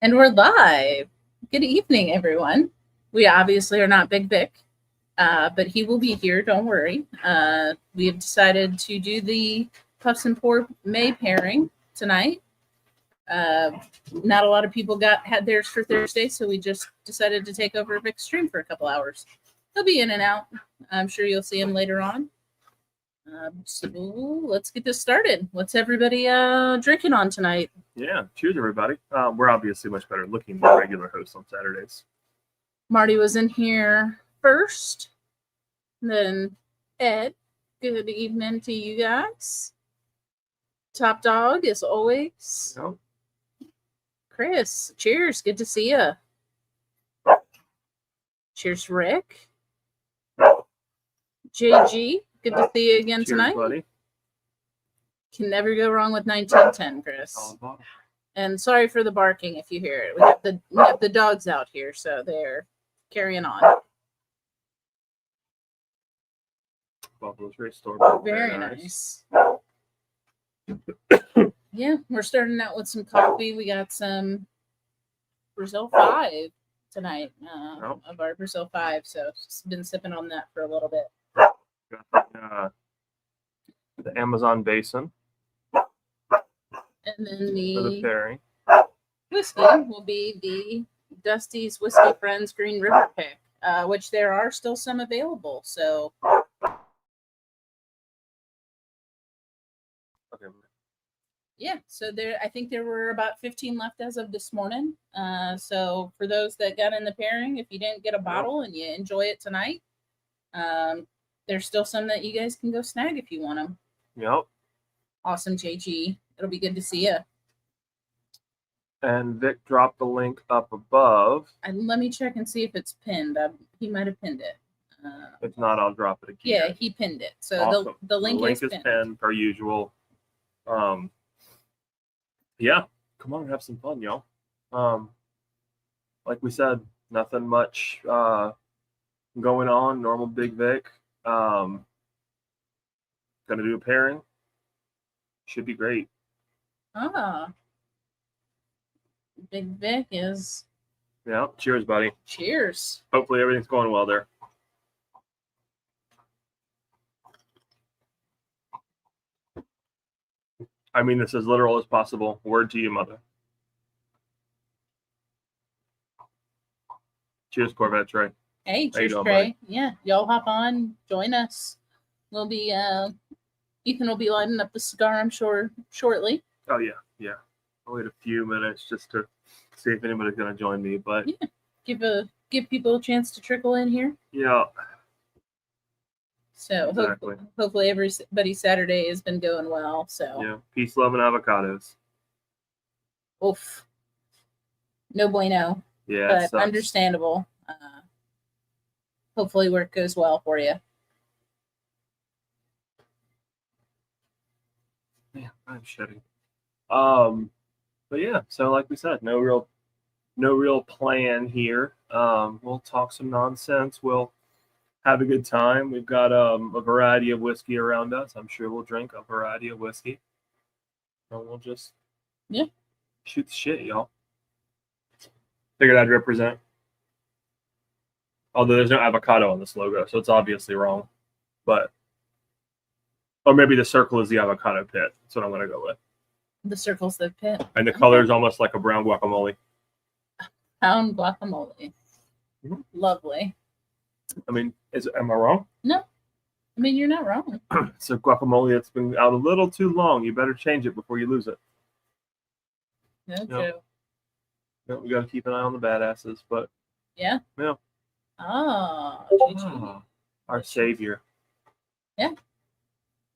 And we're live. Good evening, everyone. We obviously are not Big Vic, but he will be here. Don't worry. We have decided to do the Puffs and Pour May pairing tonight. Not a lot of people had theirs for Thursday, so we just decided to take over Vic's stream for a couple hours. He'll be in and out. I'm sure you'll see him later on. So let's get this started. What's everybody drinking on tonight? Yeah, cheers, everybody. We're obviously much better looking than regular hosts on Saturdays. Marty was in here first, then Ed. Good evening to you guys. Top Dog, as always. Yep. Chris, cheers. Good to see you. Cheers, Rick. JG, good to see you again Cheers, tonight. buddy. Can never go wrong with 1910, Chris. And sorry for the barking if you hear it. We have the dogs out here, so they're carrying on. Buffalo's Race Store. Very nice. Yeah, we're starting out with some coffee. We got some Brazil 5 tonight of our Brazil 5, so just been sipping on that for a little bit. Got the Amazon Basin. And then For the pairing. whiskey will be the Dusty's Whiskey Friends Green River pick, which there are still some available. So, Okay. yeah, so I think there were about 15 left as of this morning. So for those that got in the pairing, if you didn't get a bottle and you enjoy it tonight, there's still some that you guys can go snag if you want them. Yep. Awesome, JG. It'll be good to see you. And Vic dropped the link up above. And let me check and see if it's pinned. He might have pinned it. If not, I'll drop it again. Yeah, he pinned it. So awesome. the link is pinned per usual. Yeah, come on and have some fun, y'all. Like we said, nothing much going on. Normal Big Vic. Gonna do a pairing. Should be great. Big Vic is. Yeah. Cheers, buddy. Cheers. Hopefully everything's going well there. I mean this as literal as possible. Word to you, mother. Cheers, Corvette Trey. Hey, cheers, Trey. Yeah, y'all hop on, join us. We'll be Ethan will be lighting up the cigar, I'm sure, shortly. Oh yeah. I'll wait a few minutes just to see if anybody's gonna join me, but yeah, give people a chance to trickle in here. Yeah. So exactly. Hopefully everybody's Saturday has been going well. So yeah, peace, love, and avocados. Oof. No bueno. Yeah, but understandable. Hopefully work goes well for you. Yeah, I'm shedding. But yeah, so like we said, no real plan here. We'll talk some nonsense. We'll have a good time. We've got a variety of whiskey around us. I'm sure we'll drink a variety of whiskey. And we'll just shoot the shit, y'all. Figured I'd represent. Although there's no avocado on this logo, so it's obviously wrong. Or maybe the circle is the avocado pit. That's what I'm going to go with. The circle's the pit. And the color is almost like a brown guacamole. Brown guacamole. Mm-hmm. Lovely. I mean, am I wrong? No. I mean, you're not wrong. It's a guacamole that's been out a little too long. You better change it before you lose it. No, true. No, we got to keep an eye on the badasses, but... Yeah? Yeah. Oh. Our savior. Yeah.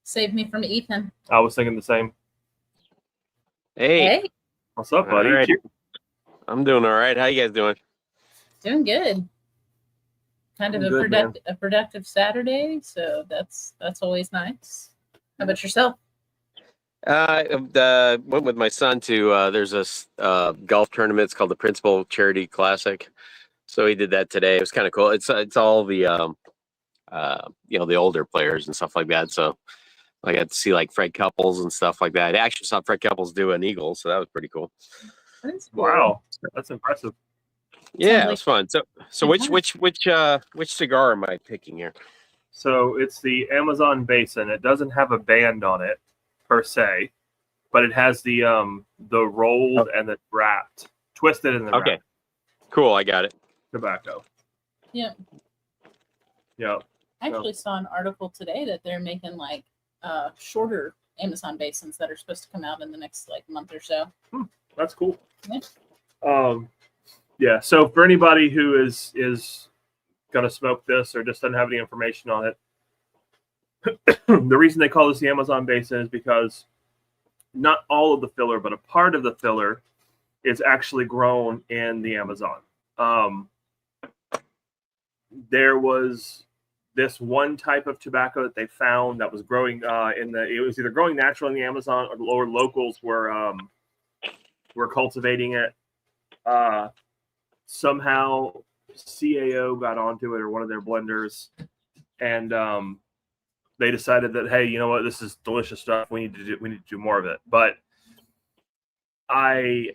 Save me from Ethan. I was thinking the same. Hey. What's up, buddy? Right. I'm doing all right. How you guys doing? Doing good. Kind of a productive Saturday, so that's always nice. How about yourself? Went with my son to there's this golf tournament. It's called the Principal Charity Classic. So he did that today. It was kind of cool. It's all the the older players and stuff like that. So I got to see like Fred Couples and stuff like that. I actually saw Fred Couples do an eagle, so that was pretty cool. That's cool. Wow, that's impressive. Yeah, Sounds it was fun. So which cigar am I picking here? So it's the Amazon Basin. It doesn't have a band on it per se, but it has the rolled and the wrapped, twisted and the Okay, wrapped cool. I got it. tobacco. Yeah. Yep. I actually saw an article today that they're making like shorter Amazon basins that are supposed to come out in the next like month or so. That's cool. Yeah. Yeah. So for anybody who is going to smoke this or just doesn't have any information on it, the reason they call this the Amazon Basin is because not all of the filler, but a part of the filler is actually grown in the Amazon. There was this one type of tobacco that they found that was growing it was either growing naturally in the Amazon or locals were cultivating it. Somehow CAO got onto it, or one of their blenders, and they decided that, hey, you know what, this is delicious stuff. We need to do more of it. But I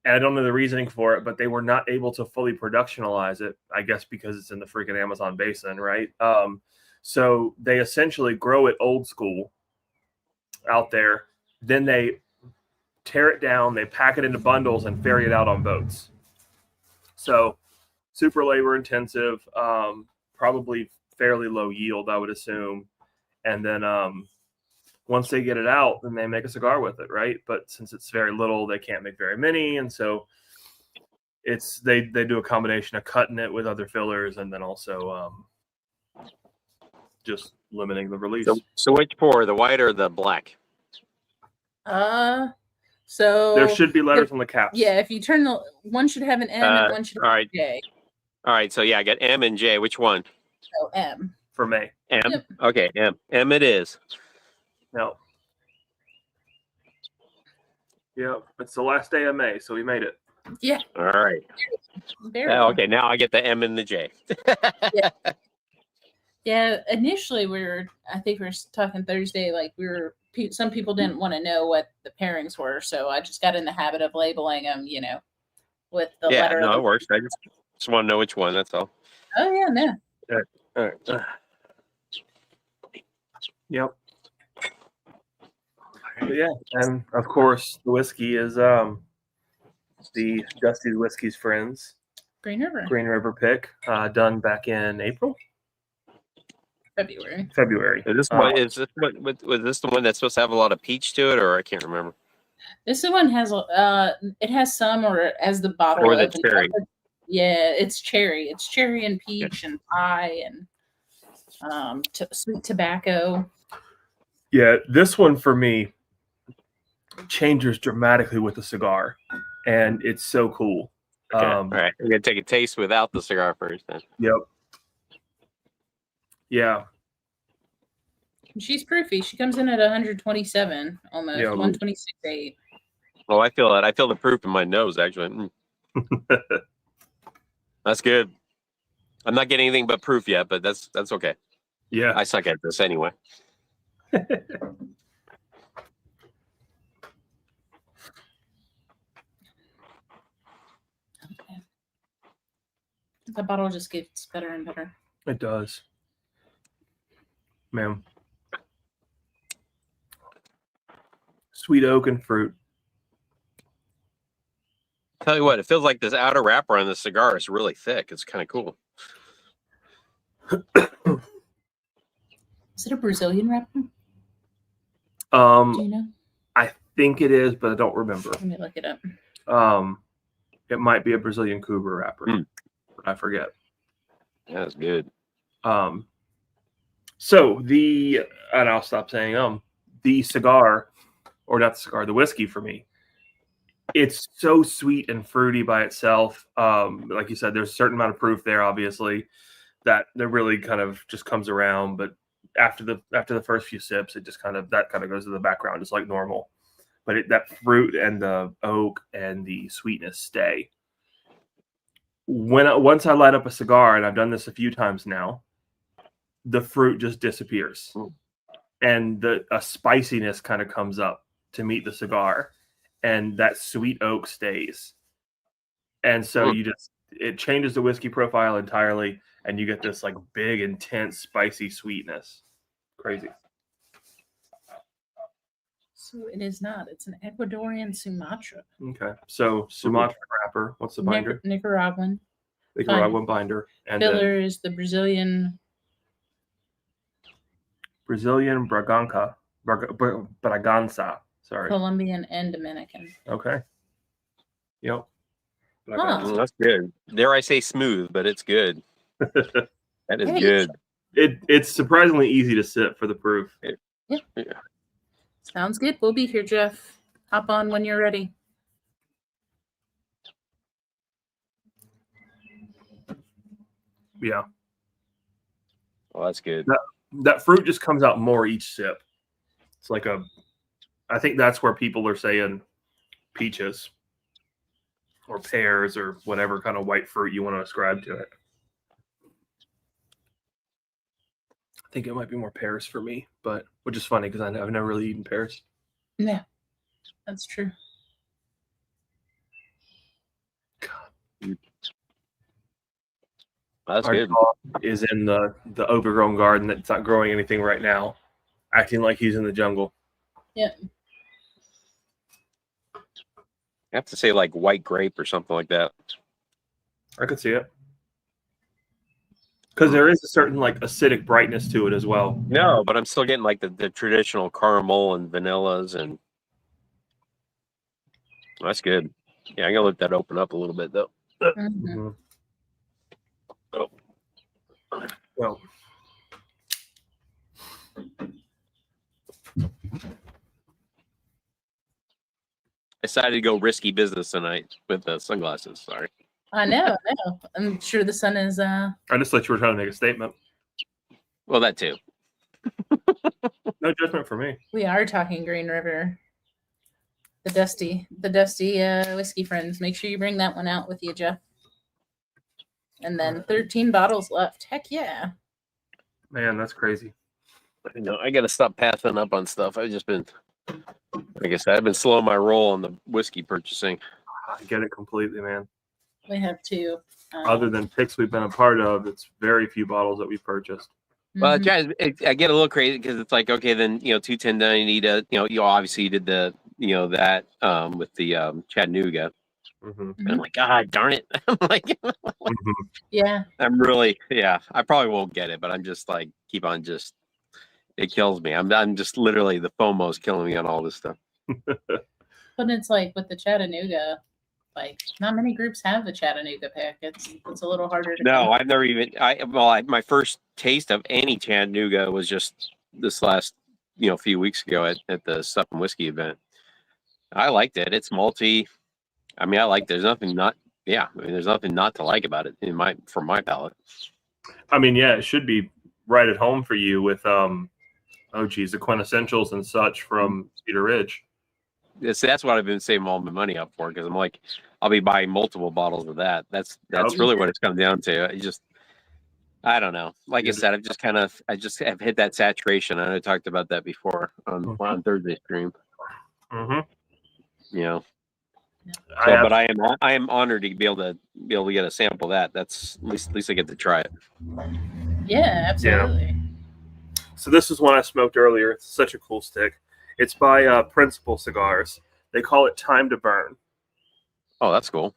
don't know the reasoning for it, but they were not able to fully productionalize it, I guess because it's in the freaking Amazon basin, right? So they essentially grow it old school out there. Then they tear it down, they pack it into bundles and ferry it out on boats. So super labor intensive, probably fairly low yield, I would assume. And then once they get it out, then they make a cigar with it, right? But since it's very little, they can't make very many, and so they do a combination of cutting it with other fillers and then also just limiting the release. So which pour, the white or the black? So there should be letters on the caps. Yeah, if you turn one should have an M and one should have a J. All right, so yeah, I got M and J. Which one? So M. For May. M. Yep. Okay, M. M it is. No. Yep, it's the last day of May, so we made it. Yeah. All right. Okay, now I get the M and the J. Yeah. Initially, I think we were talking Thursday. Like some people didn't want to know what the pairings were, so I just got in the habit of labeling them, with the letter. Yeah, no, it works. I just want to know which one. That's all. Oh yeah, no. All right. Yep. But yeah, and of course the whiskey is the Dusty's Whiskey's Friends Green River pick, done back in February. Was this the one that's supposed to have a lot of peach to it, or I can't remember? This one has it has some, or as the bottle or the cherry. Yeah, it's cherry. It's cherry and peach and pie and sweet tobacco. Yeah, this one for me changes dramatically with the cigar, and it's so cool. Okay. All right, I'm gonna take a taste without the cigar first then. Yep. Yeah. She's proofy. She comes in at 127, almost 126.8. Well, I feel it. I feel the proof in my nose actually. That's good. I'm not getting anything but proof yet, but that's okay. Yeah. I suck at this anyway. Okay. The bottle just gets better and better. It does. Man. Sweet oak and fruit. Tell you what, it feels like this outer wrapper on the cigar is really thick. It's kind of cool. Is it a Brazilian wrapper? Do you know? I think it is, but I don't remember. Let me look it up. It might be a Brazilian Cougar wrapper. I forget. Yeah, that's good. So and I'll stop saying the cigar, or not the cigar, the whiskey for me, it's so sweet and fruity by itself. Like you said, there's a certain amount of proof there, obviously, that really kind of just comes around. But after the first few sips, it just kind of goes to the background, just like normal. But that fruit and the oak and the sweetness stay. Once I light up a cigar, and I've done this a few times now, the fruit just disappears, and a spiciness kind of comes up to meet the cigar, and that sweet oak stays. And so it changes the whiskey profile entirely, and you get this like big, intense, spicy sweetness. Crazy. So it is not. It's an Ecuadorian Sumatra. Okay. So Sumatra wrapper. What's the binder? Nicaraguan. Nicaraguan binder. And filler is the Brazilian Braganza. Sorry. Colombian, and Dominican. Okay. Yep. Huh. That's good. Dare I say smooth, but it's good. That is good. It's surprisingly easy to sip for the proof. Yeah. Sounds good. We'll be here, Jeff. Hop on when you're ready. Yeah. Well, that's good. That fruit just comes out more each sip. It's like I think that's where people are saying peaches or pears or whatever kind of white fruit you want to ascribe to it. I think it might be more pears for me, but which is funny because I've never really eaten pears. Yeah, that's true. That's Our good. dog is in the overgrown garden that's not growing anything right now, acting like he's in the jungle. Yeah. I have to say like white grape or something like that. I could see it. Because there is a certain like acidic brightness to it as well. No, but I'm still getting like the traditional caramel and vanillas, and that's good. Yeah, I'm gonna let that open up a little bit though. Mm-hmm. Oh. Well, I decided to go risky business tonight with the sunglasses. Sorry. I know. I'm sure the sun is. I just thought you were trying to make a statement. Well, that too. No judgment for me. We are talking Green River. The dusty whiskey friends. Make sure you bring that one out with you, Jeff. And then 13 bottles left. Heck yeah. Man, that's crazy. I know. I got to stop passing up on stuff. I've just been, like I said, I've been slowing my roll on the whiskey purchasing. I get it completely, man. We have two. Other than picks we've been a part of, it's very few bottles that we've purchased. Well, guys, I get a little crazy because it's like, okay, then 210 you need a, you obviously did the that with the Chattanooga. Mm-hmm. And I'm like, God darn it! I'm like, yeah. I'm really, I probably won't get it, but I'm just like, keep on just. It kills me. I'm just literally the FOMO is killing me on all this stuff. But it's like with the Chattanooga, like not many groups have the Chattanooga pick. It's a little harder to. No, I've never even. My first taste of any Chattanooga was just this last few weeks ago at the Stuff and Whiskey event. I liked it. It's malty. I mean, I like. There's nothing not. Yeah, I mean, there's nothing not to like about it for my palate. I mean, yeah, it should be right at home for you with the quintessentials and such from Cedar Ridge. That's what I've been saving all my money up for, because I'm like, I'll be buying multiple bottles of that. That's really what it's come down to. I don't know. Like I said, I just have hit that saturation. I talked about that before on Thursday stream. Mm-hmm. But I am honored to be able to get a sample of that. That's at least I get to try it. Yeah, absolutely. Yeah. So this is one I smoked earlier. It's such a cool stick. It's by Principal Cigars. They call it Time to Burn. Oh, that's cool.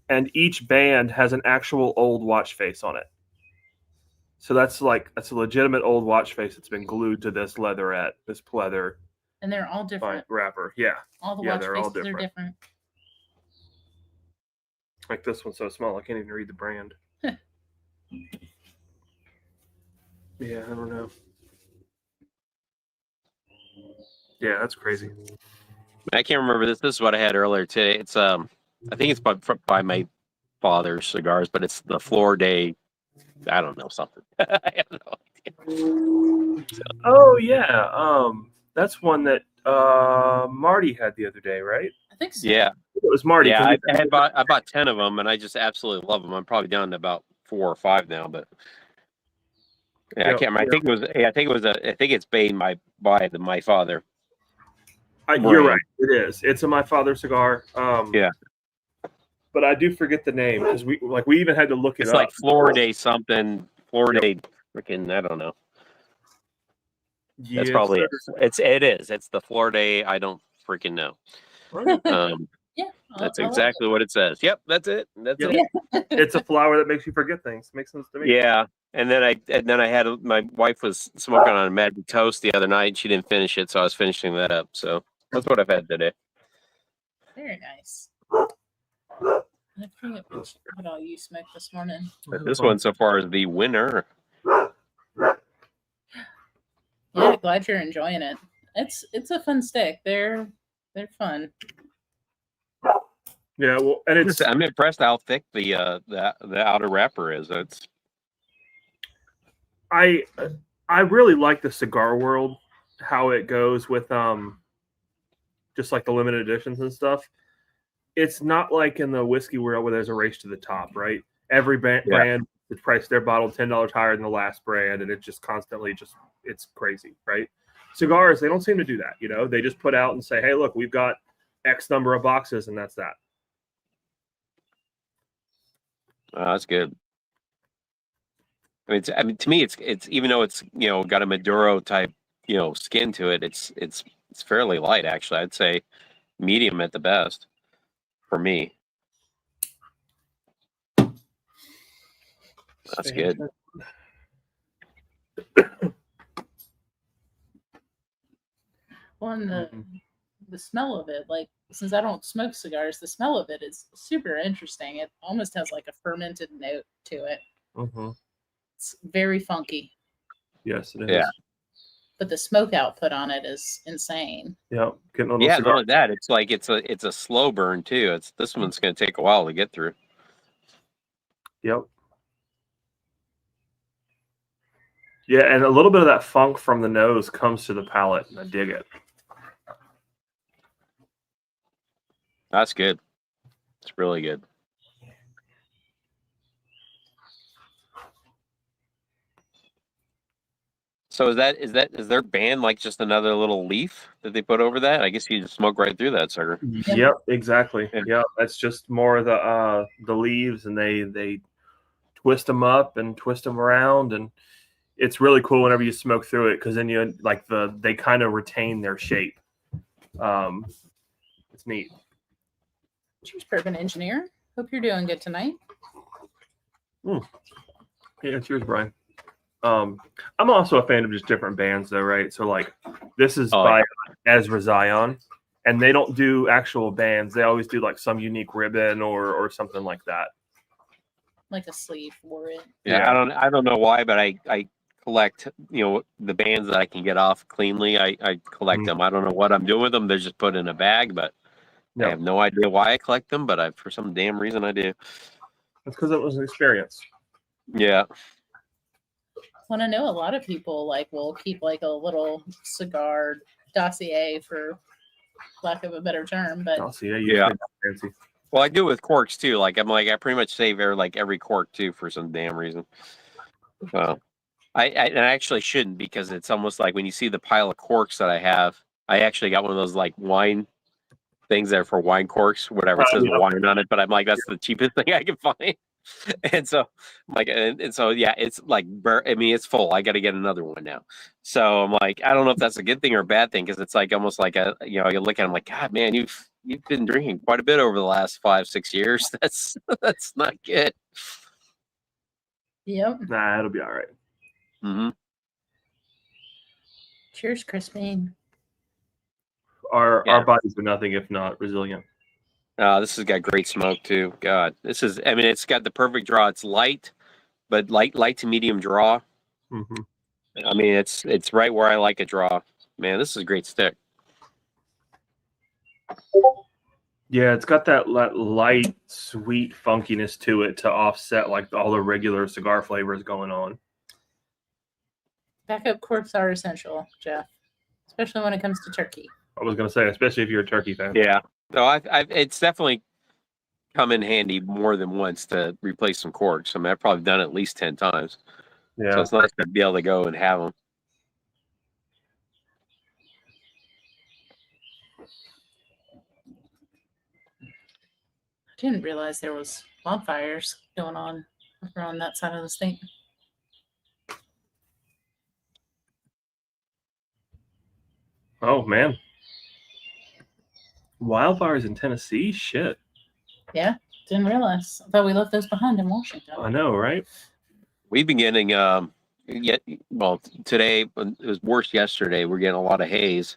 And each band has an actual old watch face on it. So that's a legitimate old watch face that's been glued to this leatherette, this pleather. And they're all different. Wrapper, yeah. All the watch faces are different. Like this one's so small, I can't even read the brand. Yeah, I don't know. Yeah, that's crazy. I can't remember this. This is what I had earlier today. It's I think it's by my father's cigars, but it's the Flor Day. I don't know something. I have no idea. Oh yeah, that's one that Marty had the other day, right? I think so. Yeah, it was Marty. Yeah, I bought 10 of them, and I just absolutely love them. I'm probably down to about 4 or 5 now, but yeah, I can't remember. I think it's made by my father. You're right. It is. It's a My Father cigar. Yeah. But I do forget the name because we even had to look it It's up. like Florida something. Florida freaking, I don't know. Yeah, That's probably it. It is. It's the Florida. I don't freaking know. Yeah, that's exactly what it says. Yep, that's it. That's it. It's a flower that makes you forget things. Makes sense to me. Yeah, and then I had my wife was smoking on a Magic Toast the other night. And she didn't finish it, so I was finishing that up. So that's what I've had today. Very nice. I forget what all you smoked this morning. But this one so far is the winner. Yeah, glad you're enjoying it. It's a fun stick. They're fun. Yeah, well, and I'm impressed how thick the outer wrapper is. I really like the cigar world, how it goes with just like the limited editions and stuff. It's not like in the whiskey world where there's a race to the top, right? Every brand has priced their bottle $10 higher than the last brand, and it just constantly it's crazy, right? Cigars, they don't seem to do that, you know. They just put out and say, "Hey, look, we've got X number of boxes," and that's that. That's good. I mean, to me, it's even though it's got a Maduro type skin to it, it's fairly light actually. I'd say medium at the best for me. That's good. Well, and the smell of it, like since I don't smoke cigars, the smell of it is super interesting. It almost has like a fermented note to it. Mm-hmm. It's very funky. Yes, it is. Yeah. But the smoke output on it is insane. Yeah, getting on not only that, it's like it's a slow burn too. This one's going to take a while to get through. Yep. Yeah, and a little bit of that funk from the nose comes to the palate, and I dig it. That's good. It's really good. So is their band like just another little leaf that they put over that? I guess you just smoke right through that sucker. Yep, exactly. Yeah, that's just more of the leaves, and they twist them up and twist them around, and it's really cool whenever you smoke through it because then you they kind of retain their shape. It's neat. Cheers, Bourbon Engineer. Hope you're doing good tonight. Yeah, cheers, Brian. I'm also a fan of just different bands, though, right? So, like, this is by Ezra Zion, and they don't do actual bands. They always do like some unique ribbon or something like that, like a sleeve for it. Yeah. I don't know why, but I collect the bands that I can get off cleanly. I collect them. I don't know what I'm doing with them. They're just put in a bag, but I have no idea why I collect them. But for some damn reason I do. That's because it was an experience. Yeah. Well, I know a lot of people will keep like a little cigar dossier, for lack of a better term, but dossier, fancy. Well, I do with corks too. I pretty much save every cork too for some damn reason. Well, I actually shouldn't, because it's almost like when you see the pile of corks that I have, I actually got one of those wine things that are for wine corks, whatever. It says wine on it, but I'm like, that's the cheapest thing I can find. And so it's like, I mean, it's full. I got to get another one now. So I'm like, I don't know if that's a good thing or a bad thing, because it's like almost like you look at them like, God, man, you've been drinking quite a bit over the last 5-6 years. That's not good. Yep. Nah, it'll be all right. Mm-hmm. Cheers, Crispine. Our bodies are nothing if not resilient. This has got great smoke too. God, it's got the perfect draw. It's light, but light to medium draw. Mm-hmm. I mean, it's right where I like a draw. Man, this is a great stick. Yeah, it's got that light, sweet funkiness to it to offset all the regular cigar flavors going on. Backup corks are essential, Jeff, especially when it comes to turkey. I was going to say, especially if you're a turkey fan. Yeah. No, it's definitely come in handy more than once to replace some corks. I mean, I've probably done it at least 10 times. Yeah. So it's nice to be able to go and have them. Didn't realize there was wildfires going on around that side of the state. Oh man, wildfires in Tennessee. Shit. Yeah, didn't realize. I thought we left those behind in Washington. I know, right? We've been getting today it was worse yesterday. We're getting a lot of haze.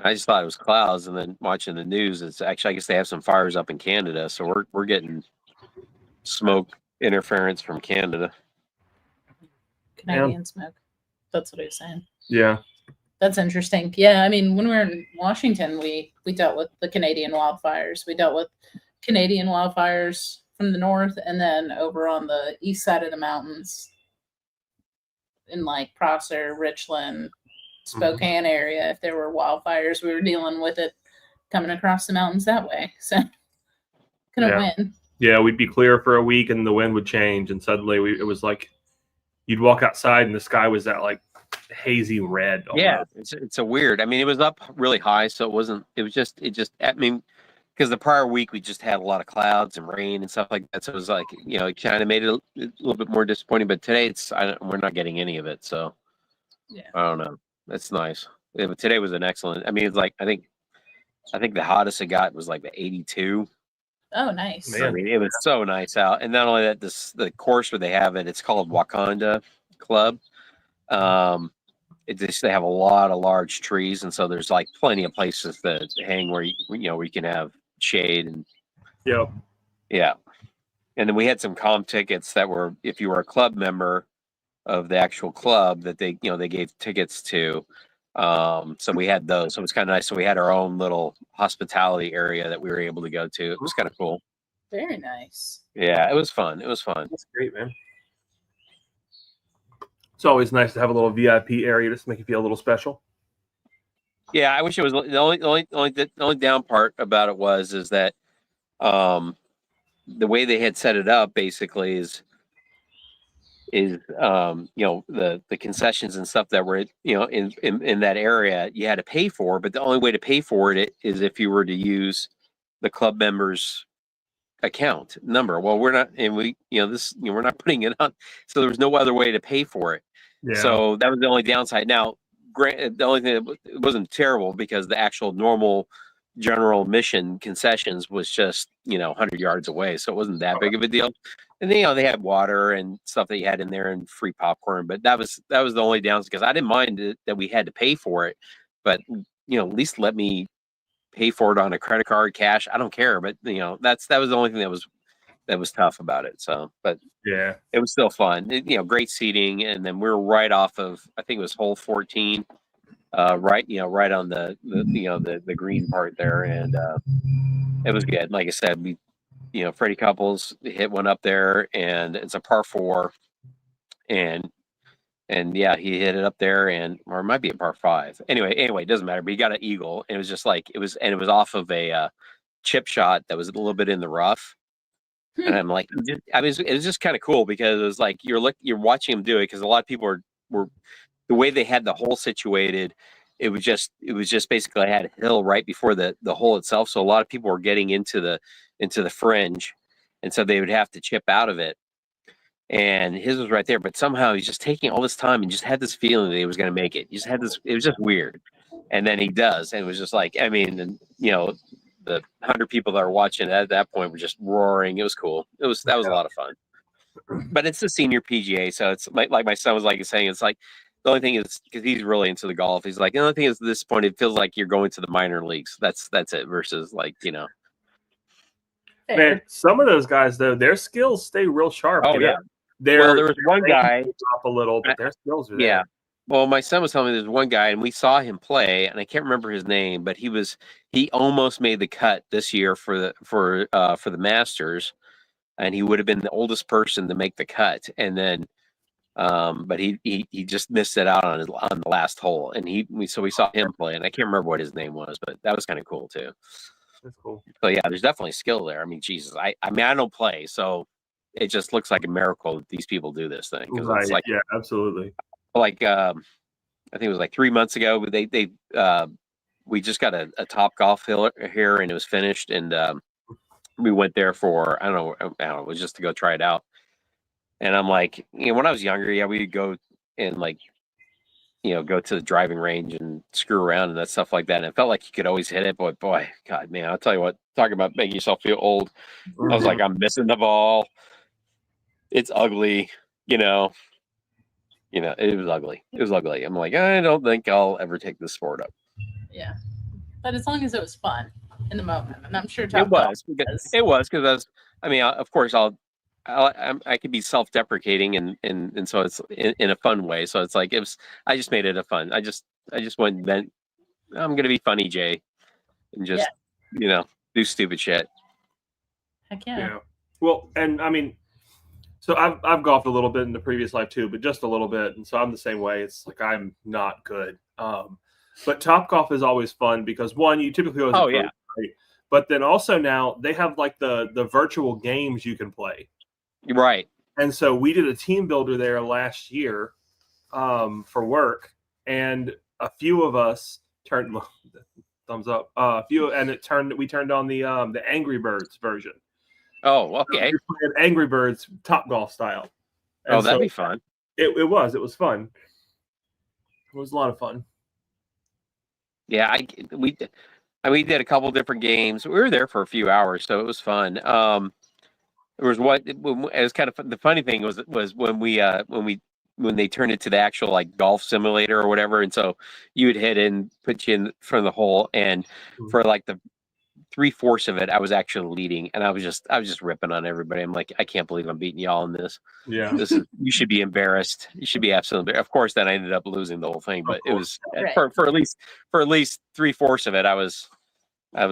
I just thought it was clouds, and then watching the news, it's actually I guess they have some fires up in Canada, so we're getting smoke interference from Canada. Canadian smoke. That's what he was saying. Yeah. That's interesting. Yeah, I mean, when we were in Washington, we dealt with the Canadian wildfires. We dealt with Canadian wildfires from the north, and then over on the east side of the mountains, in like Prosser, Richland, Spokane area, if there were wildfires, we were dealing with it coming across the mountains that way. So couldn't win. Yeah, we'd be clear for a week, and the wind would change, and suddenly it was like you'd walk outside, and the sky was that like hazy red. Almost. Yeah, it's a weird. I mean, it was up really high, so it wasn't. It was just. It just. I mean, because the prior week we just had a lot of clouds and rain and stuff like that, so it was like it kind of made it a little bit more disappointing. But today we're not getting any of it, so Yeah, I don't know. That's nice. Yeah, but today was an excellent. I mean, it's like I think the hottest it got was like the 82. Oh, nice. Man. I mean, it was so nice out, and not only that, the course where they have it, it's called Wakanda Club. They have a lot of large trees, and so there's like plenty of places to hang where where you can have shade and yeah. And then we had some comp tickets that were if you were a club member of the actual club that they gave tickets to. So we had those. So it was kind of nice. So we had our own little hospitality area that we were able to go to. It was kind of cool. Very nice. Yeah, it was fun. It was fun. That's great, man. It's always nice to have a little VIP area just to make you feel a little special. Yeah, I wish it was the only down part about it is that the way they had set it up basically is the concessions and stuff that were in that area you had to pay for, but the only way to pay for it is if you were to use the club members account number. Well, we're not, and we're not putting it on, so there was no other way to pay for it. Yeah. So that was the only downside. Now, the only thing that it wasn't terrible because the actual normal general admission concessions was just 100 yards away, so it wasn't that big of a deal. And they had water and stuff that you had in there and free popcorn, but that was the only downside because I didn't mind that we had to pay for it, but at least let me pay for it on a credit card, cash. I don't care, but that was the only thing that was tough about it. So, but yeah, it was still fun. Great seating, and then we were right off of I think it was hole 14, right on the green part there, and it was good. Like I said, we Freddie Couples hit one up there, and it's a par 4, and yeah, he hit it up there, or it might be a par 5. Anyway, it doesn't matter. But he got an eagle, and it was just like it was off of a chip shot that was a little bit in the rough. And I'm like, it was just kind of cool because it was like you're watching him do it because a lot of people were the way they had the hole situated. It was just basically I had a hill right before the hole itself, so a lot of people were getting into the fringe, and so they would have to chip out of it. And his was right there, but somehow he's just taking all this time and just had this feeling that he was going to make it. He just had this. It was just weird, and then he does, and it was just like I mean, the 100 people that were watching at that point were just roaring. It was cool. That was a lot of fun. But it's the senior PGA, so it's like my son was saying, it's like the only thing is because he's really into the golf. He's like the only thing is at this point it feels like you're going to the minor leagues. That's it. Versus Man, some of those guys though, their skills stay real sharp. Oh yeah. There was one guy drop a little, but their skills are there. Yeah. Well, my son was telling me there's one guy, and we saw him play, and I can't remember his name, but he almost made the cut this year for the Masters, and he would have been the oldest person to make the cut, and then, but he just missed it out on the last hole, and we saw him play, and I can't remember what his name was, but that was kind of cool too. That's cool. So yeah, there's definitely skill there. I mean, Jesus, I mean, I don't play, so it just looks like a miracle that these people do this thing. Right. It's like, yeah, absolutely. Like I think it was like 3 months ago. We just got a Topgolf here, and it was finished. And we went there for I don't know, it was just to go try it out. And I'm like, when I was younger, yeah, we'd go and like, go to the driving range and screw around and that stuff like that. And it felt like you could always hit it, but boy, God, man, I'll tell you what, talking about making yourself feel old. I was like, I'm missing the ball. It's ugly, it was ugly. It was ugly. I'm like, I don't think I'll ever take this sport up. Yeah, but as long as it was fun in the moment, and I'm sure It was because of course I could be self-deprecating and so it's in a fun way. So it's like I just made it a fun. I just went and then I'm gonna be funny, Jay, and just do stupid shit. Heck yeah. Yeah. Well, and I mean, so I've golfed a little bit in the previous life too, but just a little bit, and so I'm the same way. It's like I'm not good. But Topgolf is always fun because one, you typically always right? But then also now they have like the virtual games you can play. Right. And so we did a team builder there last year for work, and a few of us turned thumbs up. We turned on the Angry Birds version. Oh, okay. So we played Angry Birds Topgolf style. And that'd be fun. It was fun. It was a lot of fun. Yeah, we did a couple different games. We were there for a few hours, so it was fun. It was kind of the funny thing was when they turned it to the actual like golf simulator or whatever, and so you would hit and put you in front of the hole, and for like the 3/4 of it, I was actually leading, and I was just ripping on everybody. I'm like, I can't believe I'm beating y'all in this. Yeah, you should be embarrassed. You should be absolutely. Of course, then I ended up losing the whole thing, but it was right. for at least 3/4 of it. I was at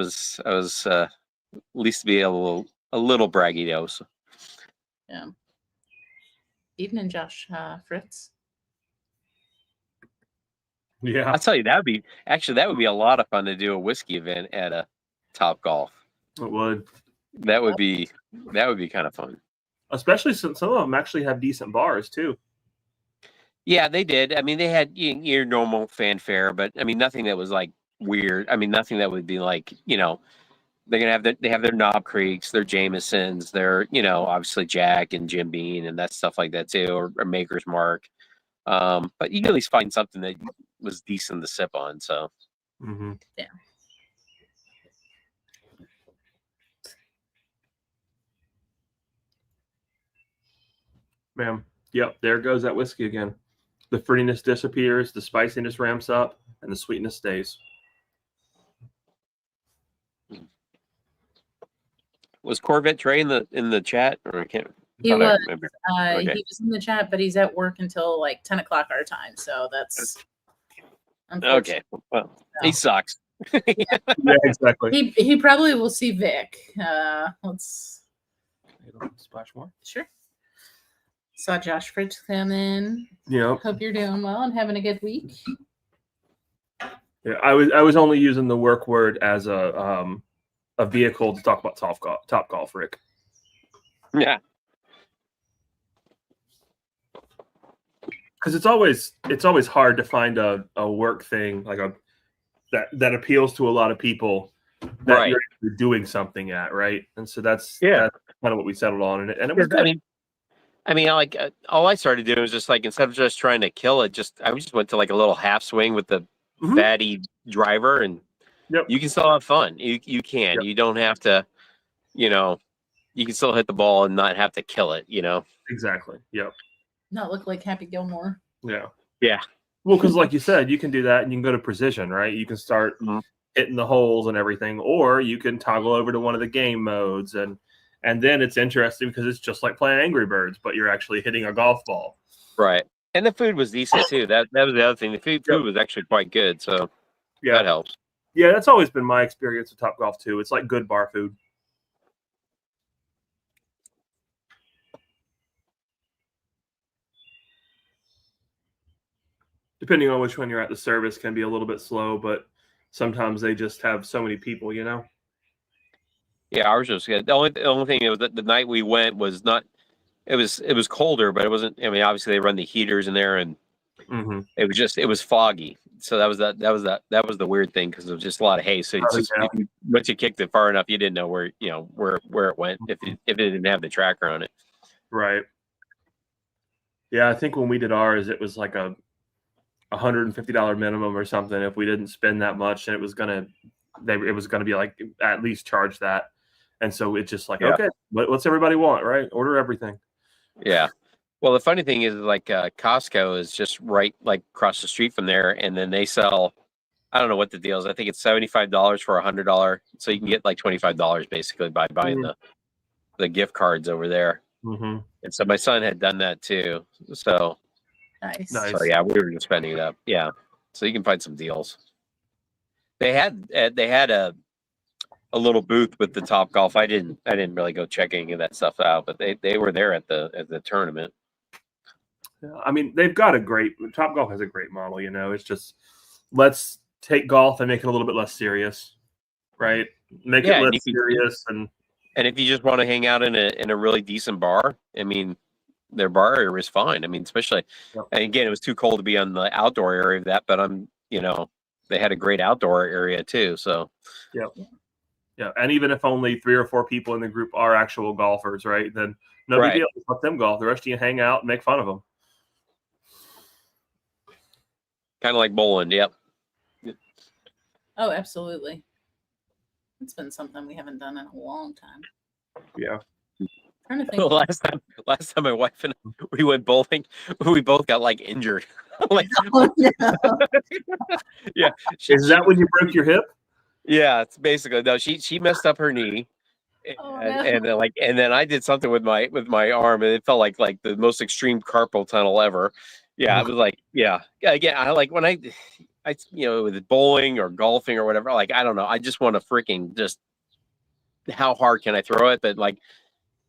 least to be a little braggy. Yeah. Evening, Josh Fritz. Yeah, I'll tell you that would be a lot of fun to do a whiskey event at a Topgolf. it would. That would be kind of fun. Especially since some of them actually have decent bars too. Yeah, they did. I mean, they had your normal fanfare, but I mean, nothing that was like weird. I mean, nothing that would be like, they're gonna have they have their Knob Creeks, their Jamesons, their obviously Jack and Jim Beam and that stuff like that too, or Maker's Mark. But you can at least find something that was decent to sip on. So yeah. Ma'am. Yep, there goes that whiskey again. The fruitiness disappears, the spiciness ramps up, and the sweetness stays. Was Corvette Trey in the chat, or I can't? He was. Okay. He was in the chat, but he's at work until like 10 o'clock our time. So that's okay. Well, he sucks. Yeah, exactly. He probably will see Vic. Let's splash more. Sure. Saw Josh Fritz come in. Yep. Hope you're doing well and having a good week. Yeah, I was only using the work word as a vehicle to talk about Topgolf, Rick. Yeah. Because it's always hard to find a work thing like that appeals to a lot of people that you're actually doing something at, right? And so that's kind of what we settled on, and it was good. I mean, like all I started doing was just like instead of just trying to kill it, I just went to like a little half swing with the fatty driver, and you can still have fun. You can. You don't have to, you can still hit the ball and not have to kill it. Exactly. Yep. Not look like Happy Gilmore. Yeah. Yeah. Well, because like you said, you can do that, and you can go to precision, right? You can start hitting the holes and everything, or you can toggle over to one of the game modes, and then it's interesting because it's just like playing Angry Birds, but you're actually hitting a golf ball. Right. And the food was decent too. That was the other thing. The food was actually quite good, so that helps. Yeah, that's always been my experience with Topgolf too. It's like good bar food. Depending on which one you're at, the service can be a little bit slow, but sometimes they just have so many people, Yeah, ours was good. The only thing was that the night we went was not. It was colder, but it wasn't. I mean, obviously they run the heaters in there, and Mm-hmm. It was foggy. So that was the weird thing because it was just a lot of hay. So it's just once you kicked it far enough, you didn't know where it went if it didn't have the tracker on it. Right. Yeah, I think when we did ours, it was like a $150 minimum or something. If we didn't spend that much, and it was gonna be like at least charge that. And so it's just like, okay, what's everybody want, right? Order everything. Yeah. Well, the funny thing is, like Costco is just right, like across the street from there, and then they sell. I don't know what the deal is. I think it's $75 for $100, so you can get like $25 basically by buying the gift cards over there. Mm-hmm. And so my son had done that too. So Nice. So yeah, we were just spending it up. Yeah, so you can find some deals. They had a little booth with the Topgolf. I didn't really go check any of that stuff out, but they were there at the tournament. Yeah, I mean, they've got Topgolf has a great model. You know, it's just let's take golf and make it a little bit less serious, right? Make it less serious, and if you just want to hang out in a really decent bar, I mean, their bar area is fine. I mean, especially, and again, it was too cold to be on the outdoor area of that, but they had a great outdoor area too. So, yeah. And even if only 3 or 4 people in the group are actual golfers, right? Then no big deal. Let them golf. The rest of you hang out and make fun of them. Kind of like bowling. Yep. Oh, absolutely. It's been something we haven't done in a long time. Yeah. I'm trying to think. Last time my wife and we went bowling, we both got like injured. Like, oh, no. Yeah. Is that when you broke your hip? Yeah, it's basically no. She messed up her knee, and then I did something with my arm, and it felt like the most extreme carpal tunnel ever. Yeah, it was like again. I like when I with bowling or golfing or whatever. Like I don't know. I just want to freaking just how hard can I throw it? But like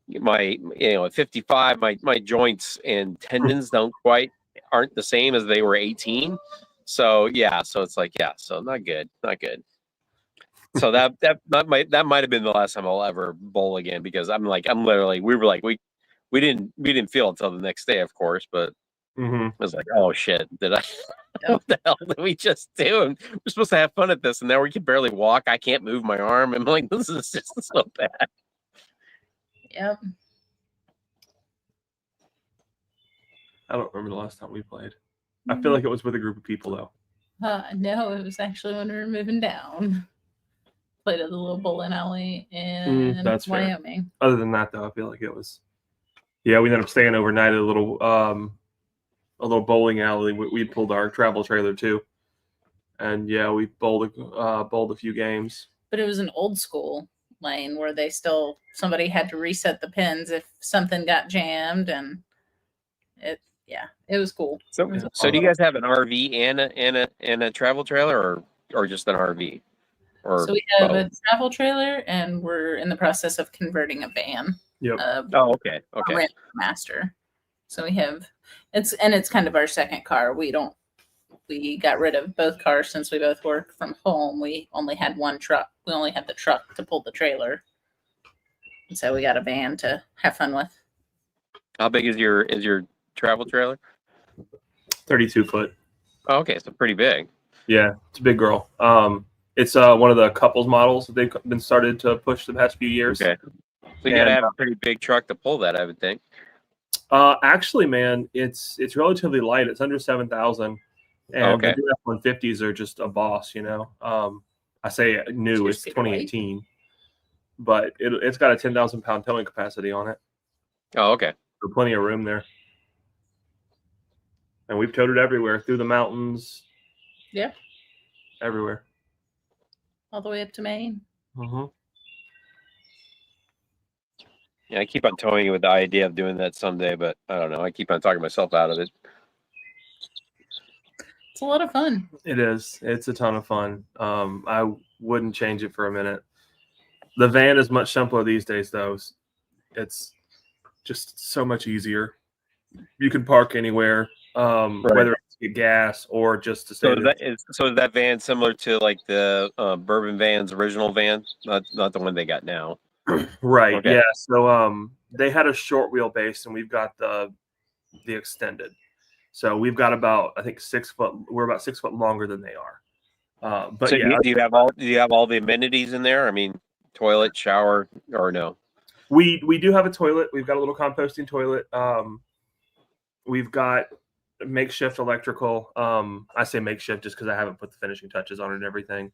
my at 55, my joints and tendons aren't the same as they were 18. So so it's like so not good. So that might have been the last time I'll ever bowl again because we didn't feel it until the next day, of course, but I was like, oh shit, what the hell did we just do? And we're supposed to have fun at this, and now we can barely walk. I can't move my arm. I'm like, this is just so bad. Yep. I don't remember the last time we played. I feel like it was with a group of people though. No, it was actually when we were moving down. Played at the little bowling alley in Wyoming. Fair. Other than that, though, I feel like it was. Yeah, we ended up staying overnight at a little bowling alley. We pulled our travel trailer too, and we bowled a few games. But it was an old school lane where somebody had to reset the pins if something got jammed, and it was cool. So do you guys have an RV and a travel trailer, or just an RV? So we have a travel trailer, and we're in the process of converting a van. Yep. Okay. Rent master. So we have it's kind of our second car. We got rid of both cars since we both work from home. We only had one truck. We only had the truck to pull the trailer, and so we got a van to have fun with. How big is your travel trailer? 32 foot. Oh, okay, so pretty big. Yeah, it's a big girl. It's one of the couples models that they've been started to push the past few years. Okay. So you gotta have a pretty big truck to pull that, I would think. Actually, man, it's relatively light. It's under 7,000, and the new F-150s are just a boss. I say new. It's 2018, but it's got a 10,000 pound towing capacity on it. Oh, okay. So plenty of room there. And we've towed it everywhere through the mountains. Yeah. Everywhere. All the way up to Maine. Mm-hmm. Yeah, I keep on toying with the idea of doing that someday, but I don't know. I keep on talking myself out of it. It's a lot of fun. It is. It's a ton of fun. I wouldn't change it for a minute. The van is much simpler these days, though. It's just so much easier. You can park anywhere, whether it's to get gas or just to stay. So is that van similar to like the Bourbon Van's original van, not the one they got now? Right. Okay. Yeah. So they had a short wheelbase, and we've got the extended. So we've got about, I think, 6 foot. We're about 6 foot longer than they are. But So yeah, do you have all the amenities in there? I mean, toilet, shower, or no? we do have a toilet. We've got a little composting toilet. We've got makeshift electrical. I say makeshift just because I haven't put the finishing touches on it and everything.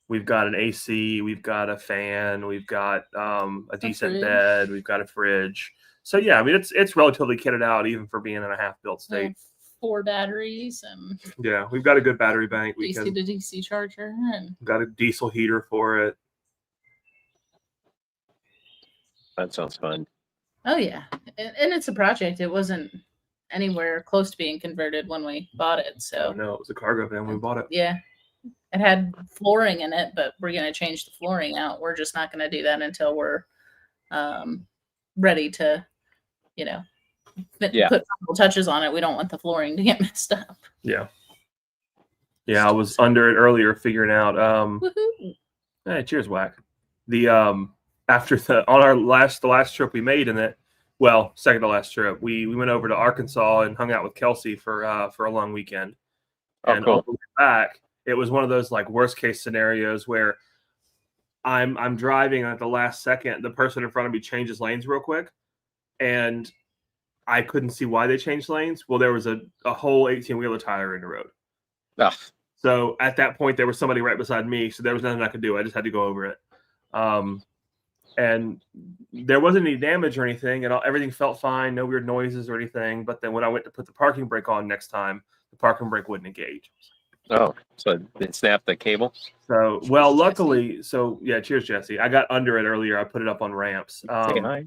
We've got an AC. We've got a fan. We've got a decent fridge. bed. We've got a fridge. So yeah, I mean it's relatively kitted out even for being in a half-built state. 4 batteries and Yeah, we've got a good battery bank. We DC to DC charger and got a diesel heater for it. That sounds fun. oh yeah, and it's a project. It wasn't anywhere close to being converted when we bought it. Oh So no, it was a cargo van when we bought it. yeah, it had flooring in it, but we're gonna change the flooring out. We're just not gonna do that until we're ready to, put final touches on it. We don't want the flooring to get messed up. Yeah. Yeah, I was under it earlier figuring out Woohoo. hey, cheers, Whack. The after the last trip we made in it, well, second to last trip, we went over to Arkansas and hung out with Kelsey for a long weekend. Oh, and cool. on the way back, it was one of those like worst case scenarios where I'm driving and at the last second, the person in front of me changes lanes real quick, and I couldn't see why they changed lanes. Well, there was a whole 18-wheeler tire in the road. Ugh. So at that point, there was somebody right beside me, so there was nothing I could do. I just had to go over it. And there wasn't any damage or anything, and everything felt fine, no weird noises or anything. But then when I went to put the parking brake on next time, the parking brake wouldn't engage. Oh, so it snapped the cable? So, well, luckily, yeah, cheers, Jesse. I got under it earlier. I put it up on ramps. Say hi.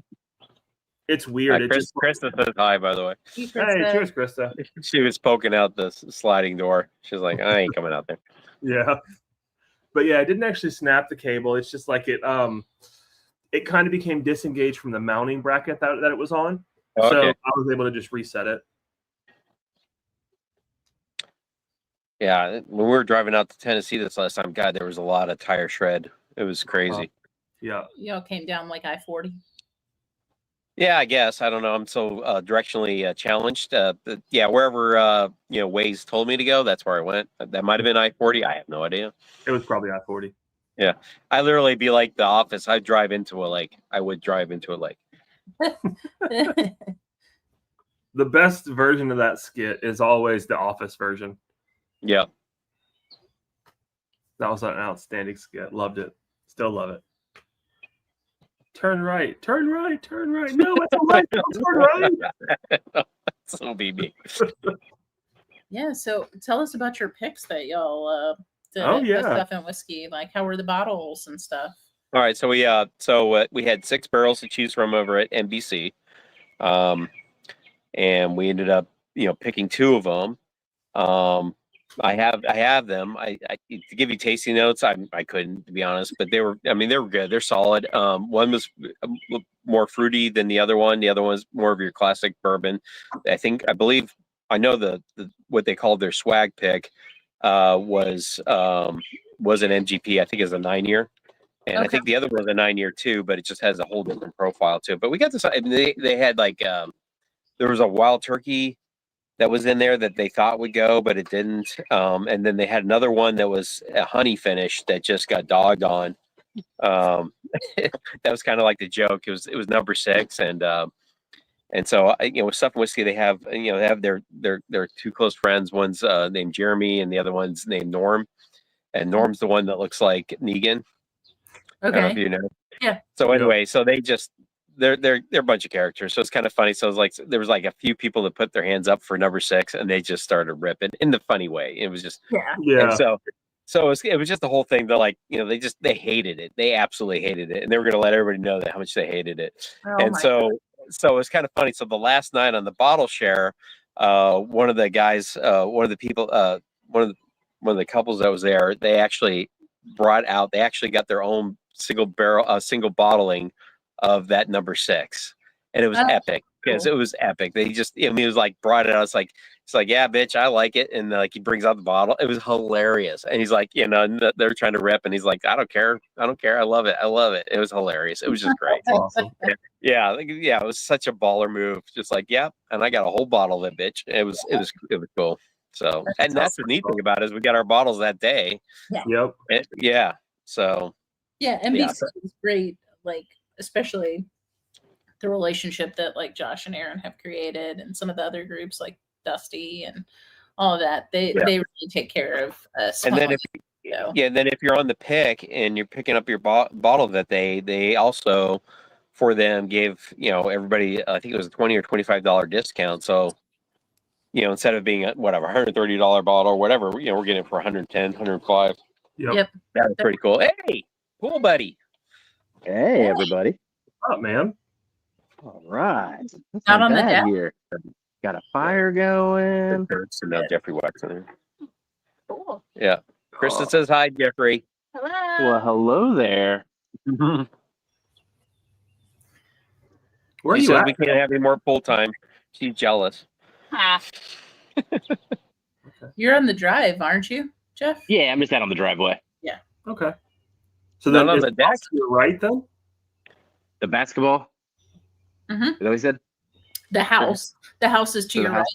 It's weird. Krista says hi, by the way. Hey, cheers, Krista. She was poking out the sliding door. She's like, I ain't coming out there. Yeah. But yeah, it didn't actually snap the cable. It's just like it kind of became disengaged from the mounting bracket that it was on. Okay. So I was able to just reset it. Yeah, when we were driving out to Tennessee this last time, God, there was a lot of tire shred. It was crazy. Yeah. Came down like I-40. Yeah, I guess. I don't know. I'm so directionally challenged. But yeah, wherever Waze told me to go, that's where I went. That might have been I-40. I have no idea. It was probably I-40. Yeah, I literally be like The Office. I would drive into a lake. The best version of that skit is always the Office version. Yeah, that was an outstanding skit. Loved it. Still love it. Turn right. Turn right. Turn right. No, it's a right. Turn right. So be me. Yeah. So tell us about your picks that y'all did. Oh, yeah. The stuff in whiskey. Like, how were the bottles and stuff? All right. So we had 6 barrels to choose from over at NBC, and we ended up picking 2 of them. I have them. I to give you tasting notes, I couldn't, to be honest, but they were good. They're solid. One was more fruity than the other one. The other one's more of your classic bourbon. I know the what they called their swag pick was an MGP. I think it's a 9-year. And okay. I think the other one was a 9-year too, but it just has a whole different profile too. But we got this. They had like there was a wild turkey that was in there that they thought would go, but it didn't. And then they had another one that was a honey finish that just got dogged on. That was kind of like the joke. It was number 6, and so with Stuff and Whiskey, they have their 2 close friends. One's named Jeremy, and the other one's named Norm. And Norm's the one that looks like Negan. Okay. I don't know if you know. Yeah. So anyway, so they just. They're a bunch of characters, so it's kind of funny. So it was like there was like a few people that put their hands up for number 6, and they just started ripping in the funny way. It was just yeah. And so it was just the whole thing. They're like, they hated it. They absolutely hated it, and they were going to let everybody know how much they hated it. And so it was kind of funny. So the last night on the bottle share, one of the guys, one of the couples that was there, they actually got their own single bottling of that number 6, and it was epic. Yes, it was epic. They just, he was like, brought it out. It's like, yeah, bitch, I like it. And like, he brings out the bottle. It was hilarious. And he's like, they're trying to rip. And he's like, I don't care. I don't care. I love it. I love it. It was hilarious. It was just great. Awesome. Yeah. It was such a baller move. Just like, yeah. And I got a whole bottle of it, bitch. It was cool. So, and that's the neat thing about it is we got our bottles that day. Yep. So. Yeah. NBC is great. Like, especially the relationship that like Josh and Aaron have created, and some of the other groups like Dusty and all of that. They really take care of us. And then if you're on the pick and you're picking up your bottle that they also for them gave everybody, I think it was a $20 or $25 discount. So instead of being whatever $130 bottle or whatever, we're getting it for $110, $105. Yep. That was pretty cool. Hey, cool buddy. Hey everybody. What's up, man? All right. What's Out on the that deck? here? Got a fire going. So now Jeffrey walks in there. Cool. Yeah. Kristen says hi, Jeffrey. Hello. Well, hello there. Where are She you says at? we can't have any more pool time. She's jealous. You're on the drive, aren't you, Jeff? Yeah, I'm just out on the driveway. Okay. So Not then on is the deck? you're right then? The basketball. Mm-hmm. Is that what he said? The house. The house is to To the your house?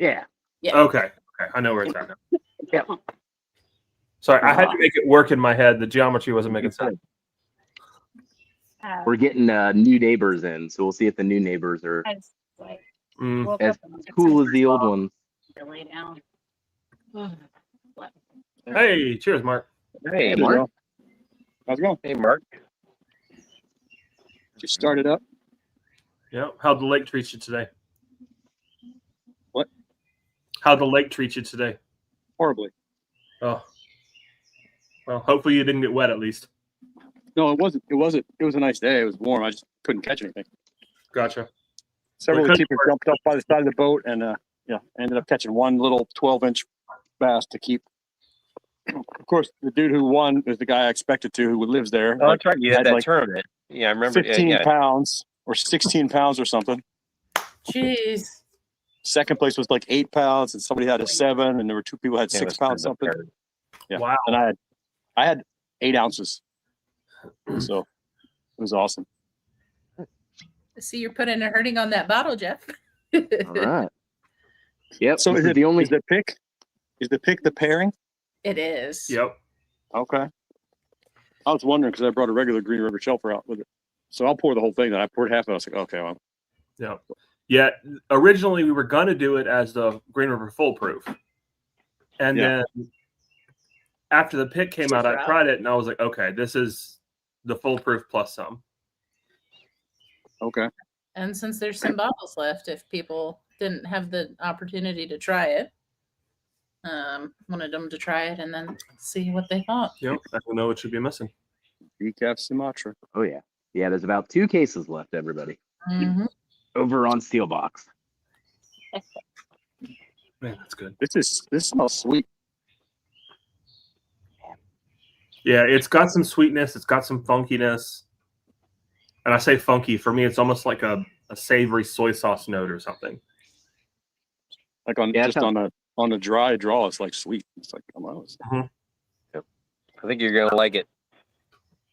right. Yeah. Yeah. Okay. I know where it's at now. Yep. Sorry, I had to make it work in my head. The geometry wasn't making sense. We're getting new neighbors in, so we'll see if the new neighbors are Mm. as cool as the old ones. Hey, cheers, Mark. Hey, Mark. How's it going? Hey, Mark. Just started up. Yeah. How'd the lake treat you today? What? How'd the lake treat you today? Horribly. Oh. Well, hopefully you didn't get wet at least. No, it wasn't. It was a nice day. It was warm. I just couldn't catch anything. Gotcha. Several Well, of the keepers jumped up by the side of the boat and ended up catching one little 12-inch bass to keep. Of course, the dude who won is the guy I expected to, who lives there. Oh, that's right. You had that like tournament. Yeah, I remember. 15 pounds or 16 pounds or something. Jeez. Second place was like 8 pounds, and somebody had a 7, and there were 2 people who had 6 pounds something. Yeah. Wow. And I had 8 ounces. So it was awesome. I see you're putting a hurting on that bottle, Jeff. All right. Yep. So this is is the only. the pick the pairing? It is. Yep. Okay. I was wondering because I brought a regular Green River Shelfer out with it. So I'll pour the whole thing. Then I poured half of it. I was like, okay, well. Yeah. Yeah. Originally, we were going to do it as the Green River Foolproof. And then after the pick came out, I tried it and I was like, okay, this is the Foolproof plus some. Okay. And since there's some bottles left, if people didn't have the opportunity to try it, wanted them to try it and then see what they thought. Yep. I don't know what should be missing. Decaf Sumatra. Oh yeah. Yeah. There's about 2 cases left. Everybody Mm-hmm. over on Steel Box. Man, that's good. This smells sweet. Yeah, it's got some sweetness. It's got some funkiness. And I say funky, for me, it's almost like a savory soy sauce note or something. Like on a dry draw, it's like sweet. It's like, come on. I think you're gonna like it.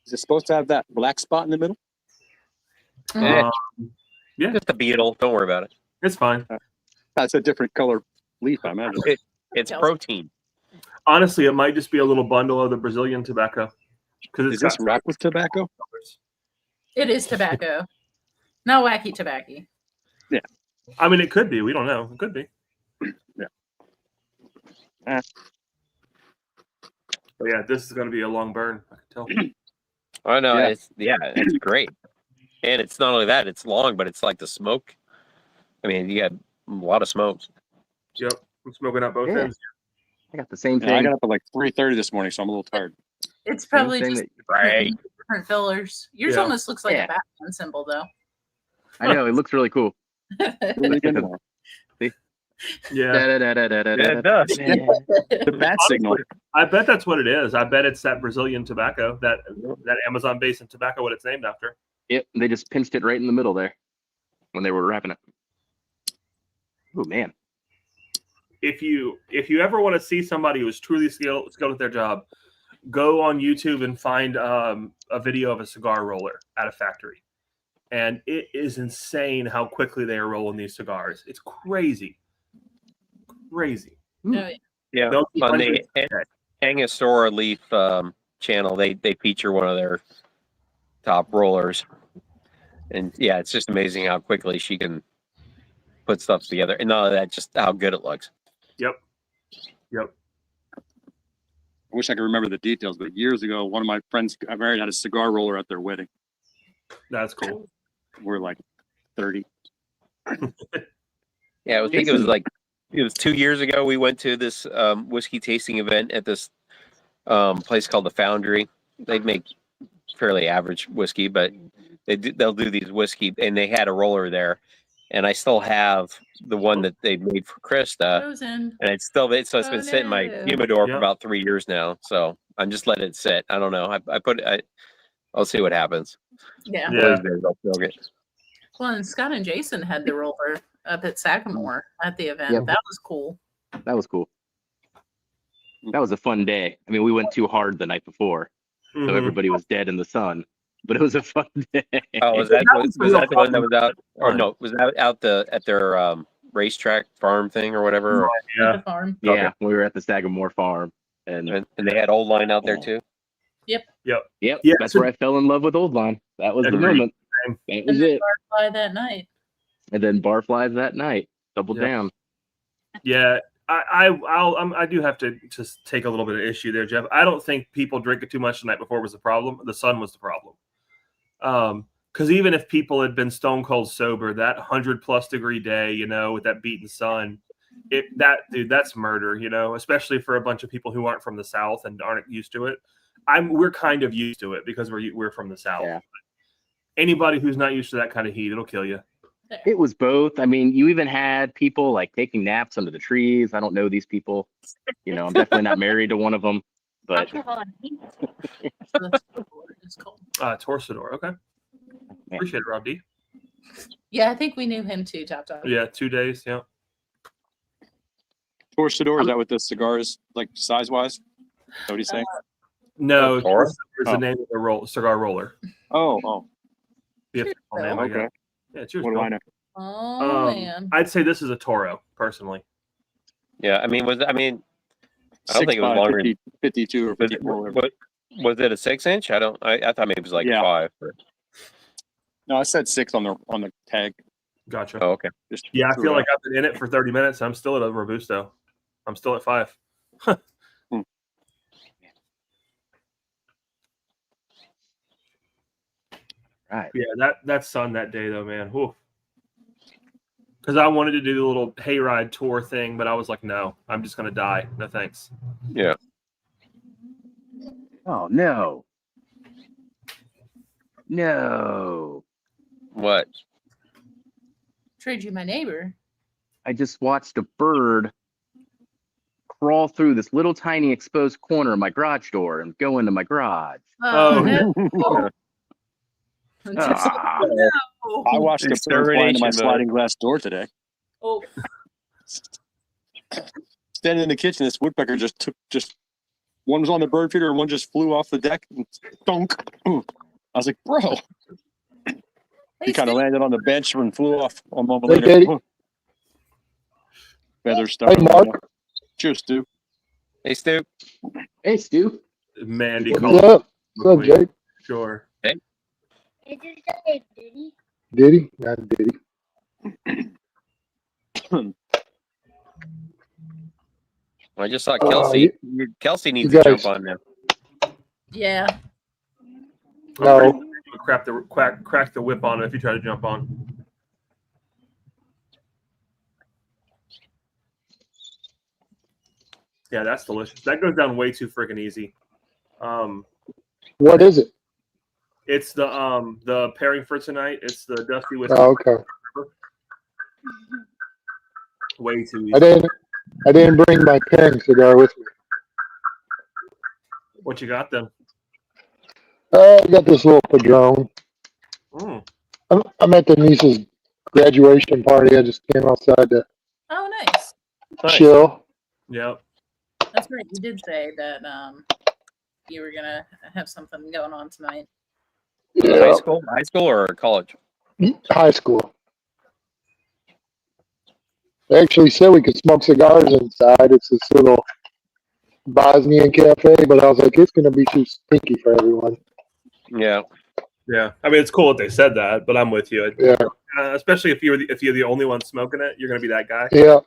Is it supposed to have that black spot in the middle? Yeah, Just a beetle. Don't worry about it. it's fine. That's a different color leaf, I imagine. It's protein. Honestly, it might just be a little bundle of the Brazilian tobacco. Because Is this wrapped with tobacco? It is tobacco. No wacky tobacco. I mean, it could be. We don't know. It could be. Yeah. But yeah, this is going to be a long burn. I can tell. I know. Yeah. It's great. And it's not only that, it's long, but it's like the smoke. I mean, you got a lot of smokes. Yep. I'm smoking out both Yeah. ends. I got the same Yeah, I thing. got up at like 3:30 this morning, so I'm a little tired. It's probably Same just thing Right. different fillers. Yours Yeah. almost looks like Yeah. a Batman symbol, though. I know it looks really cool. Really good tomorrow. Yeah. Yeah, it does. The bat signal. I bet that's what it is. I bet it's that Brazilian tobacco, that Amazon basin tobacco, what it's named after. Yep, they just pinched it right in the middle there. when they were wrapping it. Oh man. If you ever want to see somebody who is truly skilled at their job, go on YouTube and find a video of a cigar roller at a factory, and it is insane how quickly they are rolling these cigars. It's crazy. Oh, yeah. Yeah, They'll keep on hundreds the a day. Angostura Leaf channel, they feature one of their top rollers, and yeah, it's just amazing how quickly she can put stuff together, and not only that, just how good it looks. Yep. I wish I could remember the details, but years ago, one of my friends got married had a cigar roller at their wedding. That's cool. We're like 30. Yeah, I think it was 2 years ago. We went to this whiskey tasting event at this place called the Foundry. They make fairly average whiskey, but they'll do these whiskey, and they had a roller there, and I still have the one that they made for Krista, Frozen. and it's been sitting in my no. humidor Yeah. for about 3 years now. So I'm just letting it sit. I don't know. I'll see what happens. Yeah. Yeah. One of these days I'll feel it. Well, and Scott and Jason had the roller up at Sagamore at the event. Yep. That was cool. That was cool. That was a fun day. I mean, we went too hard the night before, so Mhm. everybody was dead in the sun. But it was a fun day. Oh, was that the one that was out? Or no, was that out at their racetrack farm thing or whatever? Or, At Yeah. the farm. Yeah, Okay. we were at the Sagamore farm, and and they had Old Line out there too. yep, Yeah, that's so- where I fell in love with Old Line. That was the Agreed. moment. Same. That And was then it. Barfly that night. And then Barflies that night, double Yeah. down. Yeah, I do have to just take a little bit of issue there, Jeff. I don't think people drinking too much the night before was the problem. The sun was the problem. Because even if people had been stone cold sober, that 100+ degree day, with that beating sun, that's murder, especially for a bunch of people who aren't from the South and aren't used to it. We're kind of used to it because we're from the South. Yeah. Anybody who's not used to that kind of heat, it'll kill you. There. It was both. I mean, you even had people like taking naps under the trees. I don't know these people. I'm definitely not married to one of them. But So that's what it's called. Torsador, okay. Appreciate it, Rob D. Yeah, I think we knew him too, Top Dog. Yeah, 2 days, yeah. Torsador, is that what the cigar is, like, size-wise? What are you saying? No, Torsador? is the name of the cigar roller. Oh, The official name, I guess. okay. Yeah, it's yours. What do Bill. I know? Oh, man. I'd say this is a Toro, personally. Yeah, I mean, I don't think it was 6'5", longer. 50, 52 or Was 54. Whatever. was it a 6-inch? I thought maybe it was like Yeah. 5. No, I said 6 on the tag. Gotcha. Oh, okay. Just Yeah, I threw feel it like out. I've been in it for 30 minutes. I'm still at a Robusto. I'm still at 5. right. Yeah, that sun that day, though, man. Because I wanted to do the little hayride tour thing, but I was like, no, I'm just going to die. No thanks. Yeah. Oh no. No. What? Trade you my neighbor. I just watched a bird crawl through this little tiny exposed corner of my garage door and go into my garage. Oh, no. Ah. No. I watched a bird fly into my Extermination mode. sliding glass door today. Oh, Standing in the kitchen, this woodpecker just one was on the bird feeder and one just flew off the deck and dunk. I was like, bro. He kind of landed on the bench and flew off a moment Hey, later. Katie. Feather stuff. Hey, Mark. Cheers, Stu. Hey, Stu. Hey, Stu. Mandy What's called. up? What's up, Jake? Sure. Diddy? Not Diddy. I just saw Kelsey. Kelsey needs you to guys- jump on now. yeah. No. Crack the whip on it if you try to jump on. Yeah, that's delicious. That goes down way too freaking easy. What is it? It's the pairing for tonight. It's the Dusty Whiskey. Oh, okay. Way too easy. I didn't bring my pairing cigar with me. What you got then? I got this little Padron. Mm. I'm at the niece's graduation party. I just came outside to Oh, nice. Nice. chill. Yep. That's right. You did say that you were gonna have something going on tonight. Yeah, High school or college? high school. They actually said we could smoke cigars inside. It's this little Bosnian cafe, but I was like, it's gonna be too stinky for everyone. Yeah. Yeah. I mean, it's cool that they said that, but I'm with you. Yeah, Especially if you're the only one smoking it, you're gonna be that guy. yeah.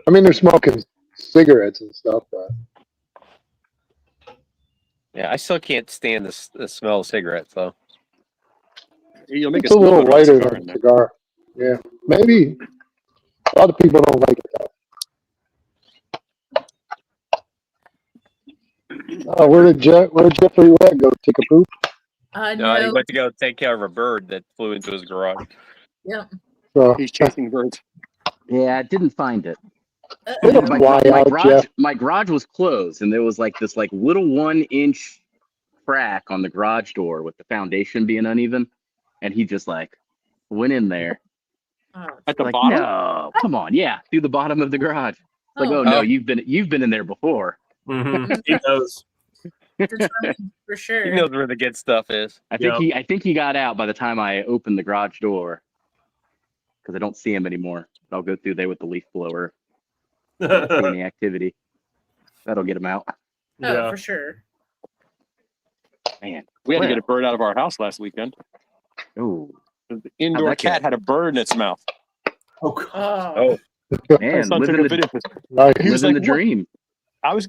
I mean, they're smoking cigarettes and stuff, but Yeah, I still can't stand the smell of cigarettes though. You'll make it's a little smoke lighter cigar than in a there. cigar. Yeah, maybe a lot of people don't like it though. Oh, where did Jeffrey Webb go? Take a poop? No, No. he went to go take care of a bird that flew into his garage. Yep. So, He's chasing birds. Yeah, I didn't find it. it'll Uh-oh. fly out, Jeff. My garage was closed, and there was like this like little 1-inch crack on the garage door with the foundation being uneven, and he just like went in there. Oh, At the Like, bottom? no, come on, yeah, through the bottom of the garage. Like, Oh. oh no, Oh. you've been in there before. Mm-hmm. He knows. determined for sure. He knows where the good stuff is. I think he got out by the time I opened the garage door because I don't see him anymore. I'll go through there with the leaf blower. See any activity. That'll get him out. Oh, Yeah. for sure. Man, We had to get a bird out of our house last weekend. oh The indoor that go? cat had a bird in its mouth. Oh, God. Oh. man, My son took living a video. Nice. He was living like, the "What?" dream. I was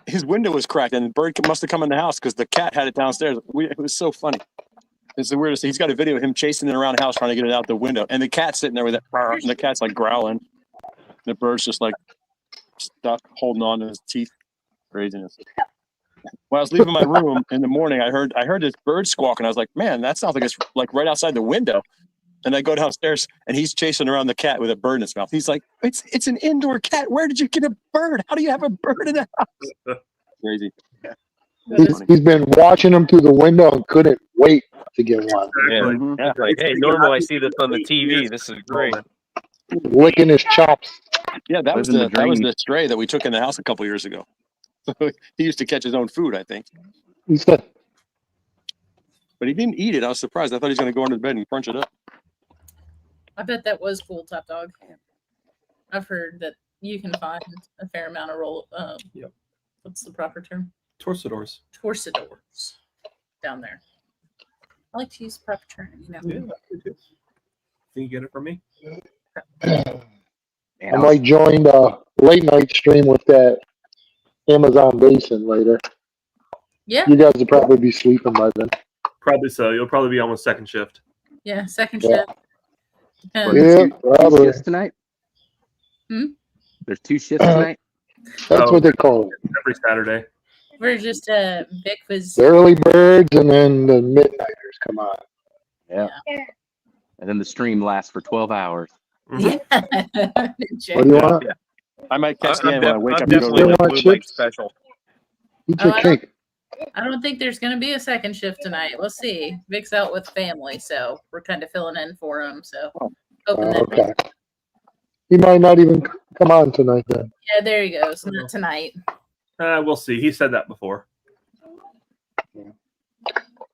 his window was cracked, and the bird must have come in the house because the cat had it downstairs. It was so funny. It's the weirdest. He's got a video of him chasing it around the house trying to get it out the window, and the cat's sitting there with it, and the cat's like growling. The bird's just like stuck, holding on to his teeth. Craziness. When I was leaving my room in the morning, I heard this bird squawk, and I was like, "Man, that sounds like it's like right outside the window." And I go downstairs, and he's chasing around the cat with a bird in his mouth. He's like, "It's an indoor cat. Where did you get a bird? How do you have a bird in the house?" Crazy. He's been watching them through the window and couldn't wait to get one. Yeah. Mhm. Yeah, like, hey, normally I see this on the TV. This is great. Licking his chops. Yeah, that was Living the that was dream. the stray that we took in the house a couple years ago. He used to catch his own food, I think, He said, but he didn't eat it. I was surprised. I thought he was going to go under the bed and crunch it up. I bet that was cool, Top Dog. I've heard that you can find a fair amount of Yep. What's the proper term? Torsadors. Torsadors down there. I like to use the proper term, you know. Yeah. Think you get it from me? I might join the late night stream with that Amazon basin later. Yeah, You guys will probably be sleeping by then. Probably so. You'll probably be on with second shift. yeah, second Yeah. shift. Depends. Yeah, Two probably. shifts tonight. Hmm? There's 2 shifts tonight. That's what they call it. Every Saturday. We're just Vic was The early birds and then the midnighters come on. Yeah. And then the stream lasts for 12 hours. Mhm. Jay. What do you want? I might catch the I'm, end when I wake I'm up and go definitely to the want blue chips? light special. Eat Oh, your I don't- cake. I don't think there's gonna be a second shift tonight. We'll see. Vic's out with family, so we're kind of filling in for him. So hoping that Okay. He might not even come on tonight then. yeah, there he goes. Not tonight. We'll see. He said that before.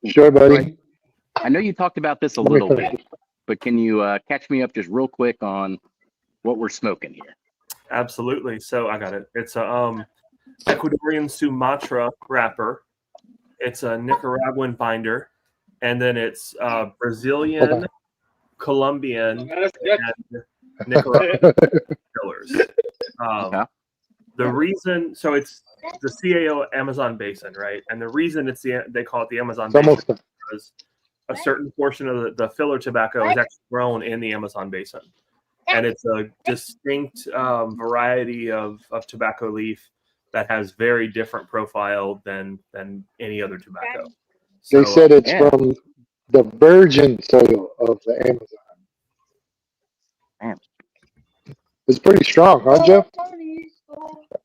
Sure, buddy. I know you talked about this a Let me little finish. bit, but can you catch me up just real quick on what we're smoking here? Absolutely. So I got it. It's a Ecuadorian Sumatra wrapper. It's a Nicaraguan binder, and then it's Brazilian, Hold on. Colombian, and Nicaraguan fillers. Okay. The reason, so it's the CAO Amazon basin, right? And the reason they call it the Amazon It's basin almost done. is a certain portion of the filler tobacco is actually grown in the Amazon basin, and it's a distinct variety of tobacco leaf that has very different profile than any other tobacco. They So, said it's Yeah. from the virgin soil of the Amazon. Man. It's pretty strong, huh, Jeff?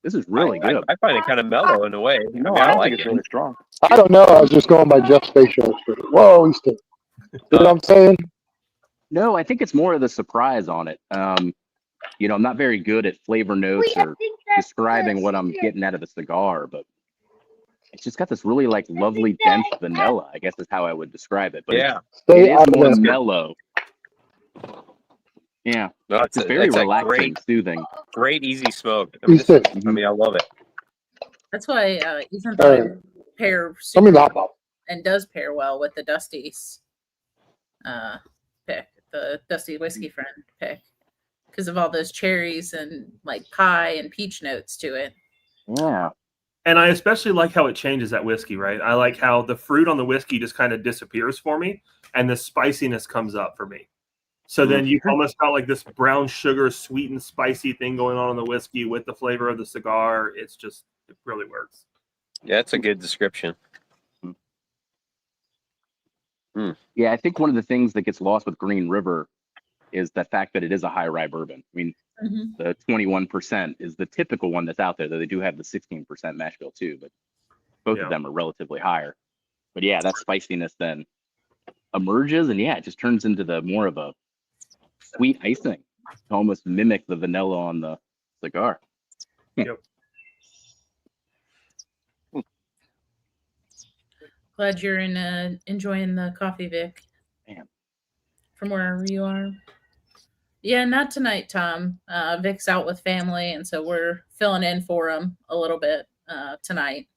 This is really good. I find it kind of mellow in a way. No, I I don't like think it's it. really strong. I don't know. I was just going by Jeff's facial expression. Whoa, he's still. You know what I'm saying? No, I think it's more of the surprise on it. You know, I'm not very good at flavor notes or describing what I'm getting out of the cigar, but it's just got this really like lovely dense vanilla, I guess is how I would describe it. But Yeah. it Stay is out of more that. mellow. Yeah, No, it's very it's a relaxing, soothing. great easy smoke. I mean, He's sick. I mean, I love it. That's why Ethan All thought right. it would pair Tell super me the well hot pop. and does pair well with the Dusty's pick, the Dusty Whiskey Friend pick, because of all those cherries and like pie and peach notes to it. Yeah. And I especially like how it changes that whiskey, right? I like how the fruit on the whiskey just kind of disappears for me and the spiciness comes up for me. So then you've almost got like this brown sugar, sweet and spicy thing going on in the whiskey with the flavor of the cigar. It's just, it really works. Yeah, it's a good description. Yeah, I think one of the things that gets lost with Green River is the fact that it is a high rye bourbon. I mean, the 21% is the typical one that's out there, though they do have the 16% mash bill too, but both of them are relatively higher. But yeah, that spiciness then emerges, and yeah, it just turns into the more of a sweet icing to almost mimic the vanilla on the cigar. Yep. Glad you're enjoying the coffee, Vic. Man. From wherever you are. Yeah, not tonight, Tom. Vic's out with family, and so we're filling in for him a little bit tonight.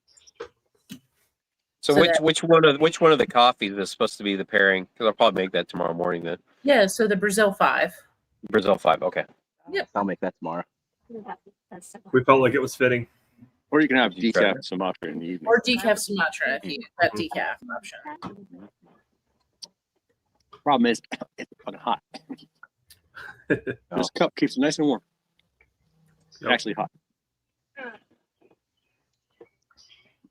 So which one of the coffees is supposed to be the pairing? Because I'll probably make that tomorrow morning then. Yeah, so the Brazil 5. Brazil 5, okay. Yep. I'll make that tomorrow. We felt like it was fitting. Or you can have decaf Sumatra in the evening. Or decaf Sumatra if you that decaf option. Problem is, it's fucking hot. This cup keeps it nice and warm. Yep. Actually hot.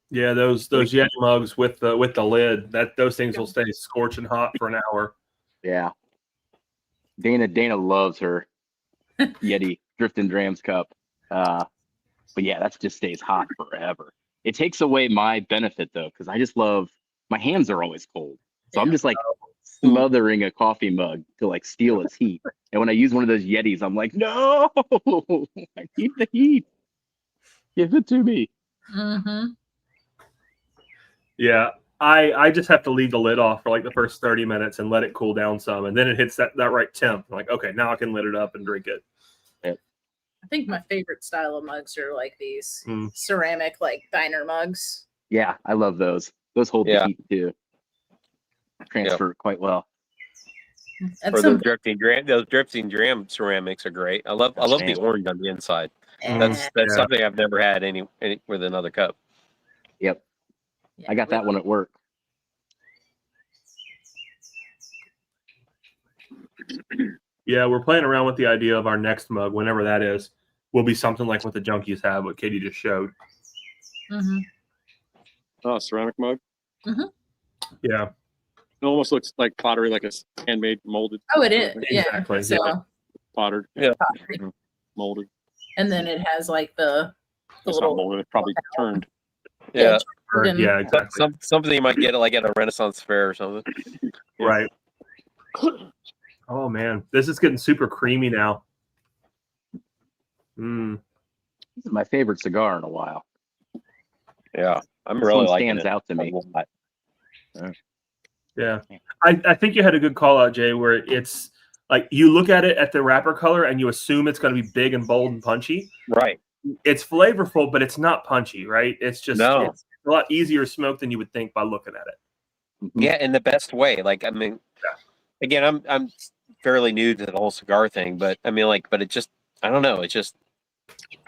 Yeah, those Yeti mugs with the lid, those things will stay scorching hot for an hour. Yeah. Dana loves her Yeti Drift and Drams cup. But yeah, that just stays hot forever. It takes away my benefit though, because I just love, my hands are always cold. So I'm just like smothering a coffee mug to like steal its heat. And when I use one of those Yetis, I'm like, no, I need the heat. Give it to me. Mm-hmm. Yeah, I just have to leave the lid off for like the first 30 minutes and let it cool down some, and then it hits that right temp. I'm like, okay, now I can lit it up and drink it. I think my favorite style of mugs are like these ceramic, like diner mugs. Yeah, I love those. Those hold the heat too. Transfer quite well. And or those drifting dram ceramics are great. I love the orange on the inside. That's something I've never had any with another cup. Yep. I got that one at work. Yeah, we're playing around with the idea of our next mug, whenever that is, will be something like what the junkies have, what Katie just showed. Mm-hmm. Oh, ceramic mug. Mm-hmm. Yeah. It almost looks like pottery, like it's handmade, molded. Oh, it is. Exactly. Yeah. So, pottered. Yeah. pottery. Molded. And then it has like the It's little not molded. It's probably turned. Yeah. Yeah, exactly. Something you might get like at a Renaissance fair or something. Right. Oh man, this is getting super creamy now. This is my favorite cigar in a while. Yeah, I'm This really one liking stands it. out to me. Yeah, I think you had a good call out, Jay, where it's like you look at it at the wrapper color and you assume it's going to be big and bold and punchy. Right. It's flavorful, but it's not punchy, right? It's just No. it's a lot easier smoke than you would think by looking at it. Yeah, in the best way. Like, I mean, again, I'm fairly new to the whole cigar thing, but I mean, like, but it just, I don't know. It's just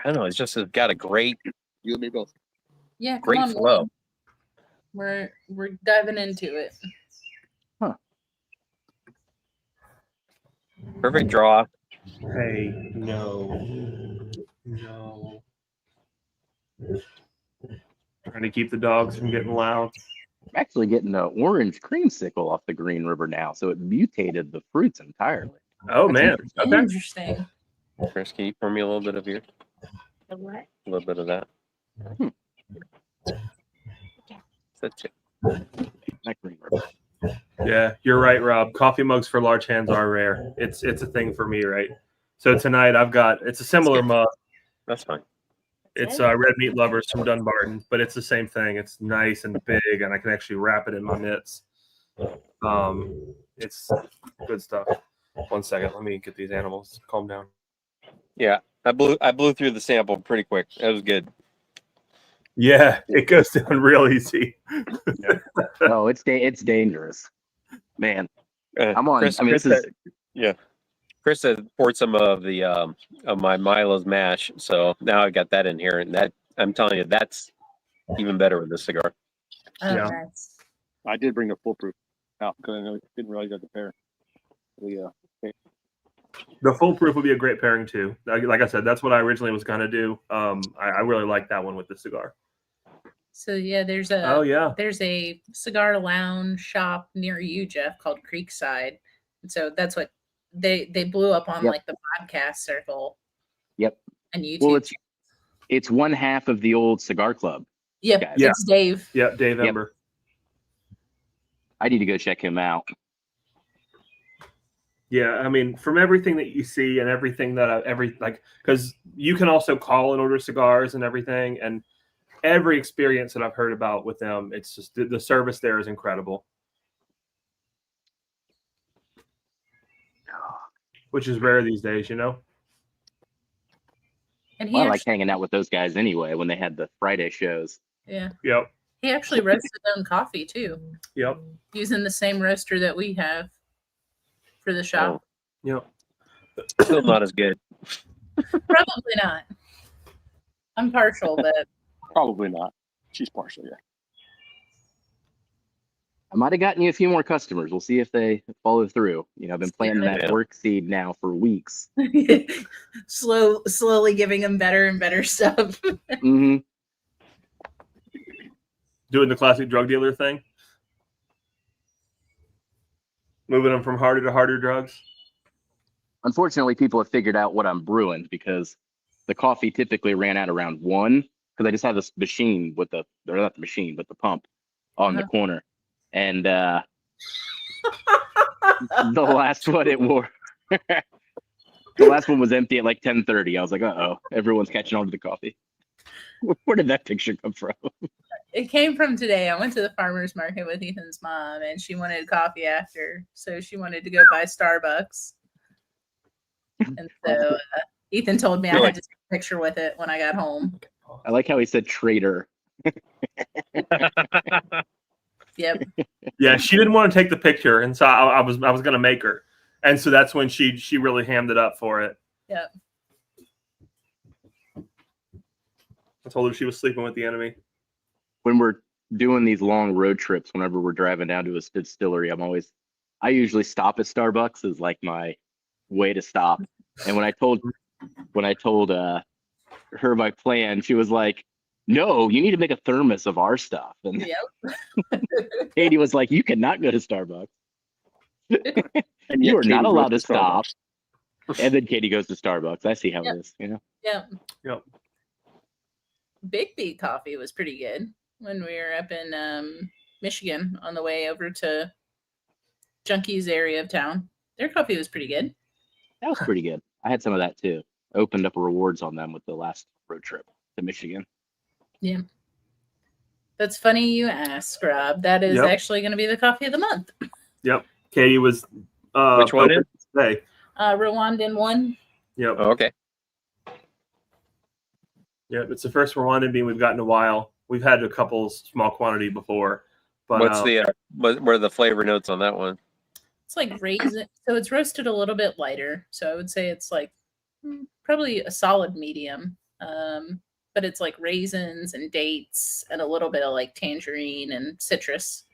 it's got a great, You and me both. Yeah, come great on, flow. We're diving into it. Perfect draw. Hey, no. Trying to keep the dogs from getting loud. I'm actually getting an orange creamsicle off the Green River now, so it mutated the fruits entirely. Oh That's man. interesting. Okay. Interesting. Chris, can you pour me a little bit of your? The what? A little bit of that. That's it. Not Green River. Yeah, you're right, Rob. Coffee mugs for large hands are rare. It's a thing for me, right? So tonight it's a similar mug. That's fine. It's Red Meat Lovers from Dunbarton, but it's the same thing. It's nice and big, and I can actually wrap it in my mitts. It's good stuff. 1 second, let me get these animals calm down. Yeah, I blew through the sample pretty quick. That was good. Yeah, it goes down real easy. Oh, it's dangerous, man. I'm on. Chris, I mean, Chris this is had, yeah. Chris had poured some of the of my Milo's mash, so now I got that in here, and that I'm telling you, that's even better with this cigar. Oh, Yeah. nice. I did bring the foolproof out because I didn't realize that the pair. The foolproof would be a great pairing too. Like I said, that's what I originally was going to do. I really like that one with the cigar. So yeah, there's a cigar lounge shop near you, Jeff, called Creekside. And so that's what they blew up on like the podcast circle. Yep. And YouTube. Well, it's one half of the old cigar club. Yep. Guys. It's Dave. Yep, Dave Ember. I need to go check him out. Yeah, I mean, from everything that you see and everything that because you can also call and order cigars and everything, and every experience that I've heard about with them, it's just the service there is incredible, which is rare these days, you know. And I like hanging out with those guys anyway when they had the Friday shows. Yeah. Yep. He actually roasted his own coffee too. Yep. Using the same roaster that we have for the shop. Yep. Still not as good. Probably not. I'm partial, but Probably not. She's partial, yeah. I might have gotten you a few more customers. We'll see if they follow through. You know, I've been planting that work seed now for weeks. slowly giving them better and better stuff. Mm-hmm. Doing the classic drug dealer thing, moving them from harder to harder drugs. Unfortunately, people have figured out what I'm brewing because the coffee typically ran out around 1 because I just have this machine with or not the machine, but the pump on the corner. And the last one the last one was empty at like 10:30. I was like, uh-oh, everyone's catching on to the coffee. Where did that picture come from? It came from today. I went to the farmer's market with Ethan's mom, and she wanted coffee after. So she wanted to go buy Starbucks. And so Ethan told me I had to take a picture with it when I got home. I like how he said trader. Yep. Yeah, she didn't want to take the picture, and so I was going to make her, and so that's when she really hammed it up for it. Yep. I told her she was sleeping with the enemy. When we're doing these long road trips, whenever we're driving down to a distillery, I usually stop at Starbucks as like my way to stop. And when I told her my plan, she was like, "No, you need to make a thermos of our stuff." And Katie was like, "You cannot go to Starbucks. And you are not allowed to stop." And then Katie goes to Starbucks. I see how it is, you know? Yeah. Yep. Big Beat coffee was pretty good when we were up in Michigan on the way over to Junkies area of town. Their coffee was pretty good. That was pretty good. I had some of that too. Opened up rewards on them with the last road trip to Michigan. Yeah. That's funny you ask, Rob. That is actually going to be the coffee of the month. Yep. Katie was which one is today? Rwandan one. Yep. Oh, okay. Yeah, it's the first Rwandan bean we've got in a while. We've had a couple small quantity before, but what's what are the flavor notes on that one? It's like raisin. So it's roasted a little bit lighter. So I would say it's like probably a solid medium. But it's like raisins and dates and a little bit of like tangerine and citrus.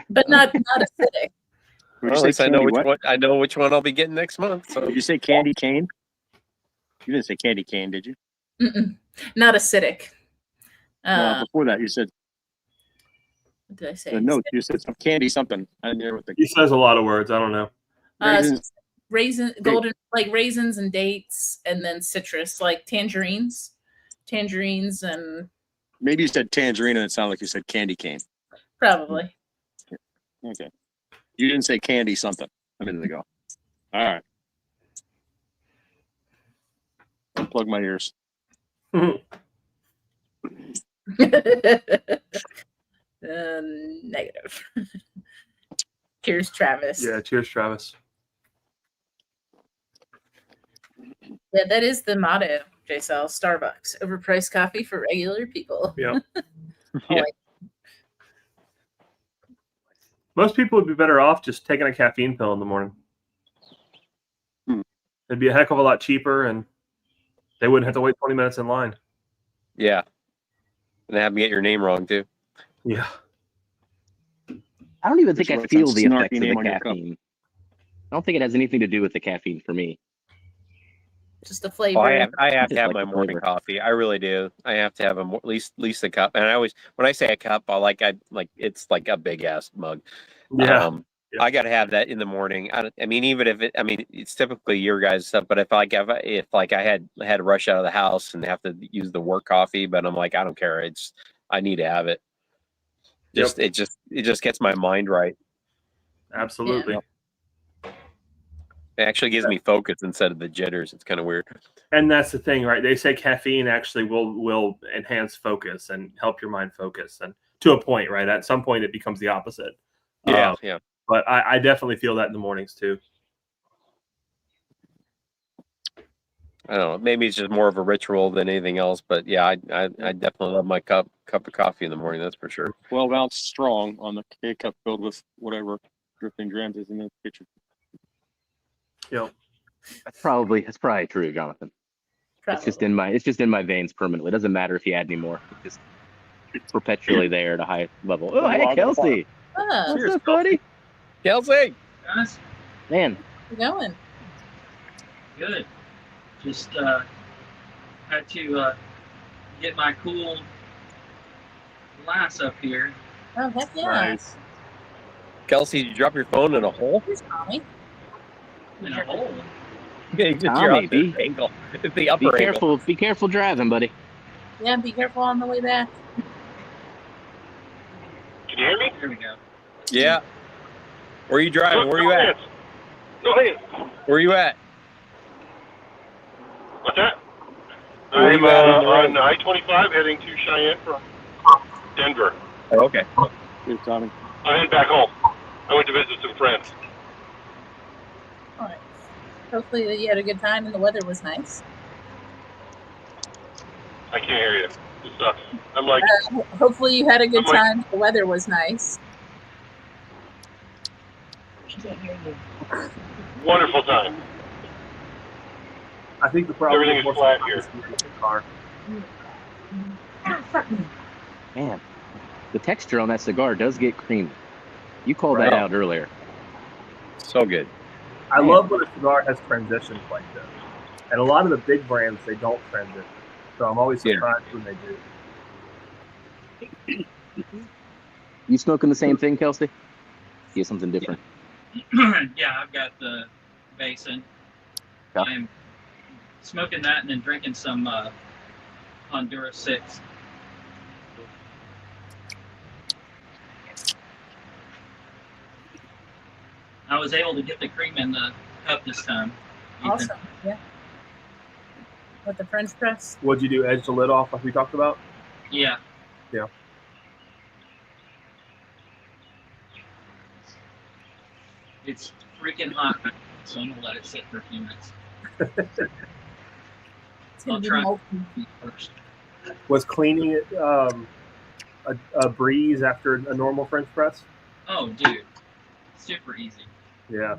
But not acidic. Well, at least I know which one I'll be getting next month. So did you say candy cane? You didn't say candy cane, did you? Not acidic. Before that, you said. What did I say? The note you said some candy something. I didn't hear what he says a lot of words. I don't know. Golden, like raisins and dates, and then citrus, like tangerines, and maybe you said tangerine, and it sounded like you said candy cane. Probably. Okay. You didn't say candy something a minute ago. All right. Unplug my ears. Negative. Cheers, Travis. Yeah, cheers, Travis. Yeah, that is the motto, JSL. Starbucks. Overpriced coffee for regular people. Yeah. Yeah. Most people would be better off just taking a caffeine pill in the morning. It'd be a heck of a lot cheaper, and they wouldn't have to wait 20 minutes in line. Yeah. And have me get your name wrong too. Yeah. I don't even think Just I write feel some the snarky effects of name the on your cup. caffeine. I don't think it has anything to do with the caffeine for me. Just the flavor. Oh, I have to Just have like my the morning flavor. coffee. I really do. I have to have at least a cup. And I always, when I say a cup, it's like a big ass mug. Yeah. I got to have that in the morning. I mean, even if it's typically your guys' stuff. But if I had to rush out of the house and have to use the work coffee, but I'm like, I don't care. I need to have it. It just gets my mind right. Absolutely. Yeah. It actually gives me focus instead of the jitters. It's kind of weird. And that's the thing, right? They say caffeine actually will enhance focus and help your mind focus, and to a point, right? At some point, it becomes the opposite. Yeah. But I definitely feel that in the mornings too. I don't know. Maybe it's just more of a ritual than anything else. But yeah, I definitely love my cup of coffee in the morning. That's for sure. 12-ounce strong on the K cup filled with whatever drifting drams is in the kitchen. Yep. That's probably true, Jonathan. Probably. It's just in my veins permanently. It doesn't matter if you add any more. It's just perpetually there at a high level. Oh, hey, Kelsey. Oh, What's up, buddy? Kelsey. Guys, Man, how's it going? good. Just had to get my cool glass up here. Oh, heck yeah. Nice. Kelsey, did you drop your phone in a hole? Here's Tommy. In a hole. Yeah, you're Tommy, on this angle. It's the upper be angle. careful. Be careful driving, buddy. Yeah, be careful on the way back. Can you hear me? There we go. Yeah. Where are you driving? Where are you at? Go ahead. Where are you at? What's that? Where I'm you at on the road? on I-25 heading to Cheyenne from Denver. Oh, okay. Here's Tommy. I'm heading back home. I went to visit some friends. All right. Hopefully that you had a good time and the weather was nice. I can't hear you. It sucks. I'm like, Hopefully you had a good I'm like- time. The weather was nice. wonderful time. I think the problem Everything is flat here. with the car. Man, the texture on that cigar does get creamy. You called Right. that out earlier. So good. I love when a cigar has transitions like this. And a lot of the big brands, they don't transition. So I'm always Yeah. surprised when they do. You smoking the same thing, Kelsey? You have something different. Yeah, I've got the basin. Yeah. I'm smoking that and then drinking some Honduras 6. I was able to get the cream in the cup this time. Ethan. Awesome. Yeah. With the French press. What'd you do? Edge the lid off like we talked about? Yeah. Yeah. It's freaking hot, so I'm gonna let it sit for a few minutes. It's going I'll to be try. molten. First. Was cleaning it a breeze after a normal French press? Oh, dude, super easy. Yeah.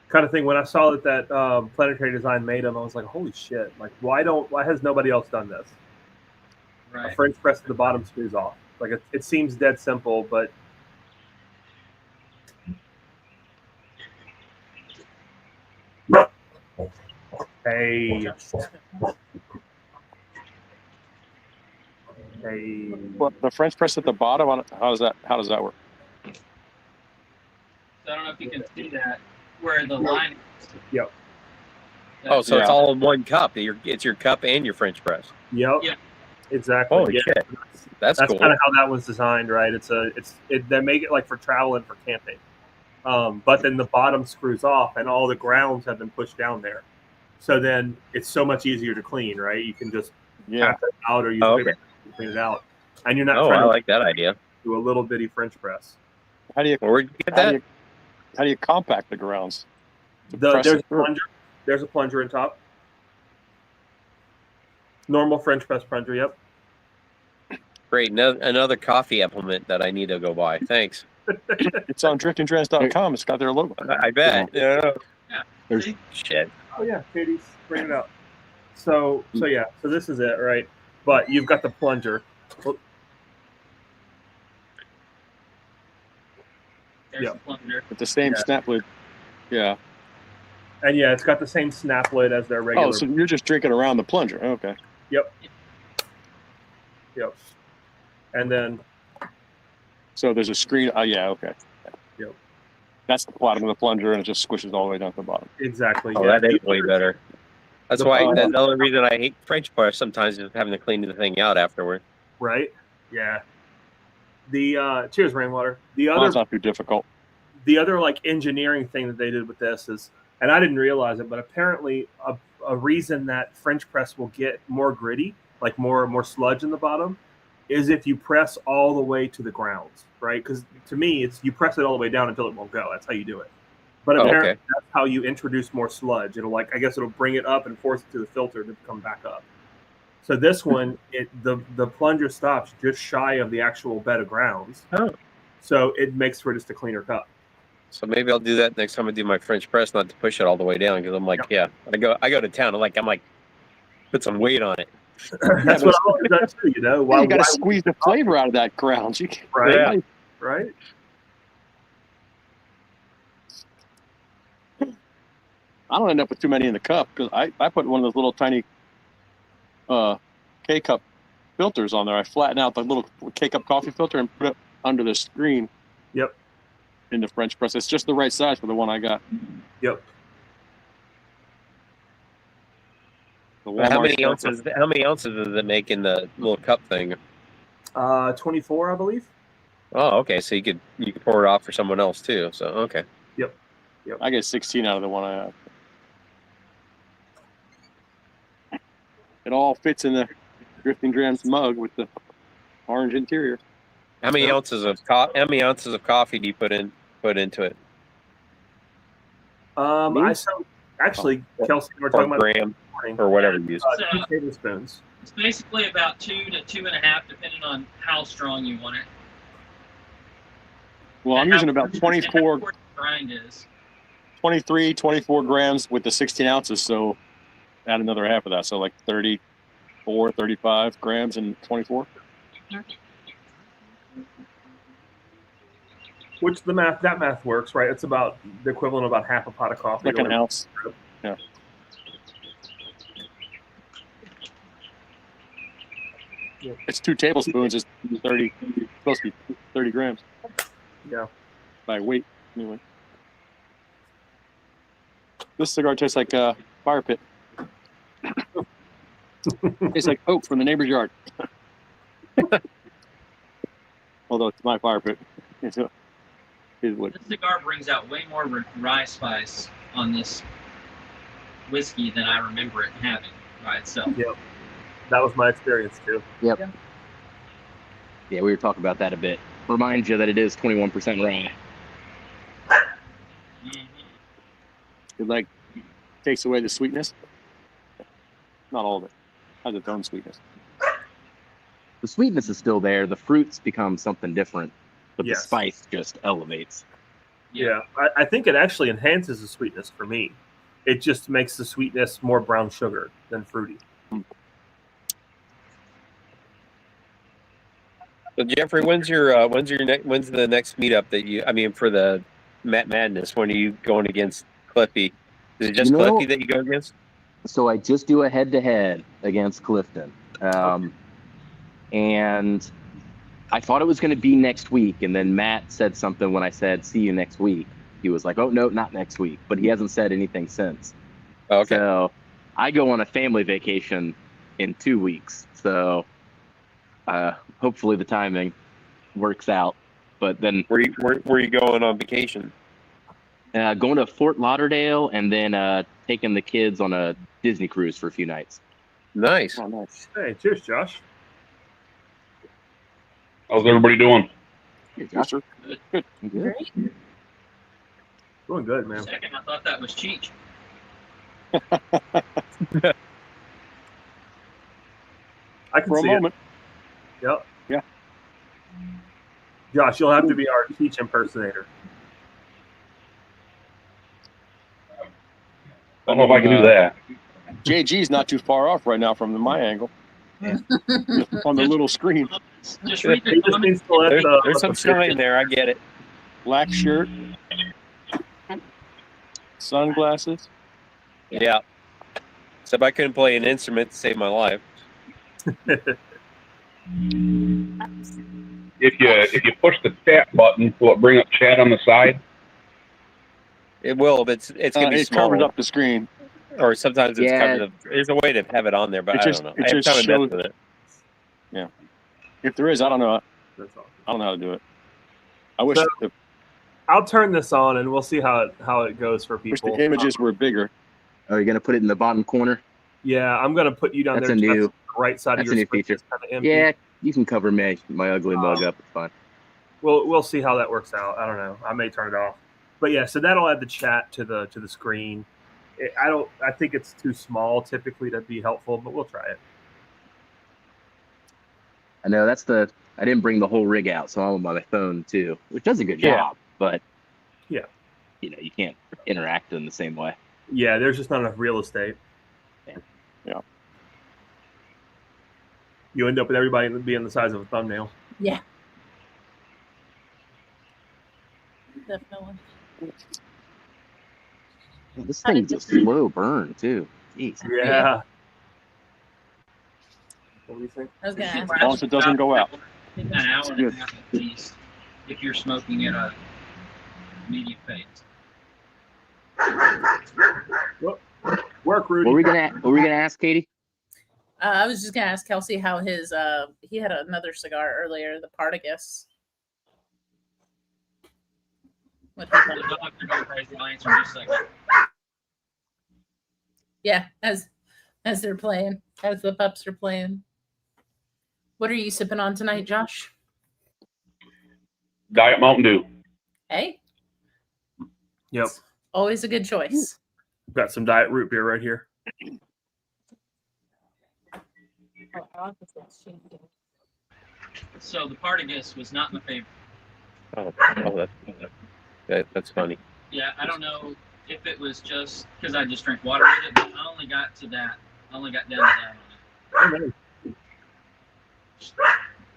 Kind of thing. When I saw that Planetary Design made them, I was like, "Holy shit! Like, why has nobody else done this?" A Right. French press at the bottom screws off. Like it seems dead simple, but hey, Well, the French press at the bottom. How does that work? So I don't know if you can see that where the line is. Yep. Oh, so it's Yeah. all in one cup. It's your cup and your French press. Yep. Yeah. Exactly. Holy yeah. shit. That's cool. kind of how that was designed, right? They make it like for travel and for camping. But then the bottom screws off and all the grounds have been pushed down there. So then it's so much easier to clean, right? You can just tap it out or use paper to clean it out. And you're not trying I to like that idea. do a little bitty French press. How do you Where'd you get that? How do you compact the grounds? There's a plunger. There's a plunger in top. Normal French press plunger, yep. Great. Another coffee implement that I need to go buy. Thanks. It's on driftingtrends.com. It's got their logo. I bet. Yeah. There's Shit. Oh yeah, Katie's bring it out. So this is it, right? But you've got the plunger. There's the plunger. With the same snap lid. Yeah. And yeah, it's got the same snap lid as their regular. Oh, so you're just drinking around the plunger. Okay. Yep. And then. So there's a screen. Oh, yeah. Okay. Yep. That's the bottom of the plunger, and it just squishes all the way down to the bottom. Exactly. Oh, yeah. that is way better. That's why the only reason I hate French press sometimes is having to clean the thing out afterward. Right. Yeah. The cheers, Rainwater. It's not too difficult. The other like engineering thing that they did with this is, and I didn't realize it, but apparently a reason that French press will get more gritty, like more sludge in the bottom, is if you press all the way to the grounds, right? Because to me, it's you press it all the way down until it won't go. That's how you do it. But apparently that's how you introduce more sludge. It'll bring it up and force it to the filter to come back up. So this one, the plunger stops just shy of the actual bed of grounds. Oh. So it makes for just a cleaner cup. So maybe I'll do that next time I do my French press, not to push it all the way down, because I'm like, I go to town, I'm like, put some weight on it. That's what I've always done too, you know. You got to squeeze the flavor out of that ground. Right. Right. I don't end up with too many in the cup because I put one of those little tiny K-cup filters on there. I flatten out the little K-cup coffee filter and put it under the screen. Yep. In the French press. It's just the right size for the one I got. Yep. How many ounces does it make in the little cup thing? 24, I believe. Oh, okay. So you could pour it off for someone else too. So okay. Yep. I get 16 out of the one I have. It all fits in the Drifting Drams mug with the orange interior. How many ounces of coffee do you put into it? Actually, Kelsey, we're talking about gram or whatever you use. 2 tablespoons. It's basically about 2 to 2.5, depending on how strong you want it. Well, I'm using about 24. Grind is 23, 24 grams with the 16 ounces. So add another half of that. So like 34, 35 grams and 24. Which that math works, right? It's about the equivalent of about half a pot of coffee. Like an ounce. Yeah. It's 2 tablespoons. It's supposed to be 30 grams. Yeah. By weight, anyway. This cigar tastes like a fire pit. Tastes like oak from the neighbor's yard. Although it's my fire pit. It's wood. This cigar brings out way more rye spice on this whiskey than I remember it having by itself. Yep. That was my experience too. Yep. Yeah, we were talking about that a bit. Remind you that it is 21% rye. It takes away the sweetness. Not all of it. Has its own sweetness. The sweetness is still there. The fruits become something different, but the spice just elevates. Yeah, I think it actually enhances the sweetness for me. It just makes the sweetness more brown sugar than fruity. So Jeffrey, when's the next meetup that you? For the Matt Madness, when are you going against Cliffy? Is it just Cliffy that you go against? So I just do a head-to-head against Clifton, and I thought it was going to be next week, and then Matt said something when I said see you next week. He was like, "Oh no, not next week," but he hasn't said anything since. Okay. So I go on a family vacation in 2 weeks, so hopefully the timing works out. But then Where you going on vacation? going to Fort Lauderdale and then taking the kids on a Disney cruise for a few nights. Nice. Oh, nice. Hey, cheers, Josh. How's everybody doing? Hey, Josh. Good. Good. Great. Doing good, For a man. second, I thought that was Cheech. I can For a see moment. it. Yep. Yeah. Josh, you'll have to be our Teach impersonator. I don't know if I can do that. JG's not too far off right now from my angle. On the little screen. Just read He the just comments. needs to let the There's some shine there. I get it. Black shirt. Sunglasses. Yeah. Except I couldn't play an instrument to save my life. If you push the chat button, will it bring up chat on the side? It will, but it's gonna be It small. covers up the screen. Or sometimes it's Yeah. covered up. There's a way to have it on there, but It I just- don't know. it I just haven't messed shows- with it. If there is, I don't know. That's awesome. I don't know how to do it. I wish, So- I'll turn this on and we'll see how it goes for wish people. the images were bigger. Are you gonna put it in the bottom corner? Yeah, I'm gonna put you down That's there. a new- just right side of that's your a new screen, feature. just kinda empty. Yeah, you can cover my ugly mug up. It's fine. We'll see how that works out. I don't know. I may turn it off. But yeah, so that'll add the chat to the screen. I think it's too small typically to be helpful, but we'll try it. I know I didn't bring the whole rig out, so I'm on my phone too, which does a good Yeah. job. But Yeah. you can't interact in the same way. Yeah, there's just not enough real estate. Yeah. You end up with everybody being the size of a thumbnail. Yeah. Definitely. This How did thing's a slow burn too. Jeez. Yeah. What do you think? I was gonna ask. As long as it doesn't go out. An hour and a half at least if you're smoking at a medium pace. Work, Rudy. What were we gonna ask, Katie? I was just gonna ask Kelsey how his he had another cigar earlier, the Partagas. What he The thought. dogs are going crazy. I'll answer in just a second. Yeah, as they're playing, as the pups are playing. What are you sipping on tonight, Josh? Diet Mountain Dew. Hey, Yep. always a good choice. Got some diet root beer right here. So the Partagas was not my favorite. Oh, that's funny. Yeah, I don't know if it was just because I just drank water with it, but I only got to that. I only got down to that on it.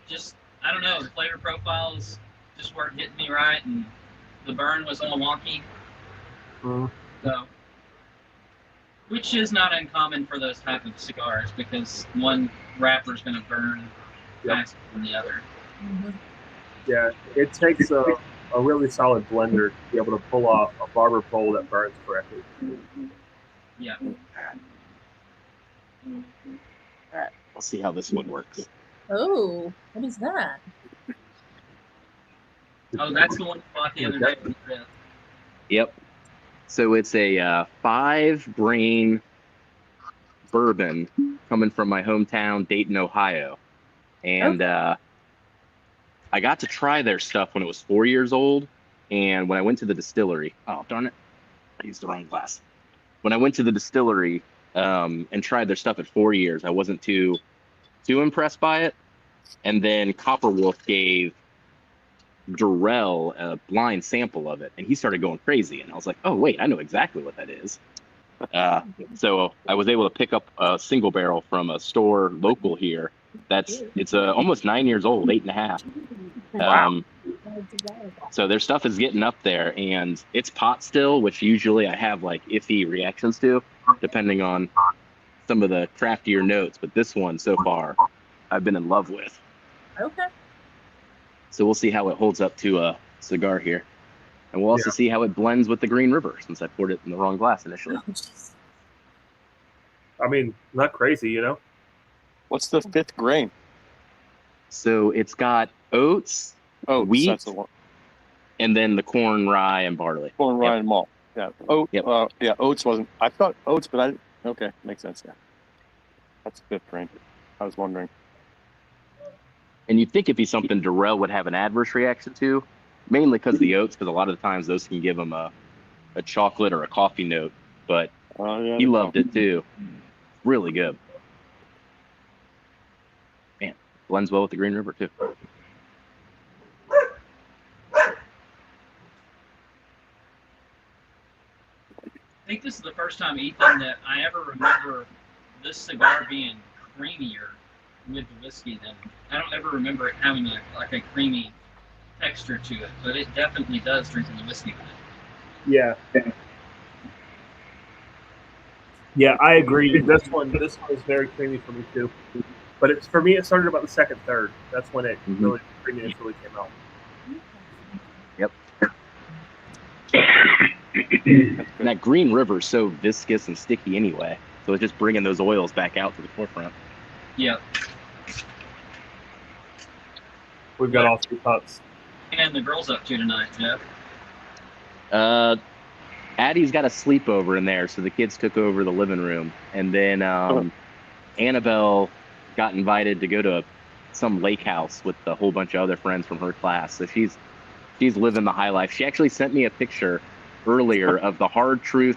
Just, I don't know. The flavor profiles just weren't hitting me right, and the burn was all wonky. Mm. So, which is not uncommon for those type of cigars because one wrapper is going to burn faster than the other. Yeah, it takes a really solid blender to be able to pull off a barber pole that burns correctly. Yeah. We'll see how this one works. Oh, what is that? Oh, that's the one you bought the other day. Yep. So it's a 5-grain bourbon coming from my hometown, Dayton, Ohio. And I got to try their stuff when it was 4 years old. And when I went to the distillery, oh, darn it, I used the wrong glass. When I went to the distillery and tried their stuff at 4 years, I wasn't too impressed by it. And then Copper Wolf gave Durrell a blind sample of it, and he started going crazy. And I was like, oh, wait, I know exactly what that is. So I was able to pick up a single barrel from a store local here. It's almost 9 years old, 8.5. So their stuff is getting up there, and it's pot still, which usually I have like iffy reactions to, depending on some of the craftier notes. But this one so far, I've been in love with. Okay. So we'll see how it holds up to a cigar here. And we'll also see how it blends with the Green River, since I poured it in the wrong glass initially. Oh, jeez. I mean, not crazy, you know? What's the 5th grain? So it's got oats, Oats, wheat, that's the one. and then the corn, rye, and barley. Corn, rye, and malt. Yeah. Yep. Yeah. Oats wasn't. I thought oats, but I didn't. Okay, makes sense. Yeah. That's a fifth grain. I was wondering. And you'd think it'd be something Darrell would have an adverse reaction to, mainly because of the oats, because a lot of the times those can give him a chocolate or a coffee note. But Yeah, he loved it too. Really good. Man, blends well with the Green River too. I think this is the first time, Ethan, that I ever remember this cigar being creamier with the whiskey than I don't ever remember it having like a creamy texture to it, but it definitely does drinking the whiskey with it. Yeah. Yeah, I agree. This one is very creamy for me too. But it's for me. It started about the second, third. That's when it really creaminess really came out. Yep. And that Green River is so viscous and sticky anyway, so it's just bringing those oils back out to the forefront. Yep. We've got all 3 pups. And the girls up to tonight, Jeff? Addie's got a sleepover in there, so the kids took over the living room, and then Annabelle got invited to go to some lake house with a whole bunch of other friends from her class. So she's living the high life. She actually sent me a picture earlier of the Hard Truth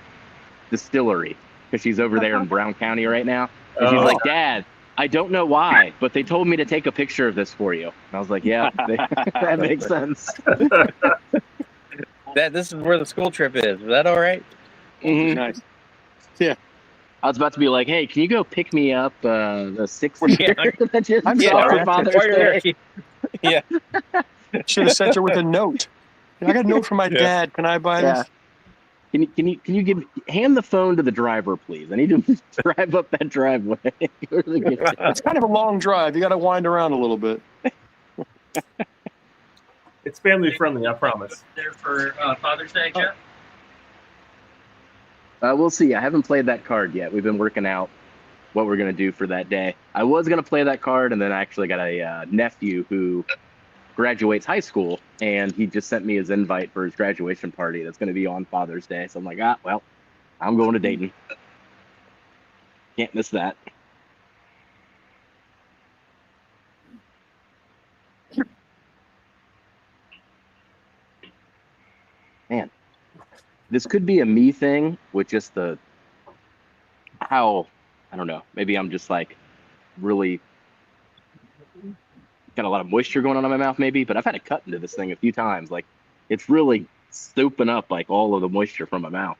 Distillery because she's over there in Brown County right now. And she's like, Dad, I don't know why, but they told me to take a picture of this for you. And I was like, yeah, that makes sense. This is where the school trip is. Is that all right? Nice. Yeah. I was about to be like, hey, can you go pick me up the 6-year that just I'm saw sorry. for Father's Day? Yeah. Should have sent her with a note. I got a note from my dad. Can I buy this? Can you hand the phone to the driver, please? I need to drive up that driveway. It's kind of a long drive. You got to wind around a little bit. It's family friendly, I promise. There for Father's Day, Jeff? We'll see. I haven't played that card yet. We've been working out what we're going to do for that day. I was going to play that card, and then I actually got a nephew who graduates high school, and he just sent me his invite for his graduation party that's going to be on Father's Day. So I'm like, well, I'm going to Dayton. Can't miss that. Man, this could be a me thing with just how, I don't know, maybe I'm just like really got a lot of moisture going on in my mouth maybe, but I've had to cut into this thing a few times. Like it's really souping up like all of the moisture from my mouth.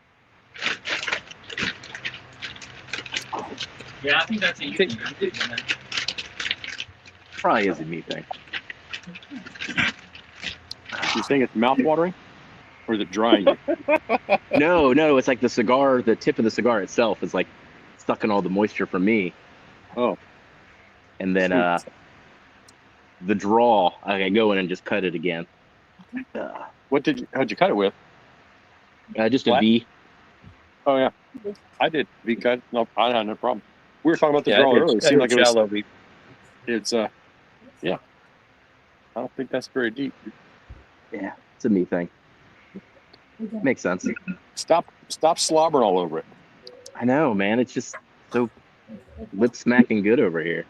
Yeah, I think that's a you thing. I'm thinking that. Probably is a me thing. You saying it's mouth watering? Or is it drying you? No, it's like the cigar, the tip of the cigar itself is like sucking all the moisture from me. Oh. And then the draw, I go in and just cut it again. How'd you cut it with? Just Flat? a V. Oh yeah. I did V cut. No, I had no problem. We were talking about the draw earlier. It seemed like it was shallow. it's yeah. I don't think that's very deep. Yeah, it's a me thing. Makes sense. Stop slobbering all over it. I know, man. It's just so lip smacking good over here.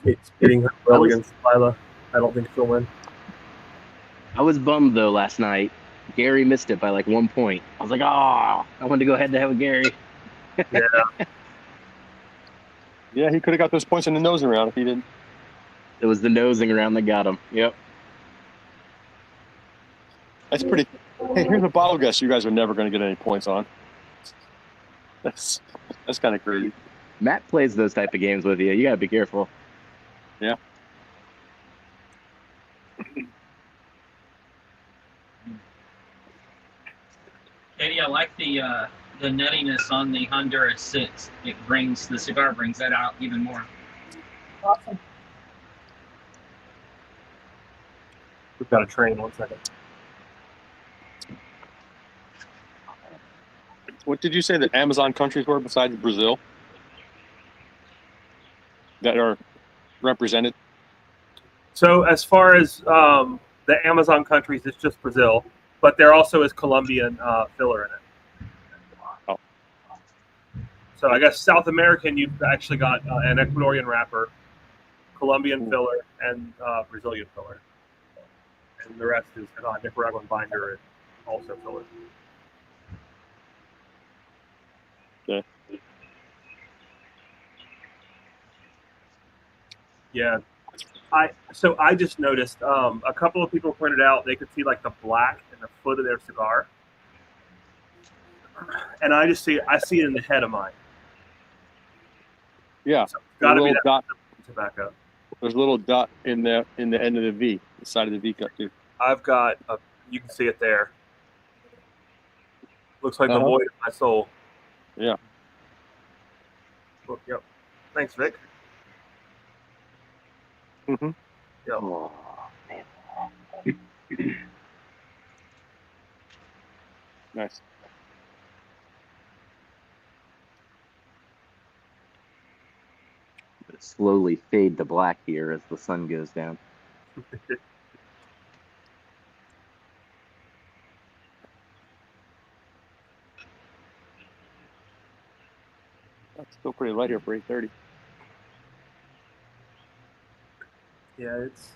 It's hitting her well against Lila. I don't think she'll win. I was bummed though last night. Gary missed it by like 1 point. I was like, I wanted to go head to head with Gary. Yeah. Yeah, he could have got those points in the nosing round if he didn't. It was the nosing around that got him. Yep. That's pretty. Hey, here's a bottle guess you guys are never going to get any points on. That's kind of crazy. Matt plays those type of games with you. You gotta be careful. Yeah. Katie, I like the nuttiness on the Honduras 6. The cigar brings that out even more. Awesome. We've got a train. 1 second. What did you say the Amazon countries were besides Brazil that are represented? So as far as the Amazon countries, it's just Brazil, but there also is Colombian filler in it. Oh. So I guess South American, you've actually got an Ecuadorian wrapper, Colombian filler, and Brazilian filler. And the rest is Nicaraguan binder and also filler. Okay. Yeah. I just noticed a couple of people pointed out they could see like the black in the foot of their cigar. And I see it in the head of mine. Yeah. So it's gotta be that dot. tobacco. There's a little dot in the end of the V, the side of the V cut too. I've got you can see it there. Looks like the void of my soul. Yeah. Well, yep. Thanks, Vic. Mm-hmm. Yep. Oh, man. Nice. Slowly fade to black here as the sun goes down. That's still pretty light here for 8:30. Yeah, it's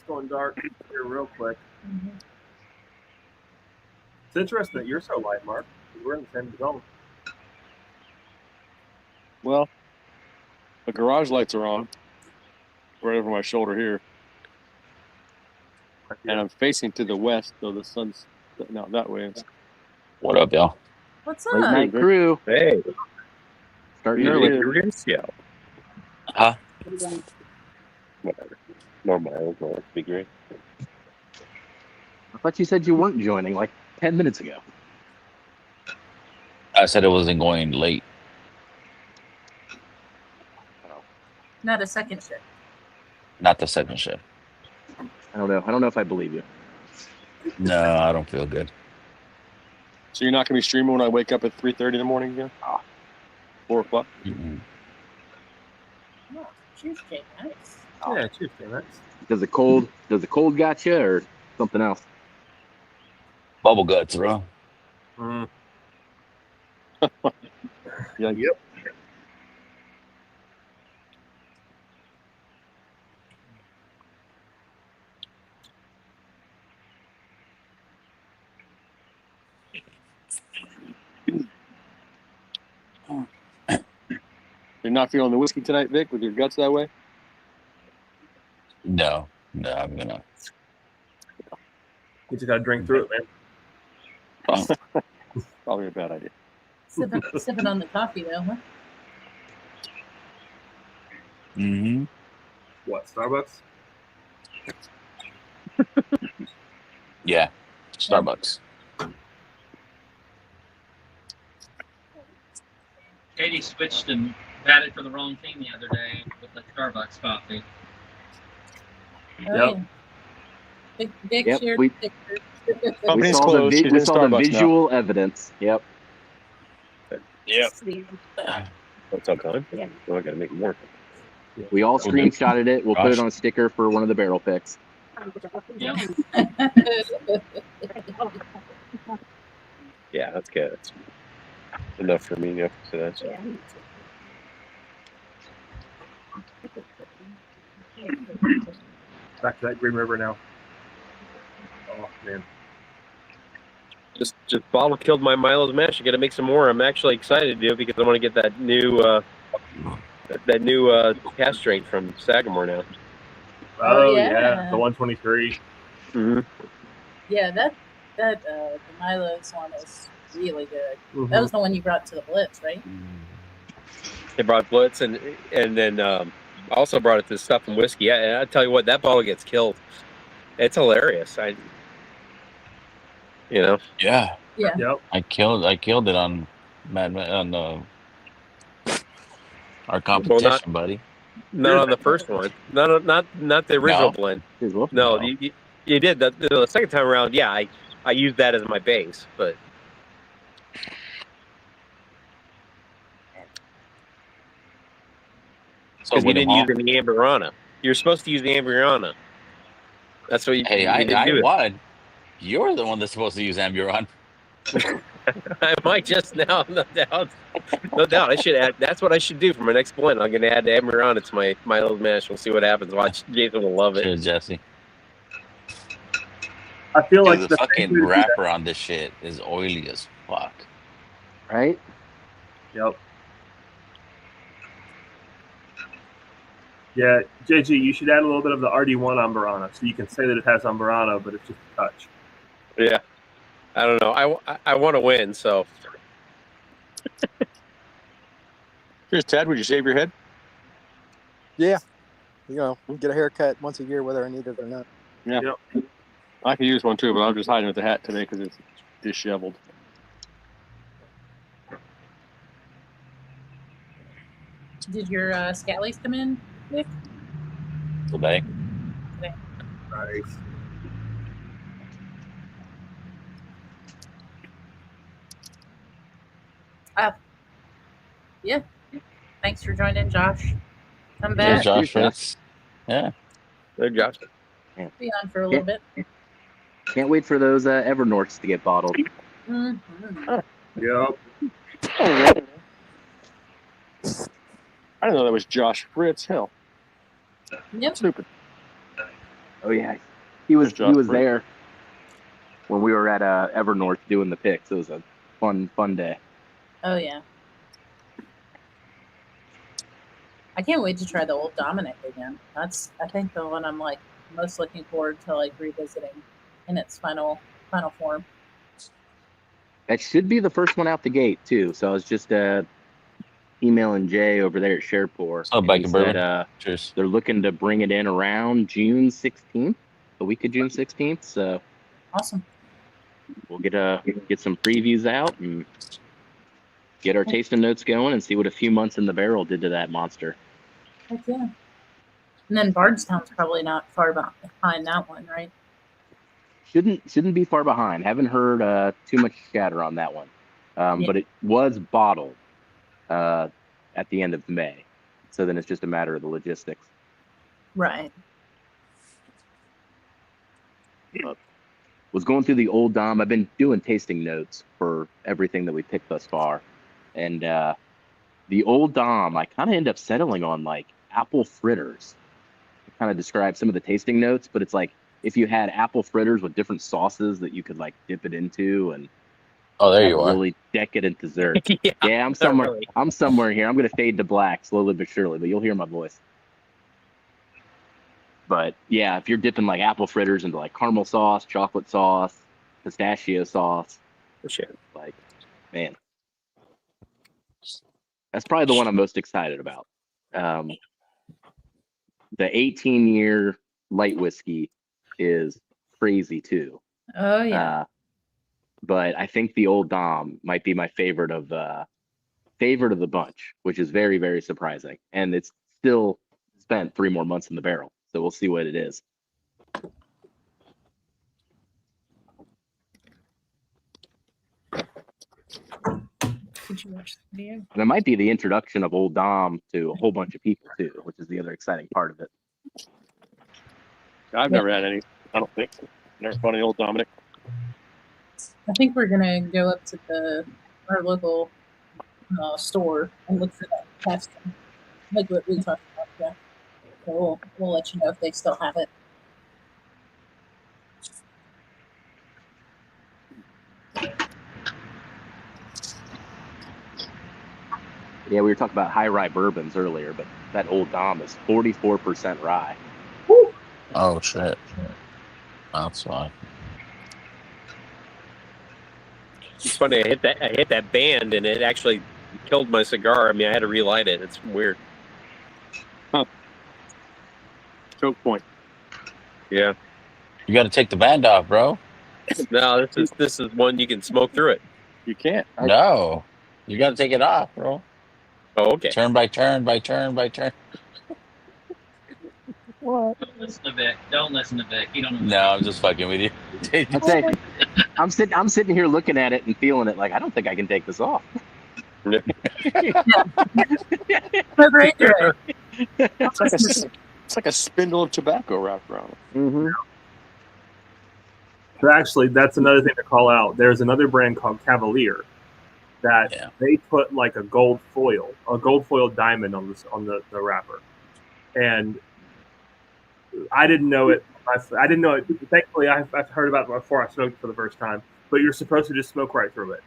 going dark here real quick. Mm-hmm. It's interesting that you're so light, Mark. We're in the same zone. Well, the garage lights are on right over my shoulder here, and I'm facing to the west, so the sun's setting out that way. What up, y'all? What's Late up? night crew. Hey, Starting Yeah. early. yeah. Huh? Whatever. No miles, no be great. I thought you said you weren't joining like 10 minutes ago. I said it wasn't going late. Not a second shift. Not the second shift. I don't know. I don't know if I believe you. No, I don't feel good. So you're not going to be streaming when I wake up at 3:30 in the morning again? 4 o'clock? Mm-mm. Oh, cheers, Jay. Nice. Yeah, cheers, man. Does the cold got you or something else? Bubble guts, bro. Mm. Yeah. Yep. You're not feeling the whiskey tonight, Vic, with your guts that way? No, I'm gonna. You just got to drink through it, man. Probably a bad idea. Sipping on the coffee, though, huh? Mm-hmm. What, Starbucks? Yeah, Starbucks. Katie switched and batted for the wrong team the other day with the Starbucks coffee. Oh, yeah. Big Yep, shared we- pictures. We Company's saw closed. She's we in saw the Starbucks now. visual evidence. Yep. Yep. What's up, Colin? Yeah. Oh, I gotta make more. We all Okay. screenshotted it. We'll put it Gosh. on a sticker for one of the barrel picks. Yeah. Yeah, that's good. That's enough for me. Yep. So that's Back to that Green River now. Oh, man. just bottle killed my Milo's mash. You got to make some more. I'm actually excited to do it because I want to get that new cast strength from Sagamore now. Oh, yeah. yeah. The 123. Mm-hmm. Yeah, the Milo's one is really good. Mhm. That was the one you brought to the Blitz, right? They brought Blitz and then I also brought it to Stuff and Whiskey. I tell you what, that bottle gets killed. It's hilarious. Yeah, Yeah. Yep. I killed it on our competition, buddy. Not on the first one. Not the original No. blend. Well, No, No. you did the second time around. Yeah, I used that as my base, but So Because you William didn't Hall. use any Amberana. You're supposed to use the Amberana. That's what you, Hey, you I didn't do it. won. You're the one that's supposed to use Amburon. I might just now, no doubt. No doubt. I should add. That's what I should do for my next blend. I'm going to add Amberana to my old mash. We'll see what happens. Watch. Jason will love it. Cheers, Jesse. I feel Dude, like the the fucking wrapper on this shit is oily as fuck. Right? Yep. Yeah, JG, you should add a little bit of the RD1 Amberana, so you can say that it has Amberana, but it's just a touch. Yeah. I don't know. I want to win, so. Here's Ted. Would you shave your head? Yeah. You know, we get a haircut once a year, whether I need it or not. Yeah. Yep. I could use one too, but I'm just hiding with the hat today because it's disheveled. Did your scallies come in, Nick? Today. Nice. Yeah. Thanks for joining, Josh. Come Cheers, back. Josh Cheers, Fritz. Yeah. There, Josh. Be on for a little bit. Can't wait for those Evernorths to get bottled. Mhm. Yep. I didn't know that was Josh Fritz. Hell, Yep. stupid. Oh yeah, he was Josh Fritz. there when we were at Evernorth doing the picks. It was a fun day. Oh yeah. I can't wait to try the old Dominic again. That's I think the one I'm like most looking forward to like revisiting in its final form. That should be the first one out the gate too. So I was just emailing Jay over there at Shareport. Oh, and back he in said bourbon. Cheers. they're looking to bring it in around June 16th, the week of June 16th. So Awesome. we'll get some previews out and get our tasting notes going and see what a few months in the barrel did to that monster. Heck yeah. And then Bardstown's probably not far behind that one, right? Shouldn't be far behind. Haven't heard too much chatter on that one, but it was bottled at the end of May, so then it's just a matter of the logistics. Right. Was going through the old Dom. I've been doing tasting notes for everything that we picked thus far, and the old Dom, I kind of end up settling on like apple fritters. Kind of describe some of the tasting notes, but it's like if you had apple fritters with different sauces that you could like dip it into and Oh, there have you a are. really decadent dessert. Yeah, I'm somewhere. really. I'm somewhere here. I'm gonna fade to black slowly but surely, but you'll hear my voice. But yeah, if you're dipping like apple fritters into like caramel sauce, chocolate sauce, pistachio sauce, Shit. like man, that's probably the one I'm most excited about. The 18-year light whiskey is crazy too. Oh yeah. But I think the old Dom might be my favorite of the bunch, which is very, very surprising. And it's still spent 3 more months in the barrel, so we'll see what it is. Did you watch the video? And it might be the introduction of old Dom to a whole bunch of people too, which is the other exciting part of it. I've never had any. I don't think. Never fought any old Dominic. I think we're gonna go up to our local store and look for that test, like what we talked about. Yeah. So we'll let you know if they still have it. Yeah, we were talking about high rye bourbons earlier, but that old Dom is 44% rye. Oh, shit. That's fine. It's funny. I hit that band, and it actually killed my cigar. I mean, I had to relight it. It's weird. Choke point. Yeah. You got to take the band off, bro. No, this is one you can smoke through it. You can't. No. You got to take it off, bro. Oh, okay. Turn by turn by turn by turn. Don't listen to Vic. Don't listen to Vic. He don't know. No, I'm just fucking with you. I'd say I'm sitting here looking at it and feeling it like I don't think I can take this off. But right there. It's like a spindle of tobacco wrapped around it. Mm-hmm. So actually, that's another thing to call out. There's another brand called Cavalier that Yeah. they put like a gold foil diamond on the wrapper, and I didn't know it. I didn't know it. Thankfully, I've heard about it before I smoked it for the first time. But you're supposed to just smoke right through it.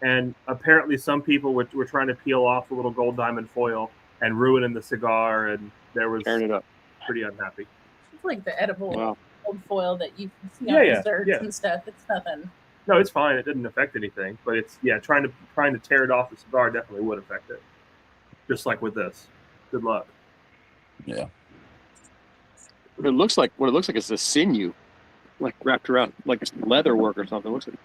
And apparently, some people were trying to peel off the little gold diamond foil and ruining the cigar, and there was Tearing it up. pretty unhappy. It's like the edible Wow. old foil that you see Yeah, on yeah, desserts yeah. and stuff. It's nothing. No, it's fine. It didn't affect anything. But it's trying to tear it off the cigar definitely would affect it. Just like with this. Good luck. Yeah. What it looks like is a sinew, like wrapped around, like it's leather work or something. It looks like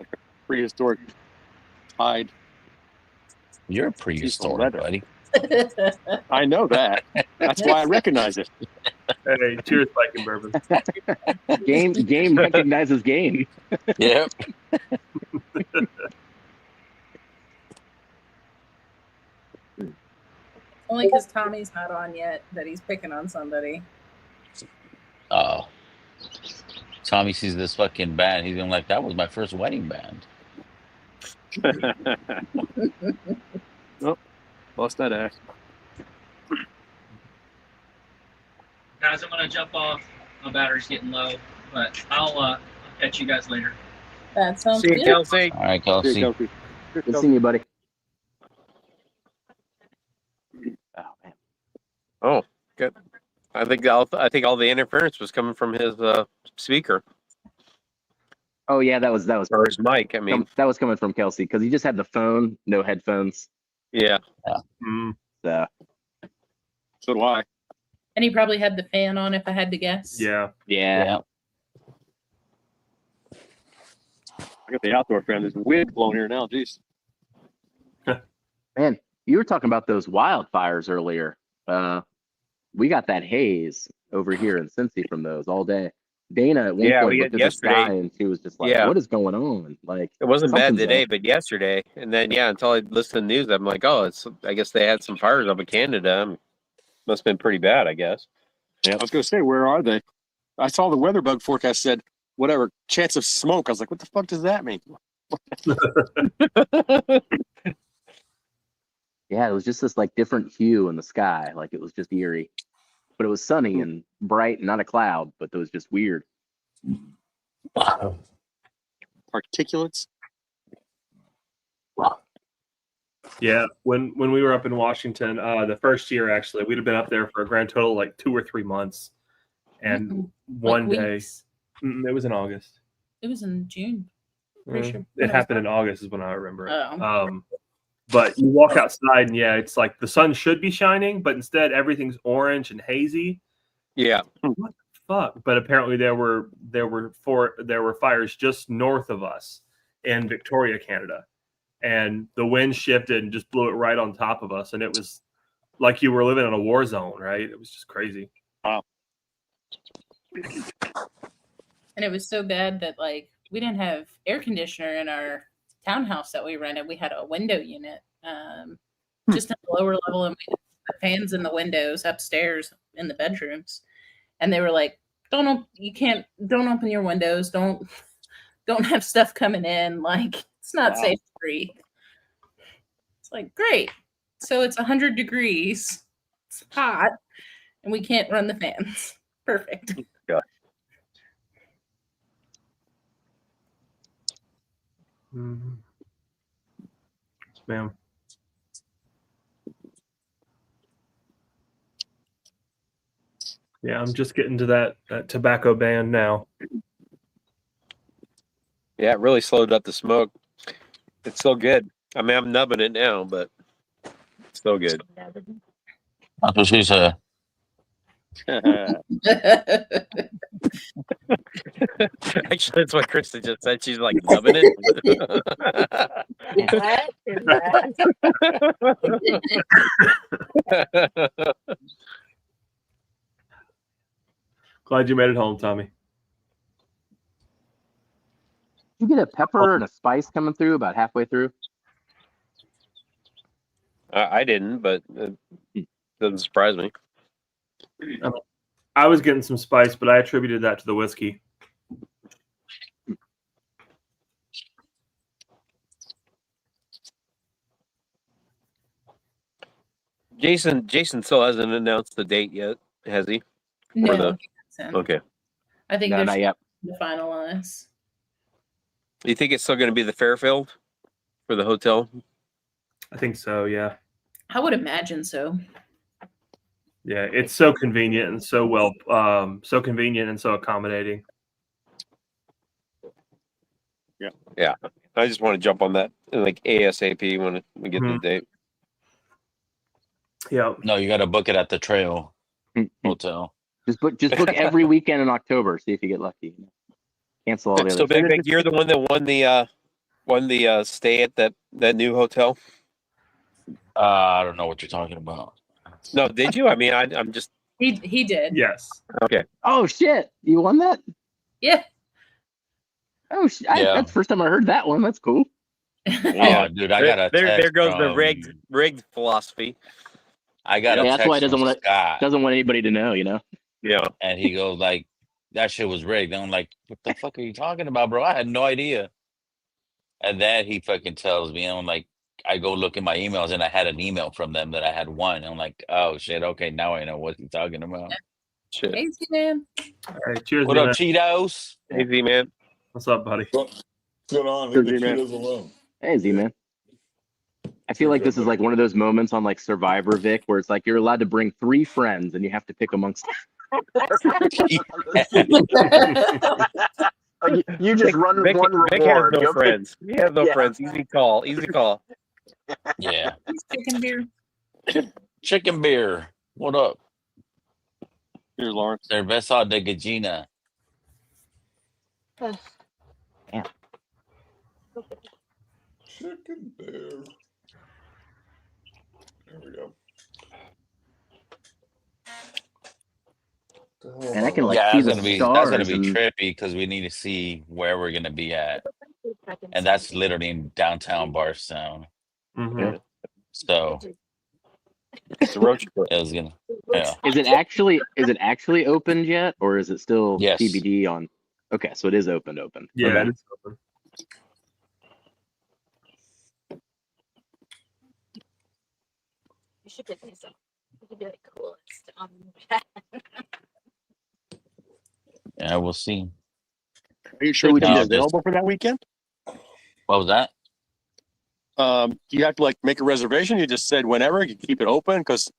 a prehistoric tied You're piece of prehistoric, leather. buddy. I know that. That's why I recognize it. Hey, cheers, Viking bourbon. Game recognizes game. Yep. Only because Tommy's not on yet that he's picking on somebody. Oh. Tommy sees this fucking band. He's gonna like, that was my first wedding band. Oh, lost that ass. Guys, I'm gonna jump off. My battery's getting low, but I'll catch you guys later. That sounds See you, good. Kelsey. All right, Kelsey. Good seeing you, buddy. Oh man. Oh, good. I think all the interference was coming from his speaker Oh yeah, that was or his mic. I mean, that was coming from Kelsey because he just had the phone, no headphones. yeah. So So do I. And he probably had the fan on, if I had to guess. Yeah. yeah. I got the outdoor fan. There's wind blowing here now. Jeez. Man, you were talking about those wildfires earlier. We got that haze over here in Cincy from those all day. Dana at one Yeah, point we looked had at the sky yesterday. and she was just like, Yeah. "What is going on?" Like It wasn't bad something's today, up. but yesterday, and then until I listened to the news, I'm like, oh, I guess they had some fires up in Canada. Must have been pretty bad, I guess. I was going to say, where are they? I saw the weather bug forecast said whatever chance of smoke. I was like, what the fuck does that mean? Yeah, it was just this like different hue in the sky. Like it was just eerie, but it was sunny and bright, not a cloud. But it was just weird. Particulates. Yeah, when we were up in Washington, the first year actually, we'd have been up there for a grand total of like 2 or 3 months, and one Like day, weeks. it was in August. It was in June. Pretty sure. It happened in August is when I remember it. Oh. But you walk outside and it's like the sun should be shining, but instead everything's orange and hazy. Yeah. What the fuck? But apparently there were fires just north of us in Victoria, Canada. And the wind shifted and just blew it right on top of us. And it was like you were living in a war zone, right? It was just crazy. Wow. And it was so bad that like we didn't have air conditioner in our townhouse that we rented. We had a window unit, just in the lower level, and we had fans in the windows upstairs in the bedrooms. And they were like, don't open your windows. Don't have stuff coming in. Like it's not safe to breathe. It's like, great. So it's 100 degrees. It's hot. And we can't run the fans. Perfect. Yeah. Ma'am. Yeah, I'm just getting to that tobacco ban now. Yeah, it really slowed up the smoke. It's still good. I mean, I'm nubbing it now, but it's still good. That's what she said. Actually, that's what Krista just said. She's like nubbing it. Glad you made it home, Tommy. Did you get a pepper and a spice coming through about halfway through? I didn't, but it doesn't surprise me. I was getting some spice, but I attributed that to the whiskey. Jason still hasn't announced the date yet, has he? No, Or the he hasn't. okay. I think No, they're not yet. to finalize. You think it's still going to be the Fairfield for the hotel? I think so. Yeah. I would imagine so. Yeah. It's so convenient and so so convenient and so accommodating. Yeah. I just want to jump on that like ASAP when we get the date. Yeah. No, you got to book it at the Trail Hotel. Just book every weekend in October. See if you get lucky. Cancel all the So other. Big, you're the one that won the stay at that new hotel. I don't know what you're talking about. No, did you? I mean, I'm just. He did. Yes. Okay. Oh shit! You won that? Yeah. Oh, Yeah. that's the first time I heard that one. That's cool. Oh, dude, I got a text there goes the from- rigged philosophy. I got a text that's why he from Scott. doesn't want anybody to know. You know. Yeah. And he goes like, "That shit was rigged." And I'm like, "What the fuck are you talking about, bro? I had no idea." And then he fucking tells me, and I'm like, I go look in my emails, and I had an email from them that I had won. And I'm like, "Oh shit, okay, now I know what he's talking about." Shit. Hey, man. All right. Cheers. What up, Z-Man. Cheetos? Hey, Z man. What's up, buddy? What's going on? Sure, Leave the Z-Man. Cheetos alone. Hey, Z-Man. I feel like this is like one of those moments on like Survivor, Vic, where it's like you're allowed to bring 3 friends and you have to pick amongst. You just run Vic, one Vic reward. has no You'll pick- friends. He has no Yeah. friends. Easy call. Easy call. Yeah, Chicken beer. chicken beer. What up? Here's Lawrence. Cerveza de gallina. Chicken bear. There we go. And I can like Yeah, see that's the gonna be stars and trippy because we need to see where we're gonna be at, and that's literally in downtown Barstown. Mm-hmm. So It's a road trip. it was gonna. Yeah. Is it actually opened yet, or is it still Yes. TBD on? Okay, so it is open. Yeah. Okay. It's open. You should give me some. You could be like coolest. Yeah, we'll see. Are you sure So you we can No, be just- available for that weekend? What was that? Do you have to like make a reservation? You just said whenever you keep it open because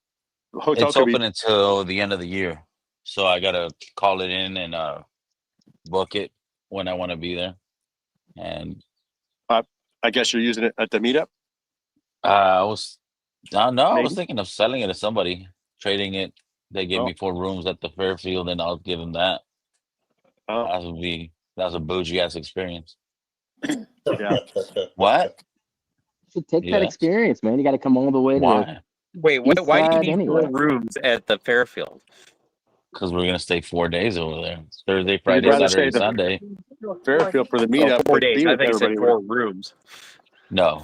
the hotel It's could open until the end of the year, so I gotta call it in and book it when I want to be there. And I guess you're using it at the meetup. I was Maybe. thinking of selling it to somebody, trading it. They gave me 4 rooms at the Fairfield, and I'll give them that. Oh, That's a bougie ass experience. yeah. What? You should take that Yes. experience, man. You got to come all the way to. Why? Wait, East why do you side need anyway. 4 rooms at the Fairfield? Because we're gonna stay 4 days over there. Thursday, You'd Friday, rather Saturday, stay at Sunday. the Fairfield for the Oh, meetup. 4 but days. be I with think he said everybody 4 rooms. No.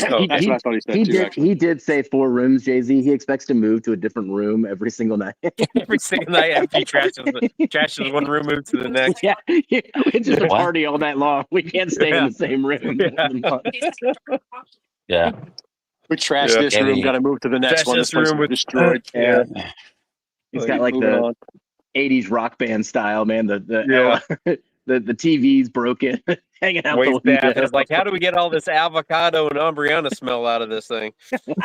Oh, That's what I thought he said too. Actually, He did say 4 rooms, Jay-Z. He expects to move to a different room every single night. every single night after he trashes one room, moves to the next. Yeah, it's just a What? party all night long. We can't stay in the same room. Yeah. we trashed Yeah. this room. Any- Got to move to the next Trash one. this This place room was with- destroyed. Yeah. He's got like Moving the on. 80s rock band style, man. Yeah. The TV's broken, hanging out Wait, the staff window. is like, how do we get all this avocado and Umbriana smell out of this thing?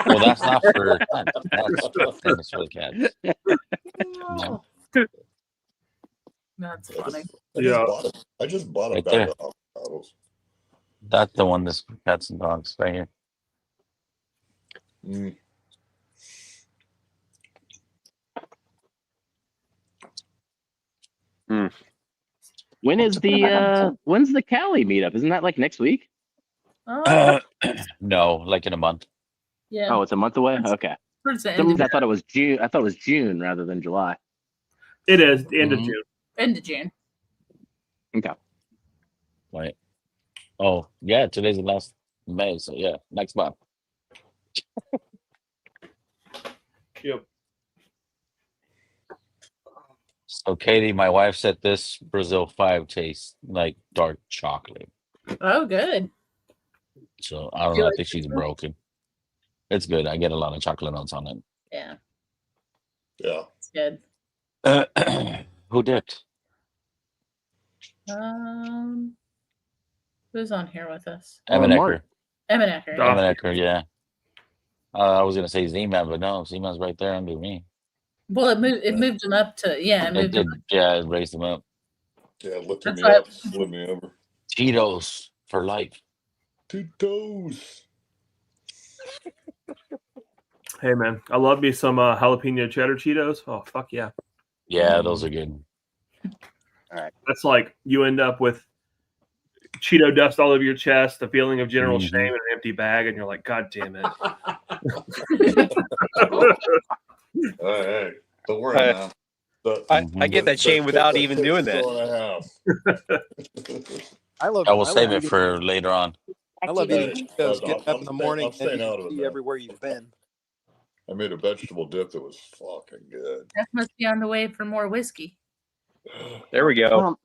Well, that's not for. That's for the cats. No. That's funny. Yeah. I just bought a Right bag there. of avocados. That's the one that's for cats and dogs right here. Mm. When's the Cali meetup? Isn't that like next week? No, like in a month. Yeah. Oh, it's a month away. Okay. Towards the For some end of, reason, I thought it was June. I thought it was June rather than July. It is the end of Mhm. June. end of June. Okay. Right. Oh, yeah. Today's the last May, so yeah, next month. Yep. So, Katie, my wife said this Brazil 5 tastes like dark chocolate. Oh, good. So, I don't Do you know. I like think she's it? broken. It's good. I get a lot of chocolate notes on it. Yeah, Yeah. it's good. Who dipped? Who's on here with us? Mark. Eminecker. Eminecker. Doc. Yeah. Eminecker, yeah. I was going to say Z-Man, but no, Z-Man's right there under me. Well, it moved him up to It did, yeah, it raised him up. Yeah, lifted That's me why- up, slid me over. Cheetos for life. 2 toes. Hey man, I love me some jalapeno cheddar Cheetos. Oh fuck yeah. Yeah, those are good. That's like you end up with Cheeto dust all over your chest, the feeling of general Mhm. shame, and an empty bag, and you're like, God damn it. Hey, don't worry, man. I get that shame without even doing that. I love. I will I save love it eating, for later on. I love eating Cheetos. Getting up in the I'm morning and you staying out can of it see now. everywhere you've been. I made a vegetable dip that was fucking good. That must be on the way for more whiskey. There we go.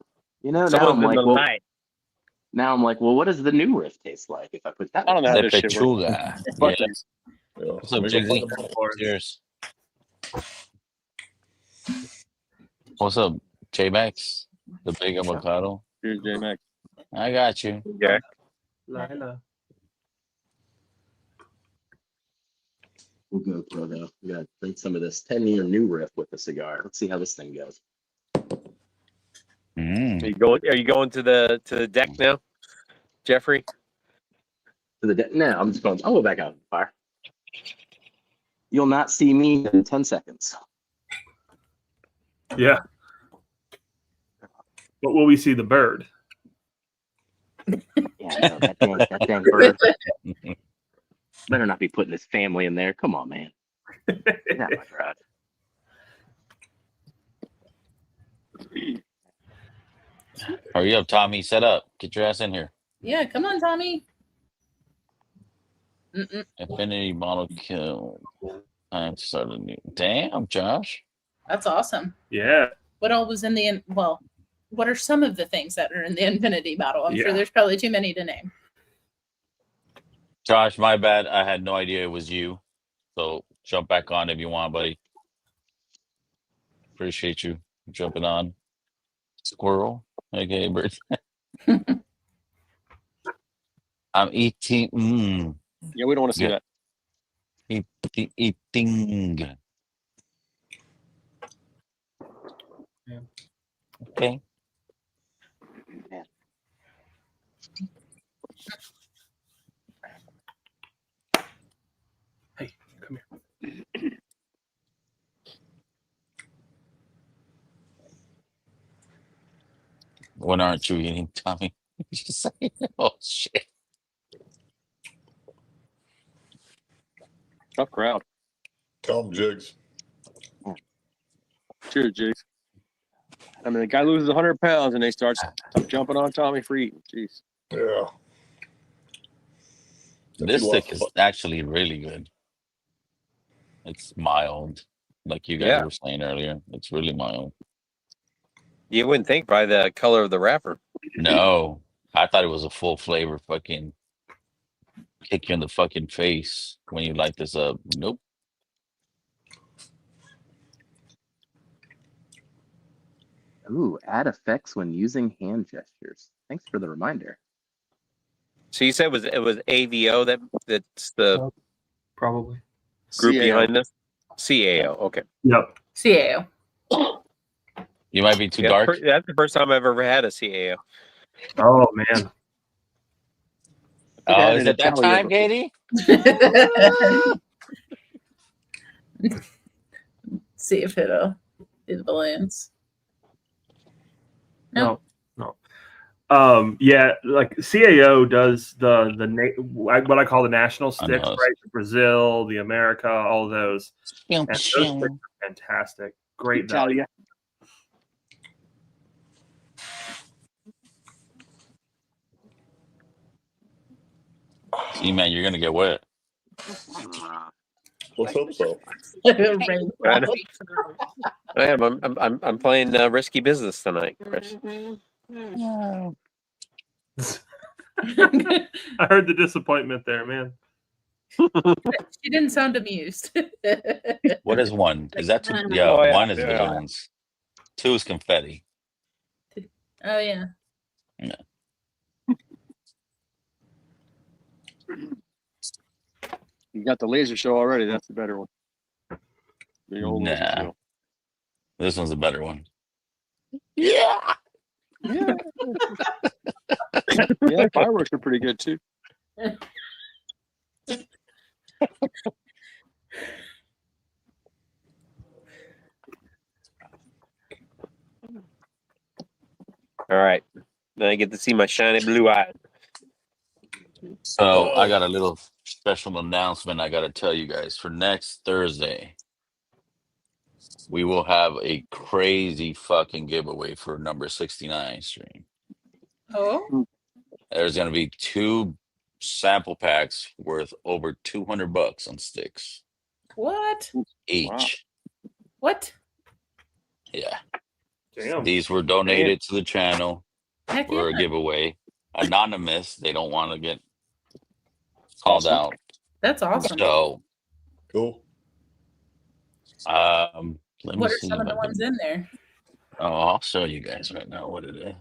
You know, now Someone's I'm in like, the well, night. what does the new riff taste like if I put that? I don't know how The this shit works. pechuga. Fuck Yeah. this. Yeah. What's up, Let me go Jigsy? find the- Cheers. What's up, J-Max? The big avocado. Here's J-Max. I got you. Yeah. Lila. We'll go pro though. We gotta drink some of this 10-year new riff with the cigar. Let's see how this thing goes. Are you going to the deck now, Jeffrey? No, I'm just going. I'll go back out in the fire. You'll not see me in 10 seconds. Yeah. But will we see the bird? Yeah, no, that dang bird. Better not be putting his family in there. Come on, man. Get out of my garage. Hurry up, Tommy. Set up. Get your ass in here. Yeah, come on, Tommy. Mm-mm. Infinity model kill. Time to start a new. Damn, Josh. That's awesome. Yeah. What all was in the what are some of the things that are in the Infinity Battle? I'm sure Yeah. there's probably too many to name. Josh, my bad. I had no idea it was you. So jump back on if you want, buddy. Appreciate you jumping on. Squirrel. Okay, bird. I'm eating. Yeah, we don't want to see Yeah. that. Eating. Yeah. Okay. Hey, come here. When aren't you eating, Tommy? Just saying. Oh shit. Tough crowd. Tell him, Jigs. Cheers, Jigs. I mean, the guy loses 100 pounds and they start jumping on Tommy for eating. Jeez. Yeah. This you stick lost- is actually really good. It's mild, like you guys Yeah. were saying earlier. It's really mild. You wouldn't think by the color of the wrapper. No, I thought it was a full flavor fucking kick you in the fucking face when you light this up. Nope. Ooh, add effects when using hand gestures. Thanks for the reminder. So you said it was AVO that's the Probably. group CAO. behind this? CAO. Okay. Yep. CAO. You might be too Yeah, dark. that's the first time I've ever had a CAO. Oh man. Oh, is it that time, Katie? See if it'll be the balloons. No. Yeah, like CAO does what I call the national sticks, know. right? Brazil, the America, all those. And those sticks are fantastic. Great value. See, man, you're gonna get wet. Let's hope so. Rain I know. coffee. I am. I'm playing risky business tonight, Chris. I heard the disappointment there, man. She didn't sound amused. What is one? Is that two? Yeah, Oh, yeah, one is yeah. balloons. Two is confetti. Oh yeah. You got the laser show already. That's the better one. The old laser Nah. show. This one's a better one. Yeah. Yeah. Yeah, fireworks are pretty good too. All right. Then I get to see my shiny blue eye. So I got a little special announcement I got to tell you guys. For next Thursday, we will have a crazy fucking giveaway for number 69 stream. Oh. There's going to be 2 sample packs worth over $200 on sticks What? each. What? Yeah. Damn. These were donated to the channel Heck for yeah. a giveaway. Anonymous. They don't want to get called Awesome. out. That's awesome. So, Cool. let me What are see some of if the I ones can. in there? Oh, I'll show you guys right now what it is.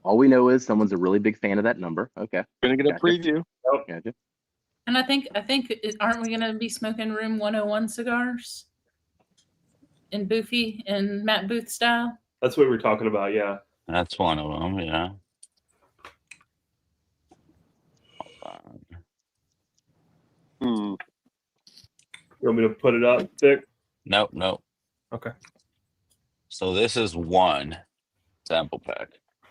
All we know is someone's a really big fan of that number. Okay. Gonna get a Gotcha. preview. Gotcha. And I think aren't we gonna be smoking Room 101 cigars in Boofy and Matt Booth style? That's what we're talking about. Yeah. That's one of them. Yeah. Hmm. You want me to put it up, Dick? Nope. Nope. Okay. So this is one sample pack.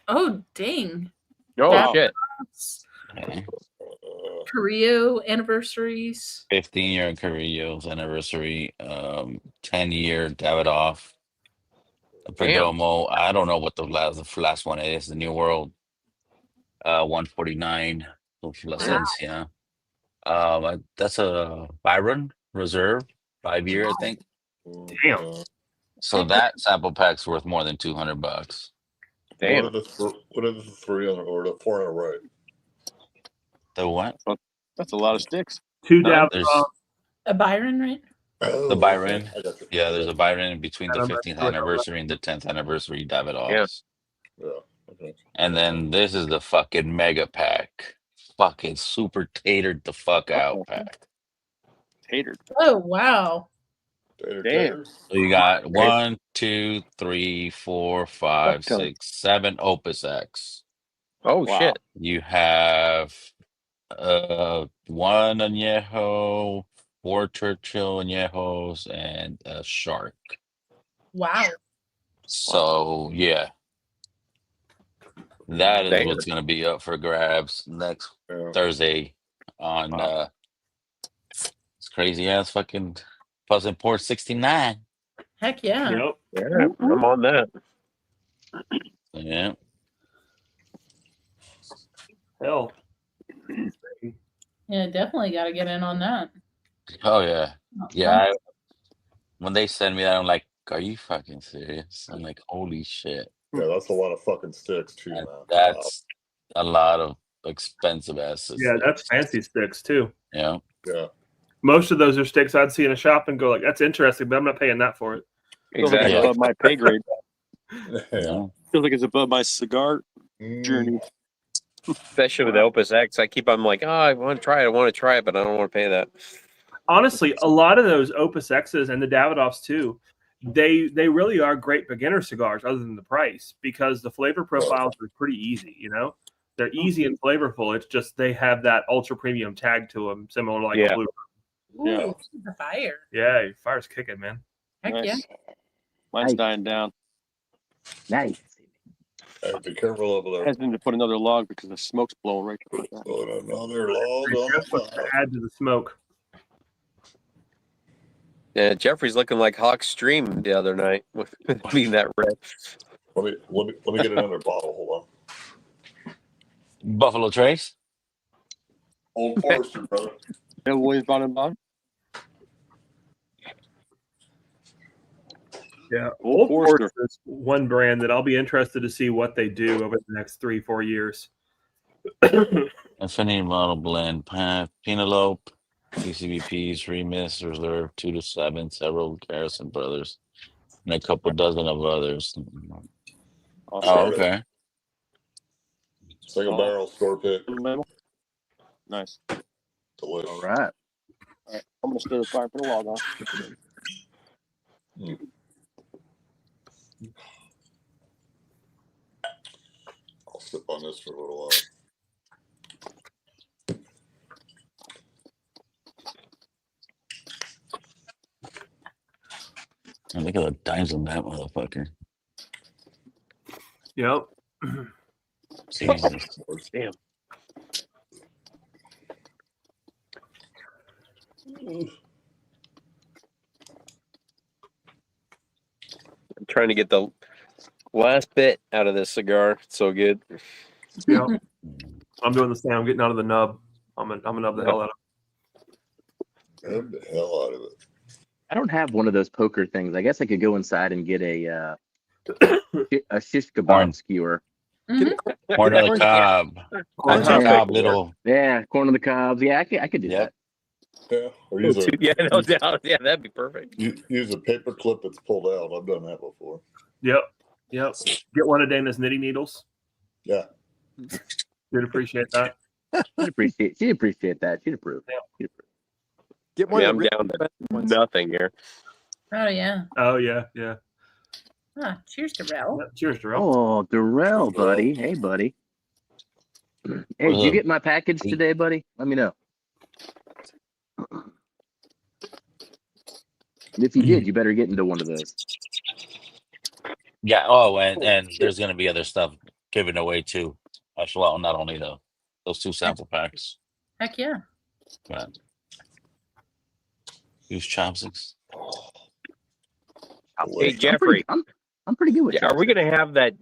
Oh dang. Oh Wow. shit! Okay. Carrillo anniversaries. 15-year Carrillo's anniversary. 10-year Davidoff. Perdomo. I don't know what the last one is. The New World. 149. Placencia. That's a Byron Reserve 5-year, I think. Damn. So that sample pack's worth more than $200. Damn. What are the 3 on or the 4 on the right? The what? That's a lot of sticks. 2 There's Davidoff. A Byron, right? Oh, the okay. Byron. I got you. Yeah, there's a Byron in between the And I'm 15th not sure. anniversary and the 10th anniversary Davidoffs. Yeah. Okay. And then this is the fucking mega pack. Fucking super tatered the fuck out pack. Tatered. Oh wow. Tater, Damn. taters. So you got 1, 2, 3, 4, 5, Fuck ton. 6, 7 Opus X. Oh Wow. shit! You have 1 Añejo, 4 Churchill Añejos, and a Shark. Wow. So yeah, that is Damn. what's gonna be up for grabs next Yeah. Thursday on Wow. it's crazy ass fucking Puzzle Port 69. Heck yeah. Yep. Yeah, I'm on that. Yeah. Hell. Yeah, definitely got to get in on that. Oh yeah. When they send me that, I'm like, are you fucking serious? I'm like, holy shit. Yeah, that's a lot of fucking sticks too, And man. that's a lot of expensive asses. Yeah, that's fancy sticks too. Yeah. Yeah. Most of those are sticks I'd see in a shop and go like, "That's interesting," but I'm not paying that for it. Feels like it's Exactly. above my pay grade. Yeah. Yeah. Feels like it's above my cigar journey. Especially with the Opus X, I keep. I'm like, oh, I want to try it, but I don't want to pay that. Honestly, a lot of those Opus X's and the Davidoffs too, they really are great beginner cigars other than the price because the flavor profiles are pretty easy, you know? They're easy and flavorful. It's just they have that ultra premium tag to them, similar to like Yeah. a blue. Ooh, Yeah. the fire. Yeah, your fire's kicking, man. Heck yeah. Nice. Mine's Nice. dying down. Nice. Hey, be careful over there. Hesitant to put another log because the smoke's blowing right through it. Put another log on the fire. Add to the smoke. Yeah, Jeffrey's looking like Hawk Stream the other night with being that red. Let me get another bottle. Hold on. Buffalo Trace. Old Forester, brother. Bill Williams bottom bottom. Yeah, Old Old Forester. Forester is one brand that I'll be interested to see what they do over the next 3-4 years. Infinity Model Blend, Penelope, PCBPs, Remix, Reserve, 2 to 7, several Garrison Brothers, and a couple dozen of others. I'll Oh, start it. okay. Single barrel store pick. Nice. Delicious. All right. All right. I'm gonna stir the fire, put a log on. I'll sip on this for a little while. And look at the dimes on that motherfucker. Yep. Jesus. Damn. I'm trying to get the last bit out of this cigar. It's so good. Yep. I'm doing the same. I'm getting out of the nub. I'm gonna nub the hell out of Nub the hell out of it. I don't have one of those poker things. I guess I could go inside and get a shish kebab Corn. skewer. Mhm. Corn on the cob. Corn on the cob, little. Yeah, corn on the cobs. Yeah, I could do Yep. that. Yeah, or use a Yeah, no doubt. Yeah, that'd be perfect. use a paper clip that's pulled out. I've done that before. Yep. Get one of Dana's knitting needles. Yeah. You'd appreciate that. She'd appreciate that. She'd approve. Yeah. She'd approve. Get one Yeah, of I'm the down to expensive ones. nothing here. Oh yeah. Oh yeah. Ah, cheers to Rel. Yep. Cheers, Darrell. Oh, Darrell, buddy. Hey, buddy. Hey, did you get my package today, buddy? Let me know. If you did, you better get into one of those. Yeah. Oh, and there's gonna be other stuff given away too, as well. Not only those 2 sample packs. Heck yeah. Right. Use chopsticks. Hey, Jeffrey. I'm pretty good with Yeah, are we chopsticks. going to have that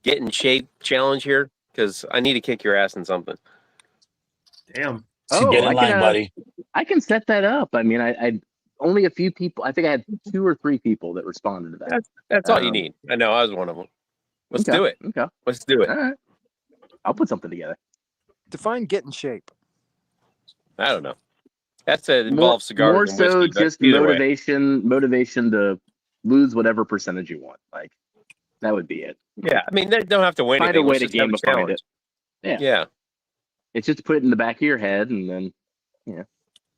get in shape challenge here? Because I need to kick your ass in something. Damn. Oh, Get in line, buddy. I can set that up. I mean, I only a few people. I think I had 2 or 3 people that responded to that. That's all you need. I know I was one of them. Let's do it. Okay. Let's do it. All right. I'll put something together. Define get in shape. I don't know. That's to involve cigars More and so whiskey, but just either way. motivation to lose whatever percentage you want. Like that would be it. Yeah, I mean, they don't have to win Find anything. a way Let's to just have a gamify challenge. it. Yeah. It's just to put it in the back of your head and then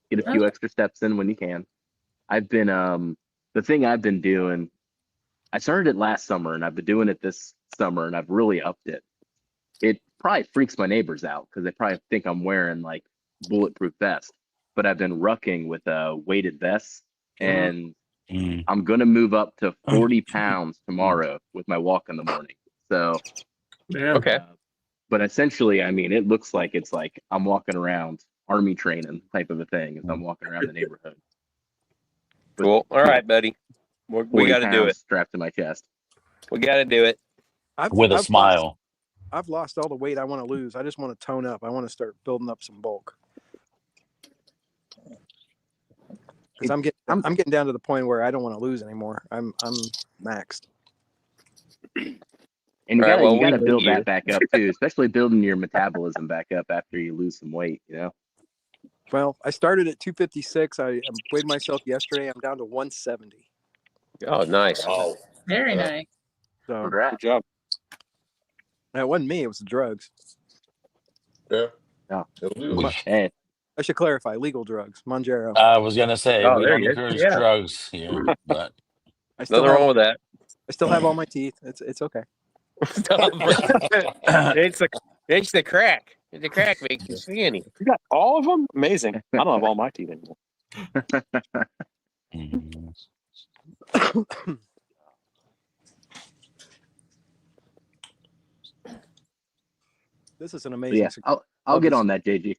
get a few extra steps in when you can. I've been the thing I've been doing, I started it last summer and I've been doing it this summer and I've really upped it. It probably freaks my neighbors out because they probably think I'm wearing like bulletproof vest, but I've been rucking with a weighted vest and I'm gonna move up to 40 pounds tomorrow with my walk in the morning. So Okay. But essentially, I mean, it looks like it's like I'm walking around army training type of a thing as I'm walking around the neighborhood. Cool. All right, buddy. We 40 got to do pounds it. strapped to my chest. We got to do it. With a smile. I've lost all the weight I want to lose. I just want to tone up. I want to start building up some bulk. Because I'm getting down to the point where I don't want to lose anymore. I'm maxed. And you All right, gotta well, you gotta we build hate you. that back up too, especially building your metabolism back up after you lose some weight. You know. Well, I started at 256. I weighed myself yesterday. I'm down to 170. Oh, nice. Wow. Very Yeah. nice. So Good job. it wasn't me. It was the drugs. Yeah. Yeah. It'll do it. Hey, I should clarify: legal drugs, Monjero. I was gonna say Oh, we there don't you go. encourage Yeah. drugs here, but I still Nothing have. wrong with that. I still have all my teeth. It's okay. It's the crack. The crack makes you skinny. You got all of them? Amazing. I don't have all my teeth anymore. This is an amazing. yeah, cigar. I'll get on that, JG.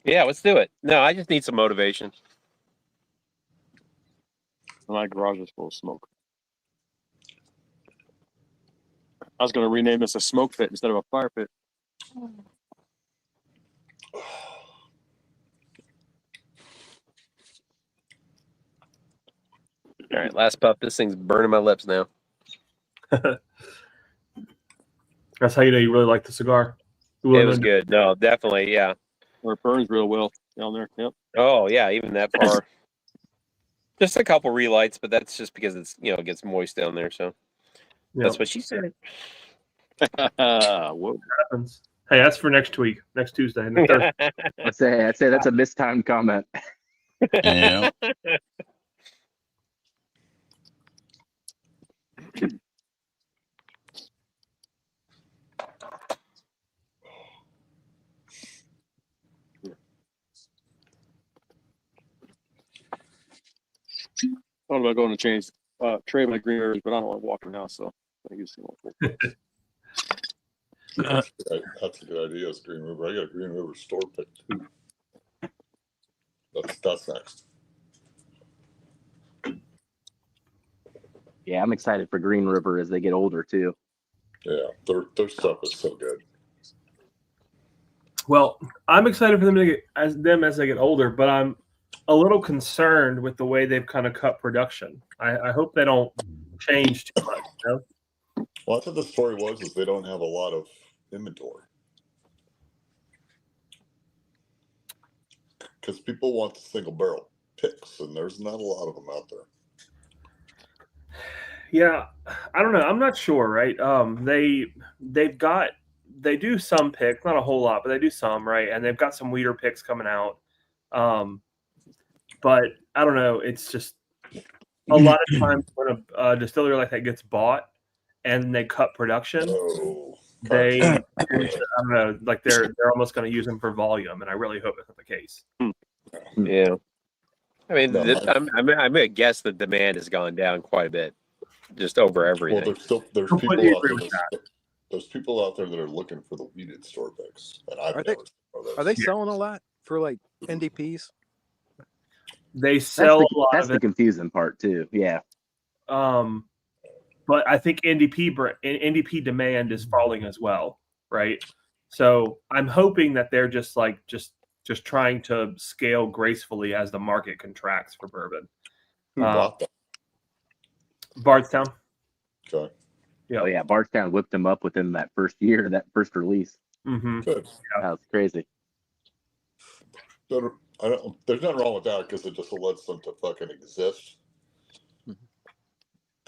Yeah, let's do it. No, I just need some motivation. My garage is full of smoke. I was going to rename this a smoke pit instead of a fire pit. All right, last puff. This thing's burning my lips now. That's how you know you really like the cigar. It was good. No, definitely, yeah. Or it burns real well down there. Yep. Oh yeah, even that far. Just a couple relights, but that's just because it's it gets moist down there. So that's what she said. Whoa. Happens. Hey, that's for next week, next Tuesday. And the Thursday. I'd say that's a mistimed comment. Yeah. Thought about going to change trade my green rivers, but I don't want to walk now, so I use That's a good idea. It's Green River. I got a Green River store pick too. That's next. Yeah, I'm excited for Green River as they get older too. Yeah, their stuff is so good. Well, I'm excited for them to get as they get older, but I'm a little concerned with the way they've kind of cut production. I hope they don't change too much. Well, I thought the story was they don't have a lot of inventory because people want the single barrel picks, and there's not a lot of them out there. Yeah, I don't know. I'm not sure, right? They do some picks, not a whole lot, but they do some, right? And they've got some weeder picks coming out. But I don't know. It's just a lot of times when a distillery like that gets bought and they cut production, I don't know, like they're almost going to use them for volume, and I really hope that's not the case. Yeah, I mean, I'm gonna guess the demand has gone down quite a bit, just over everything. Well, there's people out there. There's people out there that are looking for the weeded store picks, and Are they selling a lot for like NDPs? They sell a lot. That's the confusing part too. Yeah. But I think NDP demand is falling as well, right? So I'm hoping that they're just trying to scale gracefully as the market contracts for bourbon. Who bought that? Bardstown. Okay. Yeah. Oh yeah, Bardstown whipped them up within that first year, that first release. Mm-hmm. Good. Yeah. That was crazy. There's nothing wrong with that because it just lets them to fucking exist.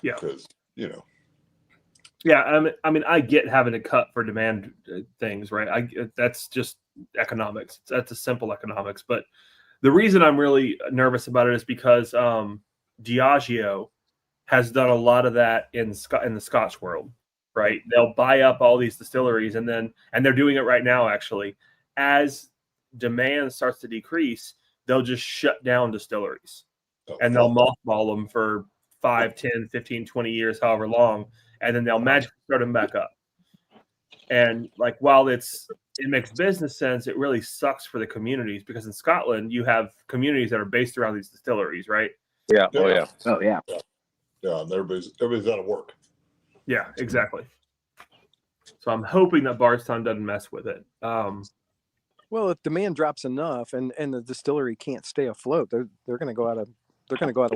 Yeah. Because Yeah, I mean, I get having to cut for demand things, right? That's just economics. That's a simple economics. But the reason I'm really nervous about it is because Diageo has done a lot of that in the Scotch world, right? They'll buy up all these distilleries, and they're doing it right now, actually. As demand starts to decrease, they'll just shut down distilleries, and they'll mothball them for 5, 10, 15, 20 years, however long, and then they'll magically start them back up. And like, while it makes business sense, it really sucks for the communities, because in Scotland you have communities that are based around these distilleries, right? Yeah. Yeah. Oh yeah. Oh yeah. Yeah, and everybody's out of work. Yeah, exactly. So I'm hoping that Bardstown doesn't mess with it. Well, if demand drops enough and the distillery can't stay afloat, they're going to go out of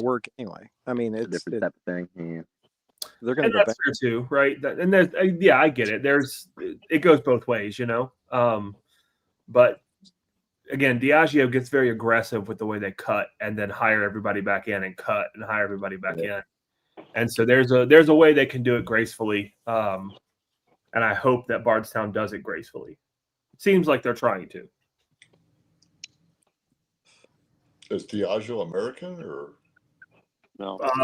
work anyway. I mean, it's a different type of thing. Yeah. They're going to go that's back. fair too, right? And there's I get it. It goes both ways, But again, Diageo gets very aggressive with the way they cut and then hire everybody back in and cut and hire everybody back in. And so there's a way they can do it gracefully. And I hope that Bardstown does it gracefully. Seems like they're trying to. Is Diageo American or no? I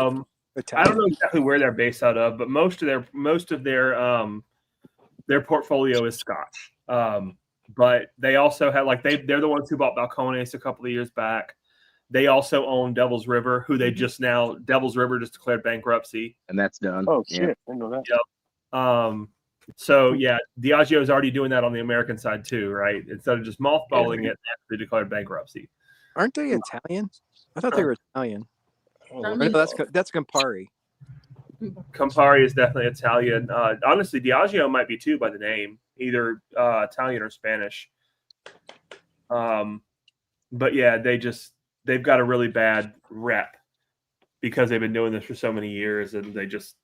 don't know exactly where they're based out of, but most of their portfolio is Scotch. But they also have they're the ones who bought Balcones a couple of years back. They also own Devil's River, who they Devil's River just declared bankruptcy, and that's done. Oh shit, I know that. Yep. So yeah, Diageo is already doing that on the American side too, right? Instead of just mothballing it, they declared bankruptcy. Aren't they Italian? I thought they were Italian. Oh, That's Campari. Campari is definitely Italian. Honestly, Diageo might be too by the name, either Italian or Spanish. But yeah, they've got a really bad rep because they've been doing this for so many years and they just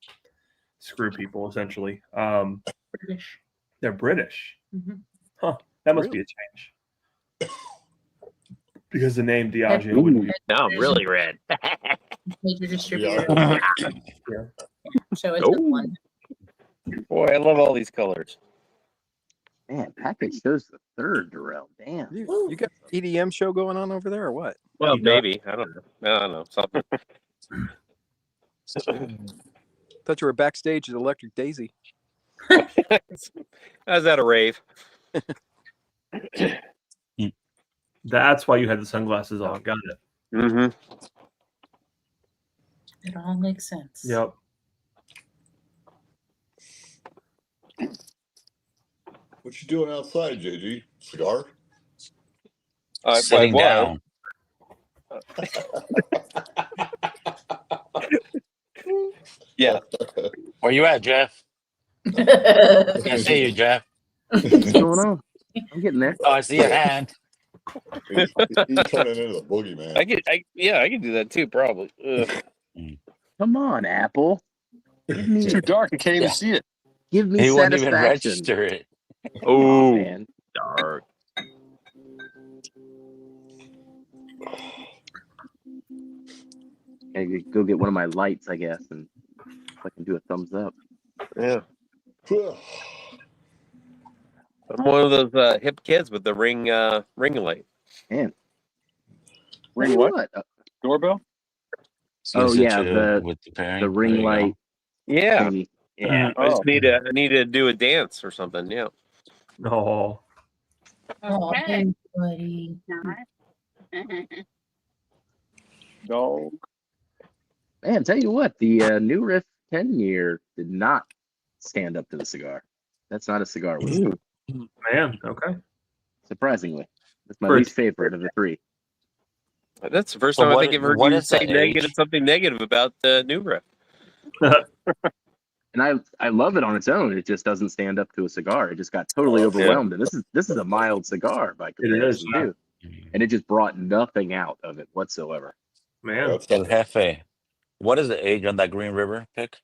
screw people essentially. British. They're British. Mhm. Huh. That must be a change. Because the name Diageo wouldn't be. Now I'm really red. Major distributor. Yeah. So it's in London. Boy, I love all these colors. Man, package shows the third, Darrell. Damn. You got an EDM show going on over there or what? Well, maybe. I don't know. Something. Thought you were backstage at Electric Daisy. I was at a rave. That's why you had the sunglasses on. Got it. Mm-hmm. It all makes sense. Yep. What you doing outside, JG? Cigar? Sitting down. Yeah. Where you at, Jeff? I see you, Jeff. What's going on? I'm getting there. Oh, I see your hand. He's turning into the boogeyman. I can do that too, probably. Ugh. Come on, Apple. Give me, It's too dark. I can't even see it. give me He wouldn't even satisfaction. register it. Oh, Man. dark. I go get one of my lights, I guess, and if I can do a thumbs up. Yeah. I'm one of those hip kids with the ring light. Man. Ring Tell you what? Oh, Doorbell? yeah, With the pairing. the ring There you go. light Yeah. thingy. Yeah. I just need to do a dance or something. Yeah. Oh. Oh, hey, buddy. Dog. Man, tell you what, the new Riff 10 year did not stand up to the cigar. That's not a cigar whiskey. Man, okay. Surprisingly. That's my For- least favorite of the three. That's the first So time I what- think I've heard what you is say the age? something negative about the new riff. And I love it on its own. It just doesn't stand up to a cigar. It just got totally overwhelmed. And this is a mild cigar by comparison yeah. too. And it just brought nothing out of it whatsoever. Man. That's El Jefe. What is the age on that Green River pick?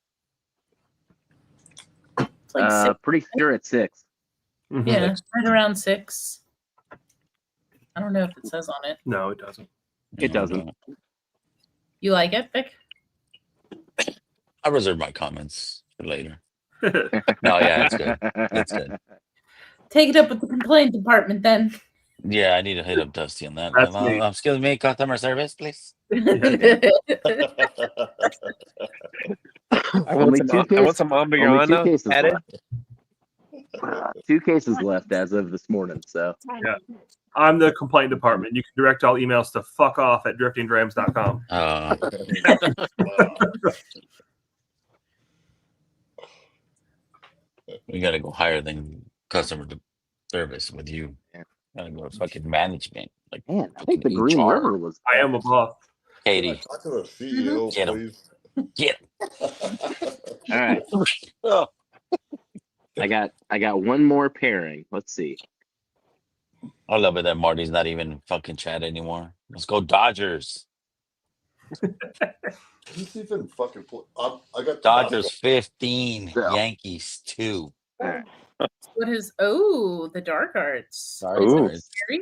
It's like six. Pretty sure it's 6. Mhm. Yeah, right around 6. I don't know if it says on it. No, it doesn't. It doesn't. You like it, Vic? I reserve my comments for later. No, yeah, it's good. It's good. Take it up with the complaint department then. Yeah, I need to hit up Dusty on that. That's me. Excuse me, customer service, please. I Only want two some Only 2 Ambiano cases added. left. 2 cases left as of this morning. So I'm the complaint department. You can direct all emails to fuckoff@driftingdrams.com. We gotta go higher than customer service with you. Yeah. Gotta go fucking management. Like, man, I think the fucking Green HR. River was. I am a boss. Katie, Talk to the CEO, Get 'em. please. get All right. Oh. I got one more pairing. Let's see. I love it that Marty's not even fucking chat anymore. Let's go Dodgers. Is this even fucking? I got Dodgers 15, Yeah. Yankees 2. What is the dark arts? Sorry, Is it sorry. scary?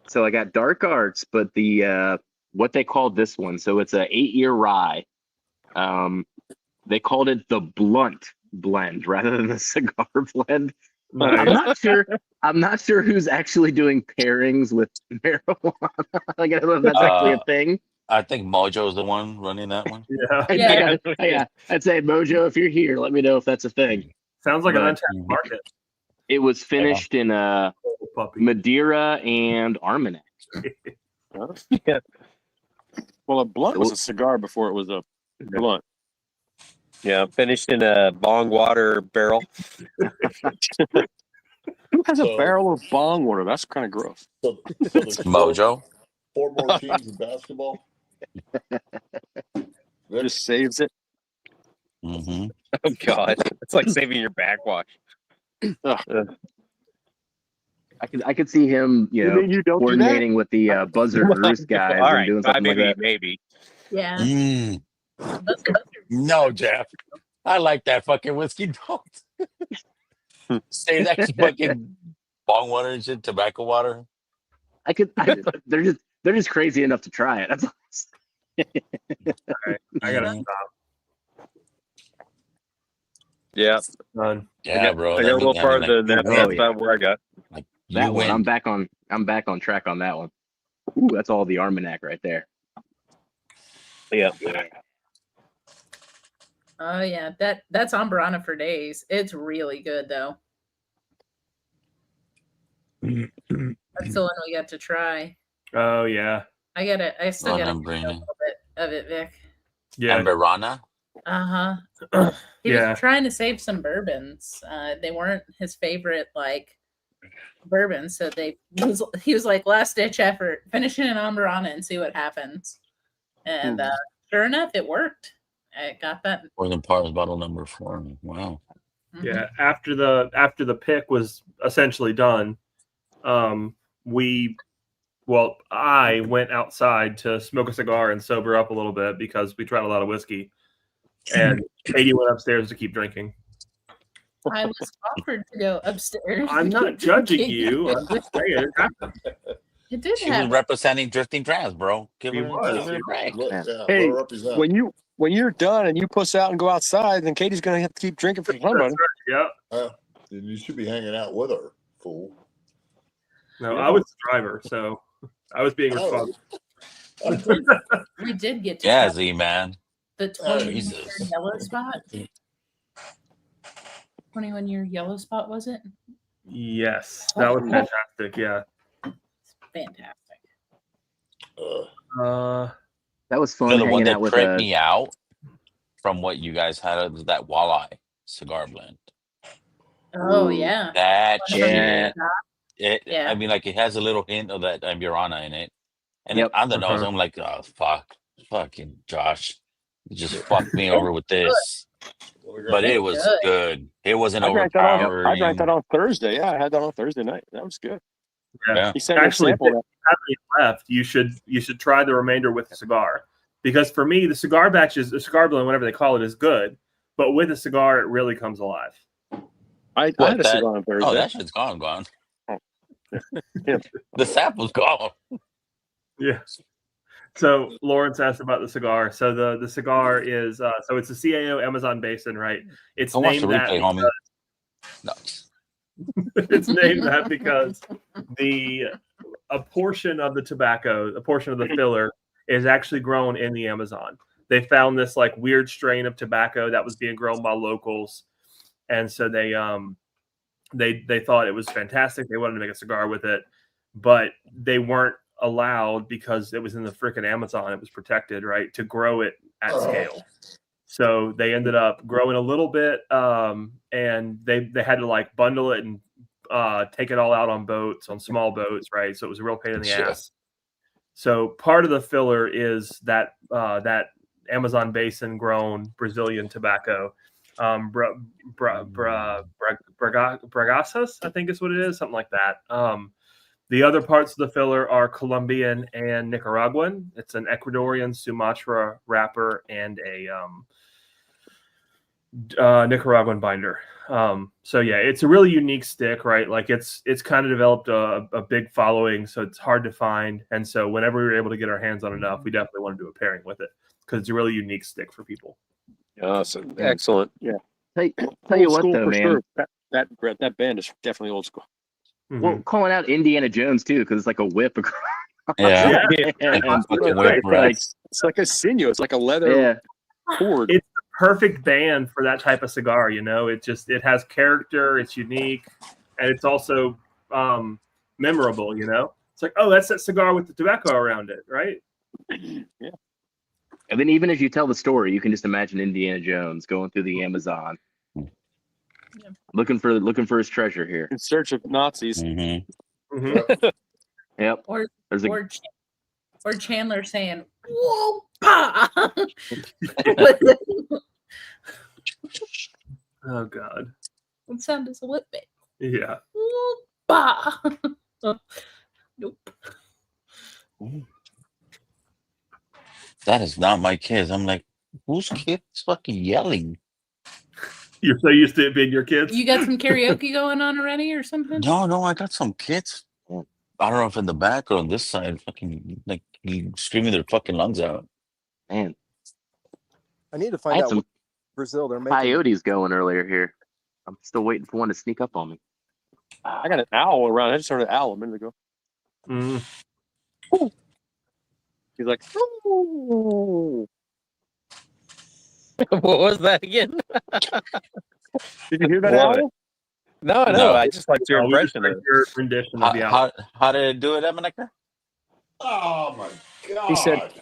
So I got Dark Arts, but the what they called this one. So it's a 8-year rye. They called it the blunt blend rather than the cigar blend. Nice. I'm not sure who's actually doing pairings with marijuana. Like, I don't know if that's actually a thing. I think Mojo's the one running that one. Yeah. Yeah. I'd say Mojo, if you're here, let me know if that's a thing. Sounds like an But- untapped market. It was finished in Puppy. Madeira and Armagnac. Well, a blunt was a cigar before it was a blunt. Yeah, finished in a bong water barrel. Who has a So- barrel of bong water? That's kind of gross. So there's Mojo. Four more teams in basketball. Just saves it. Mm-hmm. Oh God, it's like saving your backwash. I could see him, You mean you don't coordinating with the Buzzard Roost guys All and right, doing something like maybe, that. maybe. Yeah. Mm. No, Jeff. I like that fucking whiskey. Don't say that fucking bong water and shit, tobacco water. They're just crazy enough to try it. That's all. All right, I gotta Mhm. stop. Yeah. Done. Yeah, bro. I got a little farther than that. Oh, That's yeah. about where I got. Like That you one, win. I'm back on track on that one. Ooh, that's all the Armagnac right there. Yeah. Oh yeah, that's Ambrana for days. It's really good though. That's the one we got to try. Oh yeah, I still gotta I'm get a bringing little bit of it, Vic. yeah, Amberana. Uh-huh. He yeah. was trying to save some bourbons. They weren't his favorite like bourbons, so he was like last ditch effort, finish it in Ambrana and see what happens. And sure enough, it worked. I got that. Northern Pars bottle number 4. Wow. Yeah, after the pick was essentially done, I went outside to smoke a cigar and sober up a little bit because we tried a lot of whiskey, and Katie went upstairs to keep drinking. I was offered to go upstairs. I'm not judging you. I'm just saying it happened. It did She was happen. representing Drifting Trans, bro. Give her a break. Hey, represent. when you're done and you puss out and go outside, then Katie's gonna have to keep drinking for somebody. That's right, yeah. Then you should be hanging out with her, fool. No, I was the driver, so I was being responsible. We did get to Yeah, try Z man. the 21-year Jesus. yellow spot. 21-year yellow spot, was it? Yes, that was fantastic. Yeah. Fantastic. That was You fun know, the one hanging that out with tripped me out from what you guys had was that walleye cigar blend. Oh yeah. That Yeah. shit. Yeah. I mean, like it has a little hint of that Amburana in it. And Yep. on the nose, I'm like, oh fucking Josh. You just fucked me over with this. But it was good. It wasn't I drank overpowering. that on Thursday. Yeah, I had that on Thursday night. That was good. Yeah. He sent me a Actually, if sample. you have any left, you should try the remainder with the cigar, because for me, the cigar batches, the cigar blend, whatever they call it, is good. But with a cigar, it really comes alive. I had a cigar on Thursday. Oh, that shit's gone. Yeah. The sample's gone. Yeah. So Lawrence asked about the cigar. So the cigar is so it's a CAO Amazon Basin, right? It's Go watch the named that replay, homie. No. it's named that because a portion of the tobacco, a portion of the filler, is actually grown in the Amazon. They found this like weird strain of tobacco that was being grown by locals, and so they thought it was fantastic. They wanted to make a cigar with it, but they weren't allowed because it was in the freaking Amazon. It was protected, right, to grow it at scale. So they ended up growing a little bit, and they had to like bundle it and take it all out on boats, on small boats, right? So it was a real pain in the ass. So part of the filler is that that Amazon basin grown Brazilian tobacco, Bragaças, I think is what it is, something like that. The other parts of the filler are Colombian and Nicaraguan. It's an Ecuadorian Sumatra wrapper and a Nicaraguan binder. So yeah, it's a really unique stick, right? Like it's kind of developed a big following, so it's hard to find. And so whenever we were able to get our hands on enough, we definitely want to do a pairing with it because it's a really unique stick for people. Awesome. Excellent. Yeah. Tell you what though, man. Sure. That band is definitely old school. Mm-hmm. Well, calling out Indiana Jones too, because it's like a whip. Yeah. It's like a sinew. It's like a leather cord. It's the perfect band for that type of cigar. You know, it has character. It's unique, and it's also memorable. You know, it's like, oh, that's that cigar with the tobacco around it, right? Yeah. And then even as you tell the story, you can just imagine Indiana Jones going through the Amazon, looking for his treasure here, in search of Nazis. Mm-hmm. Mm-hmm. Yep. Or Chandler saying, "Whoa, pa!" Oh God. What sound does a whip make? Yeah. Whoa, pa! Nope. That is not my kids. I'm like, Whose kid's fucking yelling? You're so used to it being your kids. You got some karaoke going on already or something? No, I got some kids. I don't know if in the back or on this side, fucking like screaming their fucking lungs out. Man, I need to I find had out some what Brazil they're making. coyotes going earlier here. I'm still waiting for one to sneak up on me. I got an owl around. I just heard an owl a minute ago. Mm. He's like, "Ooh." What was that again? Did you hear that What? owl? No, No. I just liked your No, we just impression like of it. your rendition of the owl. How did it do it, Emenecker? Oh my god! He said,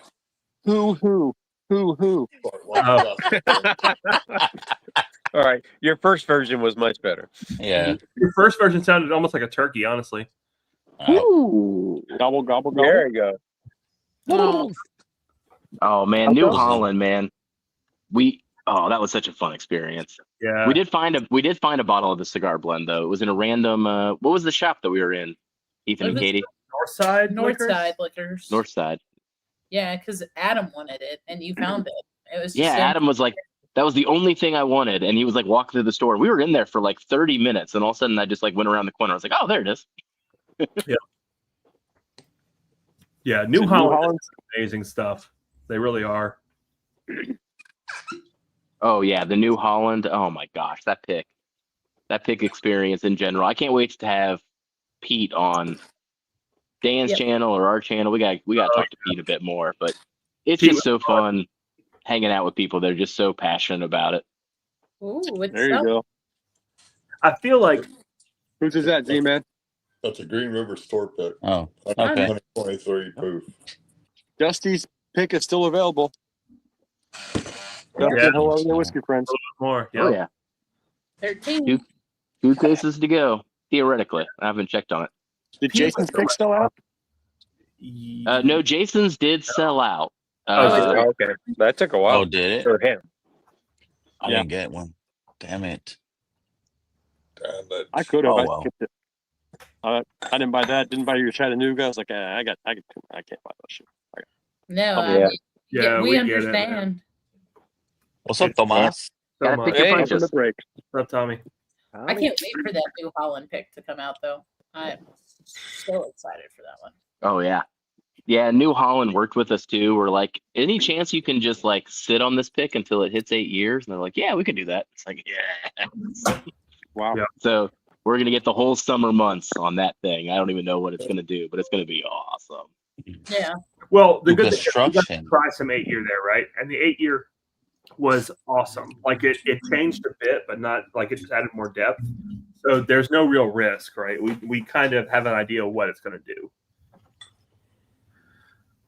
who? Oh. All right, your first version was much better. Yeah. Your first version sounded almost like a turkey, honestly. Ooh. Gobble, gobble, gobble. There you go. Oh, Oh man, How's New that? Holland, man. That was such a fun experience. Yeah. We did find a bottle of the cigar blend though. It was in a random what was the shop that we were in? Ethan and Was it Katie? Northside. Northside Liquors. Northside. Yeah, because Adam wanted it and you found it. It was just Yeah, in- Adam was like, that was the only thing I wanted. And he was like walking through the store. We were in there for like 30 minutes, and all of a sudden I just like went around the corner. I was like, oh, there it is. Yeah, New Holland is amazing stuff. They really are. Oh yeah, the New Holland. Oh my gosh, that pick experience in general. I can't wait to have Pete on Dan's Yep. channel or our channel. We got to talk to Pete a bit more, but it's Pete just so fun hanging out with people that are just so passionate about it. Ooh, what's There you up? go. I feel like Whose is that, G-Man? That's a Green River store pick. Oh, okay. 123 proof. Dusty's pick is still available. Yeah. Dusty, hello, your whiskey friends. more. Oh yeah, 13. two cases to go theoretically. I haven't checked on it. Did Jason's pick still out? No, Jason's did sell out. Okay, that took a while Oh, did it? for him. I Yeah. didn't get one. Damn it. Damn it. I could have. Oh, I well. skipped it. I didn't buy that. Didn't buy your Chattanooga. I was like, I can't buy that shit. No, Oh, I yeah. mean, Yeah, we we get it, understand. What's up, Tomas? Gotta pick your Hey, From punches. the break. What's up, Tommy? I can't wait for that New Holland pick to come out, though. I'm so excited for that one. Oh yeah. Yeah, New Holland worked with us too. We're like, any chance you can just like sit on this pick until it hits 8 years? And they're like, yeah, we could do that. It's like, yeah. Wow. Yeah. So we're gonna get the whole summer months on that thing. I don't even know what it's gonna do, but it's gonna be awesome. Yeah. Well, the New good thing is we got to construction. try some 8-year there, right? And the 8-year was awesome. Like it changed a bit, but not like it just added more depth. So there's no real risk, right? We kind of have an idea of what it's going to do.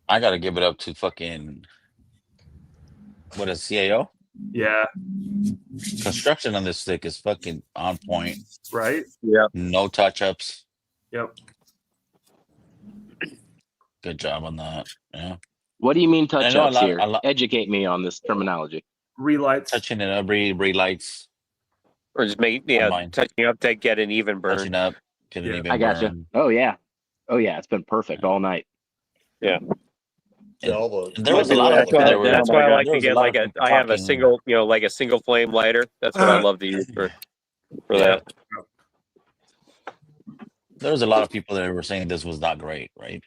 I gotta give it up to fucking what is CAO? Yeah. Construction on this stick is fucking on point. Right. Yeah. No touch ups. Yep. Good job on that. Yeah. What do you mean I touch know a ups lot- here? a lot- Educate me on this terminology. Relights. Touching it up, relights, Or just mine. touching up to get an even burn. touching up, get an Yeah. even I gotcha. burn. Oh yeah. It's been perfect all night. Yeah, all the, And there was a lot of That's people why, that were. that's why I like there to was get lot like of a. people I have a talking- single, like a single flame lighter. That's what I love to use for Yeah. that. There was a lot of people that were saying this was not great, right?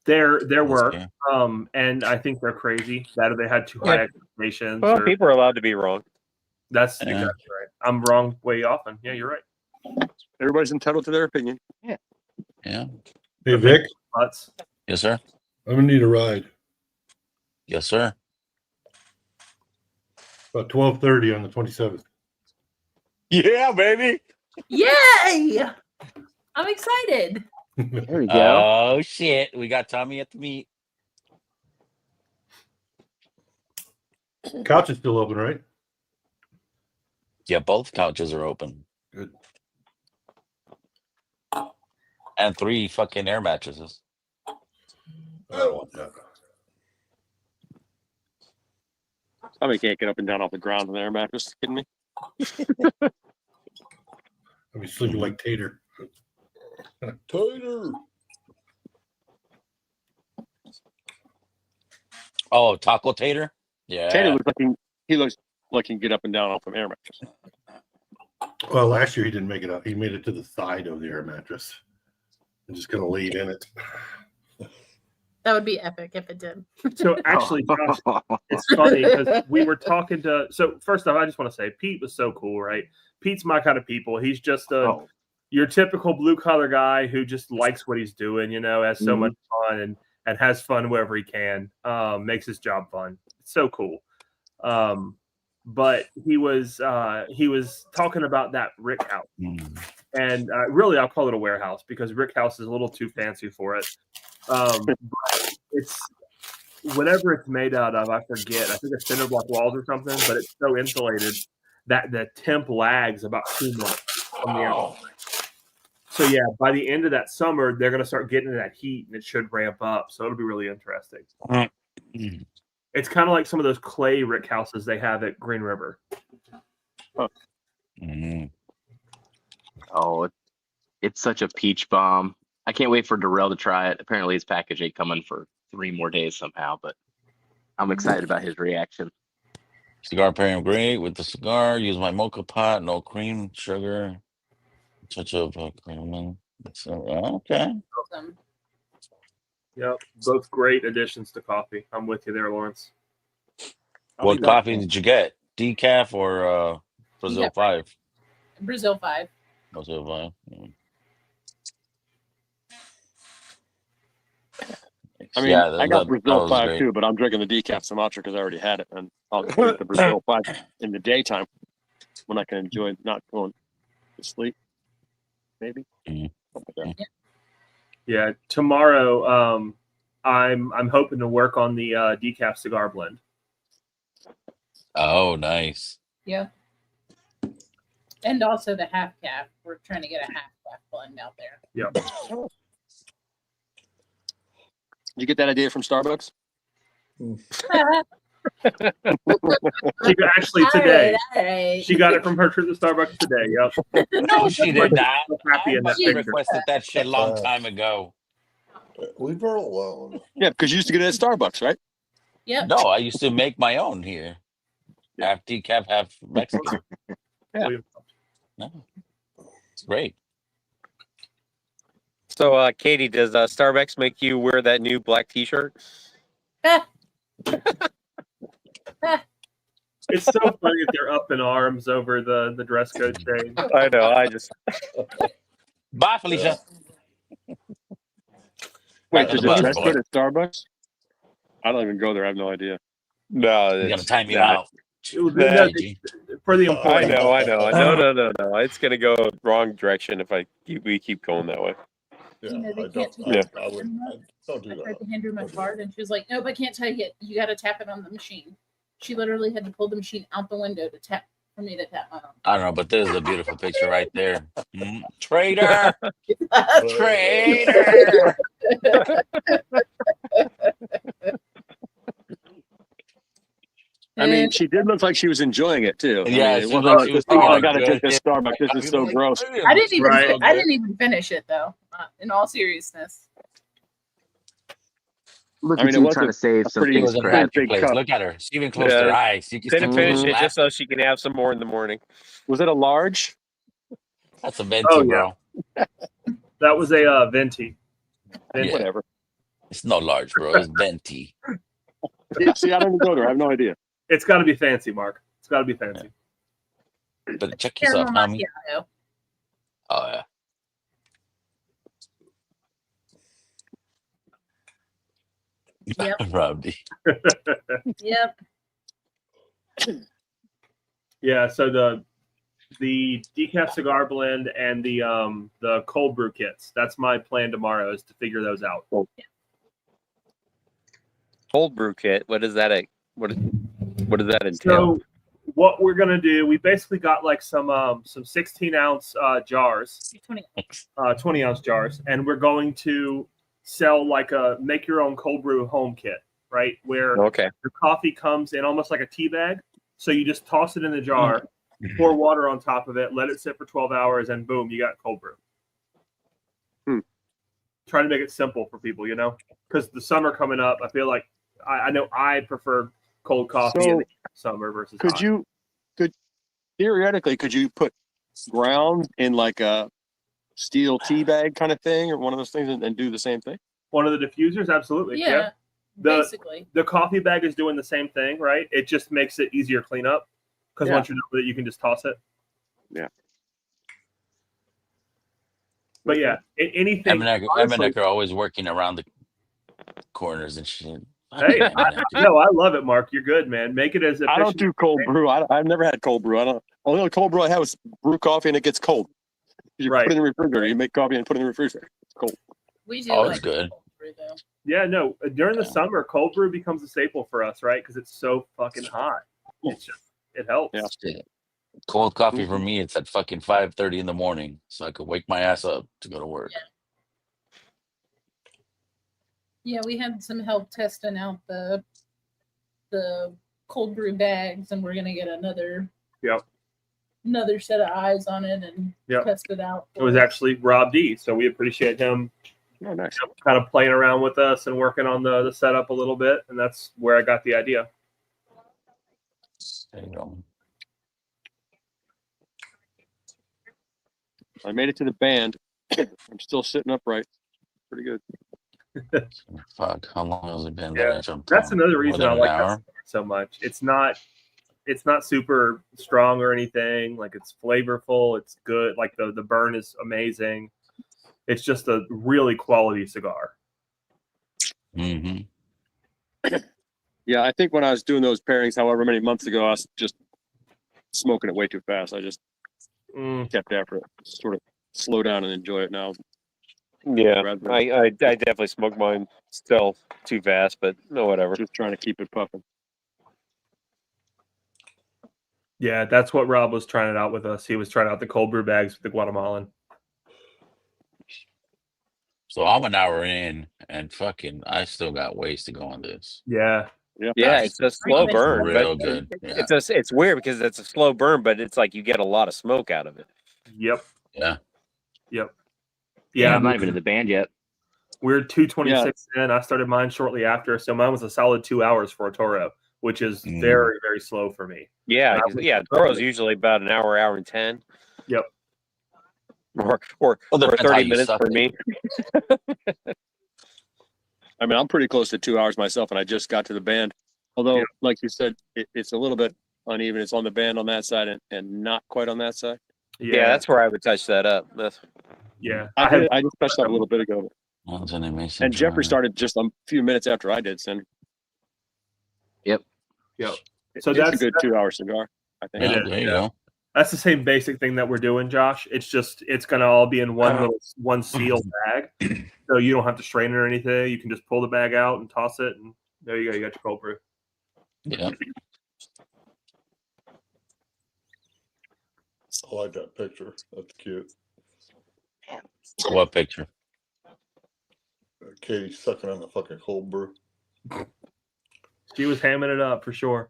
There This were. game. And I think they're crazy that they had too Yeah. high expectations. Well, or- people are allowed to be wrong. That's Yeah. exactly right. I'm wrong way often. Yeah, you're right. Everybody's entitled to their opinion. Yeah. Hey, Vic, Butts. Yes, sir. I'm gonna need a ride. Yes, sir. About 12:30 on the 27th. Yeah, baby. Yay! I'm excited. There you go. Oh shit, we got Tommy at the meet. Couch is still open, right? Yeah, both couches are open. Good. And 3 fucking air mattresses. I don't want that. Somebody can't get up and down off the ground on their mattress. Kidding me? I'll be sleeping like Tater. Tater. Oh, taco tater? Tater Yeah. looks like he looks like he can get up and down off an air mattress. Well, last year he didn't make it up. He made it to the side of the air mattress and just kind of laid in it. That would be epic if it did. So actually, Josh, it's funny because we were talking to. So first off, I just want to say Pete was so cool, right? Pete's my kind of people. He's just your typical blue collar guy who just likes what he's doing. Has so much fun and has fun wherever he can. Makes his job fun. It's so cool. But he was talking about that Rick house, and really I'll call it a warehouse because Rick house is a little too fancy for it. But it's whatever it's made out of. I forget. I think it's cinder block walls or something, but it's so insulated that the temp lags about 2 months from the outside. So yeah, by the end of that summer, they're going to start getting that heat, and it should ramp up. So it'll be really interesting. It's kind of like some of those clay rick houses they have at Green River. Oh, it's such a peach bomb. I can't wait for Darrell to try it. Apparently his package ain't coming for 3 more days somehow, but I'm excited about his reaction. Cigar pairing great with the cigar. Use my mocha pot, no cream, sugar, touch of cinnamon. Okay. Awesome. Yep, both great additions to coffee. I'm with you there, Lawrence. What coffee did you get? Decaf or Brazil Decaf. 5? Brazil 5. Brazil 5. I mean, I got Brazil 5 too, but I'm drinking the decaf Sumatra because I already had it, and I'll drink the Brazil 5 in the daytime when I can enjoy not going to sleep. Maybe. Yeah, tomorrow I'm hoping to work on the decaf cigar blend. Oh, nice. Yeah. And also the half calf. We're trying to get a half calf blend out there. Yep. Did you get that idea from Starbucks? She got, actually today. All right. She got it from her trip to Starbucks today. Yep. No, she did not. Happy in that picture. Requested that shit long time ago. Leave her alone. Yeah, because you used to get it at Starbucks, right? Yep. No, I used to make my own here. Half decaf, half Mexican. Yeah. No. It's great. So, Katie, does Starbucks make you wear that new black T-shirt? It's so funny if they're up in arms over the dress code change. I know. I just Bye, Felicia. Wait, there's a dress code at Starbucks? I don't even go there. I have no idea. No, You gotta time you out. For the employees. I know. No. It's gonna go wrong direction if we keep going that way. Yeah, You know, they I can't don't. take it. I don't do I tried that. to hand her my card, and she was like, "Nope, I can't take it. You got to tap it on the machine." She literally had to pull the machine out the window to tap for me to tap my own. I don't know, but there's a beautiful picture right there. Traitor! Traitor! I mean, she did look like she was enjoying it too. Yeah, I mean, she it wasn't looked- like, she was oh, thinking I like, gotta good. drink this Starbucks. This is so gross. I didn't even. Right. I didn't even finish it though. In all seriousness. Look I mean, at it you was trying a to save some pretty- It was face a crap. happy big place. cup. Look at her. She even closed her eyes. You can Didn't see finish her it laugh. just so she can have some more in the morning. Was it a large? That's a venti, Oh, yeah. bro. That was a venti. Yeah. Whatever. It's no large, bro. It's venti. Yeah, see, I don't even go there. I have no idea. It's got to be fancy, Mark. It's got to be fancy. But check yourself, Caramel homie. macchiato. Oh, yeah. Yep. Robbie. Yep. Yeah. So the decaf cigar blend and the cold brew kits. That's my plan tomorrow, is to figure those out. Cold brew kit. What is that? What does that entail? So what we're gonna do, we basically got like some 16-ounce jars, 20-ounce jars, and we're going to sell like a make your own cold brew home kit, right? Where Okay. the coffee comes in almost like a tea bag. So you just toss it in the jar, pour water on top of it, let it sit for 12 hours, and boom, you got cold brew. Trying to make it simple for people, because the summer coming up, I feel like I know I prefer cold coffee in the summer versus hot. Could theoretically put ground in like a steel tea bag kind of thing or one of those things and do the same thing? One of the diffusers, absolutely. Yeah, basically. The coffee bag is doing the same thing, right? It just makes it easier cleanup because once you know that, you can just toss it. Yeah. But yeah, anything. Emmenecker always working around the corners and shit. Hey, no, I love it, Mark. You're good, man. Make it as efficient. I don't do cold brew. I've never had cold brew. Only cold brew I have is brew coffee and it gets cold. You put it in the refrigerator. You make coffee and put it in the refrigerator. It's cold. We do. Oh, it's good. Yeah, no. During the summer, cold brew becomes a staple for us, right? Because it's so fucking hot. It's just it helps. Yeah. Cold coffee for me, it's at fucking 5:30 in the morning, so I could wake my ass up to go to work. Yeah, we had some help testing out the cold brew bags, and we're gonna get another set of eyes on it and test it out. It was actually Rob D, so we appreciate him. Oh, nice. Kind of playing around with us and working on the setup a little bit, and that's where I got the idea. There you go. I made it to the band. I'm still sitting upright. Pretty good. Fuck, how long has it been? Yeah, that's another reason I like that so much. It's not super strong or anything. Like, it's flavorful. It's good. Like the burn is amazing. It's just a really quality cigar. Mm-hmm. Yeah, I think when I was doing those pairings, however many months ago, I was just smoking it way too fast. I just kept after it. Sort of slow down and enjoy it now. Yeah, I definitely smoke mine still too fast, but no, whatever. Just trying to keep it puffing. Yeah, that's what Rob was trying it out with us. He was trying out the cold brew bags with the Guatemalan. So I'm an hour in, and fucking, I still got ways to go on this. Yeah. Yeah, it's a slow burn. Real But good. Yeah. It's weird because it's a slow burn, but it's like you get a lot of smoke out of it. Yep. Yeah. Yep. Yeah, I'm not even in the band yet. We're 226 in. I started mine shortly after, so mine was a solid 2 hours for a Toro, which is very, very slow for me. Yeah, Toro's usually about an hour, hour and 10. Yep. Or depends how 30 you minutes suck for it. me. I mean, I'm pretty close to 2 hours myself, and I just got to the band. Although, like you said, it's a little bit uneven. It's on the band on that side and not quite on that side. Yeah, that's where I would touch that up. I just touched that a little bit ago. And Jeffrey started just a few minutes after I did, Cindy. Yep. So It's that's a good 2 hour cigar, I think. There you go. That's the same basic thing that we're doing, Josh. It's just it's gonna all be in one sealed bag, so you don't have to strain it or anything. You can just pull the bag out and toss it, and there you go. You got your cold brew. Yeah. I like that picture. That's cute. What picture? Katie sucking on the fucking cold brew. She was hamming it up for sure.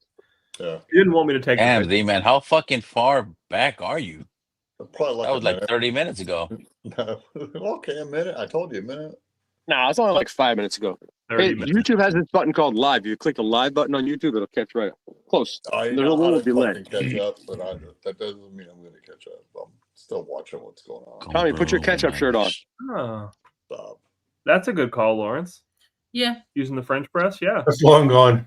Yeah. She didn't want me to take the Damn, picture. Z man, how fucking far back are you? Probably like that was a like minute. 30 minutes ago. No. Okay, a minute. I told you a minute. No, it's only like 5 minutes ago. Hey, YouTube has this button called live. You click the live button on YouTube, it'll catch right up. Close. I There's a know how little to delay. fucking catch up, but that doesn't mean I'm going to catch up. I'm still watching what's going on. Tommy, put your ketchup shirt on. Oh, Stop. that's a good call, Lawrence. Yeah. Using the French press, yeah. That's long gone.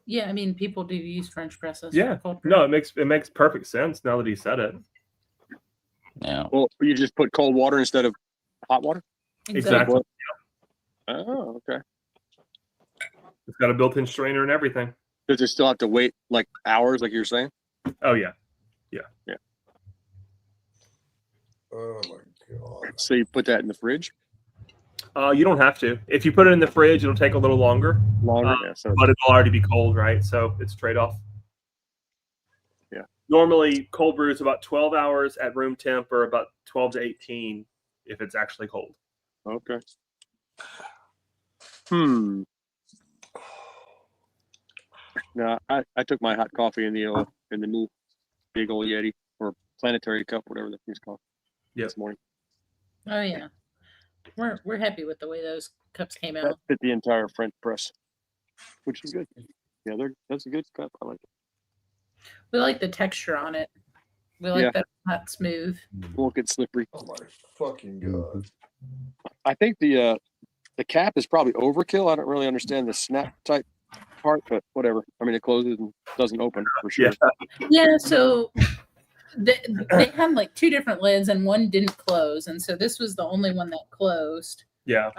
Yeah, I mean, people do use French presses. Yeah. for cold brew. No, it makes perfect sense now that he said it. Yeah. Well, you just put cold water instead of hot water? Exactly. Oh, okay. It's got a built-in strainer and everything. Does it still have to wait like hours, like you were saying? Oh yeah. Yeah. Oh my god. So you put that in the fridge? You don't have to. If you put it in the fridge, it'll take a little longer. Yeah, so but it'll already be cold, right? So it's a trade-off. Yeah. Normally, cold brew is about 12 hours at room temp, or about 12 to 18 if it's actually cold. Okay. No, I took my hot coffee in the new big old Yeti or planetary cup, whatever that thing's called. Yep. This morning. Oh yeah. we're happy with the way those cups came That out. fit the entire French press, which is good. Yeah, that's a good cup. I like it. We like the texture on it. We like Yeah. that it's not smooth. Won't get slippery. Oh my fucking god! I think the cap is probably overkill. I don't really understand the snap type part, but whatever. I mean, it closes and doesn't open for sure. Yeah, so they had like two different lids and one didn't close, and so this was the only one that closed. Yeah.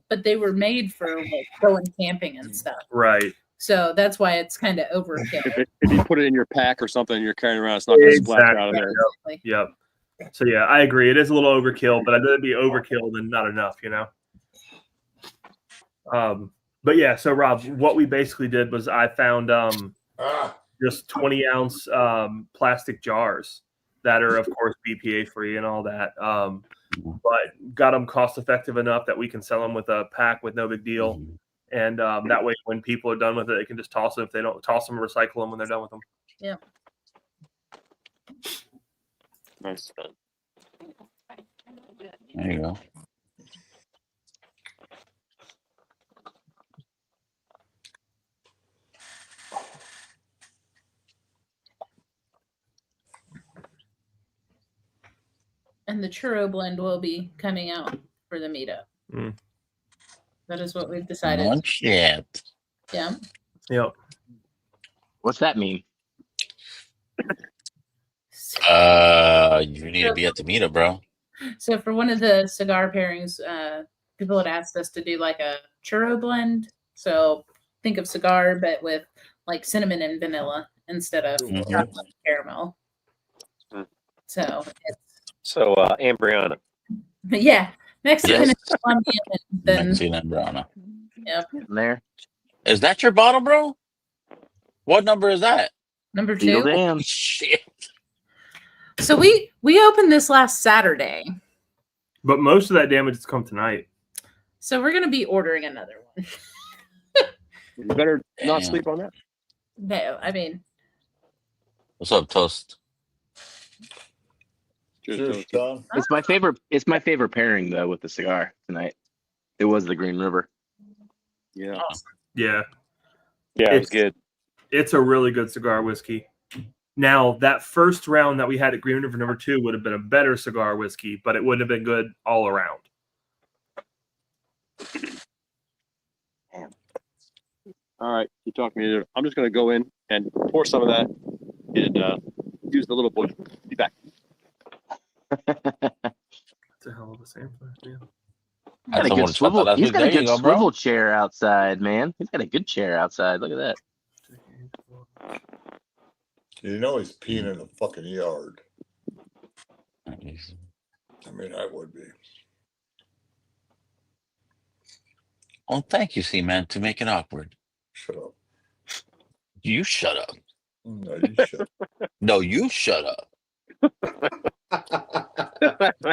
But they were made for like going camping and stuff. Right. So that's why it's kind of overkill. If you put it in your pack or something, you're carrying around, it's not going to splash out of there. Exactly. Yep. So yeah, I agree. It is a little overkill, but I'd rather be overkill than not enough, you know. But yeah, so Rob, what we basically did was I found just 20-ounce plastic jars that are, of course, BPA free and all that. But got them cost effective enough that we can sell them with a pack with no big deal. And that way, when people are done with it, they can just toss them. If they don't toss them, recycle them when they're done with them. Yeah. Nice. There you go. And the churro blend will be coming out for the meetup. Mm. That is what we've decided. Oh, shit. Yeah. Yep. What's that mean? You need to be at the meetup, bro. So for one of the cigar pairings, people had asked us to do like a churro blend. So think of cigar, but with like cinnamon and vanilla instead of chocolate and caramel. So Ambriana. yeah, Mexican Yes. and Colombian, and then Mexican Ambriana. yep. There. Is that your bottle, bro? What number is that? Number Beetle 2. Dam. Shit. So we opened this last Saturday. But most of that damage has come tonight. So we're gonna be ordering another one. You better not Damn. sleep on that. No, I mean, What's up, Toast? Cheers, Tom. It's my favorite. It's my favorite pairing though with the cigar tonight. It was the Green River. Yeah. Yeah. Yeah, it was good. It's a really good cigar whiskey. Now, that first round that we had at Green River number 2 would have been a better cigar whiskey, but it wouldn't have been good all around. All right. You talk me into it. I'm just going to go in and pour some of that and use the little boy. Be back. It's a hell of a sampler. Yeah. He's got a good swivel. He's got a good swivel chair outside, man. He's got a good chair outside. Look at that. You know he's peeing in the fucking yard. I mean, I would be. Oh, thank you, C-Man, to make it awkward. Shut up. You shut up. No, you shut up. No, you shut up. I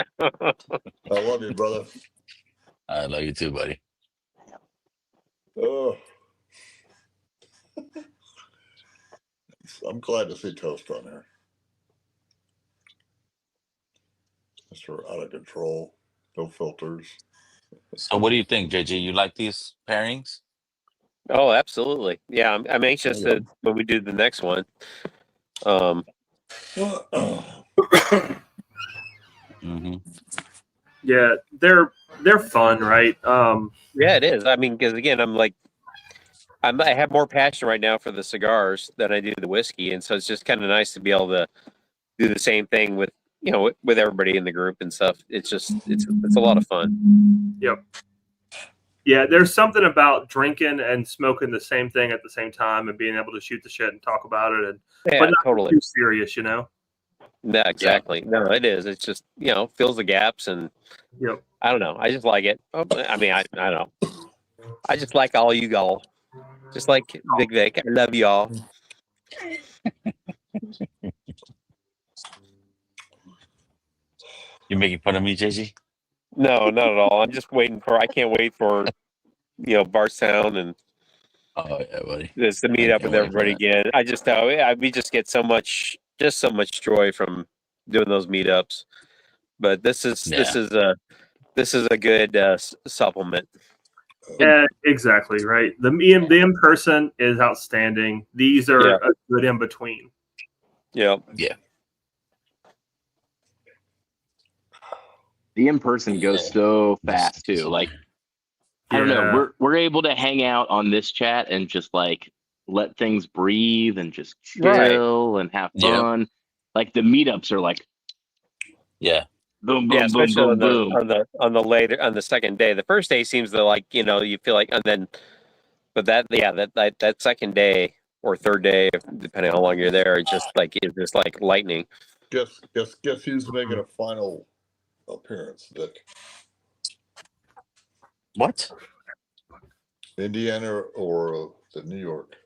love you, brother. I love you too, buddy. Oh. I'm glad to see Toast on here. Mr. Out of Control, no filters. So what do you think, JJ? You like these pairings? Oh, absolutely. Yeah, I'm anxious to when we do the next one. Yeah, they're fun, right? Yeah, it is. I mean, because again, I have more passion right now for the cigars than I do the whiskey, and so it's just kind of nice to be able to do the same thing with with everybody in the group and stuff. It's just it's a lot of fun. Yep. Yeah, there's something about drinking and smoking the same thing at the same time and being able to shoot the shit and talk about it, and Yeah, but not totally. too serious, you know. Yeah, exactly. No, it is. It's just fills the gaps, and Yep. I don't know. I just like it. I mean, I don't know. I just like all you all. Just like Big Vic. I love y'all. You making fun of me, JJ? No, not at all. I'm just waiting for. I can't wait for, Barstown and buddy. Just to meet up with everybody again. I just we just get so much joy from doing those meetups. But this is this is a good supplement. Exactly right. The in person is outstanding. These are a good in between. Yeah. The in person goes so fast too. Like I don't know, we're able to hang out on this chat and just like let things breathe and just chill and have fun. Like the meetups are like boom, boom, boom, especially boom, boom. on the second day. The first day seems to like, you know, you feel like, and then, but that second day or third day, depending on how long you're there, it's just like lightning. Guess who's making a final appearance, Vic? What? Indiana or the New York?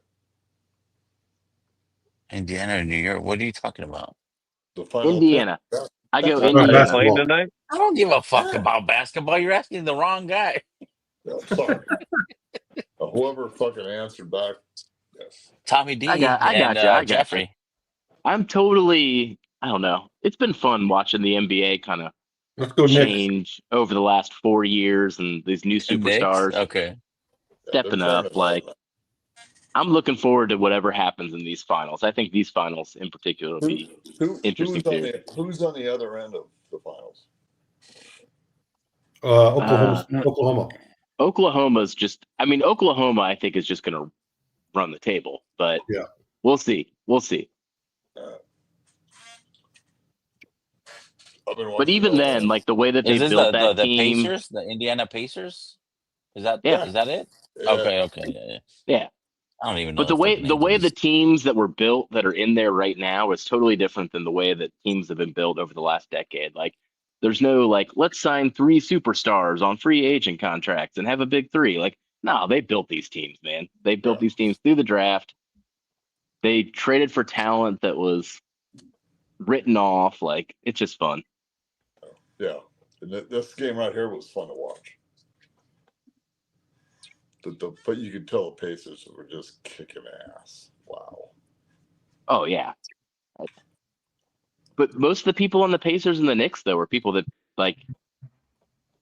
Indiana or New York? What are you talking about? The final Indiana. I go How about Indiana. basketball? Tonight? I don't give a fuck about basketball. You're asking the wrong guy. Yeah, I'm sorry. Whoever fucking answered back, yes. Tommy D I and got you. Jeffrey. I'm totally, I don't know. It's been fun watching the NBA kind of Let's go Knicks. change over the last 4 years and these new superstars Okay. stepping up. Like, I'm looking forward to whatever happens in these finals. I think these finals in particular will be interesting too. Who's on the other end of the finals? Oklahoma. Oklahoma's just, I mean, Oklahoma, I think, is just going to run the table, but yeah, we'll see. We'll see. But even then, like the way that they built that the team, Pacers, the Indiana Pacers? Is that yeah. Is that it? Yeah. Okay. Yeah. I don't even know. But the way the teams that were built that are in there right now is totally different than the way that teams have been built over the last decade. Like there's no like, let's sign 3 superstars on free agent contracts and have a big 3. Like, no, they built these teams, man. They built these teams through the draft. They traded for talent that was written off. Like, it's just fun. Yeah. And this game right here was fun to watch. But you could tell the Pacers were just kicking ass. Wow. Oh, yeah. But most of the people on the Pacers and the Knicks, though, were people that, like,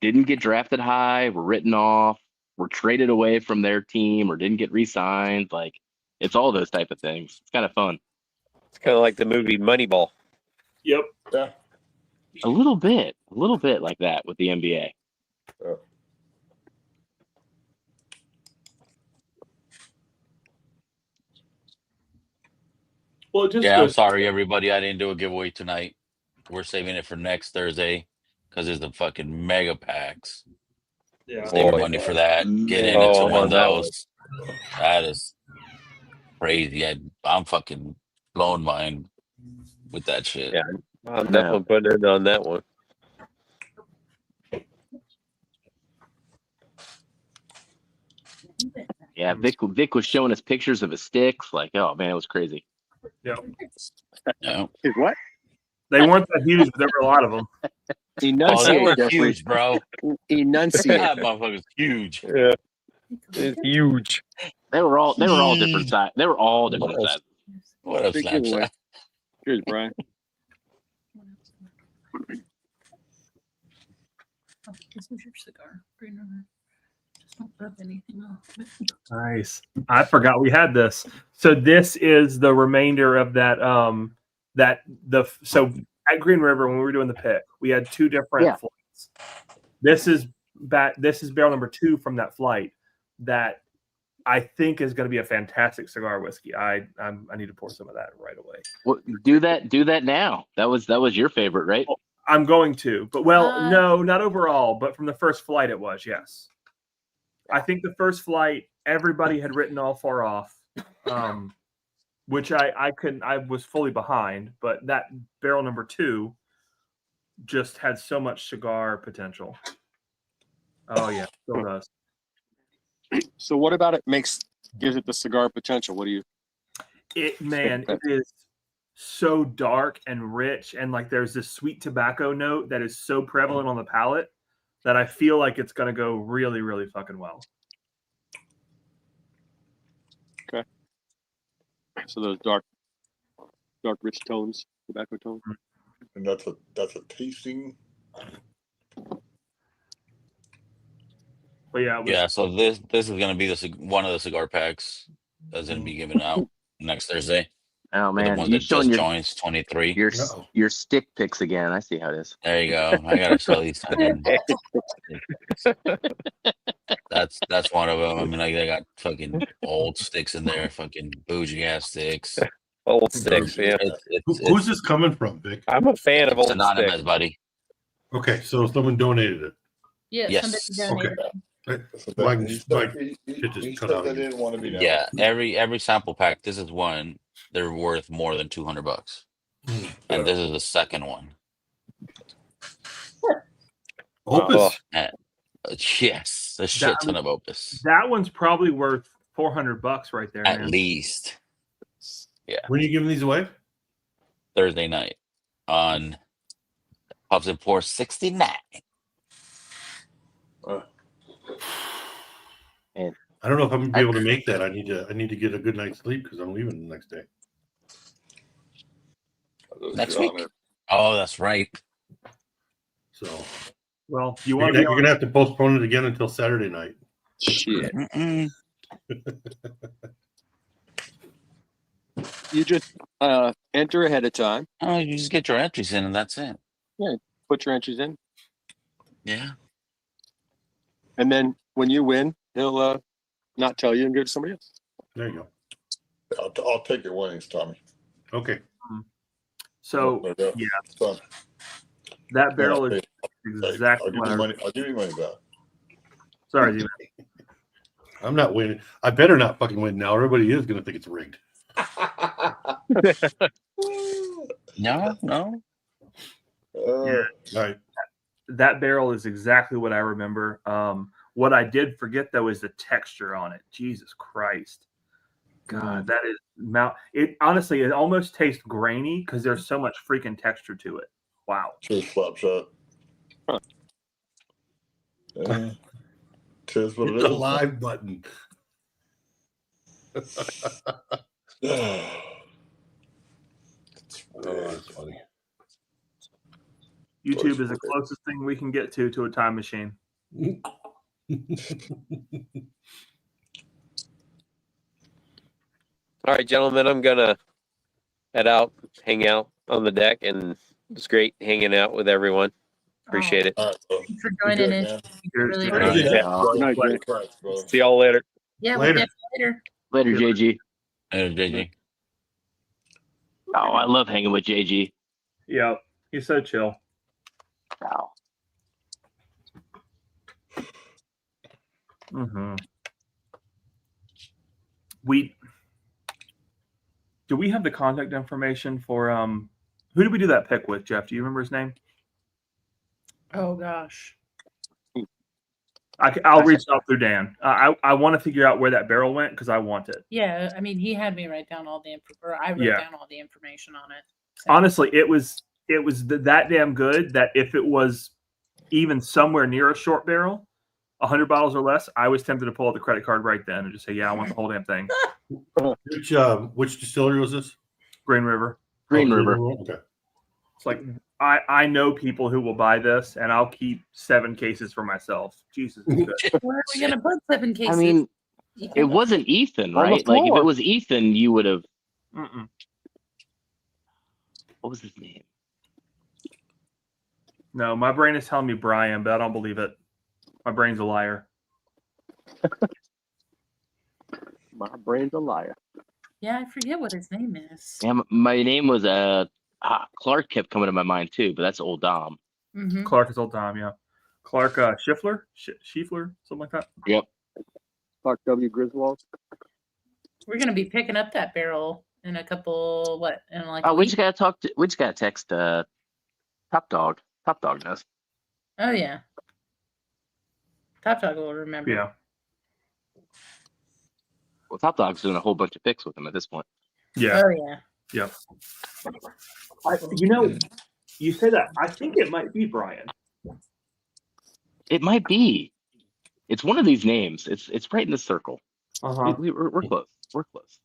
didn't get drafted high, were written off, were traded away from their team, or didn't get re-signed. Like, it's all those type of things. It's kind of fun. It's kind of like the movie Moneyball. Yep. Yeah. A little bit like that with the NBA. Well, it just I'm goes. sorry, everybody. I didn't do a giveaway tonight. We're saving it for next Thursday because there's the fucking mega packs. Yeah. Save your money for that. Get in and to win those. That is crazy. I'm fucking blowing mine with that shit. Yeah, I'm definitely putting it on that one. Yeah, Vic was showing us pictures of his sticks. Like, oh man, it was crazy. Yeah. What? They weren't that huge, but there were a lot of them. They were huge, bro. Enunciate. That motherfucker's huge. Yeah. It's huge. They were all different size. They were all different sizes. What up, Snapchat? Cheers, Brian. This was your cigar. Green River. Just don't rub anything off. Nice. I forgot we had this. So this is the remainder of that. So at Green River when we were doing the pick, we had 2 different flights. This is barrel number 2 from that flight that I think is going to be a fantastic cigar whiskey. I need to pour some of that right away. Well, do that now. That was your favorite, right? Well, I'm going to, but no, not overall, but from the first flight it was, yes. I think the first flight everybody had written all far off, which I was fully behind, but that barrel number 2 just had so much cigar potential. Oh yeah, still does. So what about it gives it the cigar potential? What do you? It is so dark and rich, and like there's this sweet tobacco note that is so prevalent on the palate that I feel like it's gonna go really, really fucking well. Okay. So those dark, rich tones, tobacco tones. And that's a tasting. But yeah, it was, Yeah, so this is gonna be one of the cigar packs that's gonna be given out next Thursday. Oh For the man, one you that showing just joins 23. Uh-oh. your stick picks again. I see how it is. There you go. I gotta sell these fucking. That's one of them. I mean, like they got fucking old sticks in there, fucking bougie ass sticks. old sticks. Yeah, Who's this coming from, Vic? I'm a fan of It's old anonymous, sticks. buddy. Okay, so someone donated it. Yeah, Yes. somebody donated. Like, He like, said, it just he cut said out they again. didn't want to be down. Yeah, every sample pack. This is one. They're worth more than $200, and this is the second one. Opus. Yes, a shit ton of Opus. That one's probably worth $400 right there, At man. least. Yeah. When are you giving these away? Thursday night on Pubs and Pour 69. And I don't know if I'm gonna be able to make that. I need to get a good night's sleep because I'm leaving the next day. Next week? Oh, that's right. So, well, you you're want gonna, to you're gonna have to postpone it again until Saturday night. Shit. You just enter ahead of time. Oh, you just get your entries in and that's it. Yeah, put your entries in. Yeah. And then when you win, he'll not tell you and give it to somebody else. There you go. I'll take your winnings, Tommy. Okay. So yeah, that barrel is exactly. I'll give you money back. Sorry, Z-Man. I'm not winning. I better not fucking win now. Everybody is gonna think it's rigged. No. Yeah. Right. That barrel is exactly what I remember. What I did forget though is the texture on it. Jesus Christ. God, that is it honestly it almost tastes grainy because there's so much freaking texture to it. Wow. Cheers, slap shot. Huh. Cheers, what it Hit is. the live button. That's funny. YouTube is the closest thing we can get to a time machine. All right, gentlemen, I'm gonna head out, hang out on the deck, and it's great hanging out with everyone. Appreciate it. Thanks for joining us. Really See y'all later. Yeah, we'll get later. Later, JG. Later, JG. Oh, I love hanging with JG. Yeah, he's so chill. Wow. Mm-hmm. Do we have the contact information for who did we do that pick with, Jeff? Do you remember his name? Oh gosh. I'll reach out through Dan. I want to figure out where that barrel went because I want it. Yeah, I mean, he had me write down all the I wrote down all the information on it. So. Honestly, it was that damn good that if it was even somewhere near a short barrel, 100 bottles or less, I was tempted to pull out the credit card right then and just say, "Yeah, I want the whole damn thing." Which distillery was this? Green River. Green River. Okay. It's like I know people who will buy this, and I'll keep 7 cases for myself. Jesus, it's good. Where are we gonna put 7 cases? I mean, it wasn't Ethan, right? Like if it was Ethan, you would have. Mm-mm. What was his name? No, my brain is telling me Brian, but I don't believe it. My brain's a liar. My brain's a liar. Yeah, I forget what his name is. Yeah, my name was Clark kept coming to my mind too, but that's Old Dom. Mm-hmm. Clark is old Dom, yeah. Clark Schiffler, Schieffler, something like that. Yep. Clark W. Griswold. We're gonna be picking up that barrel in a couple. In like. Oh, we just gotta text Top Dog. Top Dog does. Oh yeah. Top Dog will remember. Yeah. Well, Top Dog's doing a whole bunch of picks with him at this point. Yeah. Oh yeah. Yep. You say that. I think it might be Brian. It might be. It's one of these names. It's right in the circle. Uh-huh. We're close. We're close.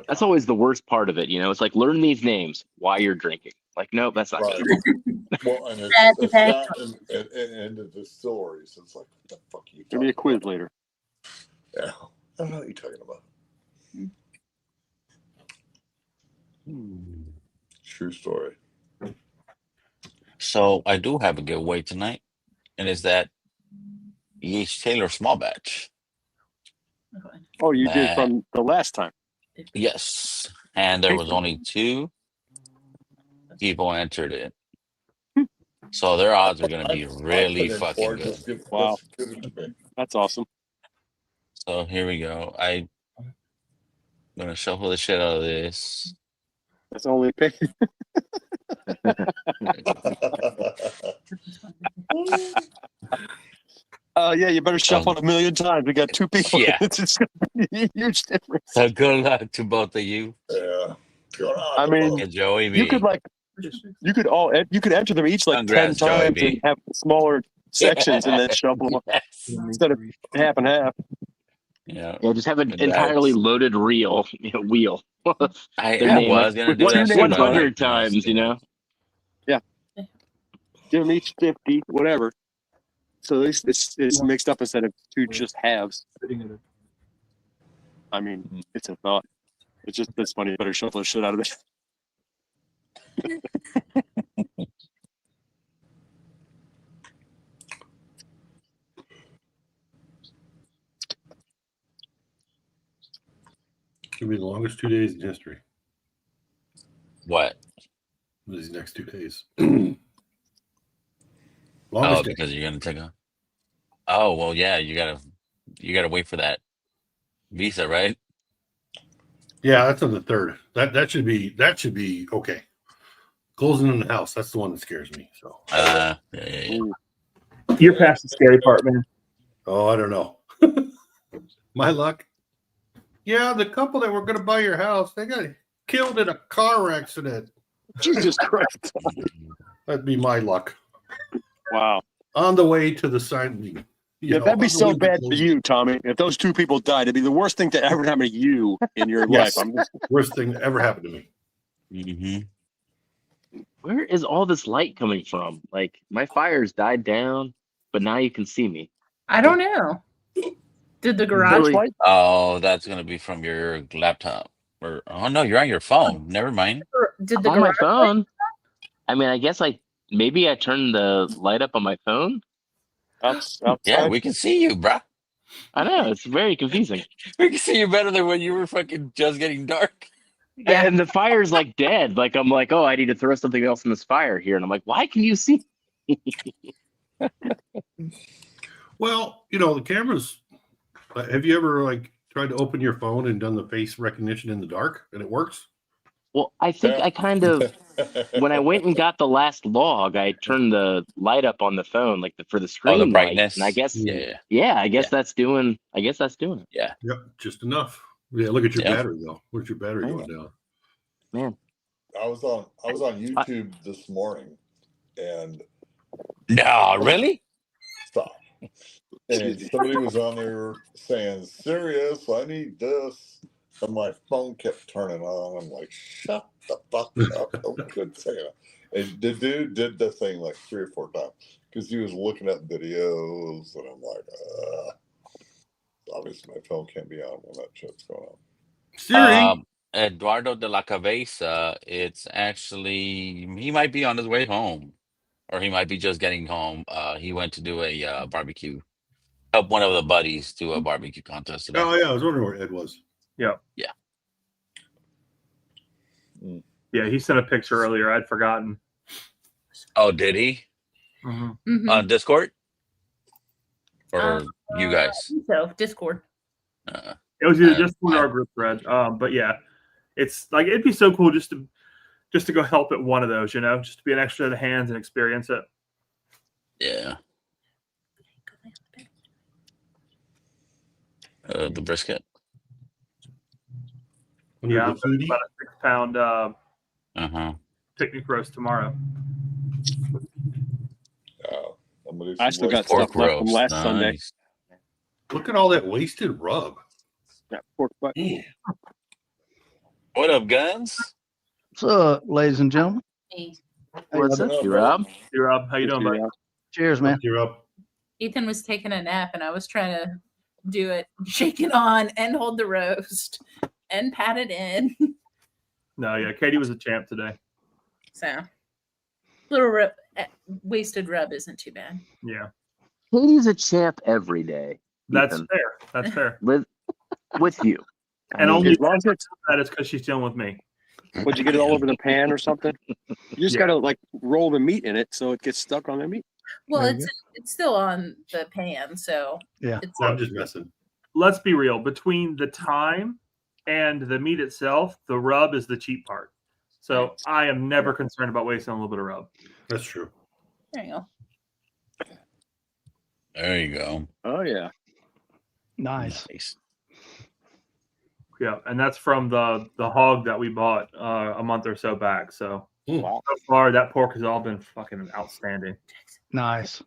That's always the worst part of it, you know. It's like learn these names while you're drinking. Like, nope, that's not Right. good. Well, and That's it's okay. not in the distilleries. It's like, what the fuck are you There'll be a talking quiz about? later. Yeah. I don't know what you're talking about. True story. So I do have a giveaway tonight, and it's that E.H. Taylor small batch. Oh, you did That from the last time. yes, and there was only 2 people entered it, so their odds are going to be I really put in for fucking it. good. Wow. Just give it to me. That's awesome. So here we go. I'm gonna shuffle the shit out of this. That's only pay. Yeah, you better shuffle it 1,000,000 times. We got 2 people. Yeah. It's just gonna be a huge difference. So good luck to both of you. Yeah. I mean, And Joey B. you could enter them each like Congrats, 10 Joey times B. and have smaller sections and then shuffle them Yes. instead of half and half. Yeah. Yeah, just have an Congrats. entirely loaded wheel. Wheel. I The name, was like, gonna do that shit, but I'm 100 like, no, times, you know? Yeah. Give them each 50, whatever. So at least it's mixed up instead of 2 just halves. I mean, it's a thought. It's funny. Better shuffle the shit out of it. It'll be the longest 2 days in history. What? These next 2 days. Oh, Longest day. because you're gonna take a. Oh well, yeah. You gotta wait for that visa, right? Yeah, that's on the 3rd. That should be okay. Closing in the house. That's the one that scares me. So. Yeah. You're past the scary part, man. Oh, I don't know. My luck. Yeah, the couple that were going to buy your house, they got killed in a car accident. Jesus Christ. That'd be my luck. Wow. On the way to the signing. Yeah, that'd be so bad for you, Tommy. If those 2 people died, it'd be the worst thing to ever happen to you in your Yes. life. Worst thing that ever happened to me. Mm-hmm. Where is all this light coming from? Like, my fire's died down, but now you can see me. I don't know. Did the garage Really? Oh, that's gonna be from your laptop. Or oh no, you're on your phone. Never mind. Did the On my garage phone? I mean, I guess maybe I turned the light up on my phone. Outside. Yeah, we can see you, bruh. I know, it's very confusing. We can see you better than when you were fucking just getting dark. Yeah. And the fire's like dead. Like, I'm like, oh, I need to throw something else in this fire here. And I'm like, why can you see? Well, the cameras. Have you ever tried to open your phone and done the face recognition in the dark and it works? Well, I think I kind of, when I went and got the last log, I turned the light up on the phone, for the screen Oh, the light, brightness. and I guess, Yeah. I guess that's doing it. Yeah. Yep, just enough. Yeah, look at your Yep. battery though. Where's your battery going down? Man, I was on YouTube this morning, and No, really? stop. And somebody was on there saying, "Serious, I need this," and my phone kept turning on. I'm like, "Shut the fuck up!" I couldn't say it. And the dude did the thing like 3 or 4 times because he was looking at videos, and I'm like, obviously my phone can't be on when that shit's going on. Siri. Eduardo de la Cabeza, it's actually he might be on his way home, or he might be just getting home. He went to do a barbecue, help one of the buddies do a barbecue contest today. Oh yeah, I was wondering where Ed was. Yeah. Yeah. Yeah, he sent a picture earlier. I'd forgotten. Oh, did he? Mhm. On Discord? Or you guys? So Discord. It was either just for our group thread. But yeah, it's like it'd be so cool just to go help at one of those, just to be an extra set of hands and experience it. Yeah. The brisket. Yeah, I'm thinking about a 6-pound picnic roast tomorrow. I still got pork stuff left from roast. last Sunday. Look at all that wasted rub. Yeah, pork butt. What up, guns? What's up, ladies and gentlemen? What's up, Rob? Hey, Rob. How you doing, buddy? Cheers, man. You're up. Ethan was taking a nap, and I was trying to do it, shake it on, and hold the roast, and pat it in. No, yeah, Katie was a champ today. So, little wasted rub isn't too bad. Yeah, Katie's a champ every day. that's Ethan. fair. That's fair. With you. And only as long as it's, that is because she's dealing with me. would you get it all over the pan or something? You just Yeah. gotta like roll the meat in it so it gets stuck on the meat. Well, There you it's still on the pan, so Yeah. it's I'm just messing. Let's be real. Between the time and the meat itself, the rub is the cheap part. So I am never concerned about wasting a little bit of rub. That's true. there you go. There you go. Oh yeah. Nice. Yeah, and that's from the hog that we bought a month or so back. So Mm. so far that pork has all been fucking outstanding. Nice.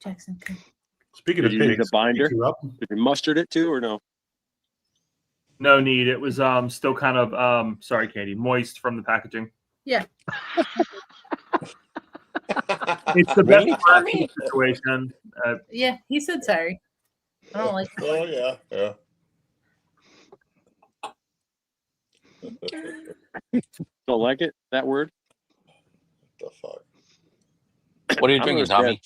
Jackson. Speaking Did of you need pigs, a binder? you're up. Did you mustard it too or no? No need. It was still kind of sorry, Katie, moist from the packaging. Yeah. It's the Really? best plastic situation. Yeah, he said sorry. I don't like Oh yeah, yeah. Don't like it? That word? The fuck. What are you I'm drinking, gonna Tommy?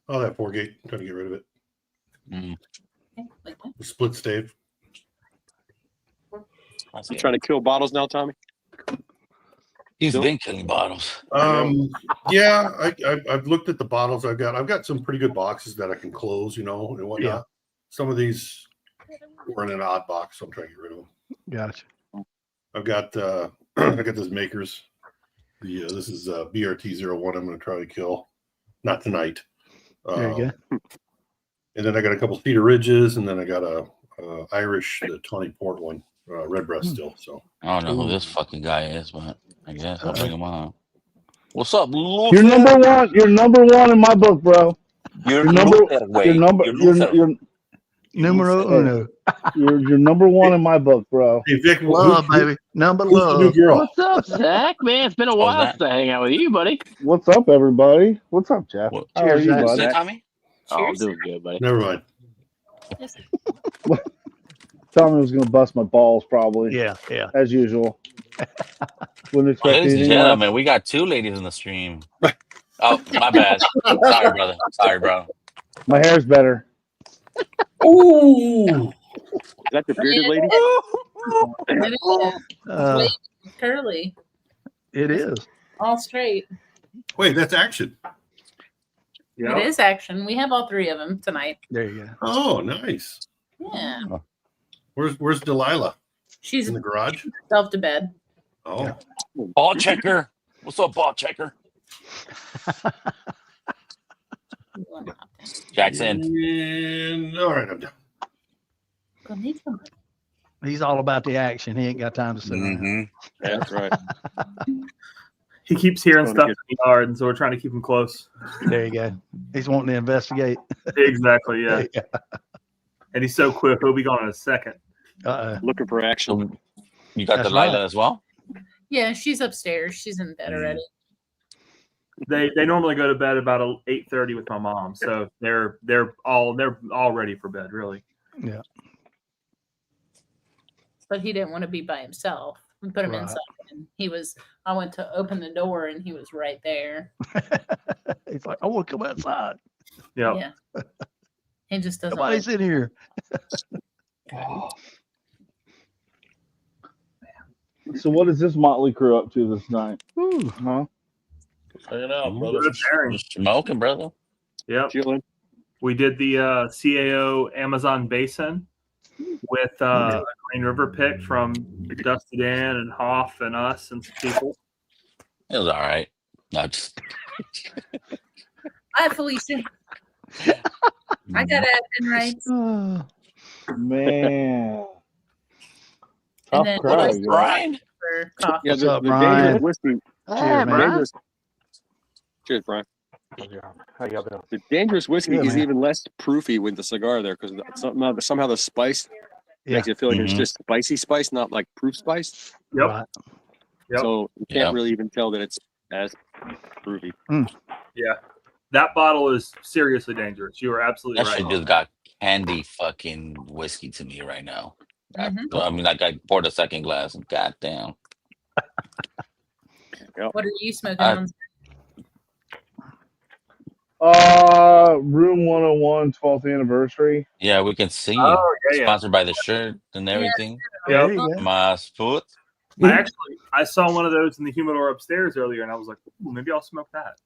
Oh, that Foregate. I'm trying to get rid of it. Mm. like that. The split stave. You trying to kill bottles now, Tommy? He's Nope. been killing bottles. Yeah, I've looked at the bottles I've got some pretty good boxes that I can close, and whatnot. Yeah. Some of these were in an odd box, so I'm trying to get rid of them. Gotcha. I've got I got this Makers. This is BRT01. I'm going to try to kill, not tonight. There you go. And then I got a couple Cedar Ridges, and then I got a Irish, the 20 port one, Redbreast still. So I don't know who this fucking guy is, but I guess I'll bring him on. What's up, You're number one. You're number one in my book, bro. You're You're numero uno. You're number one in my book, bro. Hey, Vic, Love, baby. Number who's the new love. girl? What's up, Zach? Man, it's been a while that? since I hang out with you, buddy. What's up, everybody? What's up, Jeff? What- How are Cheers, you, Zach. What's buddy? that, Tommy? Oh, I'm Cheers. doing good, buddy. Never mind. Tommy was going to bust my balls, probably, Yeah, yeah. as usual. Wouldn't expect Ladies and anything less. gentlemen, we got two ladies in the stream. Oh, my bad. Sorry, brother. Sorry, bro. My hair's better. Ooh. Is that the bearded lady? It is. Uh, Curly, it is. all straight. Wait, that's action. Yeah. It is action. We have all three of them tonight. There you go. Oh, nice. Yeah. Where's Delilah? She's In the garage? herself to bed. Oh, Ball checker. What's up, ball checker? Jackson. and all right, I'm done. Go need somebody. He's all about the action. He ain't got time to sit around. Mm-hmm. Yeah, that's right. He keeps hearing Gonna stuff get- in the yard, and so we're trying to keep him close. There you go. He's wanting to investigate. Exactly, yeah. Yeah. And he's so quick; he'll be gone in a second. Uh-oh. Looking for action. You got That's Delilah right. as well? Yeah, she's upstairs. She's in bed already. They normally go to bed about 8:30 with my mom, so they're all ready for bed, really. Yeah. But he didn't want to be by himself. We put him Right. inside, and I went to open the door, and he was right there. He's like, I want to come outside. Yeah. Yeah. He just doesn't. Nobody's in here. So what is this motley crew up to this night? Ooh. Huh? Hanging out, We're brother. preparing. Just smoking, brother. Yep. Chilling. We did the CAO Amazon Basin with a Green River pick from Dusty Dan and Hoff and us and some people. It was all right. No, just Hi, Felicia. I got admin rights. Oh, Man. And Tough then crowd. Joyce you know. Brian. for coffee. Yeah, What's the up, dangerous Brian? whiskey. cheers, man. Dangerous. Cheers, Brian. How y'all doing? The dangerous whiskey Good, is man. even less proofy with the cigar there because somehow the spice Yeah. makes you feel like it's Mhm. just spicy spice, not like proof spice. Yep. Right. Yep. So you can't Yep. really even tell that it's That's groovy. Yeah, that bottle is seriously dangerous. You are absolutely That right. shit just got candy fucking whiskey to me right now. Mhm. I mean, like I poured a second glass and goddamn. What are you smoking on? Room 101 12th anniversary. Yeah, we can see you. Oh yeah. Sponsored by the shirt and everything. Yep. There you go. Mas foot. I saw one of those in the humidor upstairs earlier, and I was like, ooh, maybe I'll smoke that.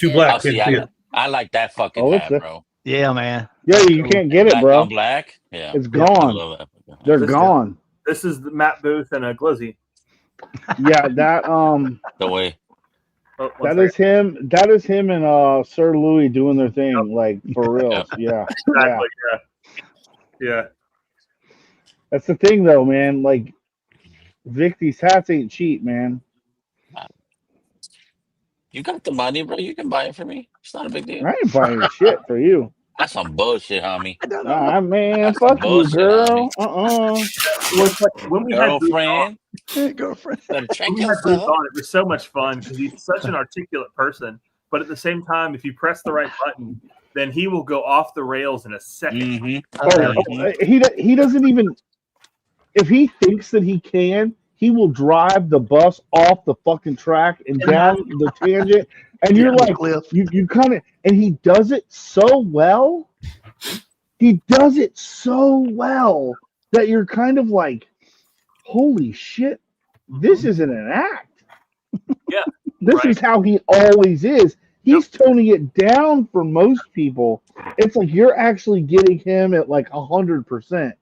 Too black. Oh, see, Can't see it. I like that fucking Oh, it's hat, a- bro. Yeah, man. Yeah, you can't get it, Black bro. on black. Yeah, It's I gone. love that. They're This is- gone. This is the Matt Booth and a Glizzy. Yeah, that The way. Oh, one that is him. That is him and Sir Louis doing their thing, like for real. Yeah, yeah. Exactly. Yeah. That's the thing, though, man. Like, Vic, these hats ain't cheap, man. You got the money, bro. You can buy it for me. It's not a big deal. I ain't buying shit for you. That's some bullshit, homie. Nah, man, That's some fuck you, bullshit, girl. homie. Well, it's like when we had Booth on, Girlfriend. Girlfriend. Better check when we had Booth yourself. on, it was so much fun because he's such an articulate person. But at the same time, if you press the right button, then he will go off the rails in a second. He doesn't even. If he thinks that he can, he will drive the bus off the fucking track and down the tangent, and you're like, you kind of, and he does it so well. He does it so well that you're kind of like, holy shit, this isn't an act. Yeah, this is how he always is. He's toning it down for most people. It's like you're actually getting him at like 100%.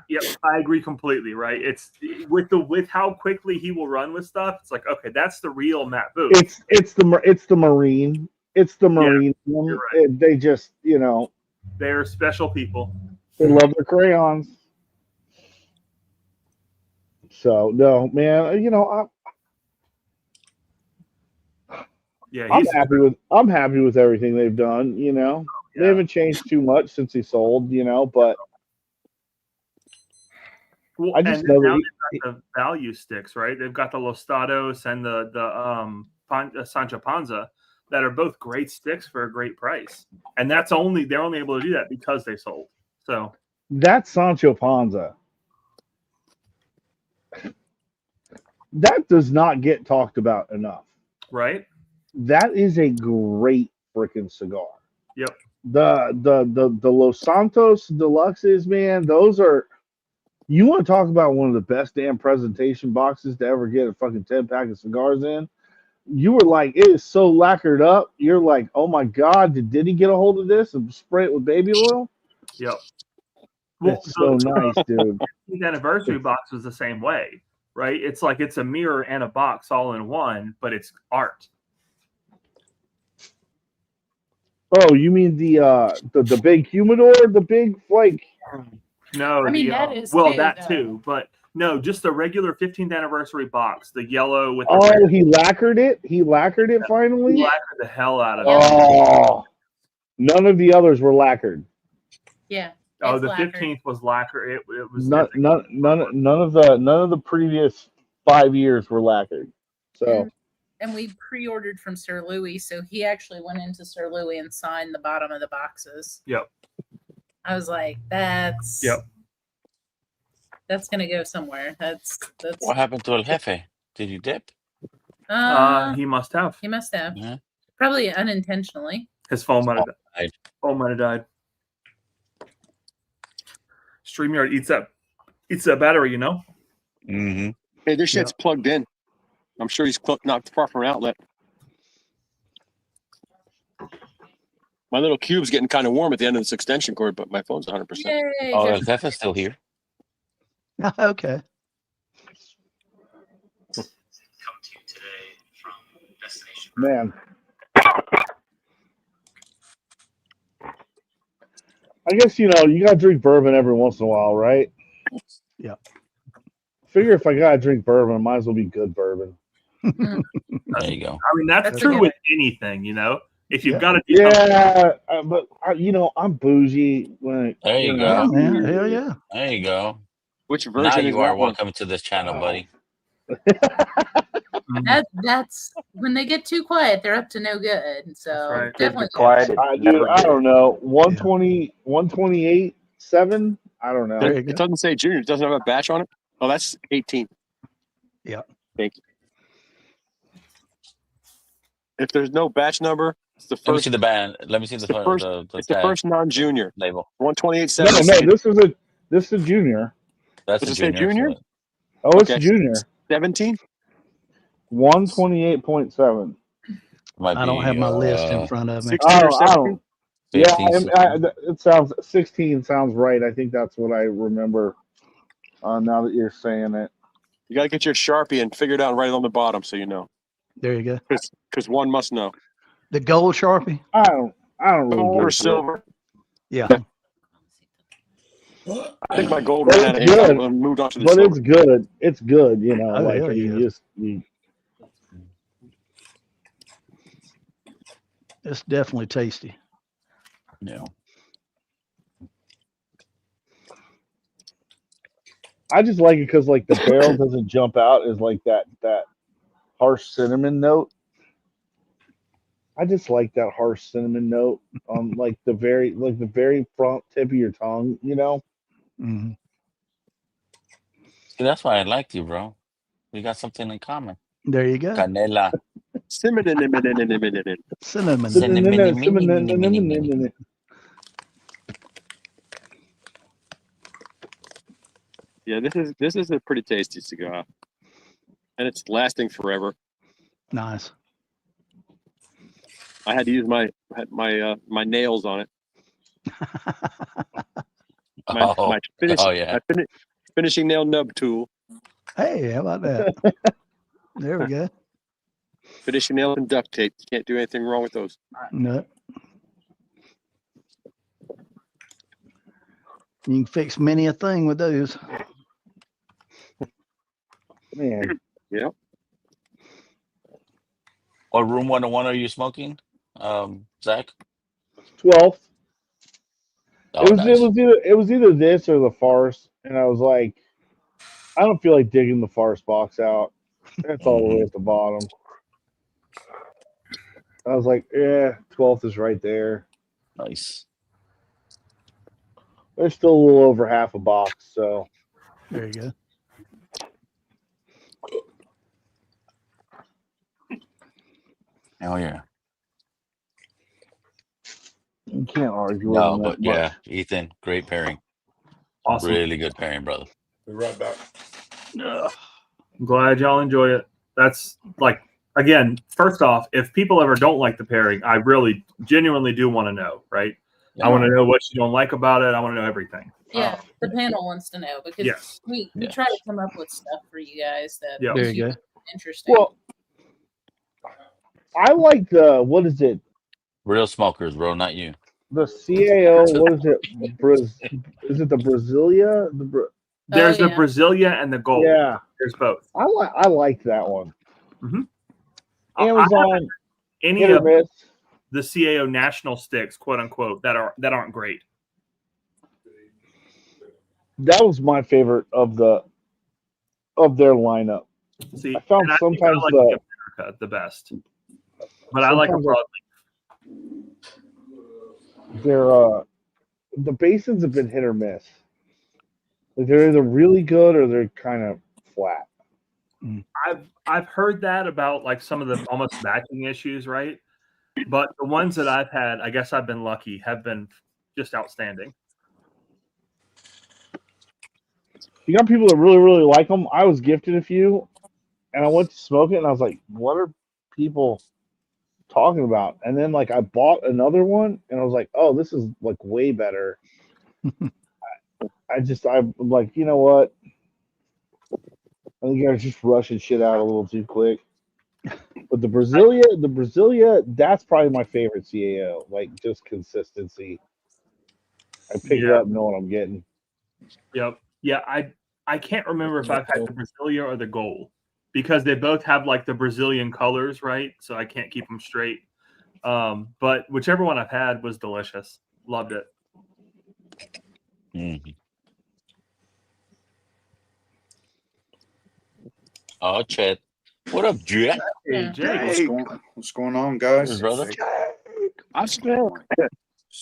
Yep, I agree completely. Right? It's with how quickly he will run with stuff. It's like, okay, that's the real Matt Booth. It's the Marine. It's the Marine. you're right. They just, They're special people. they love their crayons. So no, man, I'm happy with everything they've done. They haven't changed too much since he sold. But Well, I just and know now that they've got the value sticks, right? They've got the Los Stados and the Sancho Panza that are both great sticks for a great price, and they're only able to do that because they sold. So that Sancho Panza, that does not get talked about enough. right? That is a great freaking cigar. Yep. The Los Santos Deluxes, man, those are. You want to talk about one of the best damn presentation boxes to ever get a fucking 10-pack of cigars in? You were like, it is so lacquered up. You're like, oh my God, did he get a hold of this and spray it with baby oil? Yep. It's so nice, dude. The anniversary box was the same way, right? It's like it's a mirror and a box all in one, but it's art. Oh, you mean the big humidor, the big like? No, I mean, that is well, too, that though. too, but no, just the regular 15th anniversary box, the yellow with the Oh, red. he lacquered it. He lacquered it finally. He lacquered the hell out of it. Oh, none of the others were lacquered. Yeah. Oh, it's the lacquered. 15th was lacquered. It was None of the previous 5 years were lacquered. So And we pre-ordered from Sir Louis, so he actually went into Sir Louis and signed the bottom of the boxes. Yep. I was like, that's gonna go somewhere. That's What happened to El Jefe? Did you dip? He must have. He must have. Yeah. Probably unintentionally. His phone might have died. Phone might have died. StreamYard eats that battery, Mm-hmm. Hey, this shit's plugged in. I'm sure he's not far from an outlet. My little cube's getting kind of warm at the end of this extension cord, but my phone's 100%. Yay, Oh, Jeff. El Jefe's still here. Okay. man, I guess you gotta drink bourbon every once in a while, right? Yeah. Figure if I gotta drink bourbon, it might as well be good bourbon. There you go. I mean, that's true with anything, If you've got to do but I'm bougie when There you go. Yeah, man. Hell yeah. There you go. Which version Now is you are that one? welcome to this channel, buddy. That's when they get too quiet, they're up to no good. So right. definitely. I don't know. 120, 128, 7. I don't know. It doesn't say junior. It doesn't have a batch on it. Oh, that's 18. Yeah. Thank you. If there's no batch number, it's the first. Let me see the band. Let me see the first. It's the tag, first non-junior label. 128.7. No, this is a junior. That's Does a it say junior? So Oh, it's Okay. junior. 17. 128.7. might I don't have my list in front of me. 16 or 17? don't. Yeah, 15, it sounds 16 sounds right. I think that's what I remember. Now that you're saying it, You got to get your Sharpie and figure it out and write it on the bottom so you know. There you go. Because one must know. The gold Sharpie. I don't really Gold give or a shit. silver. Yeah. I think my gold But ran out of it's ink. good. I moved on to the But silver. it's good. It's good. You know, Oh, like hell I mean, yeah. you It's definitely tasty. Yeah. I just like it because like the barrel doesn't jump out as like that harsh cinnamon note. I just like that harsh cinnamon note on like the very front tip of your tongue. You know. Mm-hmm. See, that's why I liked you, bro. We got something in common. There you go. Canela. Cinnamon. Cinnamon. Yeah, this is a pretty tasty cigar, and it's lasting forever. Nice. I had to use my nails on it. My finishing nail nub tool. Hey, how about that? There we go. Finishing nail and duct tape. You can't do anything wrong with those. No. You can fix many a thing with those. Man. Yep. What room 101 are you smoking, Zach? 12th. Oh, it nice. was either this or the farce, and I was like, I don't feel like digging the farce box out. That's all the way at the bottom. I was like, yeah, 12th is right there. Nice. There's still a little over half a box, so there you go. Oh yeah. You can't argue No, with but them that yeah, much. Ethan, great pairing. Awesome. Really good pairing, brother. Be right back. I'm glad y'all enjoy it. That's like, again, first off, if people ever don't like the pairing, I really genuinely do want to know, right? Yeah. I want to know what you don't like about it. I want to know everything. Yeah, the panel wants to know because Yes. we try to come up with stuff for you guys that Yep. There you go. interesting. Well, I like the what is it? Real smokers, bro, not you. The CAO. What is it? Is it the Brasilia? There's the Brasilia and the Gold. Yeah, there's both. I like that one. Mm-hmm. Amazon. Any hit or of miss. the CAO national sticks, quote unquote, that aren't great. That was my favorite of their lineup. See, I found and I think sometimes I like the America the best, but I like a sometimes broadleaf. the basins have been hit or miss. Like they're either really good or they're kind of flat. I've heard that about like some of the almost matching issues, right? But the ones that I've had, I guess I've been lucky, have been just outstanding. You got people that really, really like them. I was gifted a few, and I went to smoke it, and I was like, "What are people talking about?" And then like I bought another one, and I was like, "Oh, this is like way better." I'm like, you know what? I think I was just rushing shit out a little too quick. But the Brasilia, that's probably my favorite CAO. Like just consistency. I pick it up, know what I'm getting. Yep. Yeah, I can't remember if I've had the Brasilia or the Gold because they both have like the Brazilian colors, right? So I can't keep them straight. But whichever one I've had was delicious. Loved it. Mm-hmm. Oh, Chet. What up, Jack? Hey, Jake. What's going on, guys? Hey, brother. I'm still.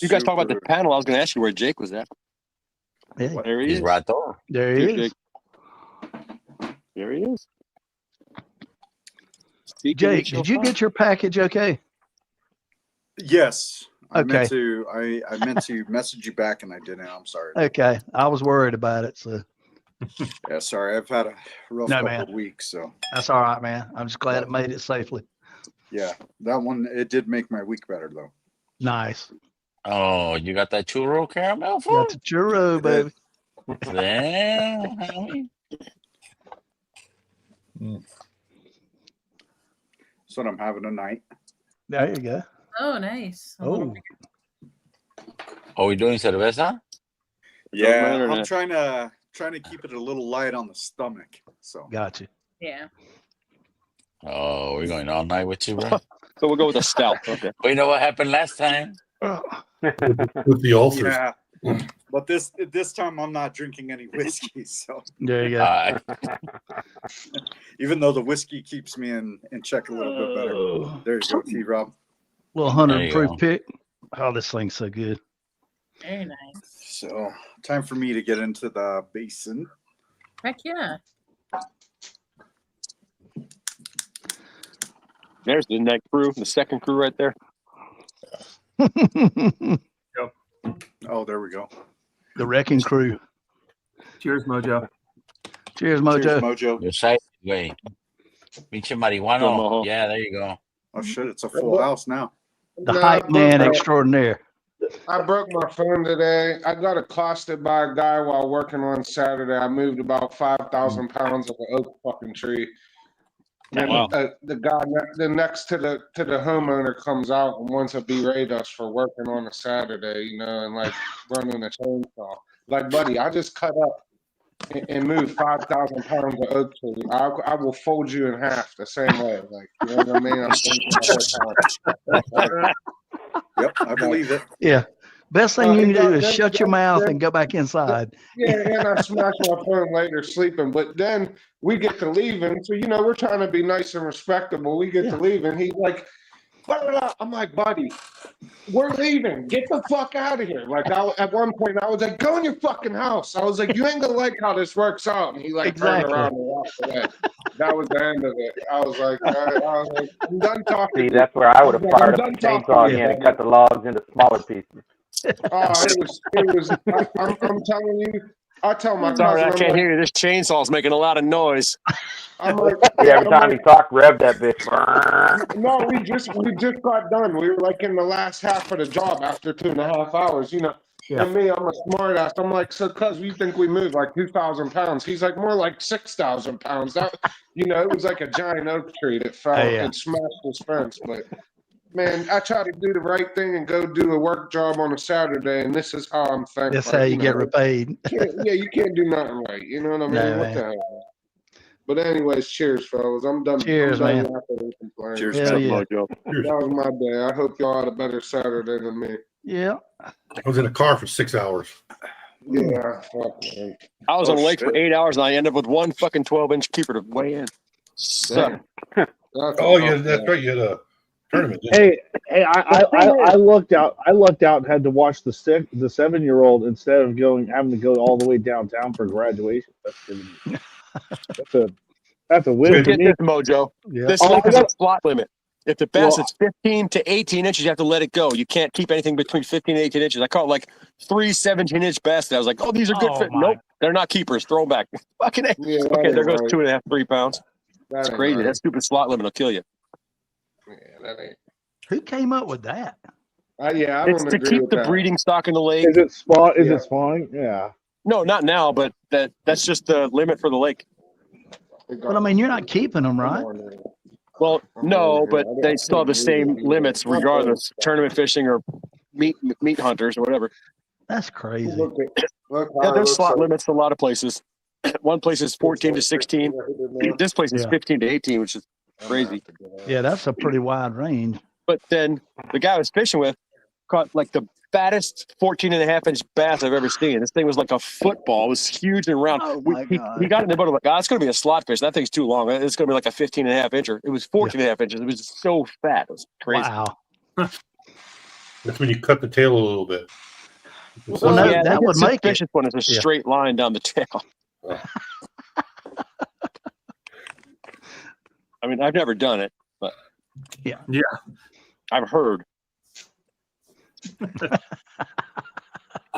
You guys talk about the panel. I was going to ask you where Jake was at. Hey, There he He's is. right there. there he Here, is. Jake. There he is. Jake, did you get your package okay? Yes, I Okay. meant to. I meant to message you back, and I didn't. I'm sorry. Okay. I was worried about it. So Yeah, sorry. I've had a rough No, couple man. of weeks, so that's all right, man. I'm just glad it made it safely. yeah, that one it did make my week better though. Nice. Oh, you got that churro caramel Got food? the churro, baby. Damn, homie. That's what I'm having tonight. There you go. Oh, nice. A little Oh, Are we doing cerveza? Yeah, matter, I'm man. trying to keep it a little light on the stomach. So gotcha. Yeah. Oh, we're going all night with you, bro. So we'll go with a stout. Okay. We know what happened last time. With the ulcers. yeah, but this time I'm not drinking any whiskey. So There you go. even though the whiskey keeps me in check a little bit better. There you go, T-Rob. Little There 100 you proof go. pick. Oh, this thing's so good. Very nice. So time for me to get into the basin. Heck yeah. There's the next crew, the second crew right there. Oh, there we go. The wrecking crew. Cheers, Mojo. Cheers, Mojo. Cheers, Mojo. Your side way. Pinche marihuano. Mojo. Yeah, there you go. Oh shit, it's a full house now. The No, hype man extraordinaire. I broke my phone today. I got accosted by a guy while working on Saturday. I moved about 5,000 pounds of an oak fucking tree. And Wow. the guy next to the homeowner comes out and wants to berate us for working on a Saturday, you know, and like running a chainsaw. Like, buddy, I just cut up and moved 5,000 pounds of oak tree. I will fold you in half the same way. Like, you know what I mean? I'm thinking the whole time. Yep, I believe it. Yeah. Best thing you can do is shut your mouth and go back inside. Yeah, and I smashed my phone later sleeping. But then we get to leaving. So, you know, we're trying to be nice and respectable. We get to leave, and he's like, blah, blah, blah. I'm like, buddy, we're leaving. Get the fuck out of here. Like, at one point, I was like, go in your fucking house. I was like, you ain't going to like how this works out. And he, like, turned around and walked away. That was the end of it. I was like, I'm done talking. See, that's where I would have fired up the talking. chainsaw again and cut the logs into smaller pieces. It was. I'm telling you. I tell my Sorry, cousin, I I'm can't like, hear you. This chainsaw's making a lot of noise. I'm like, Yeah, every I'm time like, he talked, rev that bitch. no, we just got done. We were like in the last half of the job after 2.5 hours, you know. Yeah. And me, I'm a smart ass. I'm like, so cuz we think we moved like 2,000 pounds. He's like, more like 6,000 pounds. That, you know, it was like a giant oak tree that fell and smashed his fence. But man, I try to do the right thing and go do a work job on a Saturday, and this is how I'm thankful. That's how you get repaid. You can't do nothing right. You know what I mean? No, what man. the hell? But anyways, cheers, fellas. I'm done. Cheers, I'm done man. yapping and complaining. Cheers, Hell yeah. Mojo. That was my day. I hope y'all had a better Saturday than me. Yeah. I was in a car for 6 hours. Yeah. Fuck, man. I was on the lake shit. for 8 hours and I ended up with one fucking 12-inch keeper to weigh in. Suck. Oh, yeah, that's right. You had a tournament. didn't you? Hey, I looked out. I lucked out and had to watch the 7-year-old instead of having to go all the way downtown for graduation. That's a win for Get me. this, Mojo. Yeah. This lake is a slot limit. If the bass is 15 to 18 inches, you have to let it go. You can't keep anything between 15 and 18 inches. I caught like 3 17-inch bass. And I was like, oh, these are good fit. Nope, they're not keepers. Throw them back. Fucking A. Yeah, Okay, there goes right. 2.5, 3 pounds. That's That ain't crazy. right. That stupid slot limit will kill you. Yeah, that ain't. Who came up with that? Yeah, I It's don't to agree keep with the that. breeding stock in the lake. Is it spawn? Is Yeah. it spawning? Yeah. No, not now, but that's just the limit for the lake. But I mean, you're not keeping them, right? Well, no, but they still have the same limits regardless. Tournament fishing or meat hunters or whatever. That's crazy. Look Yeah, how it there's looks slot like. limits a lot of places. One place is 14 to 16. This place is Yeah. 15 to 18, which is crazy. Yeah, that's a pretty wide range. But then the guy I was fishing with caught like fattest 14.5-inch bass I've ever seen. This thing was like a football. It was huge and round. Oh my He God. got in the boat. I'm like, it's going to be a slot fish. That thing's too long. It's going to be like a 15.5-incher. It was 14.5 inches. It was so fat. It was crazy. Wow. That's when you cut the tail a little bit. Well, no, yeah, that would make it. One is a straight line down the tail. I mean, I've never done it, but yeah, I've heard. I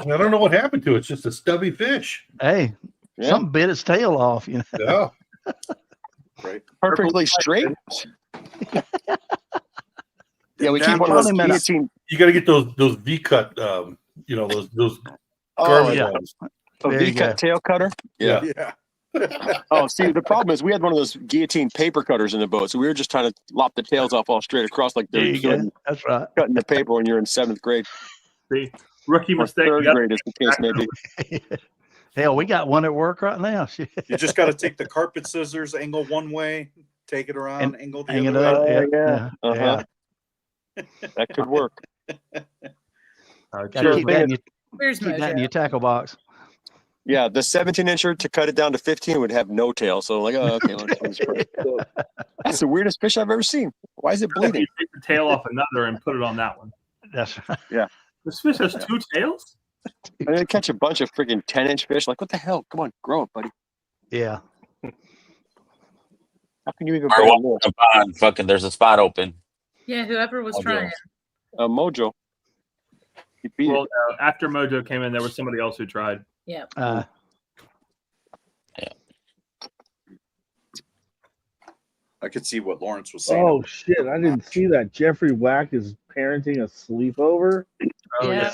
don't know what happened to it. It's just a stubby fish. Hey, something bit its tail off, you know. Yeah. Right. Perfectly straight. Yeah, we keep one of those guillotine. You got to get those V cut. You know those garbage ones. A V cut tail cutter. Yeah. Oh, see, the problem is we had one of those guillotine paper cutters in the boat, so we were just trying to lop the tails off all straight across like they're That's right. Cutting the paper when you're in 7th grade. See, rookie mistake. 3rd grade is the case, maybe. Hell, we got one at work right now. You just got to take the carpet scissors, angle one way, take it around, And angle the hang other it way. up. Yeah. That could work. Gotta keep that in your, Where's keep that in your tackle box. Yeah, the 17-incher to cut it down to 15 would have no tail. So like, oh, okay, that's the weirdest fish I've ever seen. Why is it bleeding? You take the tail off another and put it on that one. That's right. Yeah. This fish has 2 tails? And they catch a bunch of freaking 10-inch fish. Like, what the hell? Come on, grow it, buddy. Yeah. How can you even Or walking up on fucking there's a spot open. Yeah, whoever was trying. Mojo. Well, after Mojo came in, there was somebody else who tried. Yeah. I could see what Lawrence was saying. Oh shit! I didn't see that. Jeffrey Wack is parenting a sleepover. Oh yeah.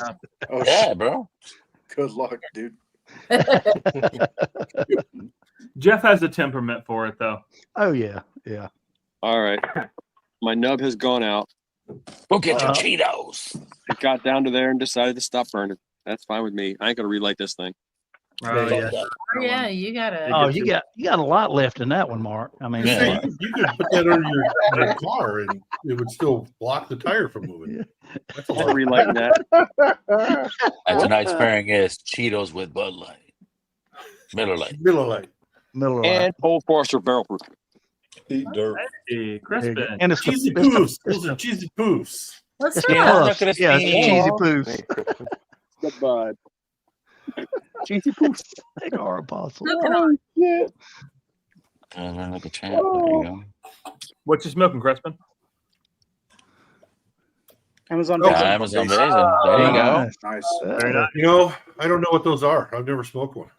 Oh Yeah, bro. Good luck, dude. Jeff has a temperament for it, though. Oh yeah, yeah. All right. My nub has gone out. Go get your Cheetos. It got down to there and decided to stop burning. That's fine with me. I ain't gonna relight this thing. Oh yeah. Oh, yeah, you gotta. Oh, you got a lot left in that one, Mark. I mean, Yeah, you could put that under your car and it would still block the tire from moving. That's a lot. Relighting that. And tonight's pairing is Cheetos with Bud Light. Miller Lite. Miller Lite. Miller Lite. And Old Forester barrel proof. Eat dirt. Hey, Crispin. And it's Cheesy poofs. Those are cheesy poofs. Let's It's go. puffs. Yeah, it's cheesy poofs. Goodbye. Cheesy poofs. They are apostle. Look at them. Shit. Like a champ. There you go. What you smoking, Crispin? Amazon. Oh, Yeah, Amazon Raisin. There you go. Nice. Very nice. You know, I don't know what those are. I've never smoked one.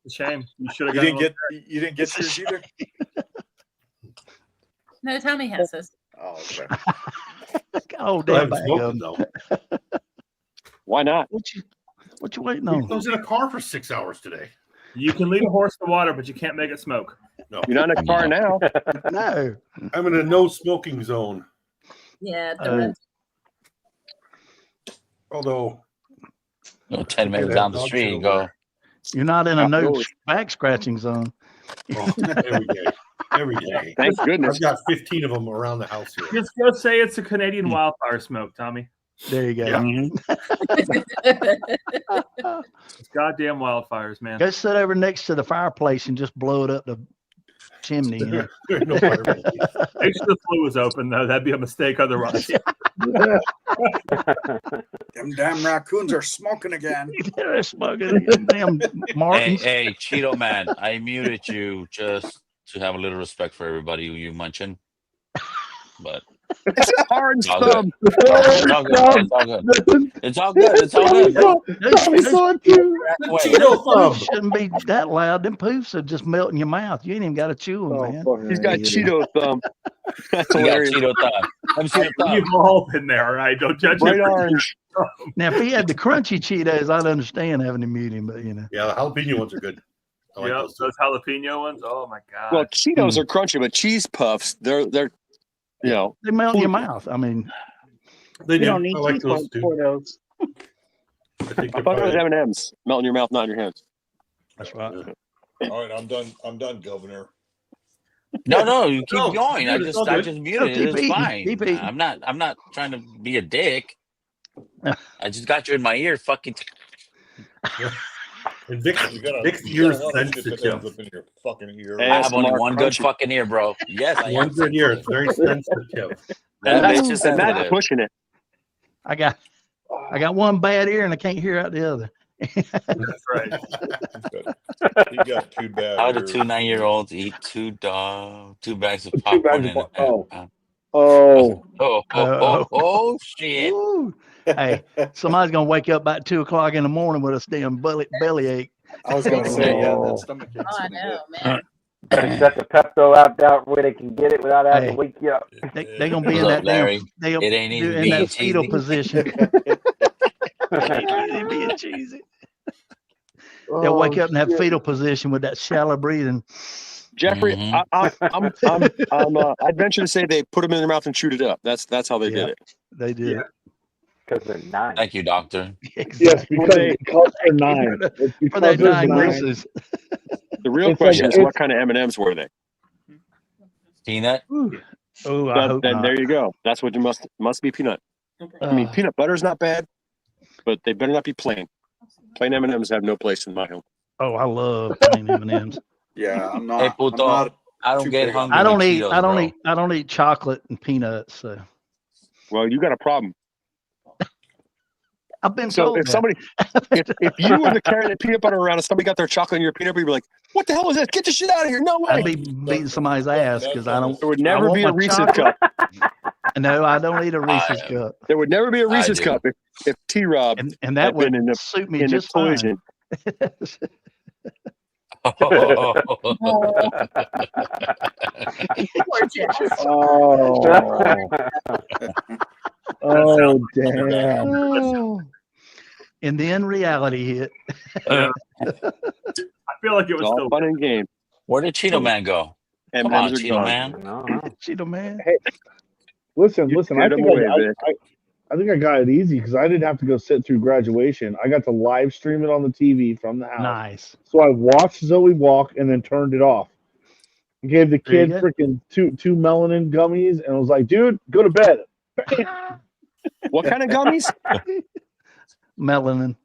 Shame. You should have. You didn't get yours either. No, Tommy has this. Oh, okay. Oh, I damn haven't bag smoked of them, them. though. Why not? What you waiting I on? was in a car for 6 hours today. You can lead a horse to water, but you can't make it smoke. No, You're not in a car now. No. I'm in a no smoking zone. Yeah. Although, 10 minutes down the street, you go. You're not in a no Absolutely. back scratching zone. oh, every day, every day. Thank goodness. I've got 15 of them around the house here. Just go say it's a Canadian wildfire smoke, Tommy. There you go. Yeah. It's goddamn wildfires, man. Go sit over next to the fireplace and just blow it up the chimney. You know? There's no fireplace. Make sure the flue is open, though. That'd be a mistake otherwise. Them damn raccoons are smoking again. They're smoking damn Hey, Martins. hey, Cheeto man, I muted you just to have a little respect for everybody who you mentioned. But It's orange all good. thumb. It's all good. It's all good. It's all good. It's all good. Cheeto thumb. Shouldn't be that loud. Them poofs are just melting your mouth. You ain't even got to chew them, man. He's got Cheeto thumb. That's You got hilarious. Cheeto thumb. Let me see the thumb. You've all been there, all right? Don't judge Bright him. orange. Now, if he had the crunchy Cheetos, I'd understand having to mute him, but you know. Yeah, the jalapeno ones are good. I like Yep, those. those jalapeno ones. Oh my god. Well, Cheetos are crunchy, but cheese puffs, they're you know. They melt in your mouth. I mean, They do. You don't need I like cheese those too. for those. I think I they're thought it was probably- M&M's. Melt in your mouth, not in your hands. that's right. All right, I'm done. I'm done, Governor. No, you keep No, going. I it's just all I good. just muted it. Keep It's eating, fine. keep eating. I'm not trying to be a dick. I just got you in my ear, fucking. And Vic's You got Vic's a ear lot of shit that sensitive. ends up in your fucking ear. I have only ASMR one good crunchy. fucking ear, bro. Yes, I One am good ear. sensitive. It's very sensitive. That And bitch is Matt's sensitive. pushing it. I got one bad ear and I can't hear out the other. That's right. He got 2 bad How do ears. 2 9-year-olds eat 2 bags of 2 popcorn bags of and a oh half? oh Oh, shit. Ooh. Hey, somebody's gonna wake up about 2:00 in the morning with a damn belly ache. I was gonna say, yeah, that oh. stomach Oh, ache's I gonna know, hit. man. Better set the Pepto out where they can get it without having to Hey, wake you up. they're gonna be What's in up, that damn Larry? they'll It ain't do even in being that fetal cheesy. position. It ain't being cheesy. They'll wake Oh up and have shit. fetal position with that shallow breathing. Jeffrey, Mhm. I'd venture to say they put them in their mouth and chewed it up. That's how they Yeah, did it. they did Yeah. it. Because they're nice. Thank you, doctor. Yes, Exactly. Well, because they're 9. It's For because that there's 9 9. Reese's. The real It's like question is, what kind of M&Ms were they? Peanut? Oh, I hope Then not. there you go. That's what you must be peanut. I mean, peanut butter's not bad, but they better not be plain. Plain M&Ms have no place in my home. Oh, I love plain M&Ms. Yeah, I'm Hey, not. I'm puto, not I don't too get big on hungry with Cheetos, bro. I don't eat chocolate and peanuts. So Well, you got a problem. I've been So told if that. somebody, if you were the carrying the peanut butter around and somebody got their chocolate in your peanut butter, you'd be like, "What the hell is this? Get this shit out of here! No way!" I'd be beating somebody's ass because I don't. There would I never want be my a Reese's chocolate. cup. No, I don't eat a Reese's I cup. There would never be a I Reese's do. cup if T-Rob And that had been would in suit me a just collision. fine. Oh, poor Jeff. Oh. Oh damn. Oh. And then reality hit. Yeah. I feel like it It's was all still fun and game. Where did Cheeto Man go? Come on, M&Ms are Cheeto gone. Man. Cheeto Man. Hey, listen. You I scared them think away, Vic. I think I got it easy because I didn't have to go sit through graduation. I got to live stream it on the TV from the house. Nice. So I watched Zoe walk and then turned it off. I gave the There you kid go. freaking two melanin gummies and I was like, dude, go to bed. What kind of gummies? Melanin.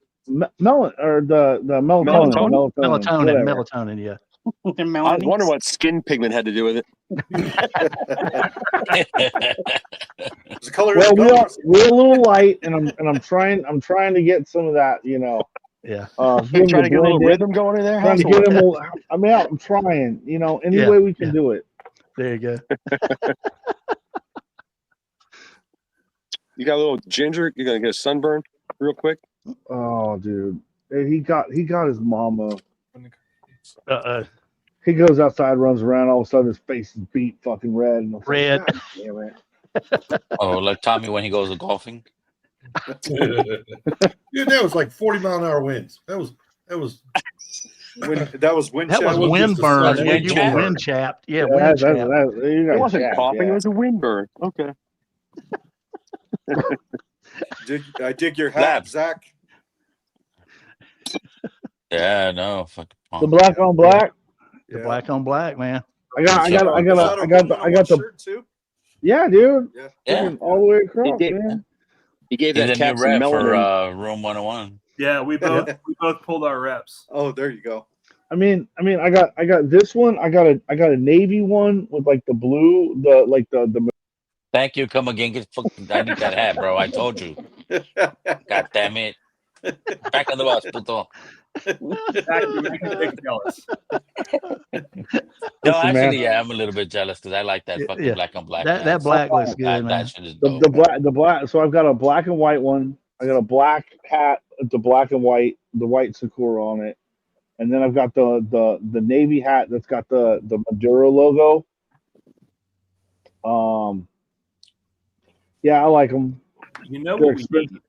Melon or the melatonin. Melatonin? Whatever. Melatonin, yeah. I was wondering what skin pigment had to do with it. It's the color Well, of the gums. we're a little light, and I'm trying to get some of that, Yeah. get Trying him to get a little blend in. rhythm going in there. Trying How's to it get work? him. I'm trying, any Yeah, way we can yeah. do it. There you go. You got a little ginger. You're gonna get a sunburn real quick. Oh, dude, he got his mama. He goes outside, runs around. All of a sudden, his face is beat fucking red. And I was red. Like, God damn it. Oh, like Tommy when he goes golfing. Dude, that was like 40-mile-an-hour winds. That was that was wind. That was That was wind just a burn. sudden Yeah, wind you chapped. were wind chapped. Yeah, Yeah, wind that's- chapped. you got It wasn't chapped, coughing. yeah. It was a wind burn. Okay. I dig your hat, Lab. Zach. Yeah, no, fucking The black on black. The black on black, man. I got the. Too? Yeah, dude. Yeah. Freaking all the way across, gave- man. He gave He's that a new cat some rep for melanin. Room 101. Yeah, we both pulled our reps. Oh, there you go. I mean, I got this one. I got a navy one with like the blue, the. Thank you. Come again. I need that hat, bro. I told you. God damn it. Back on the bus, puto. You're making Vic jealous. No, Listen, man. actually, yeah, I'm a little bit jealous because I like that fucking Yeah. black on black. That hat. black looks good, that, man. That shit is dope. The black. So I've got a black and white one. I got a black hat, the black and white, the white Sakura on it, and then I've got the navy hat that's got the Maduro logo. Yeah, I like them. You know They're what we expensive. need?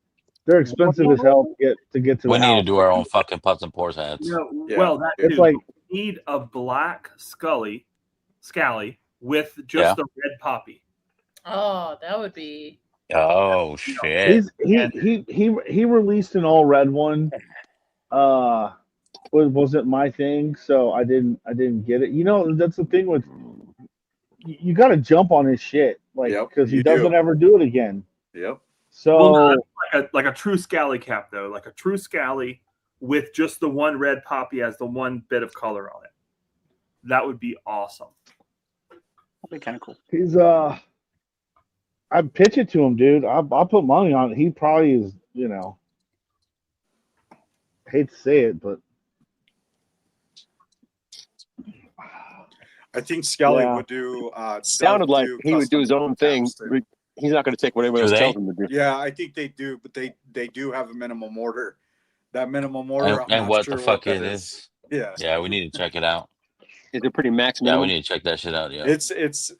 They're expensive as hell to get to We the need house. to do our own fucking puts and pours hats. Well, that it's too. like We need a black scally with just the red poppy. Oh, that would be. Oh shit! He released an all red one. Wasn't my thing, so I didn't get it. That's the thing with you got to jump on his shit, like because he doesn't ever do it again. Yep. So Well, no, like a true scally cap though, like a true scally with just the one red poppy as the one bit of color on it. That would be awesome. That'd be kind of cool. he's I'd pitch it to him, dude. I'll put money on it. He probably is, hate to say it, but I think Skelly Yeah. would do. Sounded like he would do his custom own thing. caps, too. He's not going to take what anyone Do else they? tells him to do. Yeah, I think they do, but they do have a minimum order. That minimum order, I'm And not what sure the fuck what that it is. is? Yeah, Yeah, we need to check it out. Is it pretty max Yeah, we minimum? need to check that shit out. Yeah. it's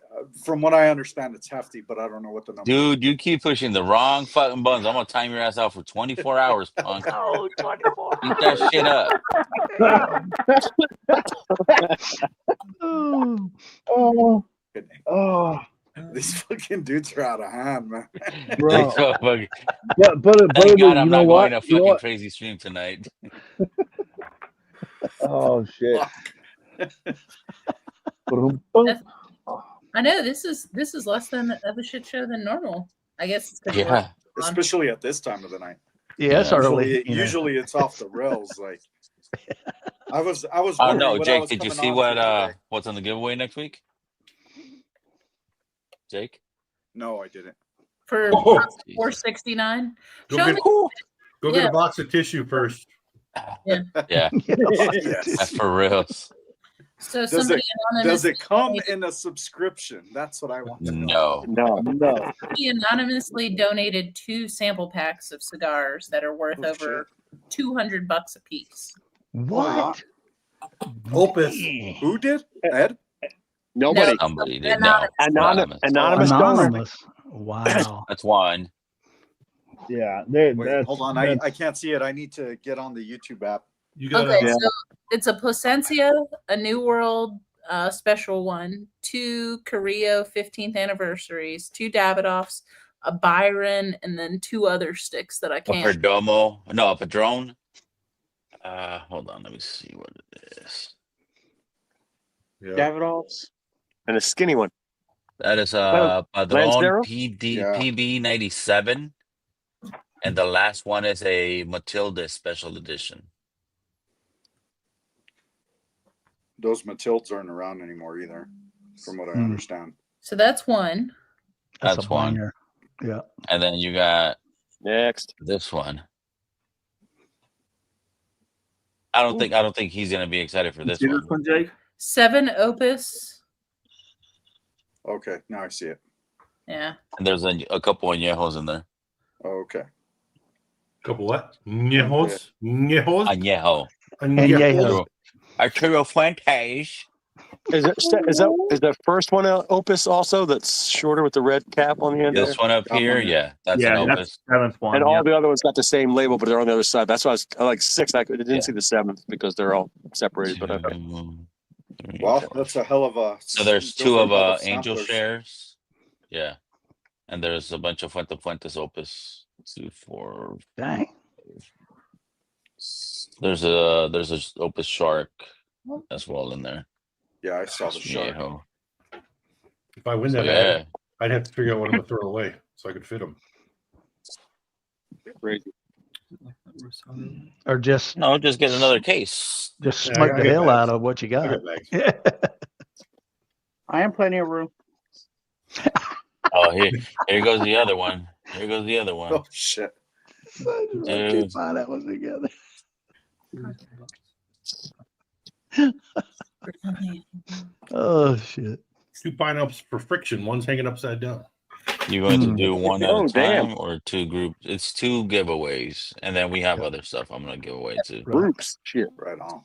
from what I understand, it's hefty, but I don't know what the number. Dude, you keep pushing the wrong fucking buttons. I'm gonna time your ass out for 24 hours, punk. Oh, 24 Keep that shit up. oh, These fucking dudes are out of hand, man. bro. Fucking- But Thank God you I'm know not what? going a You know fucking what? crazy stream tonight. Oh shit. I know this is less than of a shit show than normal. I guess it's because Yeah. Especially at this time of the night. Yeah, it's early. Usually it's off the rails. Like I was Oh wondering no, when I Jake, was did you coming see on what the other day. what's on the giveaway next week? Jake? No, I didn't. for Oh. $4.69. Go Show get, me. go get Yeah. a box of tissue first. Yeah. Yeah. Yes. That's for real. So Does somebody does anonymously it come in a subscription? That's what I want to know. No. No. Somebody anonymously donated 2 sample packs of cigars that are worth Oh, over $200 a piece. What? Opus. Who did? Ed? Nobody. No, Somebody did. No. Anonymous donor. Anonymous. Wow. That's one. Yeah. Wait, hold on. I can't see it. I need to get on the YouTube app. You got Okay, so it's a Placencia, a New World special one, 2 Carrillo 15th anniversaries, 2 Davidoffs, a Byron, and then 2 other sticks that I A can't. Perdomo. No, a Padron. Hold on. Let me see what it is. Davidoffs. And a skinny one. That is Lancero? Padron PB 97. And the last one is a Matilda special edition. Those Matildas aren't around anymore either, from what I understand. So that's one. That's a one. banger. Yeah. And then you got next this one. I don't think he's gonna be excited for this one. Jake? 7 Opus. Okay, now I see it. Yeah. And there's a couple of añejos in there. Okay. Couple what? Ñejos? Ñejos? Añejo. Añejo. Arturo Fuentes. Is the first one an Opus also that's shorter with the red cap on the end? This one up here, yeah, that's an Opus. Seventh one. And all the other ones got the same label, but they're on the other side. That's why I like 6. I didn't see the 7th because they're all separated. But okay. Well, that's a hell of a. So there's 2 of Angel samplers. Shares. Yeah. And there's a bunch of Fuentes Opus. 2, 4. Dang. There's a Opus Shark as well in there. Yeah, I saw the shark. Añejo. If I win that, Yeah. I'd have to figure out what I'm going to throw away so I could fit them. Crazy. Or just just get another case. Just Yeah, smoke I the got hell bags. out of what you I got. got bags. I am plenty of room. Oh, here goes the other one. Here goes the other one. Oh shit! I Dude. can't find that one together. Oh shit! 2 pineapples for friction. One's hanging upside down. You going to do one at Oh, a time damn. or 2 groups? It's 2 giveaways, and then we have other stuff I'm gonna give away too. Groups. Shit. Right on.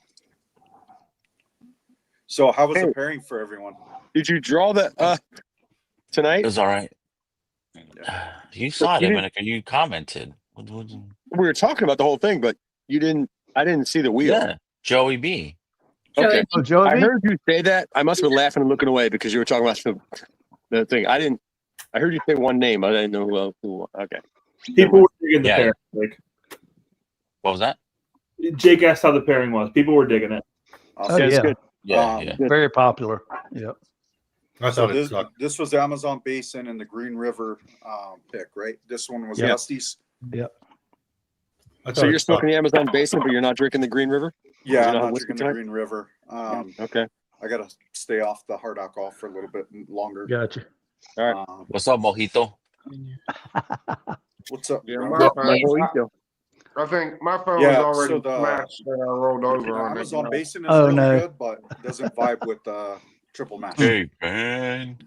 So, how was Hey. the pairing for everyone? Did you draw that tonight? It was all right. You saw it, You didn't- Dominic, and you commented. We were talking about the whole thing, but you didn't. I didn't see the wheel. Yeah, Joey B. Okay. Oh, Joey I B? heard you say that. I must have been laughing and looking away because you were talking about the thing. I didn't. I heard you say one name. I didn't know who. Okay. People were digging the Yeah. pairing. Jake. What was that? Jake asked how the pairing was. People were digging it. Oh Yeah, it's yeah, good. Yeah, yeah. very popular. Yep. I So thought it sucked. this was Amazon Basin and the Green River pick, right? This one was Yep. Dusty's. Yep. So you're smoking the Amazon Basin, but you're not drinking the Green River? Yeah, You're I'm not not whiskey drinking the tonight? Green River. Okay. I got to stay off the hard alcohol for a little bit longer. Gotcha. All right. What's up, Mojito? What's up? Yeah, Ron? I think my phone Yeah, was already so the- smashed and I rolled over The on it. Amazon Basin is Oh, really no. good, but doesn't vibe with triple mash. Hey, man.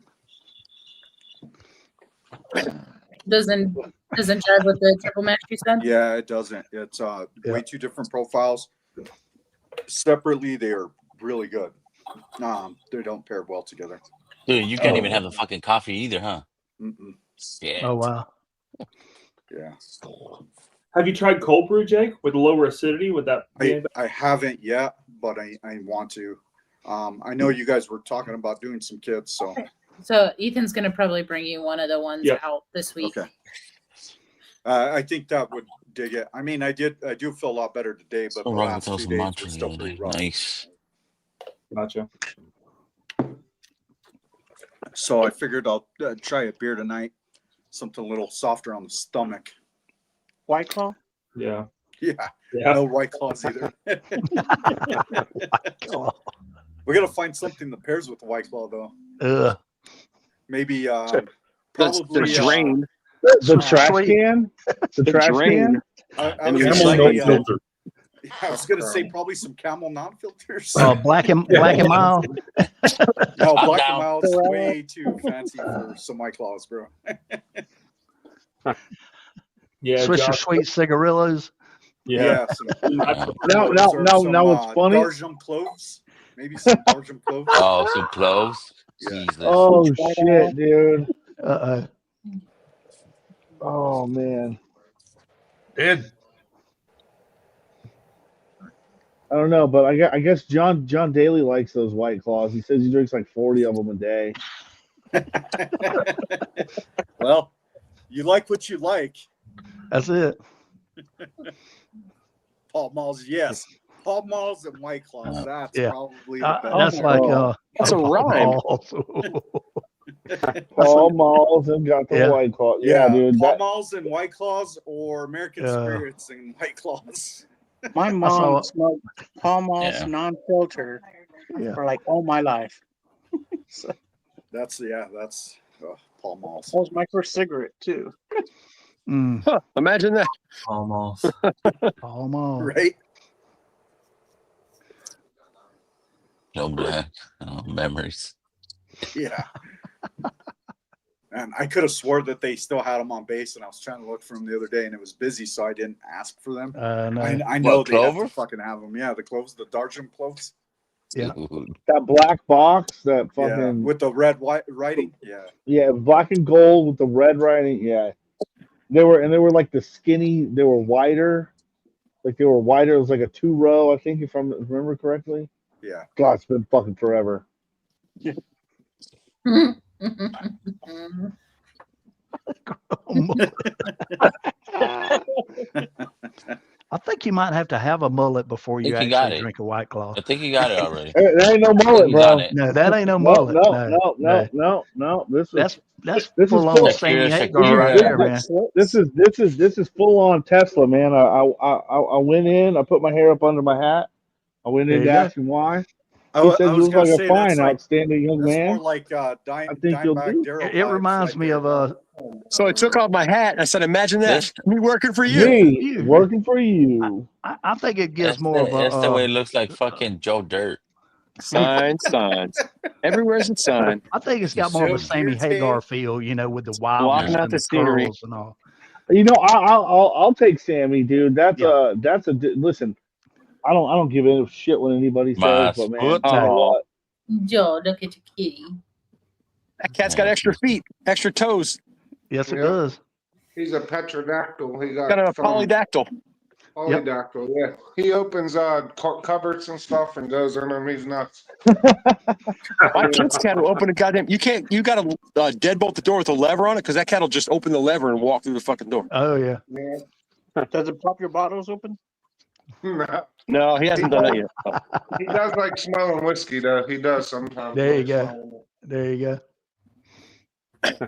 Doesn't jive with the triple mash you said? Yeah, it doesn't. It's way two different profiles. Separately, they are really good. They don't pair well together. Dude, you can't even have the fucking coffee either, huh? Mm-mm. Yeah. Oh wow. Yeah. Have you tried cold brew, Jake, with lower acidity? Would that be I haven't yet, but I want to. I know you guys were talking about doing some kids, so So Ethan's gonna probably bring you one of the ones out this week. okay. I think that would dig it. I mean, I do feel a lot better today, but the Wrong last with 2 those days mantra were the still other pretty day. rough. Nice. Gotcha. So I figured I'll try a beer tonight, something a little softer on the stomach. White Claw? Yeah. Yeah. Yeah. No White Claws either. We gotta find something that pairs with the White Claw though. Maybe probably the drain. The trash can? The trash drain. can? I was Camel gonna no say, filter. I was gonna say probably some Camel non-filters. Black and Mild. No, I'm Black down. and Mild's way too fancy for some White Claws, bro. Yeah. Swisher Josh- Sweet Cigarillos. Yeah. No, what's funny? Belgium cloves. Maybe some Belgium cloves. Oh, some cloves? Yeah. Jesus. Oh shit, dude. Uh-oh. Oh man. Ed, I don't know, but I guess John Daly likes those White Claws. He says he drinks like 40 of them a day. Well, you like what you like. That's it. Paul Malls, yes. Paul Malls and White Claws. That's Yeah. probably the best. That's like That's a rhyme. Paul Malls and got the Yeah. White Claw. Yeah, dude. Paul That, Malls and White Claws or American Spirits and White Claws. My saw mom it. smoked Pall Malls Yeah. non-filter Yeah. for like all my life. That's Paul Malls. That was my first cigarette too. Mm. Huh, imagine that. Almost. Almost. Right? No black. Oh, memories. Yeah. And I could have swore that they still had them on base, and I was trying to look for them the other day, and it was busy, so I didn't ask for them. No. I know What, they have to clover? fucking have them. Yeah, the cloves, the Darjum cloves. Yeah. Dude. that black box, that Yeah, fucking with the red white writing. Yeah. black and gold with the red writing. Yeah. They were like the skinny, they were wider. Like they were wider. It was like a 2-row, I think, if I remember correctly. Yeah. God, it's been fucking forever. I think you might have to have a mullet before you think you got actually it. drink a White Claw. I think you got it already. That ain't no I think mullet, he's on bro. it. No, that ain't no No, mullet. no. This is That's this is full full. on Check Sammy here, check Hagar here. right there, man. This is full on Tesla, man. I went in. I put my hair up under my hat. I went There in you to go. ask him why. I He was says you look gonna like say a fine, that's like outstanding young that's man. more like I think you'll Dimebag do. Darrell It vibes reminds right me there, of bro. So I took off my hat and I said, imagine that. This, Me working for you. Me working for you. I think it gives that's more the, of that's the way it a. looks like fucking Joe Dirt. Signs. Everywhere's a sign. I think it's got more of a Sammy Hagar feel, with the wildness Blocking out and the the scenery. curls and all. I'll take Sammy, dude. That's Yeah. listen. I don't give a shit what anybody My says, but man, foot. you know what? Joe, look at your kitty. That cat's got extra feet, extra toes. Yes, it Yep. does. He's a petrodactyl. He Got a polydactyl. Polydactyl, yeah. He opens cupboards and stuff and goes in them. He's nuts. My kid's cat will open a goddamn. You got to deadbolt the door with a lever on it because that cat will just open the lever and walk through the fucking door. Oh yeah. Yeah. Does it pop your bottles open? No, he hasn't done that yet. He does like smelling whiskey, though. He does sometimes. There you like go. smelling it. There you go.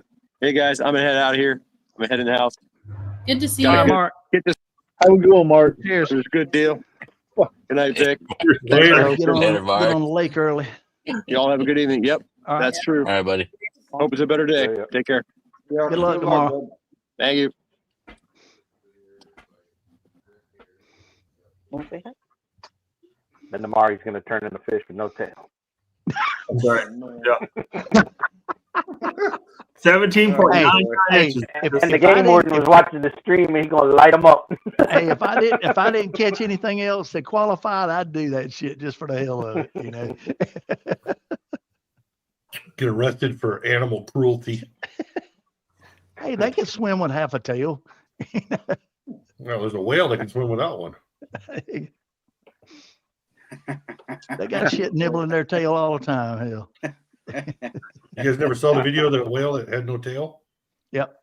Hey guys, I'm gonna head out of here. I'm gonna head in the house. Good to see Got you. a good, Mark. get this. Have a good one, Mark. Cheers. It was a good deal. Good night, Vic. Later. Get Later, on Mark. the lake early. Y'all have a good evening. Yep, All right. that's true. All right, buddy. Hope it's a better day. Yeah, yeah. Take care. Yeah, Good luck tomorrow. bud. Thank you. Then tomorrow he's going to turn into fish with no tail. That's right. Yeah. 17.99 Hey, inches. And the if I game warden didn't, was watching the stream, and he's going to light them up. hey, if I didn't catch anything else that qualified, I'd do that shit just for the hell of it, you know. Get arrested for animal cruelty. Hey, they can swim with half a tail. Well, there's a whale that can swim without one. They got shit nibbling their tail all the time. Hell. You guys never saw the video of that whale that had no tail? Yep.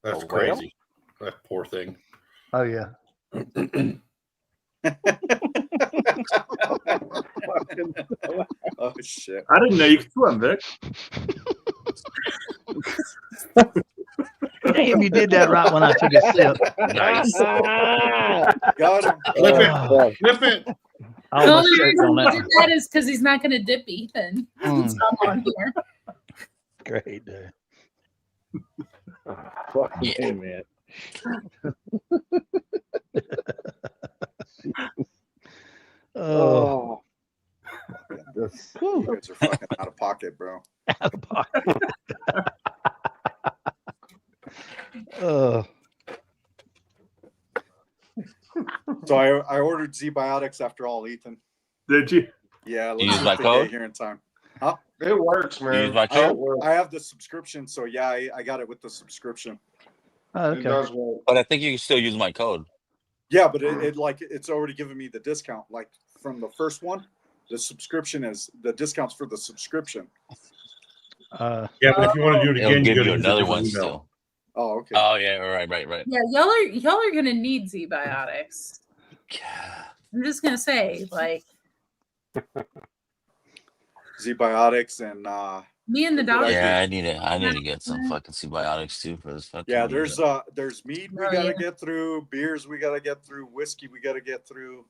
That's A whale? crazy. That poor thing. Oh yeah. Oh shit! I didn't know you could swim, Vic. Damn, you did that right when I took a sip. Nice. Got him. Flip it. Flip it. I The almost only choked reason on he that did one. that is because he's not going to dip Ethan. Mm. So I'm on here. Great, dude. Fucking Yeah. man. Oh, This- You guys are fucking out of pocket, bro. out of pocket. Oh, So I ordered Z-Biotics after all, Ethan. Did you? Yeah, You let's use my get code? here in time. Huh? It works, man. You use my I have, code? I have the subscription, so yeah, I got it with the subscription. oh, It okay. does work. But I think you can still use my code. Yeah, but it's already given me the discount. Like from the first one, the subscription is the discounts for the subscription. Yeah, but if you want to do it It'll again, you give got to you use a another different one email. still. Oh, okay. Oh yeah, right. Yeah, y'all are going to need Z-Biotics. I'm just going to say, like, Z-Biotics and me and the dog. Yeah, I need to get some fucking symbiotics too for this fucking. yeah, year. there's mead we Oh, gotta yeah. get through, beers we gotta get through, whiskey we gotta get through.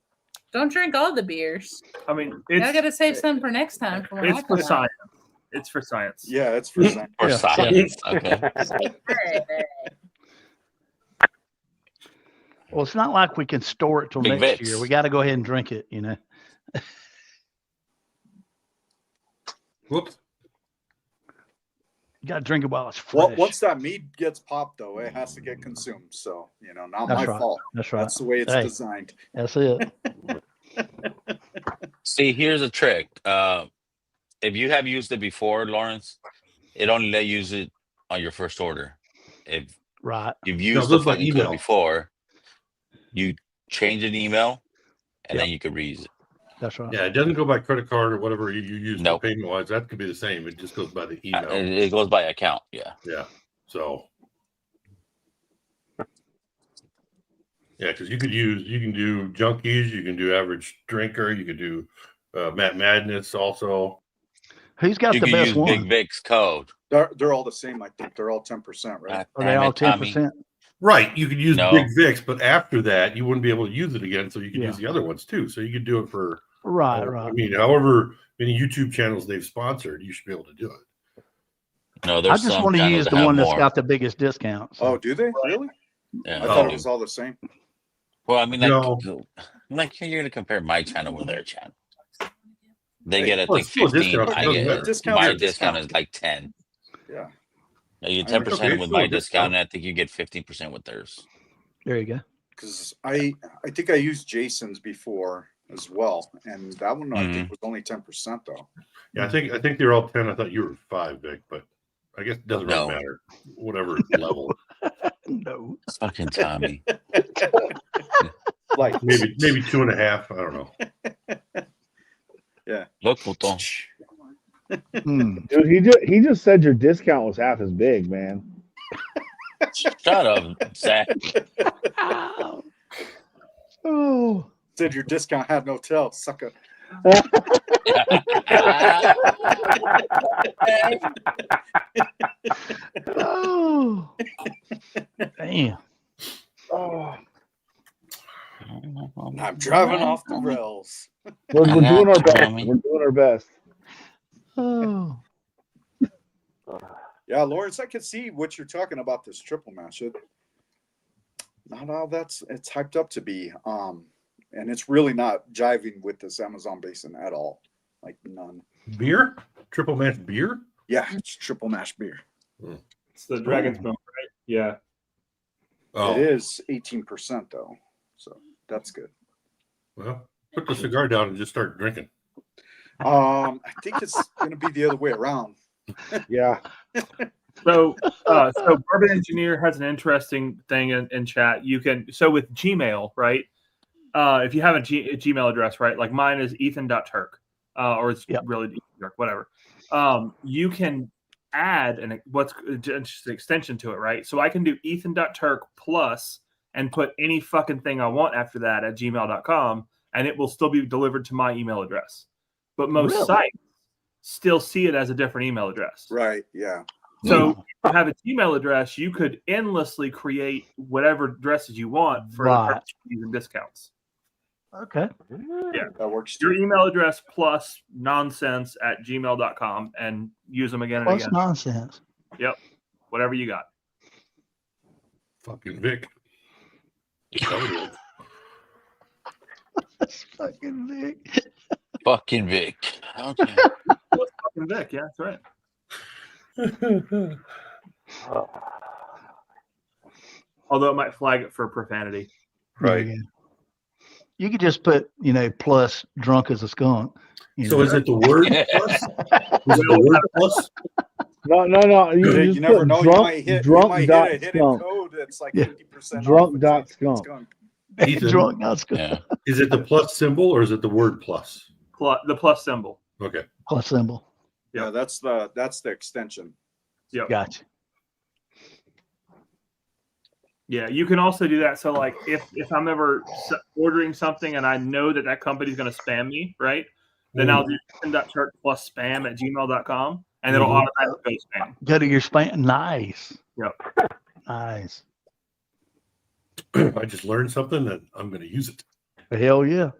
Don't drink all the beers. I mean, I got it's to save some for next time. For when I it's for come out. science. It's for science. Yeah, it's for science. For Yeah. science. Okay. Hey, hey. Well, it's not like we can store it till Big next Vicks. year. We got to go ahead and drink it, you know. Whoops. You got to drink it while it's fresh. Once that mead gets popped, though, it has to get consumed. So not That's my right. fault. That's right. That's the way it's Hey. designed. That's it. See, here's a trick. If you have used it before, Lawrence, it only let you use it on your first order. If Right. you've No, used the those are fucking email. code before, you change an email and Yep. then you could reuse it. That's right. Yeah, it doesn't go by credit card or whatever you use Nope. for payment wise. That could be the same. It just goes by the email. It goes by account. Yeah. Yeah. So. Yeah, because you can do junkies, you can do average drinker, you can do Matt Madness also. Who's got You the can best use one? Big Vic's code. They're all the same. I think they're all 10%, right? Are they Damn all it, Tommy. 10%? Right. You could use No. Big Vicks, but after that, you wouldn't be able to use it again. So you could Yeah. use the other ones too. So you could do it for Right, I right. mean, however many YouTube channels they've sponsored, you should be able to do it. No, I there's just some want to channels use that the have one that's more. got the biggest discount. So. Oh, do they really? Yeah, I thought they it was do. all the same. Well, I mean, No. like you're gonna compare my channel with their channel. They get, I Well, think, it's still a 15. discount, so it I doesn't get matter. Discount's my a discount discount. is like 10. Yeah. You get I mean, 10% okay, with still my a discount, discount. and I think you get 15% with theirs. There you go. Because I think I used Jason's before as well, and that one I Mm-hmm. think was only 10% though. Yeah, I think they're all 10. I thought you were 5, Vic, but I guess it doesn't really No. matter. Whatever level. No. Fucking Tommy. Like Maybe 2.5. I don't know. yeah. Look, puto. Hmm. Dude, he just said your discount was half as big, man. Shut up, Zach. Oh. Said your discount had no tail, sucker. Oh, damn. Oh. I'm driving off the rails. We're doing our best. We're doing our best. Oh. Yeah, Lawrence, I can see what you're talking about. This triple match. Not all it's hyped up to be. And it's really not jiving with this Amazon basin at all. Like none. Beer? Triple mash beer? Yeah, it's triple mash beer. It's the Dragon's Milk, right? Yeah. Oh. It is 18% though, so that's good. Well, put the cigar down and just start drinking. I think it's going to be the other way around. Yeah. So Bourbon Engineer has an interesting thing in chat. You can with Gmail, right? If you have a Gmail address, right? Like mine is ethan.turk, or it's really Ethan Turk, whatever. You can add an extension to it, right? So I can do ethan.turk plus and put any fucking thing I want after that at gmail.com, and it will still be delivered to my email address. But most sites still see it as a different email address. Right, yeah. So if you have a Gmail address, you could endlessly create whatever addresses you want for the purpose of using discounts. Okay. Yeah, that works. Your email address plus nonsense at gmail.com and use them again and Plus again. nonsense. Yep. Whatever you got. Fucking Vic. That's fucking Vic. Fucking Vic. Okay. Fucking Vic, yeah, that's right. Although it might flag it for profanity. Right. Yeah. You could just put, plus drunk as a skunk. So is it the word plus? Is it the word plus? No. You never know. You might hit a hidden code that's like 50% drunk dot skunk. Ethan, Drunk dot skunk. Yeah. Is it the plus symbol or is it the word plus? The plus symbol. Okay. Plus symbol. Yeah, that's the extension. Yeah. Gotcha. Yeah, you can also do that. So, like, if I'm ever ordering something and I know that company's going to spam me, right? Then I'll do ethan.turk plus spam at gmail.com, and it'll automatically go spam. Go to your spam. Nice. Yep. Nice. I just learned something and I'm going to use it. Hell yeah.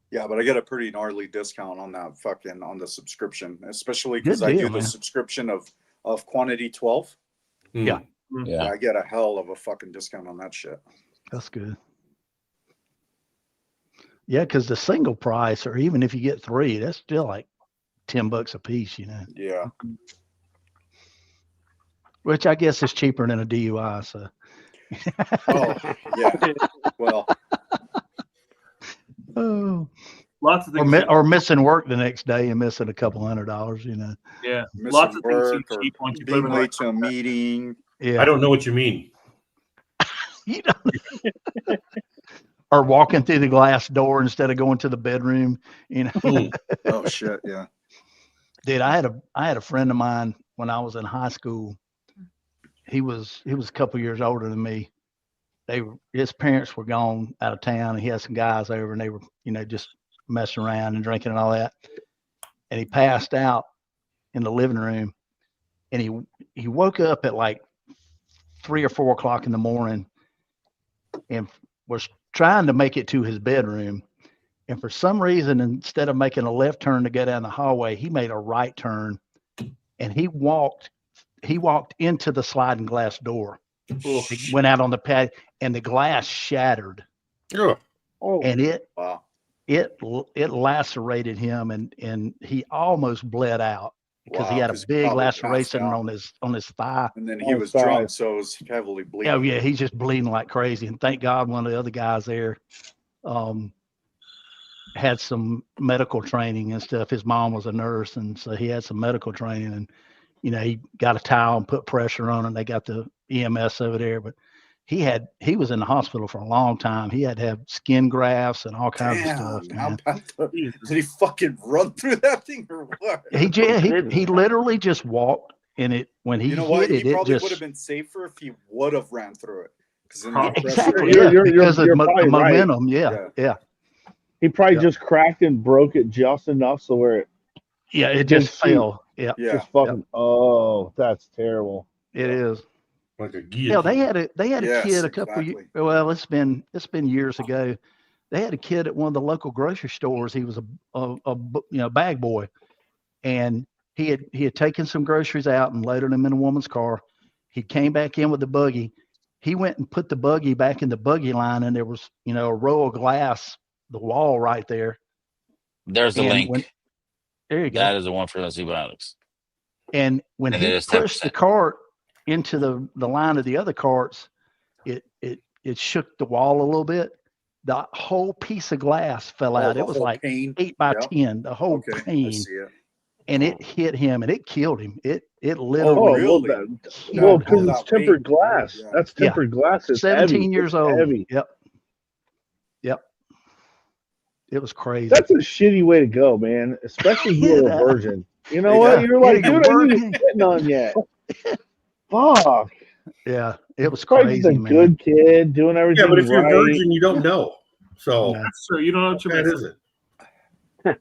Yeah, but I get a pretty gnarly discount on that on the subscription, especially because I do the subscription of quantity 12. Yeah. Yeah, I get a hell of a fucking discount on that shit. That's good. Yeah, because the single price, or even if you get 3, that's still like $10 a piece, Yeah. Which I guess is cheaper than a DUI. So. Oh yeah. Well. Oh. Lots of things. Or missing work the next day and missing a couple $100, Yeah. Missing Lots of work things seem cheap once you put being them late to a meeting. Yeah. I don't know what you mean. You don't. Or walking through the glass door instead of going to the bedroom, Oh shit, yeah. Dude, I had a friend of mine when I was in high school. He was a couple years older than me. His parents were gone out of town, and he had some guys over, and they were, just messing around and drinking and all that. And he passed out in the living room, and he woke up at like 3 or 4 o'clock in the morning, and was trying to make it to his bedroom. And for some reason, instead of making a left turn to go down the hallway, he made a right turn, and he walked into the sliding glass door. He went out on the pad, and the glass shattered. Yeah. And Wow. it lacerated him, and he almost bled out because he had a big laceration on his thigh. And then he was drunk, so it was heavily bleeding. Oh yeah, he's just bleeding like crazy. And thank God one of the other guys there had some medical training and stuff. His mom was a nurse, and so he had some medical training, and he got a towel and put pressure on it, and they got the EMS over there. But he was in the hospital for a long time. He had to have skin grafts and all kinds of stuff. Man. Did he fucking run through that thing or what? He literally just walked in it when he hit it. He probably it would have just been safer if he would have ran through it. Exactly. Yeah, You're because of probably the right. momentum. Yeah. He probably Yep. just cracked and broke it just enough so where it Yeah, it didn't just shoot. fell. Yeah. Just fucking. Oh, that's terrible. It is. Like a Yeah, they guillotine. had a kid a couple years. Well, it's been years ago. They had a kid at one of the local grocery stores. He was a bag boy, and he had taken some groceries out and loaded them in a woman's car. He came back in with the buggy. He went and put the buggy back in the buggy line, and there was a row of glass, the wall right there. There's the And link. there you go. That is the one for the Super Alex. And when And it he is pushed the 10%. cart into the line of the other carts, it shook the wall a little bit. The whole piece of glass fell out. It was like 8 by 10. The whole pane, and it hit him and it killed him. It literally. Well, because it's tempered glass. That's tempered glass. It's 17 heavy. years It's old. heavy. Yep. It was crazy. That's a shitty way to go, man. Especially if you're a virgin. You know what? You're like, dude, I ain't even getting on yet. Fuck. Yeah, it was Probably crazy, just a man. good kid doing everything Yeah, but if you're a right. virgin, you don't know. So That's true. You don't know what you're that missing. is it.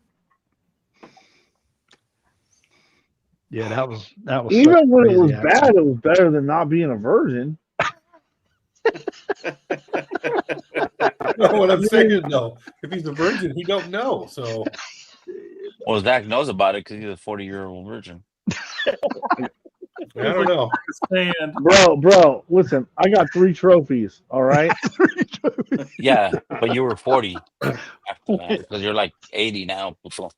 Yeah, that was Even such a when it crazy was accident. bad, it was better than not being a virgin. No, what I'm saying though, if he's a virgin, he don't know. So Well, Zach knows about it because he's a 40-year-old virgin. I don't know. Bro, listen, I got 3 trophies, all right? Yeah, but you were 40 after that because you're like 80 now. So.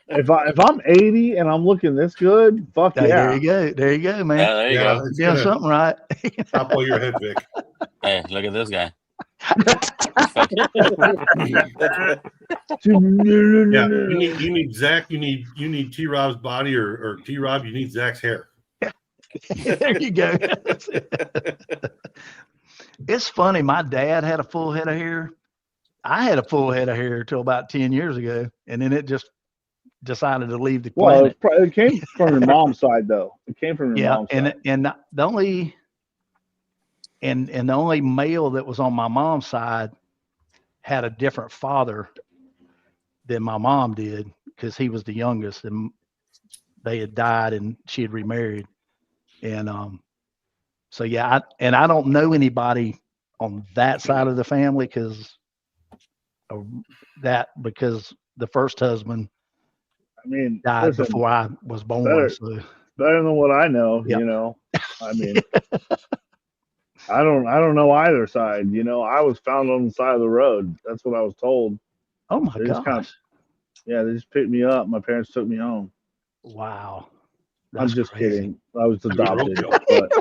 If I'm 80 and I'm looking this good, fuck Hey, yeah. there you go, man. Yeah, there you go. it's Doing gonna something right. topple your head, Vic. Hey, look at this guy. Yeah, you need Zach. You need T Rob's body, or T Rob. You need Zach's hair. There you go. It's funny. My dad had a full head of hair. I had a full head of hair till about 10 years ago, and then it just decided to leave the Well, planet. it came from your mom's side, though. It came from your mom's side. And the only male that was on my mom's side had a different father than my mom did because he was the youngest, and they had died and she had remarried. And so yeah, I don't know anybody on that side of the family because the first husband died listen, before I was born. better than what I know, Yep. you know. I mean, I don't know either side. You know, I was found on the side of the road. That's what I was told. Oh my They just gosh. they just picked me up. My parents took me home. Wow. I'm just crazy. kidding. I was adopted, but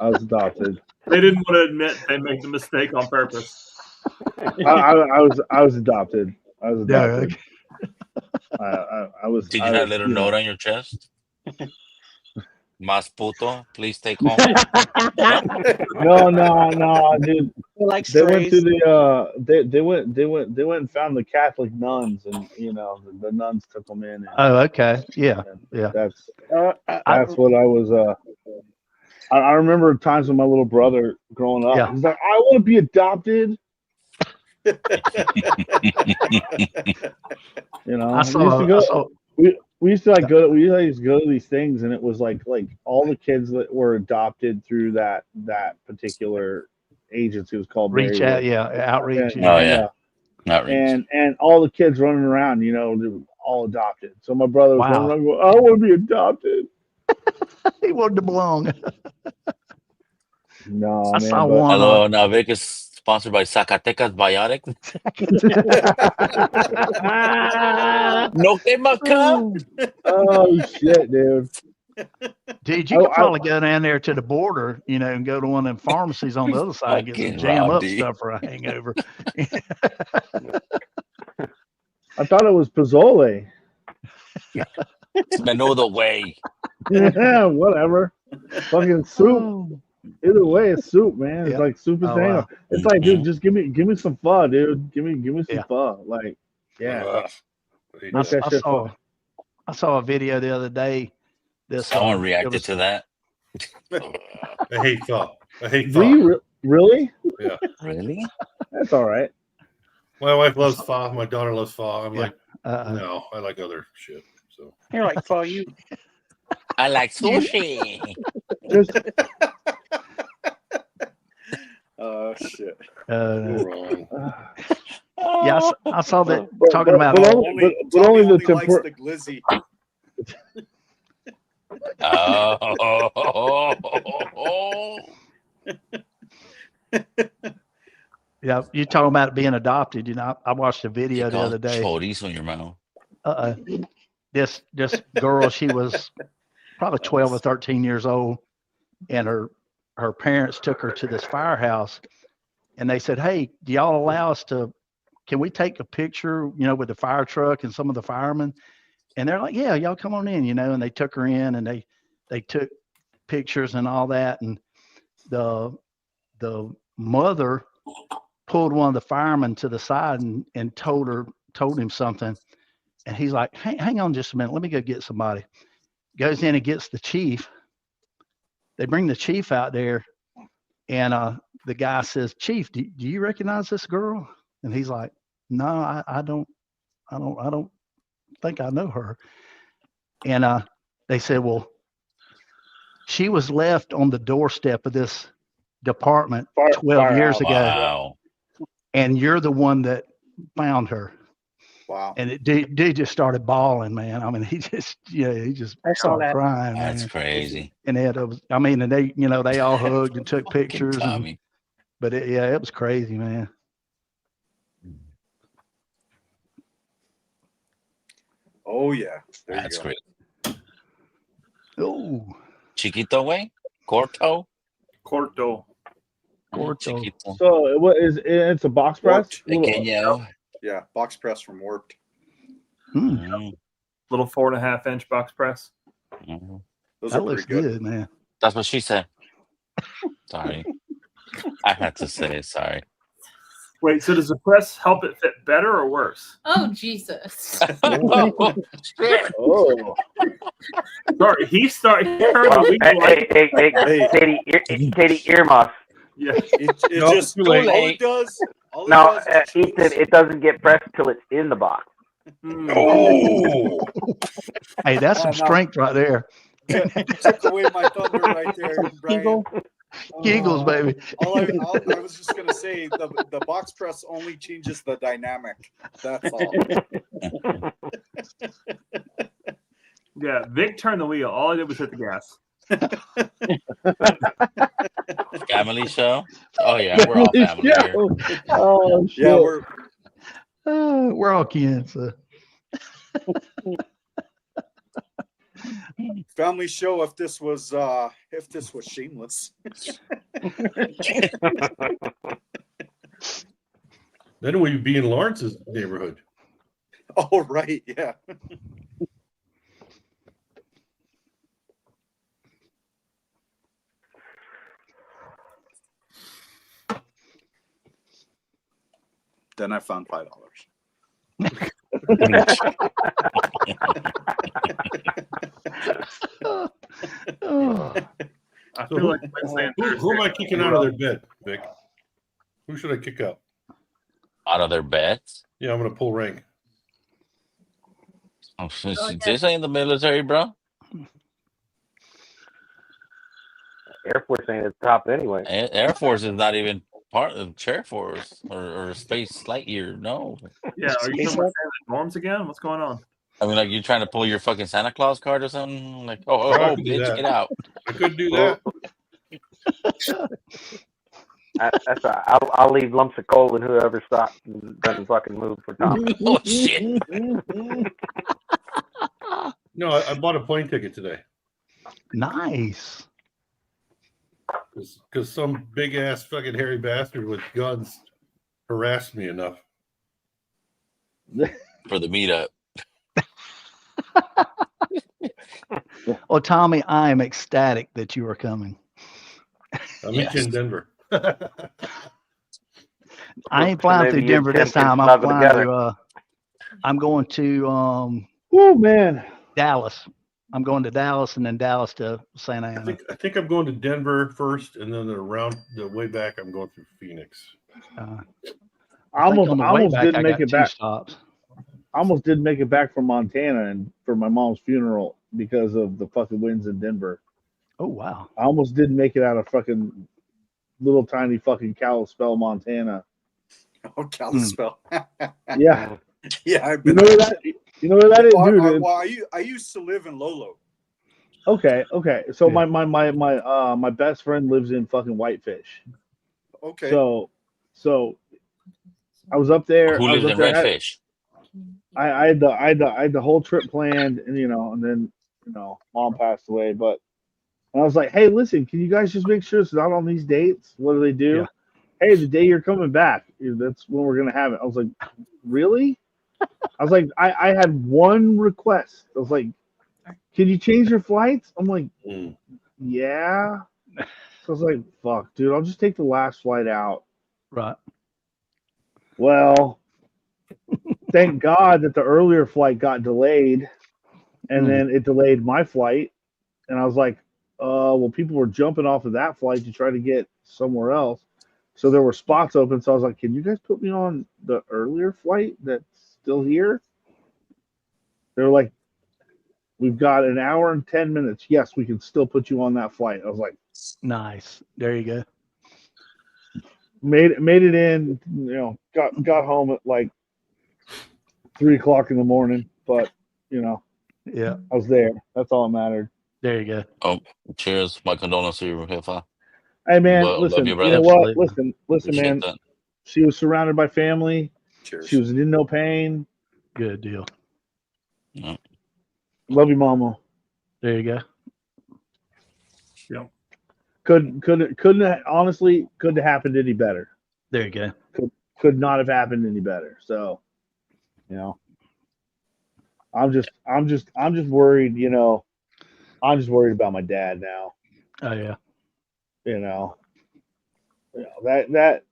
I was adopted. They didn't want to admit they made the mistake on purpose. I was adopted. I was Yeah, adopted. I was. Did I you not was, let a you know. note on your chest? Mas puto, please take home. No, dude. Like They went to strays. the they went and found the Catholic nuns, and you know the nuns took them in. And, Oh, okay. Yeah. That's what I was. I remember times with my little brother growing up. Yeah. He's like, I want to be adopted. You know, we used to go to these things, and it was like all the kids that were adopted through that particular agency was called Reach Mary out, Wood. yeah, outreach. Oh yeah, outreach. And all the kids running around, you know, they were all adopted. So my brother was running Wow. around going, I want to be adopted. He wanted to belong. No, I man. saw one. Hello, now Vic is sponsored by Zacatecas Biotic. No te maca. Oh shit, dude. Dude, you could probably go down there to the border, you know, and go to one of them pharmacies on the other side, get some Fucking jam Rob up D. stuff for a hangover. I thought it was Pozole. Menudo way. Yeah, whatever. Fucking soup. Oh. Either way, it's soup, man. It's Yeah. like soup and Oh, potato. wow. It's like, dude, just give me some pho, dude. Give me some Yeah. pho. Like, yeah. Ugh. Make that shit fun. I saw a video the other day This Someone it reacted was to that. I hate thought. I hate Do you thought. really? Yeah. Really? That's all right. My wife loves pho. My daughter loves pho. I'm Yeah. like, no, I like other shit. So You're like, for you. I like sushi. Just Oh shit. wrong. yeah, I saw that talking but about only Tommy the only likes tempor- the glizzy. Oh. yeah, you talking about it being adopted. You know, I watched a You video the got other day. chorizo in your mouth. This girl, she was probably 12 or 13 years old, and her parents took her to this firehouse, and they said, "Hey, do y'all allow us to? Can we take a picture, you know, with the fire truck and some of the firemen?" And they're like, "Yeah, y'all come on in," you know. And they took her in, and they took pictures and all that. And the mother pulled one of the firemen to the side and told him something. And he's like, hang on just a minute. Let me go get somebody. Goes in and gets the chief. They bring the chief out there, and the guy says, "Chief, do you recognize this girl?" And he's like, "No, I don't think I know her." And they said, "Well, she was left on the doorstep of this department 12 years ago, Wow. and you're the one that found her." Wow. And dude just started bawling, man. I mean, he just started crying, That's man. crazy. And they they all hugged and took pictures. Tommy. But it was crazy, man. Oh yeah. There That's you go. great. Oh, Chiquito way? Corto? Corto. Chiquito. So what is it's a box press? Pequeño. Yeah, box press from Warped. Little 4.5-inch box press. Those that are looks pretty good, man. That's what she said. Sorry. I had to say it. Sorry. Wait, so does the press help it fit better or worse? Oh, Jesus. Oh, shit. Oh. Sorry, he turned Well, the wheel hey, Katie, earmuffs. Yeah. It No, just too late. all it does. All it Now, does is Ethan, it doesn't get pressed till it's in the box. Oh. Hey, that's some now- strength right there. took away my thunder right there, Brian. Giggles, baby. I was just gonna say the box press only changes the dynamic. That's all. Yeah, Vic turned the wheel. All I did was hit the gas. Family show? Oh, yeah. We're all family here. Oh shit. Yeah, We're all kids. So. family show. If this was shameless. Then we'd be in Lawrence's neighborhood. Oh right, yeah. Then I found $5. I So feel like Wednesday and who am I kicking out of their bed, Vic? Who should I kick out? Out of their beds? Yeah, I'm gonna pull rank. Oh, this ain't the military, bro. Air Force ain't at the top anyway. Air Force is not even part of Air Force or Space Light Year. No. Yeah, are you talking about norms again? What's going on? I mean, like you're trying to pull your fucking Santa Claus card or something. Like, I oh, could do bitch, that. get out. I could do that. That's right. I'll leave lumps of coal and whoever stops doesn't fucking move for Tom. Oh shit! No, I bought a plane ticket today Nice. because some big ass fucking hairy bastard with guns harassed me enough. For the meetup. Well, Tommy, I am ecstatic that you are coming. I'll meet you in Denver. I ain't flying through maybe you Denver and Tim this can time. I'm snuggle flying together. to I'm going to Oh man. Dallas. I'm going to Dallas and then Dallas to Santa Ana. I think I'm going to Denver first, and then around the way back, I'm going through Phoenix. I I think almost, on the I way almost back, didn't I make got it 2 back. stops. I almost didn't make it back from Montana and for my mom's funeral because of the fucking winds in Denver. Oh wow! I almost didn't make it out of fucking little tiny fucking Kalispell, Montana. Oh, Kalispell. Yeah, Yeah, I've you been know where that? You know where that is, dude? Well, I used to live in Lolo. Okay. So my best friend lives in fucking Whitefish. Okay. So I was up there. Who I was lives up in there. Redfish? I had the whole trip planned, and and then mom passed away. But and I was like, hey, listen, can you guys just make sure it's not on these dates? What do they do? Yeah. Hey, the day you're coming back, that's when we're gonna have it. I was like, really? I was like, I had one request. I was like, can you change your flights? I'm like, yeah. So I was like, fuck, dude, I'll just take the last flight out. Right. Well, thank God that the earlier flight got delayed, and then it delayed my flight. And I was like, well, people were jumping off of that flight to try to get somewhere else. So there were spots open. So I was like, can you guys put me on the earlier flight that's still here? They were like, we've got an hour and 10 minutes. Yes, we can still put you on that flight. I was like, nice. There you go. Made it in, got home at like 3:00 in the morning, but yeah, I was there. That's all that mattered. There you go. Oh, cheers. My condolences to you, Hillfire. Hey man, Love listen, you, you brother. know what? Listen, Appreciate man. that. She was surrounded by family. Cheers. She was in no pain. Good deal. Yeah. Love you, mama. There you go. Yeah. Honestly, couldn't have happened any better. There you go. Could not have happened any better. So, I'm just worried, I'm just worried about my dad now. Oh yeah. That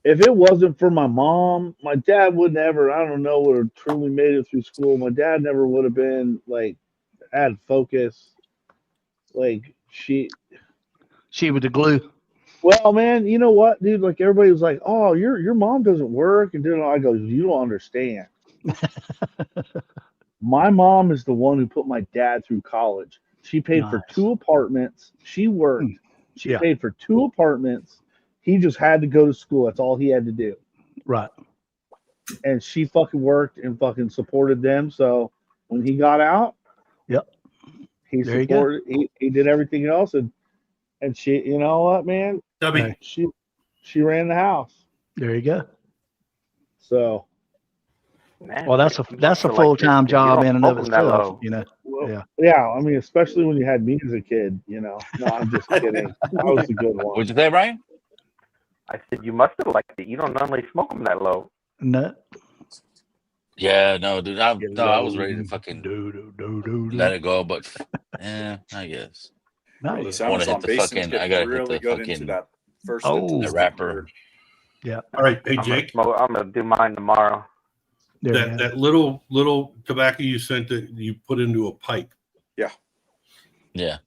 if it wasn't for my mom, my dad would never, I don't know, would have truly made it through school. My dad never would have been had focus. She was the glue. Well, man, you know what, dude? Like everybody was like, "Oh, your mom doesn't work," and I go, "You don't understand. My mom is the one who put my dad through college. She paid for 2 apartments. She worked. She paid for 2 apartments. He just had to go to school. That's all he had to do. Right. And she fucking worked and fucking supported them. So when he got out, he There you go. supported. He did everything else, and she, you know what, man? Debbie. She ran the house. There you go. So. Man, Well, that's a full-time job in and of itself, Yeah, I mean, especially when you had me as a kid, No, I'm just kidding. That was a good one. What'd you say, Brian? I said you must have liked it. You don't normally smoke them that low. No. Yeah, no, dude. I was ready to fucking let it go, but I guess. Well, I this want to hit Amazon the basin's fucking. getting I gotta really hit the good fucking. into that first the wrapper. Yeah. All right. Hey, Jake. I'm gonna do mine tomorrow. That little tobacco you sent that you put into a pipe. Yeah. Yeah.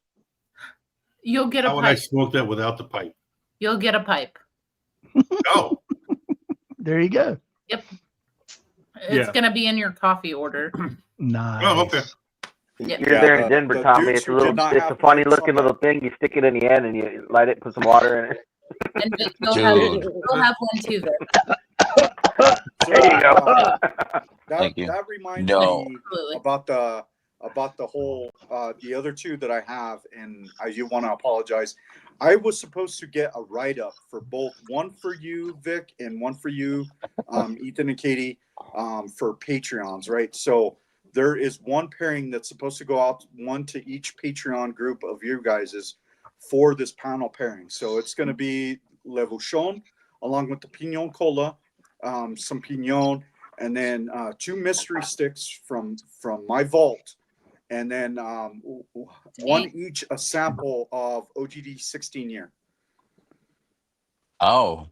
You'll get a How would I pipe. smoke that without the pipe? You'll get a pipe. Oh. There you go. Yep. It's gonna be in your coffee order. Nice. Oh, okay. Yeah. You're there in Denver, Tommy. It's a funny looking little thing. You stick it in the end and you light it, put some water in it. And Vic, you'll have one too, Vic. There you go. That reminds me about the whole the other 2 that I have, and I do want to apologize. I was supposed to get a write-up for both, one for you, Vic, and one for you, Ethan and Katie, for Patreons, right? So there is one pairing that's supposed to go out, one to each Patreon group of you guys for this panel pairing. So it's going to be Levuchon along with the Pignon Cola, some Pignon, and then 2 mystery sticks from my vault, and then one each a sample of OGD 16 year. Oh.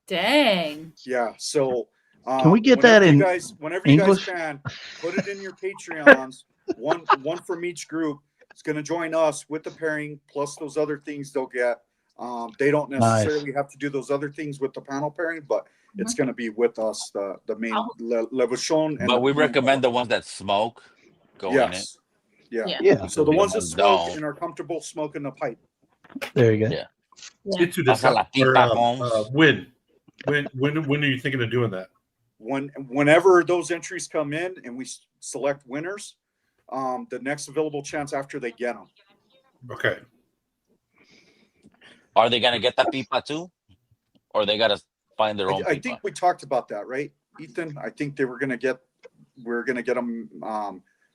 Dang. Yeah. So can we get that in whenever you guys English? can, put it in your Patreons. one from each group is going to join us with the pairing plus those other things they'll get. They don't necessarily have to do those other things with the panel pairing, but it's going to be with us, the main Levachon. But we recommend the ones that smoke go in it. Yes. Yeah. Yeah. So the ones that smoke don't. and are comfortable smoking the pipe. There you go. Yeah. Get to this. When are you thinking of doing that? Whenever those entries come in and we select winners, the next available chance after they get them. Okay. Are they gonna get the pipa too, or they gotta find their own? I think we talked about that, right, Ethan? I think we're gonna get them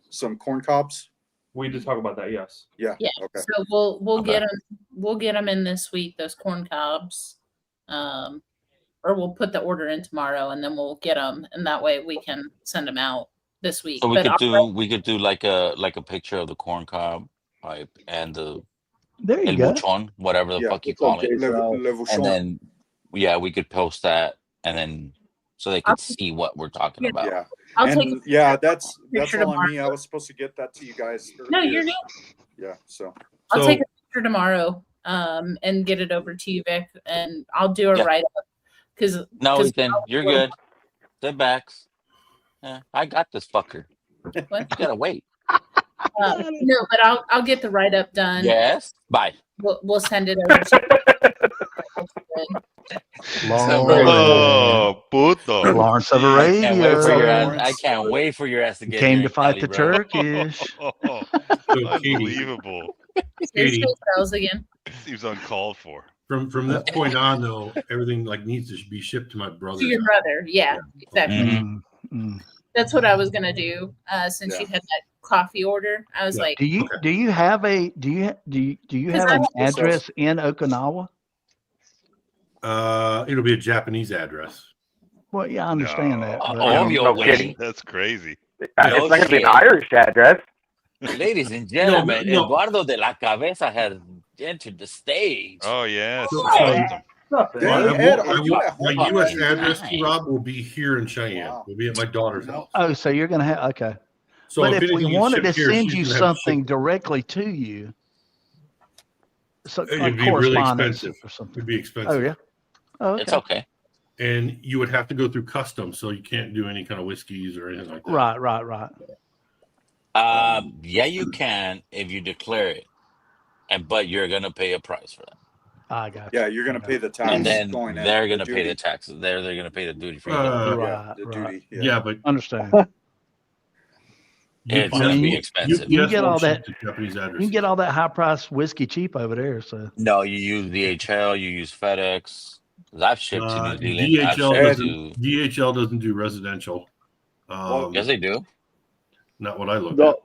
some corn cobs. We did talk about that. Yes. Yeah. Yeah. Okay. So we'll get them in this week. Those corn cobs, or we'll put the order in tomorrow, and then we'll get them, and that way we can send them out this week. So we could do like a picture of the corn cob pipe and the There you el go. buchon, whatever the fuck you call it, and then we could post that, and then so they could see what we're talking about. Yeah. That's picture all on me. tomorrow. I was supposed to get that to you guys. No, earlier. you're good. Yeah. So I'll take a picture tomorrow, and get it over to you, Vic, and I'll do a write up because Ethan, you're good. Sit back. Yeah, I got this fucker. What? You gotta wait. No, but I'll get the write up done. Yes. Bye. We'll send it over to Lawrence of Arabia. I can't wait for your ass to get Came here to fight in the Cali, bro. Turkish. Unbelievable. Katie, again. Seems uncalled for. From this point on, though, everything needs to be shipped to my brother. To your brother, yeah, exactly. Mm-hmm. That's what I was gonna do. Since you had that coffee order, I was like, do you have an address in Okinawa? It'll be a Japanese address. Well, yeah, I understand that. but- No kidding. That's crazy. It's not going to be an Irish address. Ladies and gentlemen, No. Eduardo de la Cabeza has entered the stage. Oh yes. My U.S. address, Rob, will be here in Cheyenne. We'll be at my daughter's house. Oh, so you're gonna have okay. So but if if we anything is wanted to shipped here, send she's you gonna have to ship something directly to you, so It'd be really expensive. or something. It'd be expensive. Oh yeah. Oh, okay. It's okay. And you would have to go through customs, so you can't do any kind of whiskeys or anything like that. Right. Yeah, you can if you declare it, but you're gonna pay a price for that. I got Yeah, you're going to pay the tax. And then going in, they're gonna the pay the duty. taxes. They're gonna pay the duty free. Right. Duty. Yeah, but Understand. It's I gonna mean, be you expensive. can get all that. Japanese You address. can get all that high price whiskey cheap over there. So No, you use DHL, you use FedEx. 'Cause I've shipped to New Zealand. DHL doesn't do residential. Yes, they do. Not what I looked at.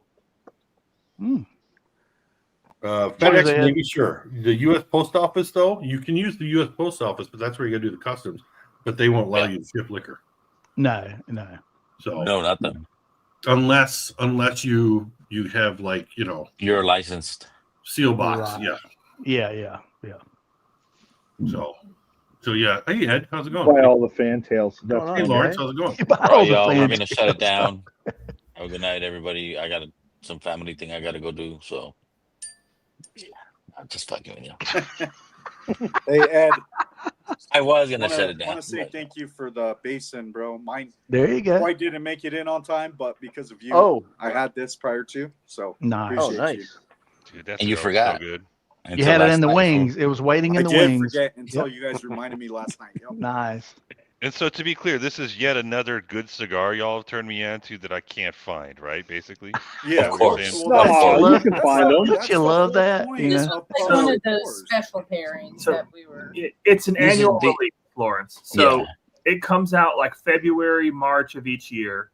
FedEx, maybe sure. The U.S. Post Office, though, you can use the U.S. Post Office, but that's where you got to do the customs. But they won't allow you to ship liquor. no. So No, not them. Unless you have You're licensed. seal box, Right. yeah. Yeah. So yeah. Hey Ed, how's it going? Buy all the fantails. Hey Lawrence, how's it going? All right, y'all, we're gonna shut it down. Have a good night, everybody. I got some family thing I gotta go do. So I'm just fucking with you. Hey Ed, I was gonna shut it I want down. to say thank you for the basin, bro. Mine. There you go. I didn't make it in on time, but because of you, I had this prior to. So Nice. appreciate you. Dude, that's And you so forgot. good. You had it in the wings. It was waiting in the I did wings. forget until Yep. you guys reminded me last night. Yep. Nice. And so to be clear, this is yet another good cigar y'all have turned me on to that I can't find, right? Basically. Yeah, Of course. No, you can find them. Don't you love that? You This know? was like one of those special pairings that we were. It's an This is annual the- release, Florence. So Yeah. it comes out like February, March of each year,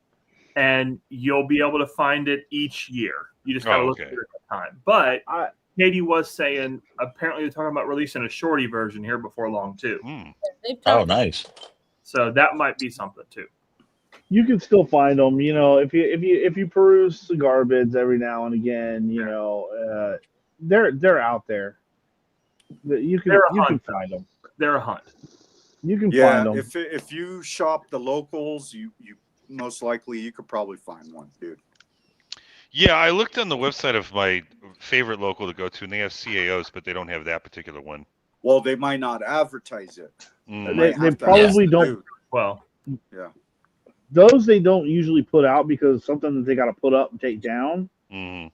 and you'll be able to find it each year. You just got to look okay. for it at the time. But Katie was saying apparently they're talking about releasing a shorty version here before long too. They've Oh, talked- nice. So that might be something too. You can still find them. You know, if you peruse cigar bids every now and again, you know, they're out there. You can find them. They're a hunt. You can Yeah, find them. if you shop the locals, you most likely you could probably find one, dude. Yeah, I looked on the website of my favorite local to go to, and they have CAOs, but they don't have that particular one. Well, they might not advertise it. They probably don't. Well, yeah. Those they don't usually put out because it's something that they got to put up and take down.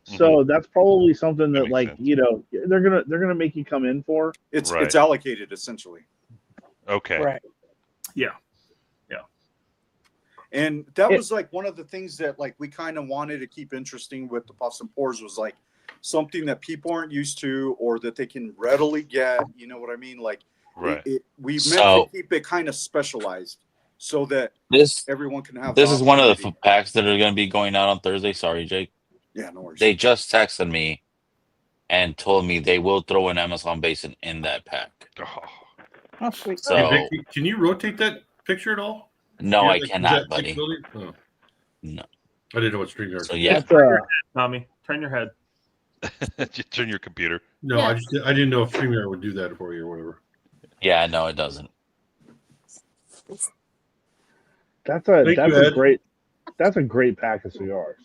So that's probably something that like they're gonna make you come in for. It's allocated essentially. Okay. Right. Yeah. And that was like one of the things that like we kind of wanted to keep interesting with the puffs and pours was like something that people aren't used to or that they can readily get. You know what I mean? Like we meant to keep it kind of specialized so that everyone can have. This is one of the packs that are going to be going out on Thursday. Sorry, Jake. Yeah, no worries. They just texted me and told me they will throw an Amazon basin in that pack. Oh, sweet. So Hey, Vic, can you rotate that picture at all? no, Yeah, I like, is cannot, that buddy. capability? Oh. No. I didn't know what StreamYard. So yeah. Tommy, turn your head. Just turn your computer. No, I didn't know if StreamYard would do that for you or whatever. Yeah, no, it doesn't. That's a great pack of cigars.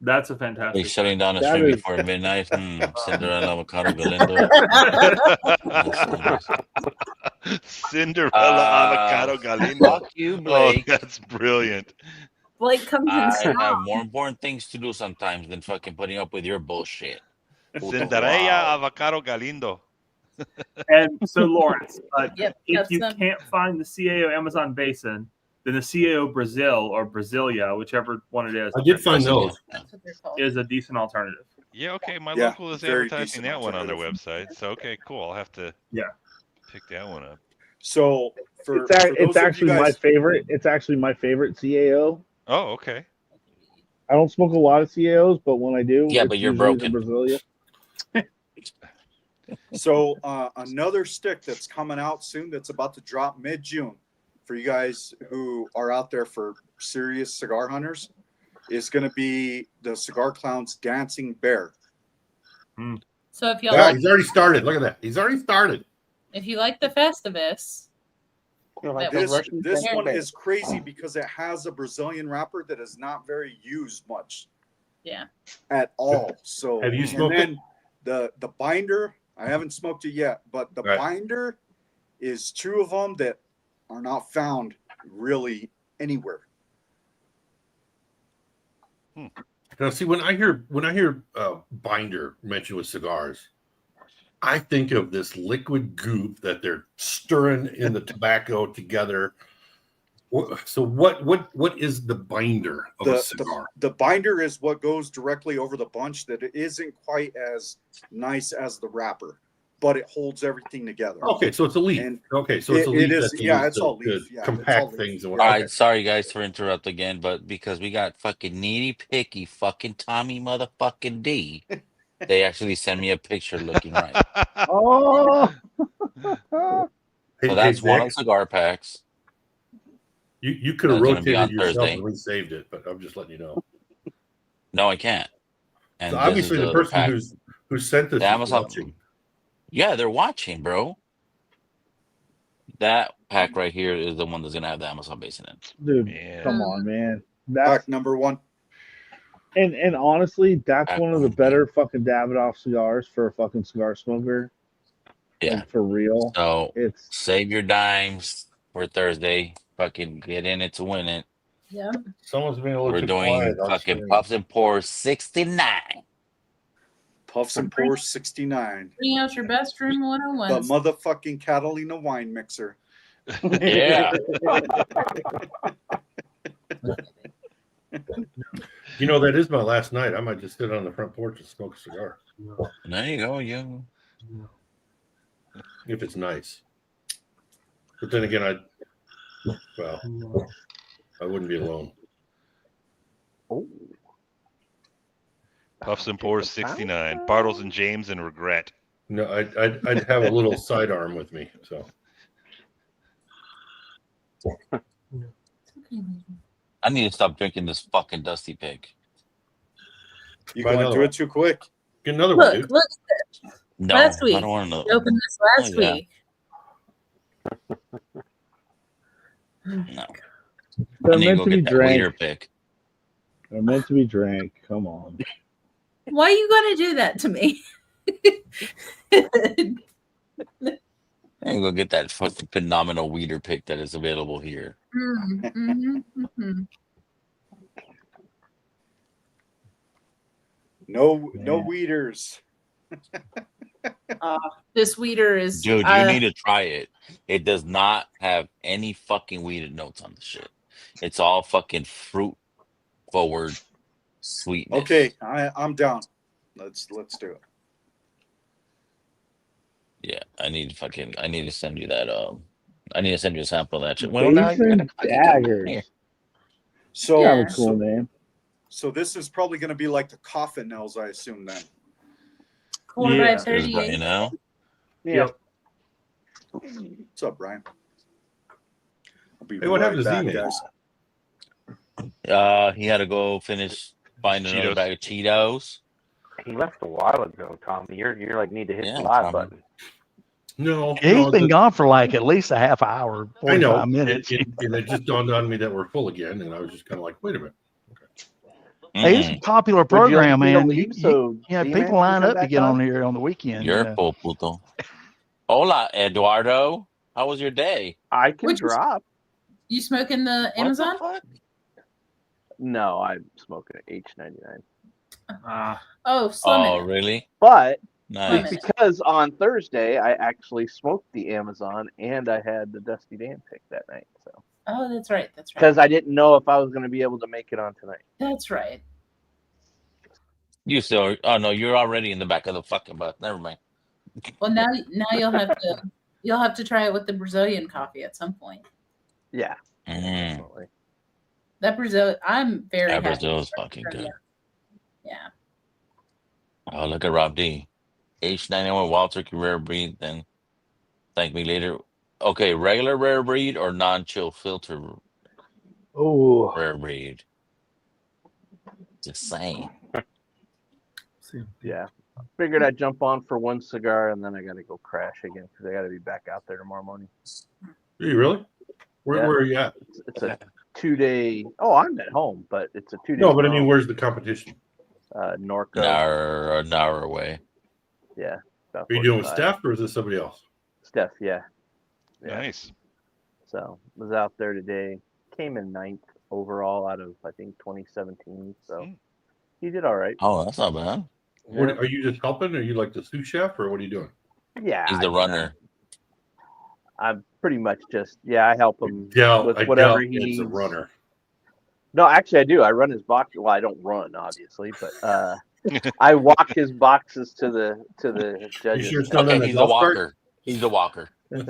That's a Are fantastic. you shutting down the That stream is- before midnight? Cinderella, avocado, Galindo. Cinderella, avocado, Galindo. Fuck you, Blake. Oh, that's brilliant. Blake comes in I strong. have more important things to do sometimes than fucking putting up with your bullshit. Cinderella, avocado, Galindo. And so, Lawrence, Yep, if got you some. can't find the CAO Amazon Basin, then the CAO Brazil or Brasilia, whichever one it is, I did find those. That's what they're called. is a decent alternative. Yeah, okay. My Yeah, local is very advertising decent that one on their alternative. website. So okay, cool. I'll have to pick that one up. So for It's those of actually you my guys, favorite. It's actually my favorite CAO. Oh, okay. I don't smoke a lot of CAOs, but when I do, Yeah, it's but you're usually broken. the Brasilia. so another stick that's coming out soon that's about to drop mid-June for you guys who are out there for serious cigar hunters is going to be the Cigar Clown's Dancing Bear. So if y'all Yeah, like, he's already started. Look at that. He's already started. if you like the Festivus, Like that a This, was- Russian this tank one bear. is crazy because it has a Brazilian wrapper that is not very used much yeah. at all. So Have you and smoked then the binder, I haven't smoked it yet, but the Right. binder is two of them that are not found really anywhere. Now, see, when I hear binder mentioned with cigars, I think of this liquid goop that they're stirring in the tobacco together. So, what is the binder of a cigar? The binder is what goes directly over the bunch that it isn't quite as nice as the wrapper, but it holds everything together. Okay, so it's a leaf. And Okay, so it's a it leaf. is- that they yeah, use it's to- all to leaf. Yeah, it's compact all leaf. things. And All what- right, sorry guys for interrupt again, but because we got fucking needy picky fucking Tommy motherfucking D, they actually sent me a picture looking right. Oh, Hey, So that's one Vic, of the cigar packs. you could have That's gonna be rotated on yourself Thursday. and resaved it, but I'm just letting you know. No, I can't. And So this obviously, is the other person pack. who sent this The is Amazon. watching. Yeah, they're watching, bro. That pack right here is the one that's gonna have the Amazon basin in. dude, Yeah. come on, man. That's Pack number one. and honestly, that's Pack one of the one, better fucking Davidoff cigars for a fucking cigar smoker. Yeah. Like, for real. So It's save your dimes for Thursday. Fucking get in it to win it. Yeah. Someone's being a little We're too doing quiet on fucking screen. puffs and pours 69. Puffs and Pours 69. Bring out your best room The 101s. motherfucking Catalina wine mixer. Yeah. You know, that is my last night. I might just sit on the front porch and smoke a cigar There you go, you. if it's nice. But then again, I wouldn't be alone. Puffs and Pours 69. Bartles and James and Regret. No, I'd have a little sidearm with me. So I need to stop drinking this fucking Dusty Pig. You Buy going another through one. it too quick. Get another one, Look, dude. look. No, Last I week. don't want to. We opened this last Oh, yeah. week. No. I they're need to meant go to be get that waiter drank. pick. They're meant to be drank. Come on. Why are you going to do that to me? I ain't gonna get that fucking phenomenal weeder pick that is available here. No weeders. This weeder is. Dude, you need to try it. It does not have any fucking weeded notes on the shit. It's all fucking fruit forward sweetness. Okay, I'm down. Let's do it. Yeah, I need to send you that. I need to send you a sample of that shit. Well, now you Basin gotta fucking come down here. Daggers. So, Kind of a cool name. So this is probably going to be like the coffin nails, I assume then. 4 by There's 38. Brian now. Yeah. What's up, Brian? I'll be Hey, what happened to back, Z-Man? guys. He had to go finish finding another Cheetos. bag of Cheetos. He left a while ago, Tommy. You're like need to hit Yeah, the live Tommy. button. No, Yeah, he's no, been gone for like at least a half hour, I know. 45 minutes. And it just dawned on me that we're full again, and I was just kind of like, wait a minute. Hey, it's a popular Would you like program, me to man. leave so Z-Man people can line come up to back get on? on here on the weekend. You're you know. full, puto. Hola, Eduardo. How was your day? I can Which- drop. You smoking the Amazon? No, I'm smoking an H99. Oh, slim Oh, it. really? But Nice. it's because on Thursday I actually smoked the Amazon and I had the Dusty Dan pick that night. So Oh, that's right. That's right. because I didn't know if I was going to be able to make it on tonight. That's right. You still? Oh no, you're already in the back of the fucking bus. Never mind. Well, now you'll have to try it with the Brazilian coffee at some point. Yeah. Mm. That Brazil, I'm very That happy. Brazil is fucking good. Yeah. Oh, look at Rob D. H91 wild turkey rare breed. Then thank me later. Okay, regular rare breed or non-chill filter Oh, rare breed. Just saying. Yeah. Figured I'd jump on for one cigar and then I got to go crash again because I got to be back out there tomorrow morning. Are you really? Where are you at? It's a 2-day. Oh, I'm at home, but it's a 2-day. No, but I mean, where's the competition? Norco. An hour away. Yeah. Are you doing with Steph or is it somebody else? Steph, yeah. Nice. So was out there today. Came in 9th overall out of I think 2017. So he did all right. Oh, that's not bad. What, are you just helping? Are you like the sous chef or what are you doing? Yeah. He's the runner. I'm pretty much just I help him Yeah, with whatever he it's needs. a runner. No, actually I do. I run his box. Well, I don't run obviously, but I walk his boxes to the judges. sure it's not on a He's a golf cart? walker. He's a walker. But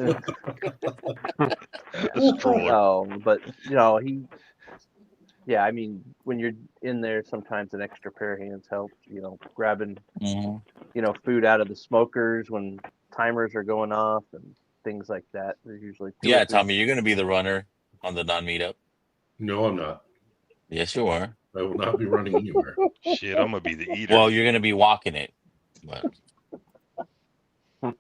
I mean, when you're in there, sometimes an extra pair of hands helps. Grabbing, food out of the smokers when timers are going off and things like that. There's usually Yeah, Tommy, you're going to be the runner on the non-meetup. No, I'm not. Yes, you are. I will not be running anywhere. Shit, I'm gonna be the eater. Well, you're going to be walking it. But I'm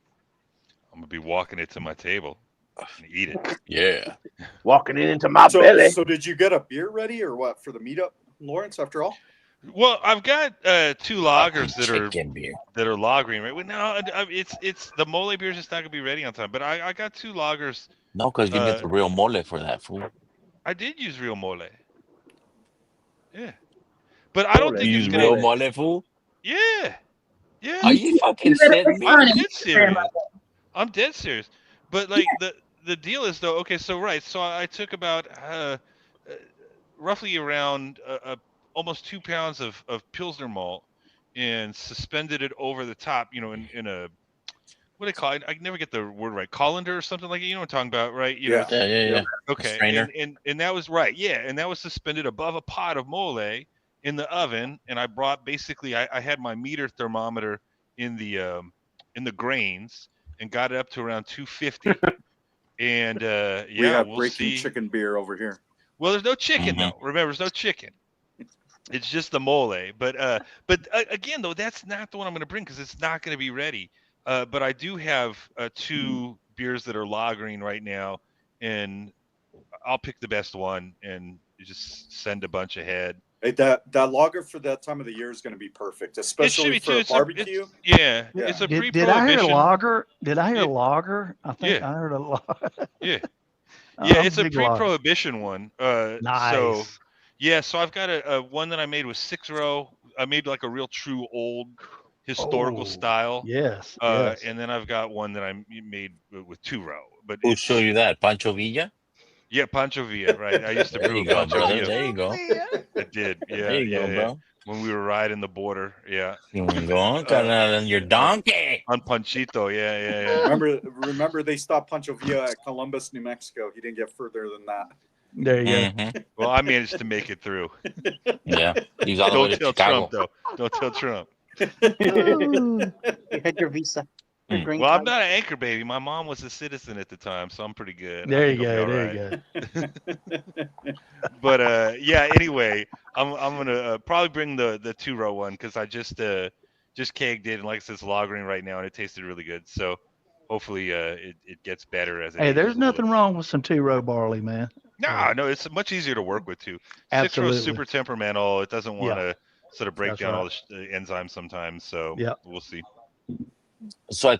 gonna be walking it to my table and eat it. Yeah. Walking it into my belly. So did you get a beer ready or what for the meetup, Lawrence? After all, Well, I've got 2 lagers that are beer. that are lagering right. Well, no, it's the mole beer's just not gonna be ready on time. But I got 2 lagers. No, because you get the real mole for that, fool. I did use real mole. Yeah, but I don't think You it's use gonna. real mole, fool? Yeah, yeah. Are you fucking shitting me? I'm dead serious. I'm dead serious. But like the deal is though. Okay, so I took about roughly around almost 2 pounds of Pilsner malt and suspended it over the top. In a what do they call it? I never get the word right. Colander or something like it. You know what I'm talking about, right? Yeah. Okay. Strainer. And that was right. Yeah. And that was suspended above a pot of mole in the oven. And I brought I had my meter thermometer in the grains and got it up to around 250. And we have we'll breaking see. chicken beer over here. Well, there's no chicken though. Remember, there's no chicken. It's just the mole. But again, though, that's not the one I'm going to bring because it's not going to be ready. But I do have 2 beers that are lagering right now, and I'll pick the best one and just send a bunch ahead. Hey, that lager for that time of the year is going to be perfect, especially for a barbecue. It's a Did I hear pre-prohibition. lager? Did I hear lager? I think Yeah. I heard a lager. Yeah. I'm Yeah, it's a big lager. pre-prohibition one. So Nice. yeah, so I've got a one that I made with 6-row. I made like a real true old historical Oh, style. yes, yes. And then I've got one that I made with 2-row. But Who it's showed you that? Pancho Villa? yeah, Pancho Villa, right? I used to There brew you go, Pancho brother. Villa. There you go. I did. Yeah, There you go, bro. When we were riding the border, yeah. Go on, on your donkey. On Panchito, yeah. Remember they stopped Pancho Villa at Columbus, New Mexico. He didn't get further than that. There you go. Well, I managed to make it through. Yeah. He's all the way to Don't tell Chicago. Trump, though. Don't tell Trump. You had your visa. Your green Well, I'm card. not an anchor baby. My mom was a citizen at the time, so I'm pretty good. There I you think I'll go. be There all you right. But yeah. Anyway, I'm gonna probably bring the 2-row one because I just kegged it, and like I said, it's lagering right now, and it tasted really good. So hopefully it gets better as it Hey, ages there's a little. nothing wrong with some 2-row barley, man. No, it's much easier to work with too. 6-row Absolutely. is super temperamental. It doesn't want to sort of break That's down all right. the enzymes sometimes. So we'll see. So I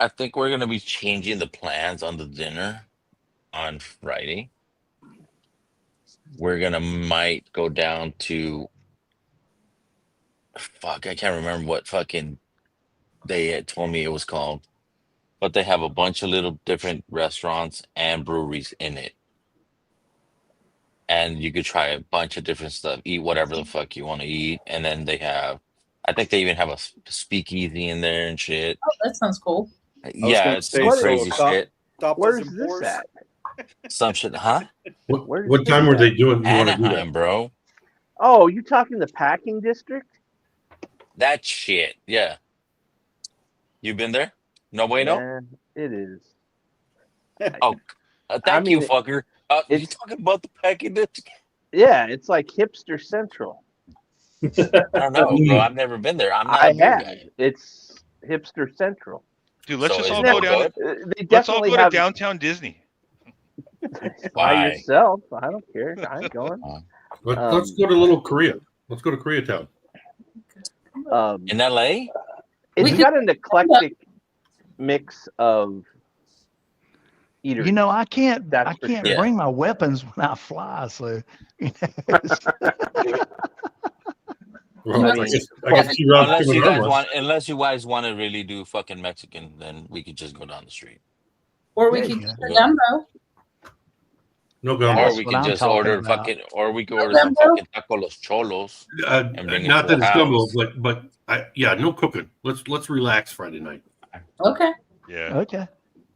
think we're gonna be changing the plans on the dinner on Friday. We're gonna might go down to I can't remember what fucking they had told me it was called, but they have a bunch of little different restaurants and breweries in it, and you could try a bunch of different stuff, eat whatever the fuck you want to eat, and then I think they even have a speakeasy in there and shit. Oh, that sounds cool. Yeah, it's some crazy shit. Where's this at? Some shit, huh? What time were they doing? You want to do that? Anaheim, bro. Oh, you talking the packing district? That shit, yeah. You been there? No bueno? Yeah, it is. Oh, thank you, fucker. You talking about the packing district? Yeah, it's like hipster central. I don't know, bro. I've never been there. I'm not a beer guy. It's hipster central. Dude, let's So just is all that go down. They Let's all definitely go to have downtown Disney. by Why? yourself. I don't care. I ain't going. Let's go to Little Korea. Let's go to Koreatown. In LA? It's got an eclectic mix of eaters. You know, I can't for sure. bring my weapons when I fly, so Unless you guys want to really do fucking Mexican, then we could just go down the street. Or we could get a gumbo. No Or gumbo. we could just order fucking, or we could order some gumbo? fucking taco los cholos and bring it Not to that the it's gumbo, house. but no cooking. Let's relax Friday night. Okay. Yeah. Okay.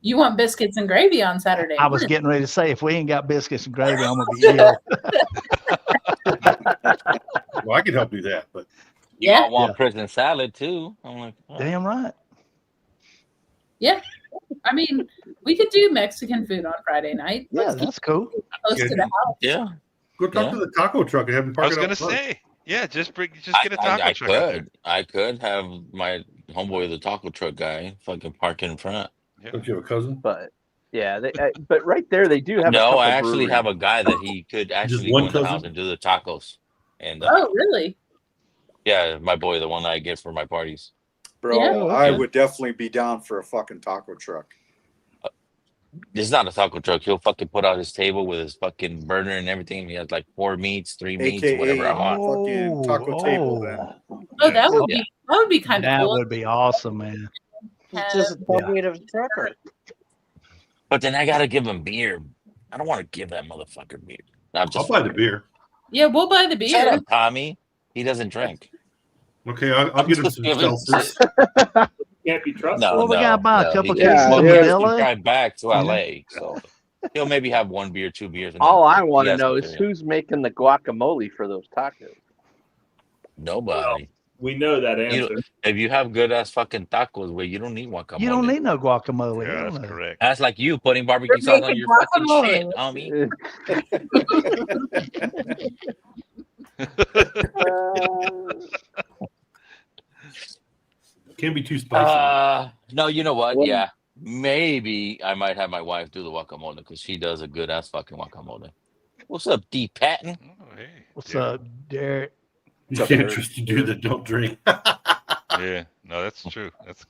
You want biscuits and gravy on Saturday? I was getting ready to say, if we ain't got biscuits and gravy, I'm gonna be ill. Well, I could help do that, but You all want prison salad too. I'm like, damn right. Yeah. I mean, we could do Mexican food on Friday night. Yeah, that's cool. Close to the house. Yeah. Go talk to the taco truck and have them I park was it gonna out front. say, yeah, just get a taco truck out there. I could have my homeboy, the taco truck guy, fucking park in front. Don't you have a cousin? But yeah, but right there they do have. a No, couple I actually breweries. have a guy that he could actually one go in the cousin? house and do the tacos. And Oh, really? yeah, my boy, the one that I get for my parties. Bro, Yeah. I would definitely be down for a fucking taco truck. It's not a taco truck. He'll fucking put out his table with his fucking burner and everything. He has like 4 meats, 3 meats, AKA whatever I want. fucking taco table then. Oh, that would be kind of That cool. would be awesome, man. Just a me to trucker. But then I gotta give him beer. I don't want to give that motherfucker beer. I'm I'll just buy the beer. Yeah, we'll buy the Shut beer. up, Tommy. He doesn't drink. Okay, I'll get him just some giving- seltzers. Can't be trusted. No, Well, we no, gotta buy a no. couple He cases can't. of He has to Modelo. drive back to Yeah. LA, so he'll maybe have 1 beer, 2 beers. And All then I want he to has know to is carry on. who's making the guacamole for those tacos. Nobody. We know that answer. If you have good ass fucking tacos, where you don't need guacamole. You don't need no guacamole. Yeah, Hell that's no. correct. That's like you putting barbecue sauce on your fucking shit, homie. Can't be too spicy. No, you know what? Yeah, maybe I might have my wife do the guacamole because she does a good ass fucking guacamole. What's up, D. Patton? Oh, hey. What's up, Derek? You can't trust a dude that don't drink. Yeah, no, that's true. That's.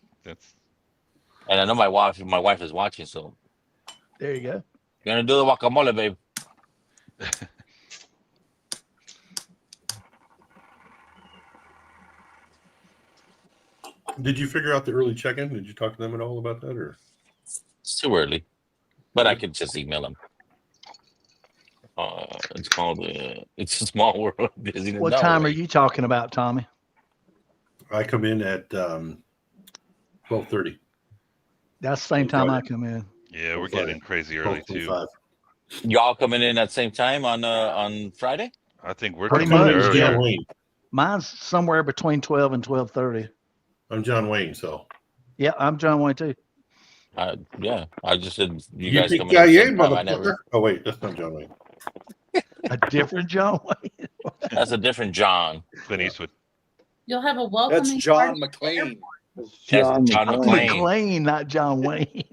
And I know my wife is watching, so There you go. you're gonna do the guacamole, babe. Did you figure out the early check-in? Did you talk to them at all about that, or? It's too early, but I could just email them. It's called It's a Small World. What time are you talking about, Tommy? I come in at 12:30. That's the same time I come in. Yeah, we're getting crazy early too. Y'all coming in at the same time on Friday? I think we're Pretty coming in much. earlier. Mine's somewhere between 12 and 12:30. I'm John Wayne, so. Yeah, I'm John Wayne too. Yeah, I just said you You guys think coming in at the same time. I motherfucker? never. Oh wait, that's not John Wayne. A different John Wayne. That's a different John. Clint Eastwood. You'll have a welcoming. That's John party at the McClane. airport. That's John McClane. McClane, not John Wayne.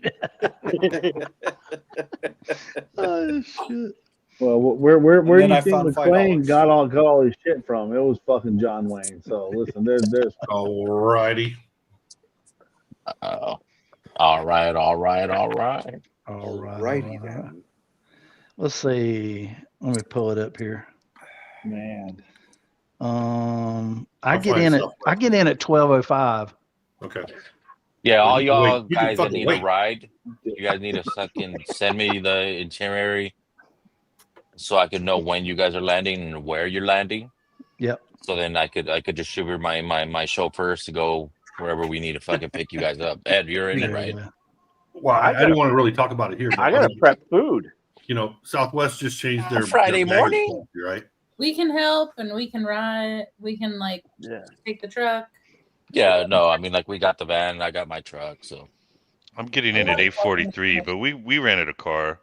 Oh shit. Well, where do then you I think found McClane $5. got all his shit from? It was fucking John Wayne. So listen, there's Alrighty. All right. Alrighty then. Let's see. Let me pull it up here. Man. I get in at 12:05. Okay. Yeah, all y'all Wait, you can guys that fucking need wait. a ride, you guys need to fucking send me the itinerary so I can know when you guys are landing and where you're landing. Yep. So then I could distribute my chauffeurs to go wherever we need to fucking pick you guys up. Ed, you're in it, right? Well, I didn't want to really talk about it here. But I gotta prep food. You know, Southwest just changed their Friday their baggage morning? policy, right? We can help and we can ride. We can take the truck. Yeah, no, I mean like we got the van, I got my truck, so I'm getting in at 8:43, but we rented a car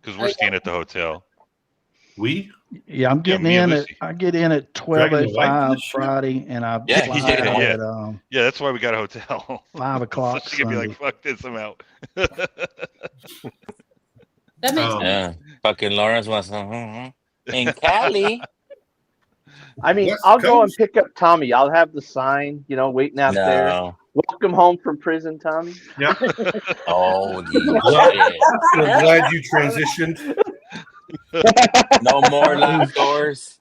because we're staying at the hotel. Yeah, I'm getting me and in at Lucy. I get in at Dragging the wife to 12:05 this shit? Friday, and I Yeah, fly yeah, out yeah. at Yeah, that's why we got a hotel. 5 o'clock She could be Sunday. like, "Fuck this, I'm out." That makes yeah. Fucking Lawrence was in Cali. I mean, West I'll go and Coast? pick up Tommy. I'll have the sign, waiting out there. No. Welcome home from prison, Tommy. Yeah. Holy Well, shit. we're glad you transitioned. No more locked doors.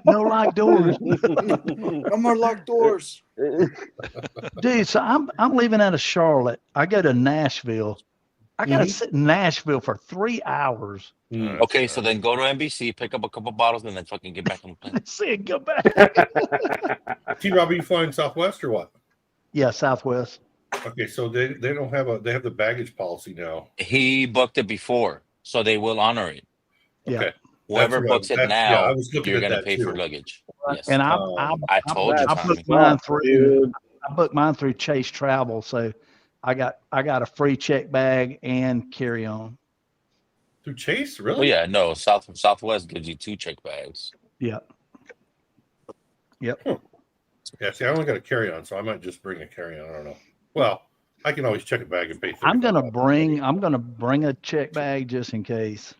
No locked doors. No more locked doors. Dude, so I'm leaving out of Charlotte. I go to Nashville. I gotta sit in Nashville for 3 hours. Okay, so then go to NBC, pick up a couple bottles, and then fucking get back on the plane. See it go back. T-Rob, are you flying Southwest or what? Yeah, Southwest. Okay, so they don't have they have the baggage policy now. He booked it before, so they will honor it. Yeah. Okay. Whoever That's what books it that's- now, yeah, I was looking you're at gonna that pay too. for luggage. Yes. And I told you, I Tommy. booked mine through I booked mine through Chase Travel, so I got a free check bag and carry on. Through Chase, Well, really? yeah, no. Southwest gives you 2 check bags. Yep. Yep. Yeah, see, I only got a carry-on, so I might just bring a carry-on. I don't know. Well, I can always check a bag and pay. I'm gonna bring a check bag just in case.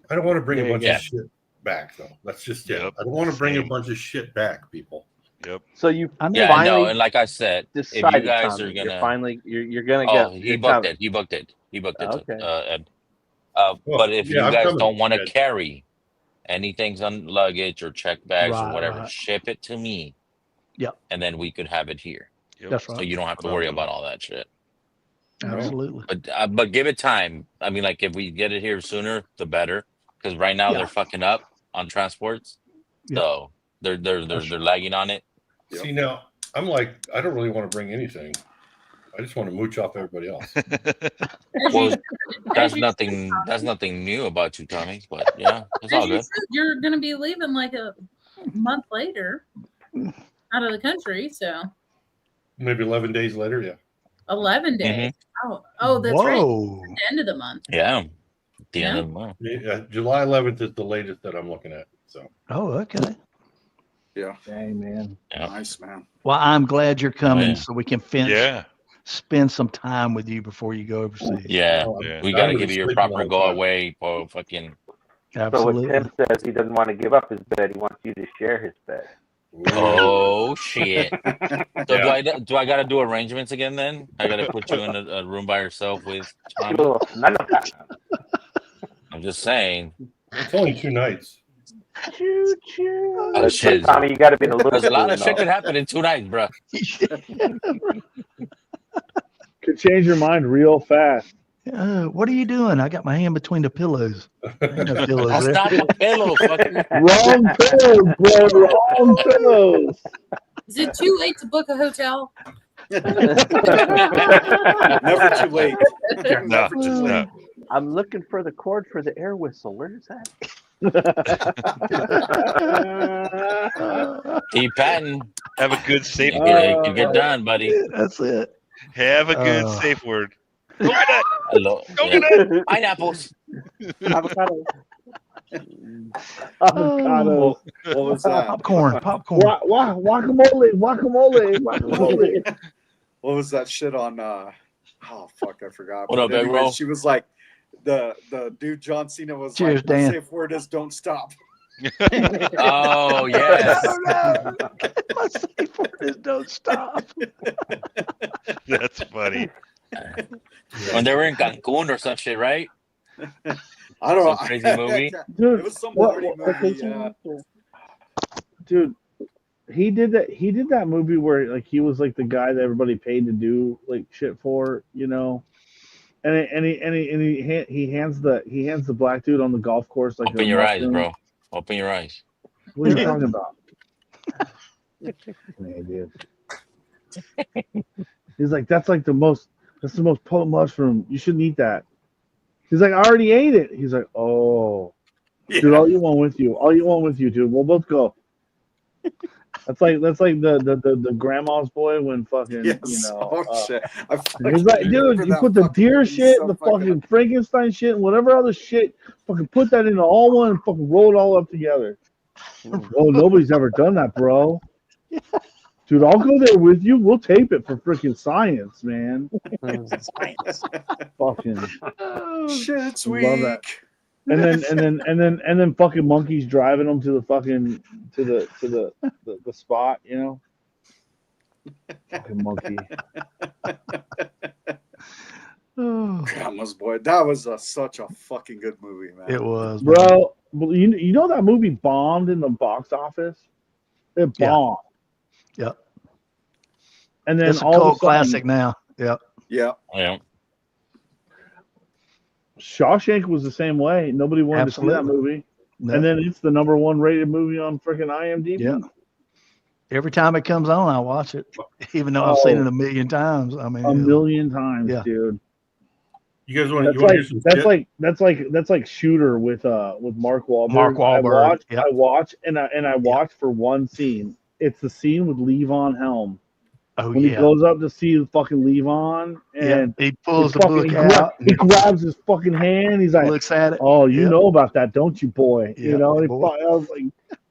I don't want to bring a bunch Yeah. of shit back, though. That's just it. I don't want to bring a bunch of shit back, people. Yep. So you Yeah, finally no, and like I said, if you decided, guys Tommy, are you're gonna finally you're gonna Oh, get. he you're booked coming. it. He booked it. He booked it. Okay. Ed. Well, But if yeah, you I'm guys coming, don't want to Ed. carry anything's on luggage or check bags or Right, whatever, right. ship it to me. Yep. And then we could have it here. That's So right. you don't have to worry about all that shit. Absolutely. But give it time. I mean, like if we get it here sooner, the better. Because right now Yeah. they're fucking up on transports. Yeah. So they're lagging on it. See, now I'm like, I don't really want to bring anything. I just want to mooch off everybody else. Well, that's nothing new about you, Tommy. But yeah, it's all As you good. said, you're going to be leaving like a month later out of the country. So Maybe 11 days later, yeah. 11 days. Oh, that's right. Whoa. At the end of the month. Yeah. The end Yeah. of the month. Yeah, July 11th is the latest that I'm looking at. So Oh, okay. Yeah. Dang, man. Nice, man. Well, I'm glad you're coming Yeah. so we can spend some time with you before you go overseas. Yeah, Oh, we I'm got to gonna give you your sleep proper all the go time. away for fucking Absolutely. So when Tim says he doesn't want to give up his bed, he wants you to share his bed. Oh shit! So Yeah. do I got to do arrangements again? Then I got to put you in a room by yourself with Tommy. I'm just saying. It's only 2 nights. Choo choo. Oh shit! Tommy, you got to be in a little There's a lot room, of shit though. could happen in 2 nights, bro. Could change your mind real fast. What are you doing? I got my hand between the pillows. There ain't no pillows That's there. not my pillow, fucker. Wrong pillows, bro. Wrong pillows. Is it too late to book a hotel? Never too late. No, Never too late. no. I'm looking for the cord for the air whistle. Where is that? Keep patting. Have a good safe You word. can get done, buddy. That's it. Have a good safe word. Coconut. Hello. Coconut. Pineapples. Avocado. Avocado. What was that? Popcorn. Guacamole. What was that shit on? Oh fuck, I forgot. What up, But Big Roll? she was like, the dude John Cena was Cheers, like, the Dan. safe word is don't stop. Oh yes. My safe word is don't stop. That's funny. When they were in Cancun or some shit, right? I don't know. Some crazy movie. Dude, It was some party movie. Dude, he did that movie where like he was like the guy that everybody paid to do like shit for, you know. And he hands the black dude on the golf course like Open your eyes, bro. Open your eyes. What are you talking about? Yeah, dude. He's like, that's the most potent mushroom. You shouldn't eat that. He's like, I already ate it. He's like, oh, dude, all you want with you, dude. We'll both go. That's like the grandma's boy when fucking shit. he's like, dude, you put the deer shit, the fucking Frankenstein shit, and whatever other shit, fucking put that into all one and fucking roll it all up together. Oh, nobody's ever done that, bro. Dude, I'll go there with you. We'll tape it for freaking science, man. Fucking shit's love weak. that. And then fucking monkeys driving them to the fucking to the spot, you know. Fucking monkey. Grandma's boy. That was such a fucking good movie, man. It was, bro. You know that movie bombed in the box office. It bombed. Yep. And then it's a all of cult sudden, classic now. Yep. Yeah. Yeah. Shawshank was the same way. Nobody wanted to see that Absolutely. movie. No. And then it's the #1 rated movie on freaking IMDb. Yeah. Every time it comes on, I watch it, even though I've seen it a million times. I mean, a million times, yeah. dude. You guys want That's to hear some shit? that's like Shooter with Mark Wahlberg. Mark Wahlberg. I watch for one scene. It's the scene with Levon Helm. Oh, when he goes up to see the fucking Levon and he pulls the fucking, book out. He grabs his fucking hand. He's like, looks at it. "Oh, you know about that, don't you, boy?" You know. And I was like,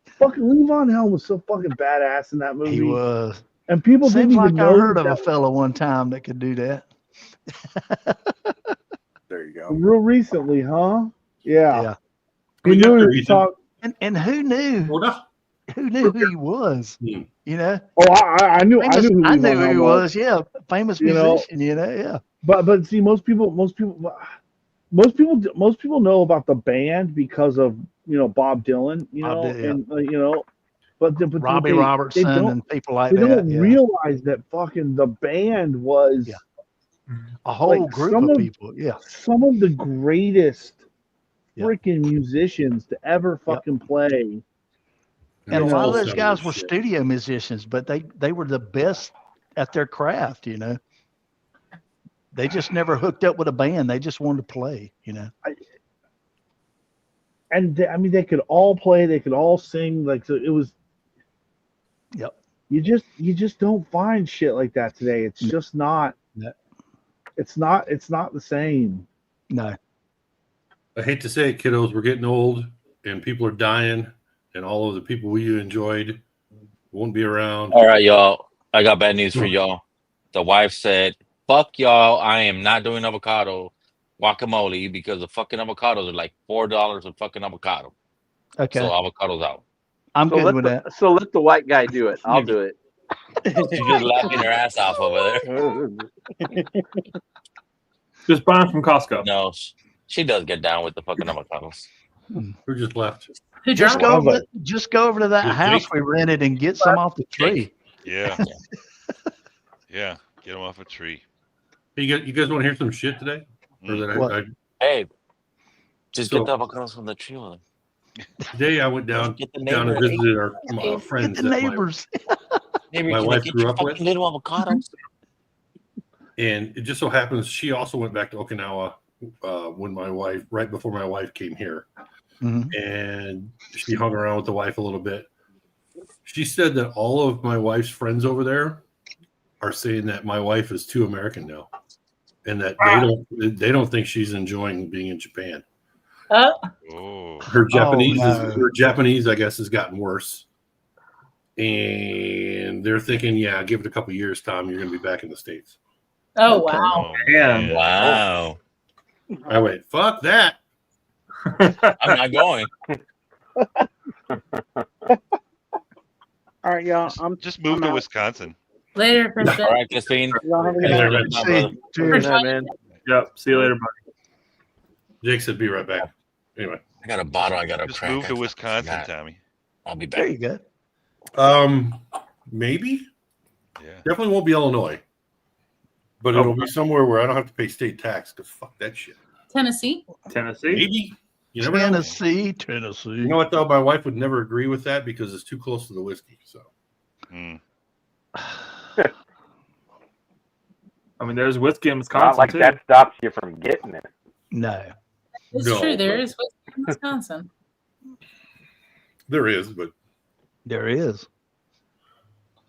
"Fucking Levon Helm was so fucking badass in that movie." He was. And people Seems didn't like even I know heard of that a fella one time that could do that. There you go. real recently, huh? Yeah. Yeah. He knew he talked. And who knew? Who knew who he was? You know. Oh, I knew. Famous, I knew who I knew Levon who Helm he was. Yeah, famous musician. You know. Yeah. But see, most people know about the band because of Bob Dylan, and but Robbie Robertson and people like they that. don't realize that fucking the band was a whole group of people. Yeah, some of the greatest freaking musicians to ever fucking play. And a lot of those guys were studio musicians, but they were the best at their craft. You know, they just never hooked up with a band. They just wanted to play. You know. I mean, they could all play. They could all sing. Like, so it was. Yep. You just don't find shit like that today. It's just not. No. It's not the same. No. I hate to say it, kiddos, we're getting old and people are dying, and all of the people we enjoyed won't be around. All right, y'all. I got bad news for y'all. The wife said, "Fuck y'all. I am not doing avocado. guacamole because the fucking avocados are like $4 a fucking avocado. Okay. So avocados out. I'm So good let with the that. so let the white guy do it. I'll do it. She's just laughing her ass off over there. Just buy them from Costco. No, she does get down with the fucking avocados. Who just left? Just go over to that Yeah, house Jake. we rented and get some off the tree. Yeah. Yeah. Get them off a tree. Hey, you guys want to hear some shit today? Or that What? Hey, just So- get the avocados from the tree one. Today I went down Get the and neighbor. visited our friends. Get the that neighbors. My wife get grew your up with. fucking little avocados. And it just so happens she also went back to Okinawa right before my wife came here. Mhm. And she hung around with the wife a little bit. She said that all of my wife's friends over there are saying that my wife is too American now, and that they don't think she's enjoying being in Japan. Her Japanese, I guess, has gotten worse, and they're thinking, yeah, give it a couple years, Tom, you're going to be back in the States. Oh, wow. Man. Wow. I went, fuck that. I'm not going. All right, y'all. I'm Just move to Wisconsin. Later, Christian. All right, Christine. Y'all have a good Later, night. man. See, cheers. man. Yep. See you later, buddy. Jake said, be right back. Anyway. I got a bottle. I got to Just crack. move I to Wisconsin, forgot. Tommy. I'll be There back. you go. Maybe. Yeah. Definitely won't be Illinois. But it'll be somewhere where I don't have to pay state tax because fuck that shit. Tennessee. Tennessee. Maybe. You never know. Tennessee. You know what though? My wife would never agree with that because it's too close to the whiskey. So I mean, there's whiskey in Wisconsin Not like too. that stops you from getting it. No. It's No, true. There but- is whiskey in Wisconsin. there is, but There is.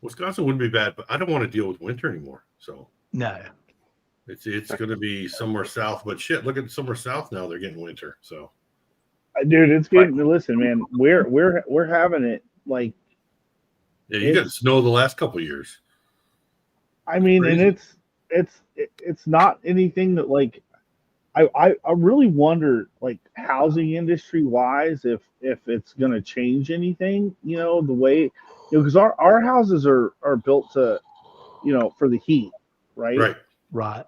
Wisconsin wouldn't be bad, but I don't want to deal with winter anymore. So No. it's going to be somewhere south. But shit, look at somewhere south now. They're getting winter. So Dude, it's getting. Listen, man, we're having it like. yeah, you got snow the last couple of years. I mean, and it's not anything that like. I really wonder, like, housing industry wise, if it's going to change anything. You know, the way, because our houses are built to, for the heat, right? Right.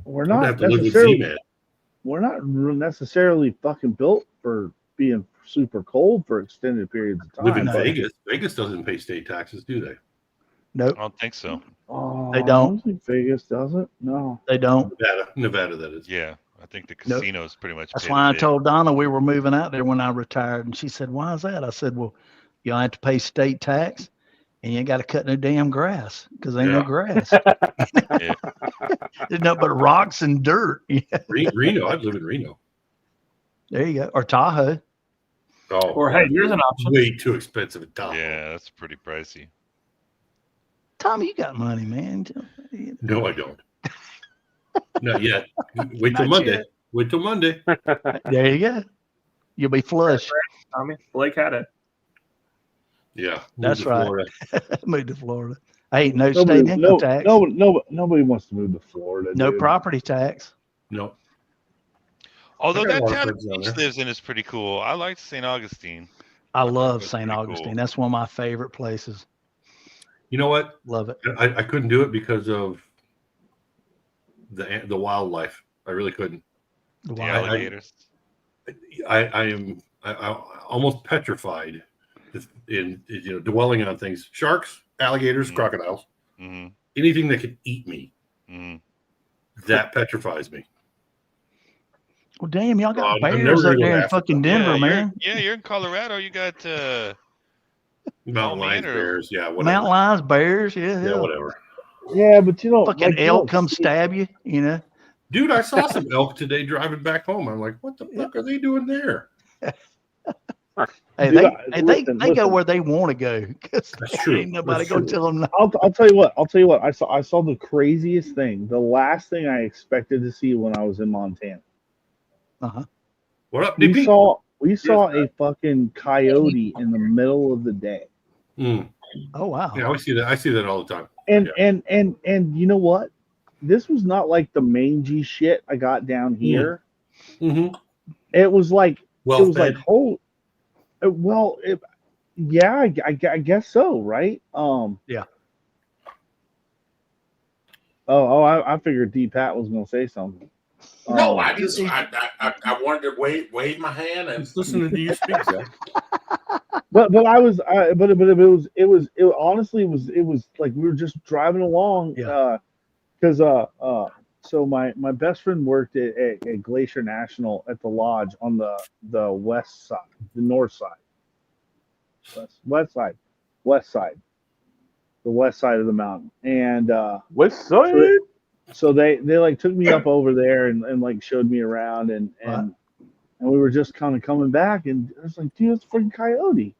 We're I'm gonna not have to live with necessarily. Z-Man. We're not necessarily fucking built for being super cold for extended periods of time. Live in but- Vegas. Vegas doesn't pay state taxes, do they? Nope. I don't think so. Oh, They I don't. think Vegas doesn't. No. They don't. Nevada, that is. Yeah. I think the Nope. casinos pretty much. That's pay why the I big. told Donna we were moving out there when I retired, and she said, "Why is that?" I said, "Well, you don't have to pay state tax, and you ain't got to cut no damn grass because ain't no Yeah. grass. Yeah. There's nothing but rocks and dirt." Reno, I'd live in Reno. There you go. Or Tahoe. Oh, Or hey, here's an option. way too expensive at Tahoe. Yeah, that's pretty pricey. Tommy, you got money, man. No, I don't. Not yet. Wait till Not Monday. yet. Wait till Monday. There you go. You'll be flush. Tommy, Blake had it. Yeah. move That's to right. Florida. Move to Florida. I ain't no state income tax. Nobody wants to move to Florida. No dude. property tax. No. Although I got a that lot of town friends down Beach there. lives in is pretty cool. I liked St. Augustine. I love that's St. pretty Augustine. cool. That's one of my favorite places. You know what? Love it. I couldn't do it because of the wildlife. I really couldn't. The Wow. alligators. I am almost petrified in dwelling on things. Sharks, alligators, crocodiles, Mm-hmm. anything that could eat me. Mm-hmm. That petrifies me. Well, damn, y'all got I'm never bears gonna up go there to in Africa. fucking Denver, man. You're in Colorado. You got Mountain lions, or- bears, yeah, whatever. Mountain lions, bears, yeah, Yeah, hell. whatever. Yeah, but Fucking like, elk come stab you, Dude, I saw some elk today driving back home. I'm like, what the fuck are they doing there? Hey, Dude, they listen. go where they want to go. 'Cause That's true. ain't nobody That's gonna true. tell them no. I'll tell you what. I saw the craziest thing. The last thing I expected to see when I was in Montana. Uh-huh. What up, We DP? saw a fucking coyote in the middle of the day. Mm. Oh wow. Yeah, I see that. I see that all the time. And you know what? this was not like the mangy shit I got down here. Mm-hmm. It was like Well it was fed. like well, yeah, I guess so, right? Yeah. I figured D Pat was gonna say something. No, I wanted to wave my hand and Just listening to you speak, Zach. But I was honestly it was like we were just driving along because so my best friend worked at Glacier National at the lodge on the west side, the north side, west side, the west side of the mountain, and west side. So they like took me up over there and like showed me around and we were just kind of coming back and I was like, dude, it's a freaking coyote.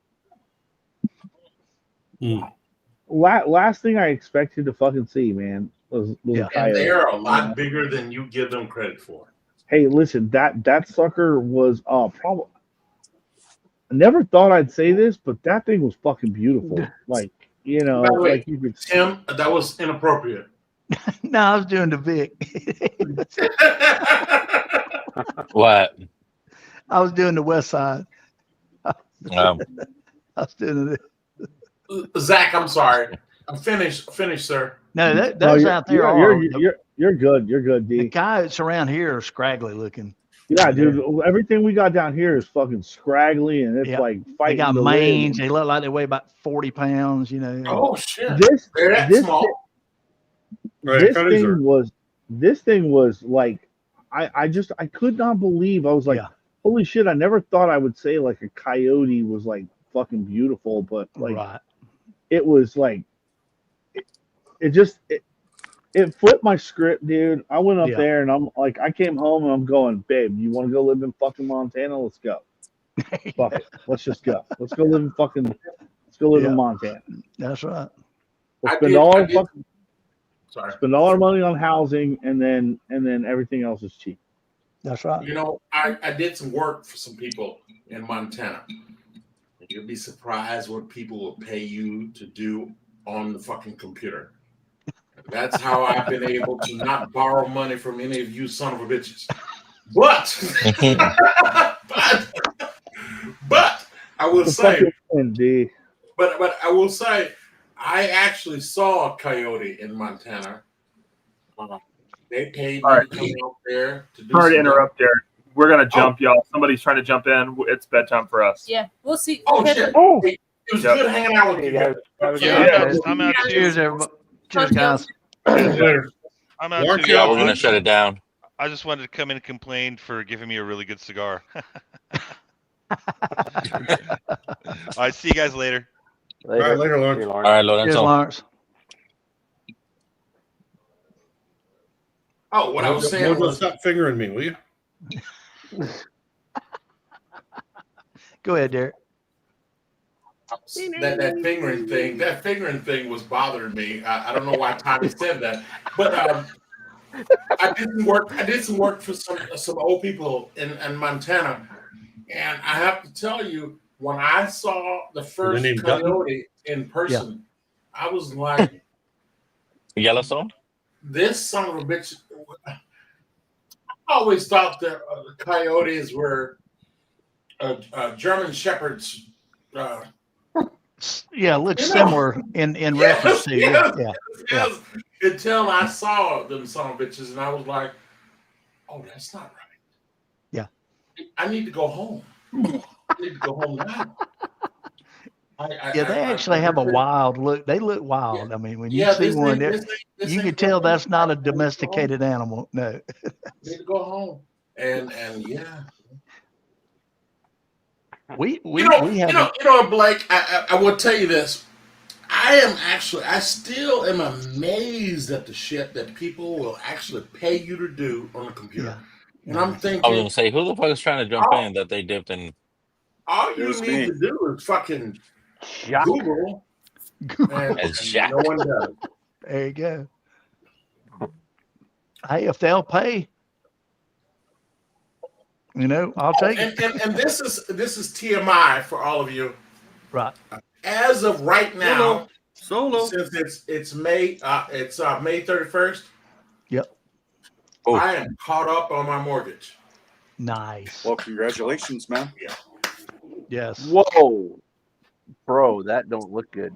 Last thing I expected to fucking see, man, was a coyote. And they are a lot bigger than you give them credit for. Hey, listen, that sucker was probably. I never thought I'd say this, but that thing was fucking beautiful. Like, you know, By the way, like you could. Tim, that was inappropriate. No, I was doing the Vic. What? I was doing the west side. I was doing it. Zach, I'm sorry. I'm finished, sir. No, those out there are. You're good. You're good, D. The coyotes around here are scraggly looking. Yeah, dude. Everything we got down here is fucking scraggly, and it's like fighting. They got the mange. wind. They look like they weigh about 40 pounds. You know. Oh shit! They're that small. This thing was like, I could not believe. I was like, holy shit! I never thought I would say like a coyote was like fucking beautiful, but like, it was like, it flipped my script, dude. I went up there and I'm like, I came home and I'm going, babe, you want to go live in fucking Montana? Let's go. Fuck it. Let's just go. Let's go live in Montana. That's right. We'll spend all our money on housing and then everything else is cheap. That's right. You know, I did some work for some people in Montana. You'll be surprised what people will pay you to do on the fucking computer. That's how I've been able to not borrow money from any of you son of a bitches. But I will say, but I will say, I actually saw a coyote in Montana. They paid me to come out there to do. Sorry to interrupt there. We're gonna jump, y'all. Somebody's trying to jump in. It's bedtime for us. Yeah, we'll see. Oh shit! It was good hanging out with you guys. I'm out too. Cheers, everybody. Cheers, guys. Later. I'm out too. Yeah, we're gonna shut it down. I just wanted to come in and complain for giving me a really good cigar. All right, see you guys later. All right, later, Lawrence. All right, Lorenzo. Cheers, Lawrence. Oh, what I was saying was, stop fingering me, will you? Go ahead, Derek. that fingering thing was bothering me. I don't know why Tommy said that, but I did some work for some old people in Montana, and I have to tell you, when I saw the first coyote in person, I was like, Yellowstone? This son of a bitch. I always thought that coyotes were German shepherds. Looks similar in reference to yes. Until I saw them son of bitches, and I was like, "Oh, that's not right." Yeah, I need to go home. I need to go home now. They actually have a wild look. They look wild. I mean, when you see one, you can tell that's not a domesticated animal. No. Need to go home, and yeah. We have Blake. I will tell you this. I still am amazed at the shit that people will actually pay you to do on the computer. And I'm thinking, I was gonna say, who the fuck is trying to jump in that they dipped in? All you need to do is fucking Google. And no one does. There you go. Hey, if they'll pay, I'll take it. And this is TMI for all of you. Right. As of right now, Solo. since it's May 31st. Yep. I am caught up on my mortgage. Nice. Well, congratulations, man. Yeah. Yes. Whoa, bro, that don't look good.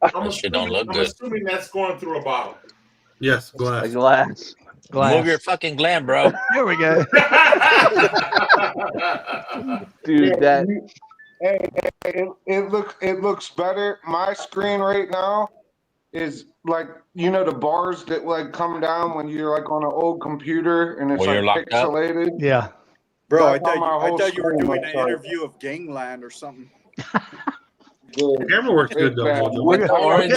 I'm Shit don't look good. assuming that's going through a bottle. Yes, A glass. glass. Move your fucking gland, bro. There we go. Dude, that It looks better. My screen right now is like the bars that like come down when you're like on an old computer and it's When you're like locked up? pixelated. Yeah. Bro, That's how my I whole thought you were screen doing looks an like. interview of Gangland or something. Good. Camera works good It's though, bad. Mojo. With the orange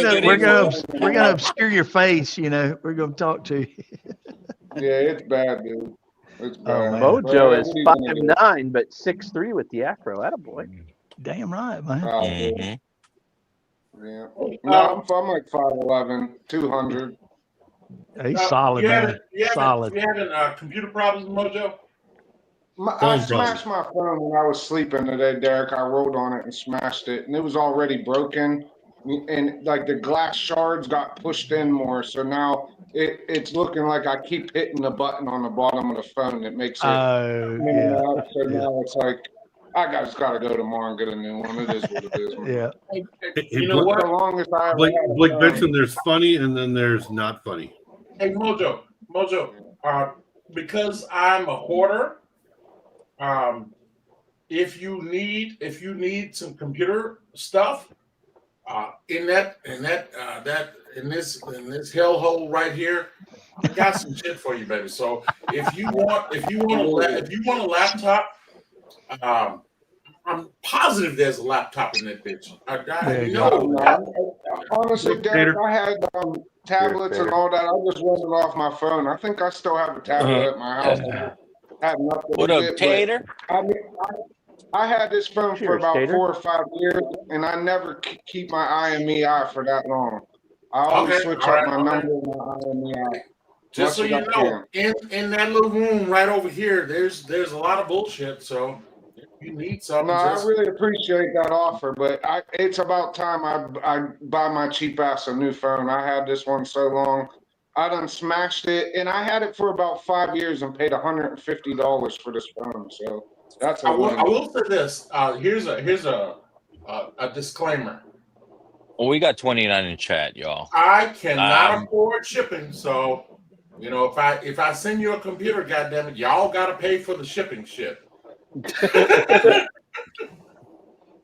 We're gonna obscure your face. We're gonna talk to you. Yeah, it's bad, dude. It's bad. Oh, man. Mojo is what are you gonna do? 5'9", but 6'3" with the afro. Attaboy. Damn right, man. Mhm. Yeah. No, I'm like 5'11", 200. He's solid, man. Solid. You having computer problems, Mojo? I smashed my phone when I was sleeping today, Derek. I rolled on it and smashed it, and it was already broken. And like the glass shards got pushed in more, so now it's looking like I keep hitting the button on the bottom of the phone. It makes it. Oh, yeah. So now it's like just gotta go tomorrow and get a new one. It is what it is. Man. Yeah. You know what? The longest I ever Blake, had a Blake phone. Benson, there's funny and then there's not funny. Hey, Mojo, because I'm a hoarder, if you need some computer stuff, in this hellhole right here, I got some shit for you, baby. So if you want a laptop, I'm positive there's a laptop in that bitch. Honestly, Derek, I had tablets and all that. I just running off my phone. I think I still have a tablet at my house. I had nothing What with up, it, Tater? but I had this phone for Cheers, about Tater. 4 or 5 years, and I never keep my IMEI for that long. I always switch up my number and my IMEI. Just so you know, in that little room right over here, there's a lot of bullshit. So if you need something, No, I really appreciate that offer, but it's about time I buy my cheap ass a new phone. I had this one so long. I done smashed it, and I had it for about 5 years and paid $150 for this phone. So that's a I win. will say this. Here's a disclaimer. Well, we got 29 in chat, y'all. I cannot afford shipping, so if I send you a computer, goddammit, y'all gotta pay for the shipping shit.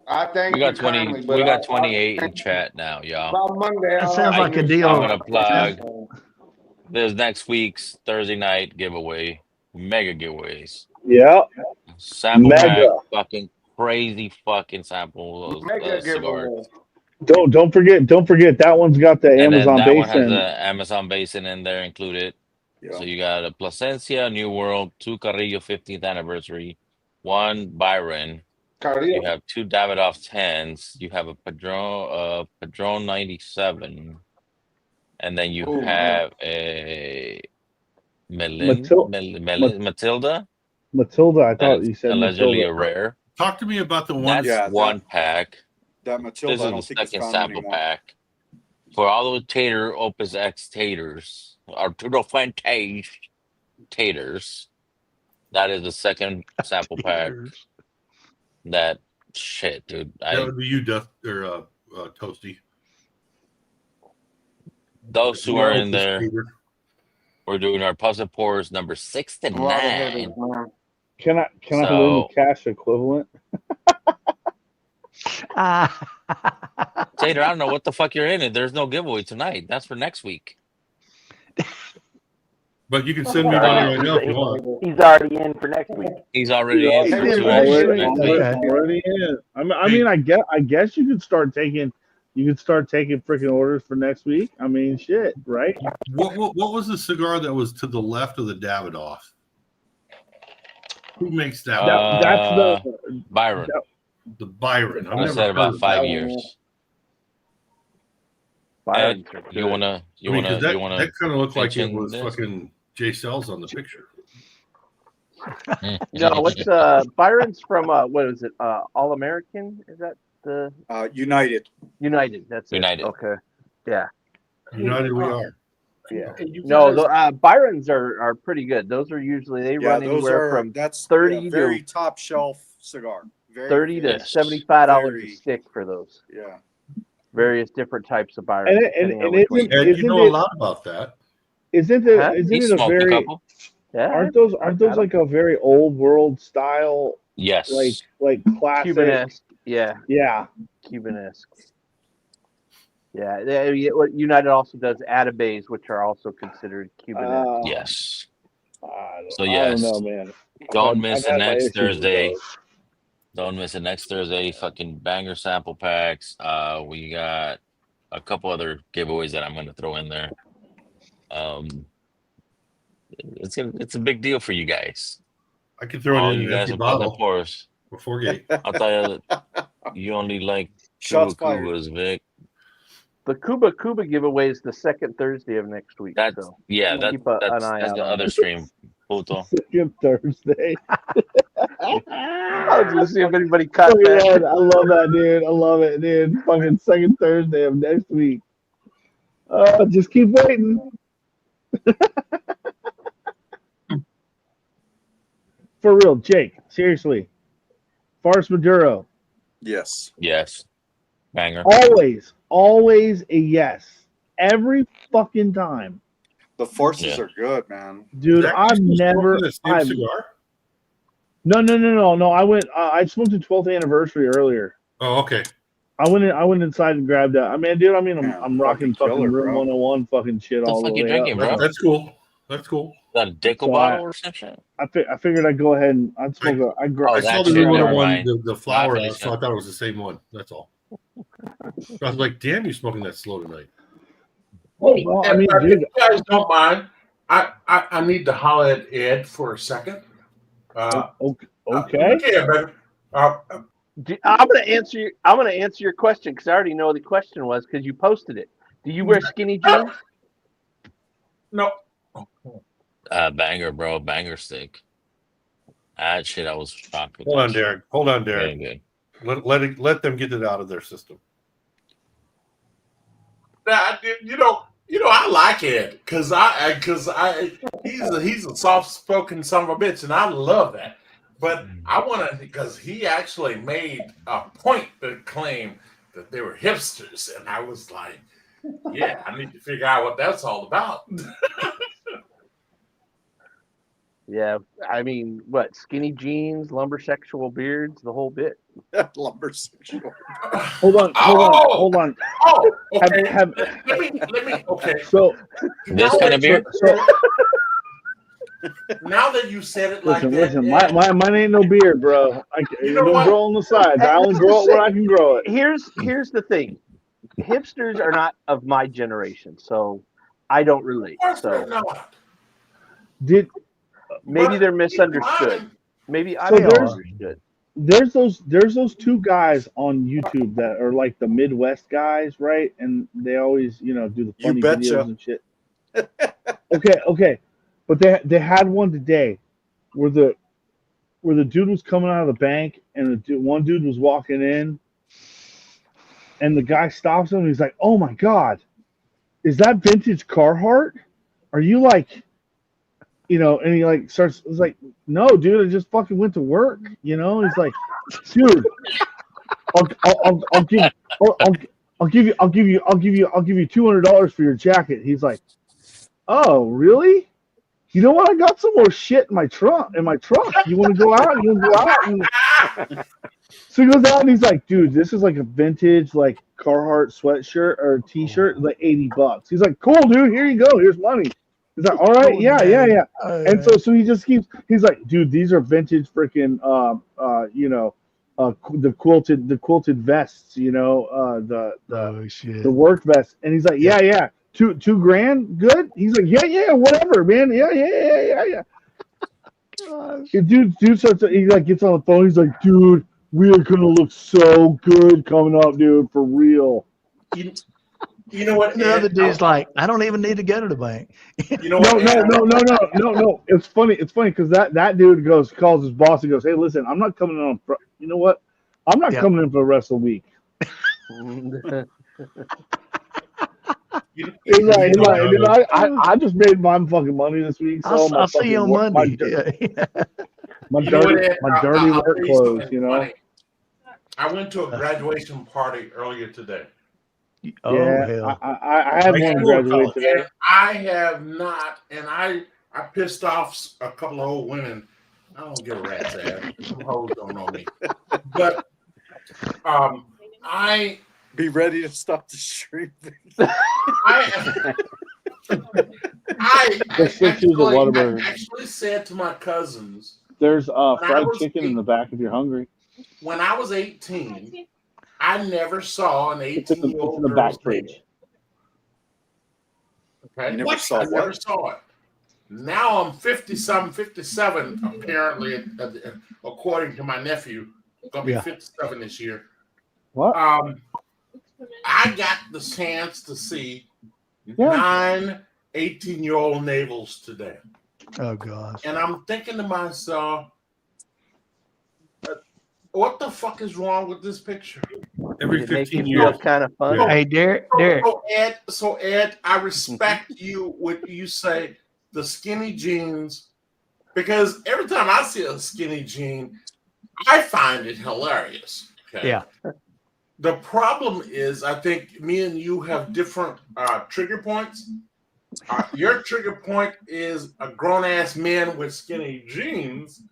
I thank We got you 20. kindly, We but got 28 in chat now, y'all. by Monday, That sounds like a deal. I'm gonna plug. There's next week's Thursday night giveaway, mega giveaways. Yeah. Sample Mega. pack, fucking crazy fucking sample Mega cigars. giveaway. Don't forget that one's got the And then Amazon that one has basin. the Amazon basin in there included. So you got a Plasencia, New World, 2 Carrillo 15th anniversary, 1 Byron. You have 2 Davidoff 10s. You have a Padron 97. And then you have a Matilda. Matilda, I thought That's you said allegedly Matilda. a rare. Talk to me about the one. That's one pack. That Matilda, This I is don't the think it's second found sample anymore. pack. For all those Tater Opus X Taters, Arturo Fuentes Taters, that is the second sample pack. That shit, dude. That would be you, Dust or Toasty. Those who are in Opus there, Tater. we're doing our puzzle pours number 6 to 9. Can I win the So- cash equivalent? Tater, I don't know what the fuck you're in. There's no giveaway tonight. That's for next week. But you can send me money right now if you want. He's already in for next week. He's already in for 2 already, next week. already in. I mean, I guess you could start taking freaking orders for next week. I mean, shit, right? What was the cigar that was to the left of the Davidoff? Who makes that? That's the Byron. The Byron. I've I never said heard about of 5 that. years. Byron's Ed, are you good. wanna That kind of looked like it mention was this? fucking Jay Sells on the picture. No, what's Byron's from what is it? All American? Is that the United? United, that's United. it. Okay. Yeah. United we are. Yeah. You No, guys- the Byrons are pretty good. Those are usually they run anywhere from that's 30 very to top shelf cigar. Very, 30 to very, $75 a very- stick for those. Yeah. Various different types of Byrons. And depending on which one. Ed, you know a lot about that. Isn't Huh? it He a smoked a very couple. Yeah, aren't I've those had 'em. like a very old world style Yes. like classic Cubanesque? Yeah, yeah. Cubanesque. Yeah, what United also does Atabays, which are also considered Cubanesque. Yes. So I don't yes, know, man. don't miss I've it had my next issues with Thursday. those. Don't miss it next Thursday. Fucking banger sample packs. We got a couple other giveaways that I'm going to throw in there. It's a big deal for you guys. I could throw it All in you an guys empty are puzzle bottle pours. before gate. I thought you only like Shots Cuba fired. Cubas, Vic. The Cuba giveaway is the second Thursday of next week. That's So that's keep an eye that's out the on other it. stream. Puto. Second Thursday. I was gonna see if anybody caught Fucking that. Ed, I love that, dude. I love it, dude. Fucking second Thursday of next week. Just keep waiting. For real, Jake. Seriously. Farce Maduro. Yes. Yes. Banger. Always a yes. Every fucking time. The forces are good, man. Dude, Zach, I've you still never. smoking the same cigar? No. I went. I smoked the 12th anniversary earlier. Oh, okay. I went inside and grabbed that. I mean, dude. I'm rocking fucking killer, Room bro. 101 fucking shit What all the the fuck you way drinking, up. bro? That's cool. That's cool. That a Deco So bottle or some shit? I figured I'd go ahead and I'd smoke a. Oh, I that saw the shit. Room Never 101, mind. the flower, Nah, so I thought it was the same one. That's all. I was like, damn, you're smoking that slow tonight. Oh, well, I mean, if dude. you guys don't mind, I need to holler at Ed for a second. Okay. Yeah, but, I'm gonna answer your question because I already know what the question was because you posted it. Do you wear skinny jeans? No. Banger, bro. Banger stick. That shit, I was shocked with. Hold that on, shit. Derek. Hold on, Very Derek. good. Let them get it out of their system. I like Ed because he's a soft spoken son of a bitch, and I love that. But I want to because he actually made a point to claim that they were hipsters, and I was like, yeah, I need to figure out what that's all about. Yeah, I mean, what skinny jeans, lumbersexual beards, the whole bit. Lumbersexual. Hold on. Oh, okay. Let me. Okay. So This kind of beard? Now that you said it like that, Listen. Mine ain't no beard, bro. You know don't what? grow on the sides. I only grow it where I can grow it. Here's the thing. Hipsters are not of my generation, so I don't relate. So maybe they're misunderstood. Maybe I'm misunderstood. There's those two guys on YouTube that are like the Midwest guys, right? And they always, do the funny videos and shit. Okay. But they had one today where the dude was coming out of the bank and one dude was walking in and the guy stops him and he's like, "Oh my God, is that vintage Carhartt? Are you like," and he like starts, it's like, "No, dude, I just fucking went to work." He's like, "Dude, I'll give you $200 for your jacket." He's like, "Oh, really? You know what? I got some more shit in my truck. You want to go out? So he goes out and he's like, "Dude, this is like a vintage like Carhartt sweatshirt or t-shirt, like $80." He's like, "Cool, dude. Here you go. Here's money." He's like, "All right, yeah." And so he just keeps. He's like, "Dude, these are vintage freaking the quilted vests, the work vests." And he's like, "Yeah. $2,000, good." He's like, "Yeah, whatever, man. Yeah." Dude starts. He like gets on the phone. He's like, "Dude, we are gonna look so good coming up, dude, for real." You know what? The other dude's like, "I don't even need to go to the bank." You know what? No. It's funny because that dude calls his boss and goes, "Hey, listen, I'm not coming on. You know what? I'm not coming in for the rest of the week." He's like, you know, I just made my fucking money this week. So I'll see you on Monday. My You know what, Ed? dirty I'll work tell you clothes, something you know. funny. I went to a graduation party earlier today. Oh hell! I had one graduate today. And I have not, and I pissed off a couple of old women. I don't give a rat's ass. Some hoes don't know me. But I be ready to stop the stream. I actually said to my cousins, "There's when fried chicken in the back if you're hungry." When I was 18, I never saw an 18-year-old girl's table. Okay, You never saw I what? never saw it. Now I'm 57, apparently, according to my nephew. Gonna be 57 this year. What? I got the chance to see 9 18-year-old navels today. Oh gosh. And I'm thinking to myself, what the fuck is wrong with this picture? Every 15 years. Kind of fun. Hey, Derek. So Ed, I respect you when you say the skinny jeans, because every time I see a skinny jean, I find it hilarious. Okay. Yeah. The problem is, I think me and you have different trigger points. Your trigger point is a grown-ass man with skinny jeans.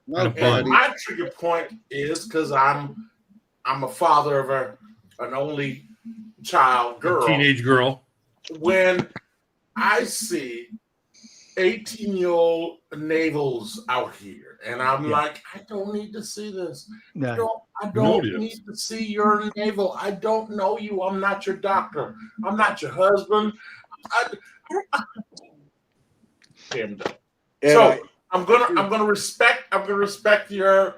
And my trigger point is because I'm a father of an only child girl, a teenage girl. When I see 18-year-old navels out here, and I'm like, I don't need to see this. No. I don't need to see your navel. I don't know you. I'm not your doctor. I'm not your husband. So I'm gonna respect your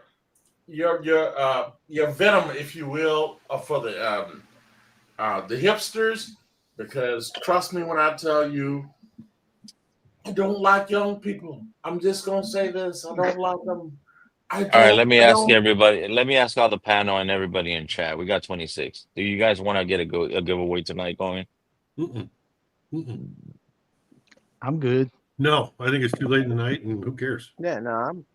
venom, if you will, for the hipsters, because trust me when I tell you, I don't like young people. I'm just gonna say this. I don't like them. All right, let me ask everybody. Let me ask all the panel and everybody in chat. We got 26. Do you guys want to get a giveaway tonight going? I'm good. No, I think it's too late in the night, and who cares? Yeah, no,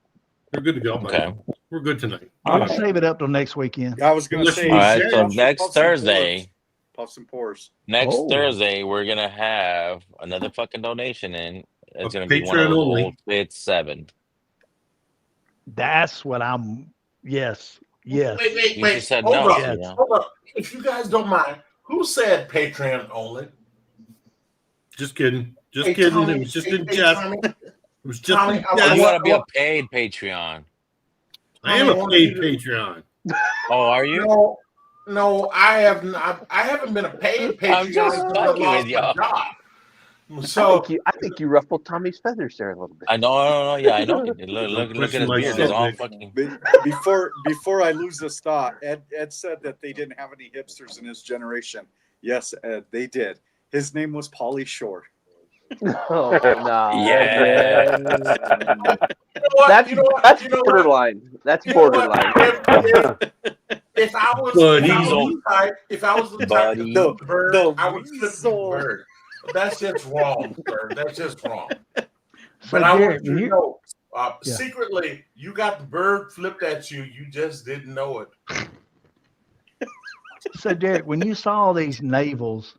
we're good to go. Okay, we're good tonight. I'll save it up till next weekend. I was going to say. All right, so next Thursday. Puffs and pours. Next Thursday, we're gonna have another fucking donation in. It's gonna be one Patreon of those only. old Fit 7. That's what I'm. Yes. Yes. Wait. You just said Hold no. up. Yeah. Hold up. If you guys don't mind, who said Patreon only? Just kidding. Just Hey, kidding. Tommy, It was just hey, in hey, jest. Tommy. It was just Tommy, in I jest. You gotta be a paid Patreon. I am a paid Patreon. Oh, are you? No, I haven't been a paid Patreon. I'm just since I fucking lost with my y'all. job. So I think you ruffled Tommy's feathers there a little bit. I know. Yeah, I know. Look at his beard. He's all fucking. Before I lose this thought, Ed said that they didn't have any hipsters in his generation. Yes, Ed, they did. His name was Pauly Shore. Oh no! Yeah. That's borderline. That's borderline. If I was the type to flip the bird, I would flip the bird. But that's just wrong, sir. That's just wrong. But I want you to know, secretly, you got the bird flipped at you. You just didn't know it. So, Derek, when you saw these navels,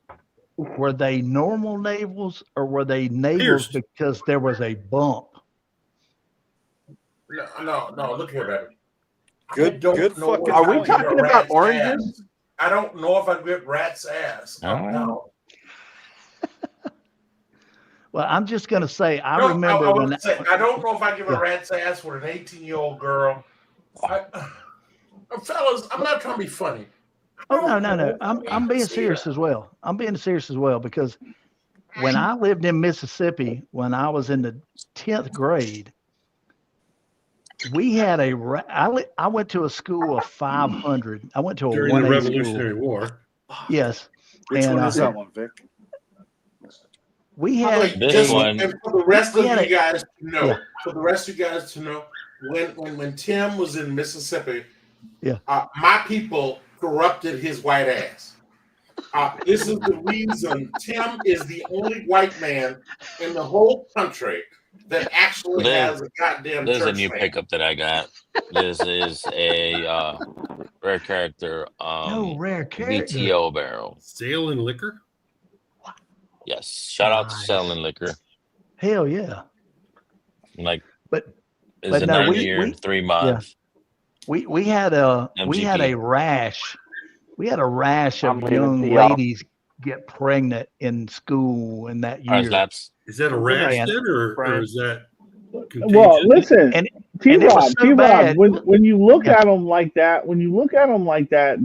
were they normal navels or were they navels because there was a bump? No. Look here, baby. Good fucking. Are we talking about oranges? I don't know if I get rat's ass. No. Well, I'm just going to say, I remember when I don't know if I give a rat's ass with an 18-year-old girl. Fellas, I'm not trying to be funny. Oh no. I'm being serious as well. I'm being serious as well because when I lived in Mississippi, when I was in the 10th grade, we had I went to a school of 500. I went to a during the 1A Revolutionary school. War. Yes. Which one is that one, Vic? We had this one. And for the rest of you guys to know, when Tim was in Mississippi, my people corrupted his white ass. This is the reason Tim is the only white man in the whole country that actually has a goddamn There's a church new fan. pickup that I got. This is a rare character No rare character. BTO barrel. Sale and liquor? Yes. Shout out to Nice. Selling Liquor. Hell yeah. Like, but it's a no, 9-year and 3 month. We had a MGP. rash. We had a rash I'm of leaving young to y'all. ladies get pregnant in school in that Price year. Labs. Is that a rash And- then, or is that contagious? Well, listen, and it T-Rod, was so T-Rod, bad. when you look at them like that,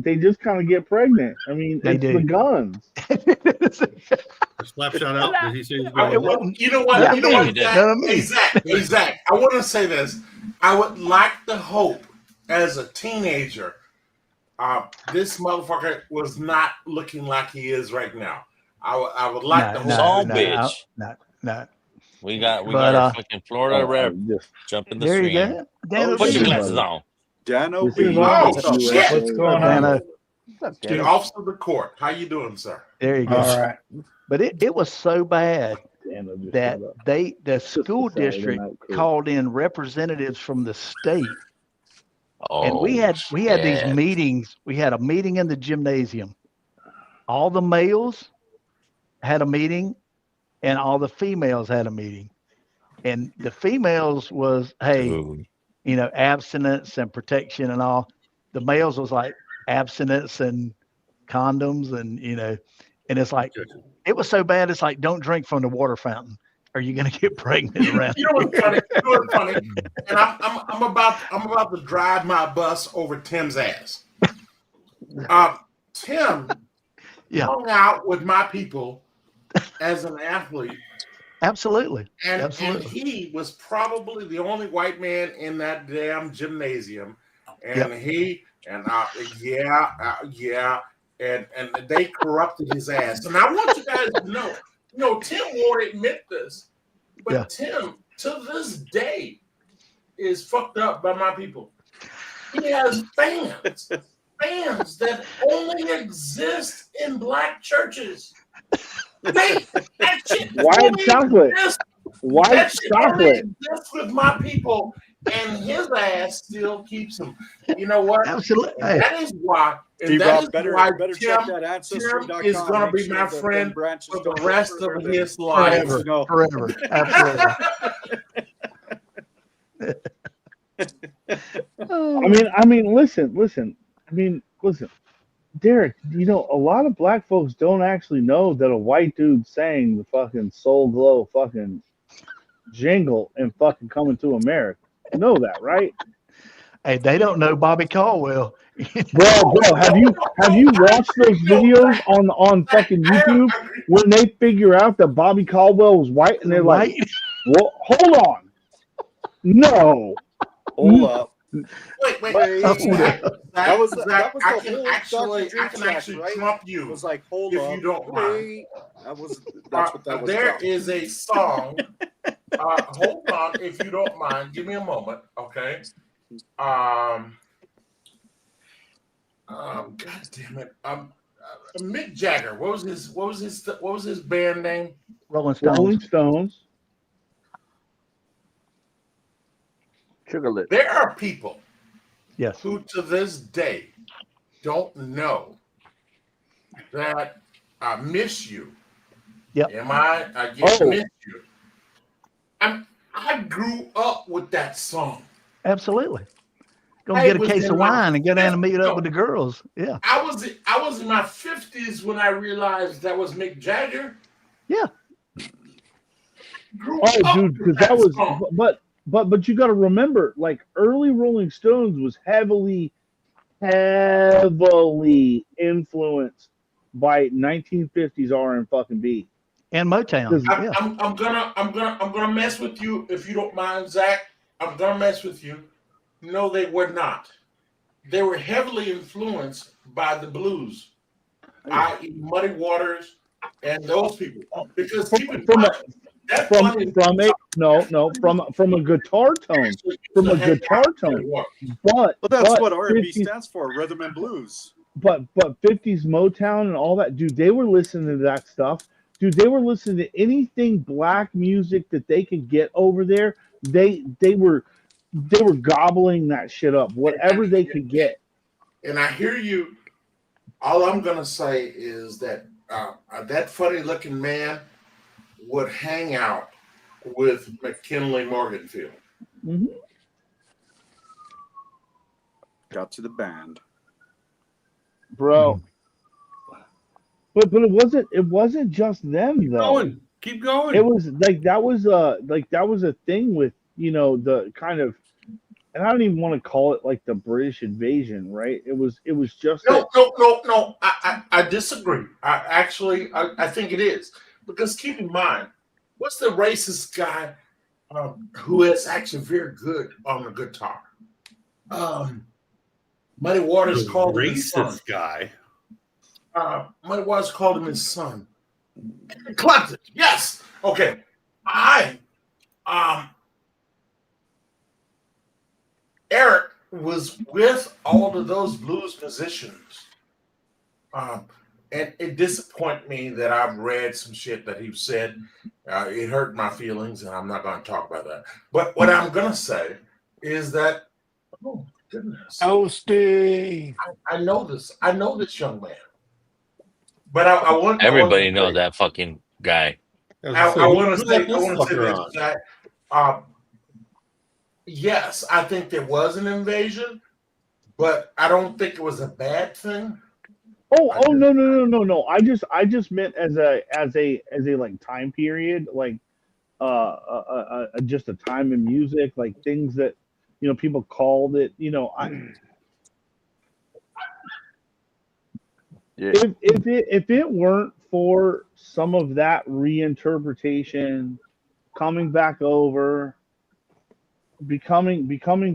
they just kind of get pregnant. I mean, They it's do. the guns. A slap shot out? Did he say he's You going? know what? Not You know me. what, Not Zach? me. Hey, Zach. Hey, Zach. I want to say this. I would like to hope, as a teenager, this motherfucker was not looking like he is right now. I would like to hope. Son bitch. No. We got But, our fucking Florida rep jump in the there you stream. go. Dano Put your B. glasses on. Dano This B. is all Oh, What's up, shit. man? What's going Dano. on? The officer of the court. How you doing, sir? There you go. All right. But it was so bad Dano just that shut up. the school Saturday district night crew. called in representatives from the state. Oh, And we had these shit. meetings. We had a meeting in the gymnasium. All the males had a meeting, and all the females had a meeting. And the females was, hey, Dude. Abstinence and protection and all. The males was like abstinence and condoms and and it's like it was so bad. It's like, don't drink from the water fountain. Are you gonna get pregnant around? You know what's funny? You know what's funny? And I'm about to drive my bus over Tim's ass. Tim hung out with my people as an athlete. Absolutely. And he was probably the only white man in that damn gymnasium. And and they corrupted his ass. And I want you guys to know, Tim won't admit this, but Tim, to this day, is fucked up by my people. He has fans that only exist in black churches. White chocolate. White chocolate. Exists with my people, and his ass still keeps him. You know what? Absolutely. And that is why. And D-Rob, that is better why check Tim, that ancestry.com. Tim is going to Make be sure my that friend them branches for the don't go rest further of than his life. Forever. Absolutely. I mean, listen. Derek, a lot of black folks don't actually know that a white dude sang the fucking Soul Glow fucking jingle and fucking Coming to America. You know that, right? Hey, they don't know Bobby Caldwell. Bro, have you watched those videos on fucking YouTube when they figure out that Bobby Caldwell was white and they're like, well, hold on. No. Hold up. Wait. Zach, that was the I can whole actually Dr. Dream track, right? trump you. It was like, hold if up. you don't mind. That's what that was There about. is a song. Hold on, if you don't mind. Give me a moment, okay? God damn it. Mick Jagger. What was his band name? Rolling Stones. Rolling Stones. Sugar Lips. There are people who to this day don't know that I Miss You. Yep. I just miss you. I grew up with that song. Absolutely. Go get a case of wine and go down and meet up with the girls. Yeah. I was in my 50s when I realized that was Mick Jagger. Yeah. Dude, because that was but you got to remember, like, early Rolling Stones was heavily influenced by 1950s R&B and Motown. I'm gonna mess with you if you don't mind, Zach. I'm gonna mess with you. No, they were not. They were heavily influenced by the blues, i.e., Muddy Waters and those people. Because from a guitar tone, But that's what R&B stands for, rhythm and blues. but 50s Motown and all that, dude, they were listening to that stuff. Dude, they were listening to anything black music that they could get over there. They were gobbling that shit up, whatever they could get. And I hear you. All I'm gonna say is that that funny-looking man would hang out with McKinley Morganfield. Mm-hmm. Got to the band, bro. But it wasn't just them though. Keep going. It was like that was a thing with, you know, the kind of, and I don't even want to call it like the British invasion, right? It was just No. I disagree. I think it is, because keep in mind, what's the racist guy who is actually very good on the guitar? Muddy Waters called him his son. Racist guy. Muddy Waters called him his son. Clapton, yes. Okay. Eric was with all of those blues musicians. And it disappoints me that I've read some shit that he said. It hurt my feelings, and I'm not going to talk about that. But what I'm going to say is that, oh, goodness. Toasty. I know this. I know this young man. But I want Everybody knows that fucking guy. I want to say this, that yes, I think there was an invasion, but I don't think it was a bad thing. No. I just meant as a like time period, like just a time in music, like things that, you know, people called it, you know, if it weren't for some of that reinterpretation, coming back over, becoming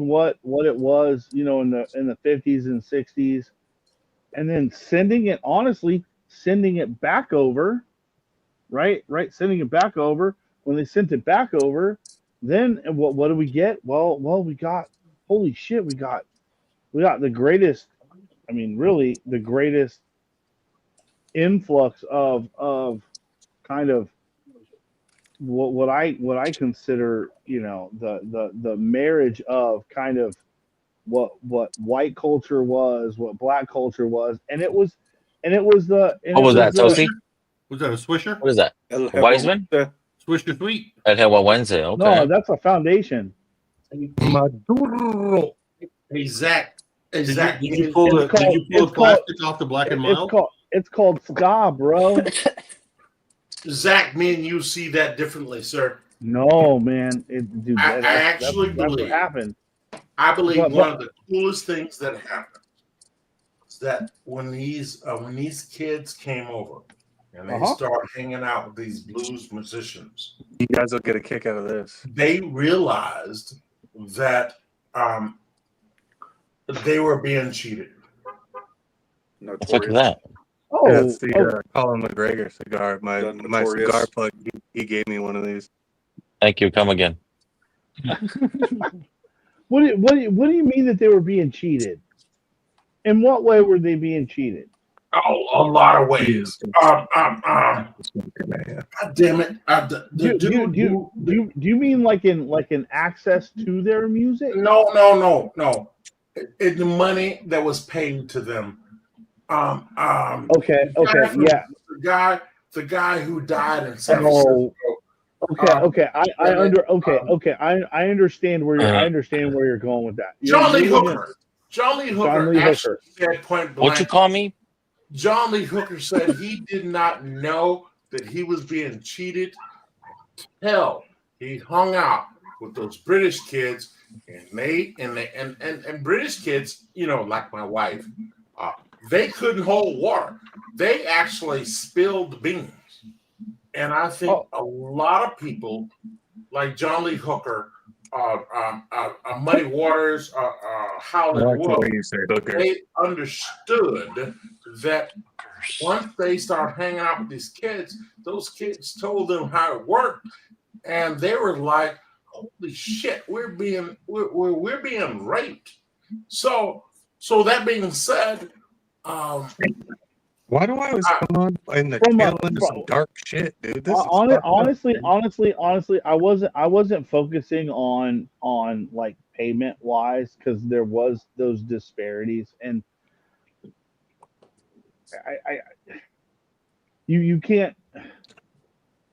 what it was, you know, in the 50s and 60s, and then sending it back over, right, sending it back over. When they sent it back over, then what do we get? Well, we got, holy shit, we got the greatest, I mean, really the greatest influx of kind of what I consider, you know, the marriage of kind of what white culture was, what black culture was, and it was the. What was that, Toasty? Was that a Swisher? What is that? A Wiseman? Swisher Sweet. At Hell Wednesday. Okay. No, that's a foundation. Hey, Zach. Did you pull the plastic off the Black and Mild? called Cigar, bro. Zach, me and you see that differently, sir. No, man. Dude, I actually believe what happened. I believe one of the coolest things that happened is that when these kids came over and they started hanging out with these blues musicians, you guys will get a kick out of this. They realized that they were being cheated. What's that? Oh, that's the Colin McGregor cigar. My cigar plug. He gave me one of these. Thank you. Come again. What do you mean that they were being cheated? In what way were they being cheated? Oh, a lot of ways. God damn it! Do you mean like in access to their music? No. The money that was paid to them. Okay, yeah. The guy who died in San Francisco. Okay. I understand where you're going with that. John Lee Hooker actually said point blank. What you call me? John Lee Hooker said he did not know that he was being cheated till he hung out with those British kids, and British kids, you know, like my wife, they couldn't hold water. They actually spilled the beans. And I think a lot of people, like John Lee Hooker, Muddy Waters, Howlett Wolf, they understood that once they start hanging out with these kids, those kids told them how it worked, and they were like, "Holy shit, we're being raped." So that being said, Why do I always come on in the tail end of some dark shit, dude? This is fucked up. honestly, I wasn't focusing on like payment wise because there was those disparities, and you can't.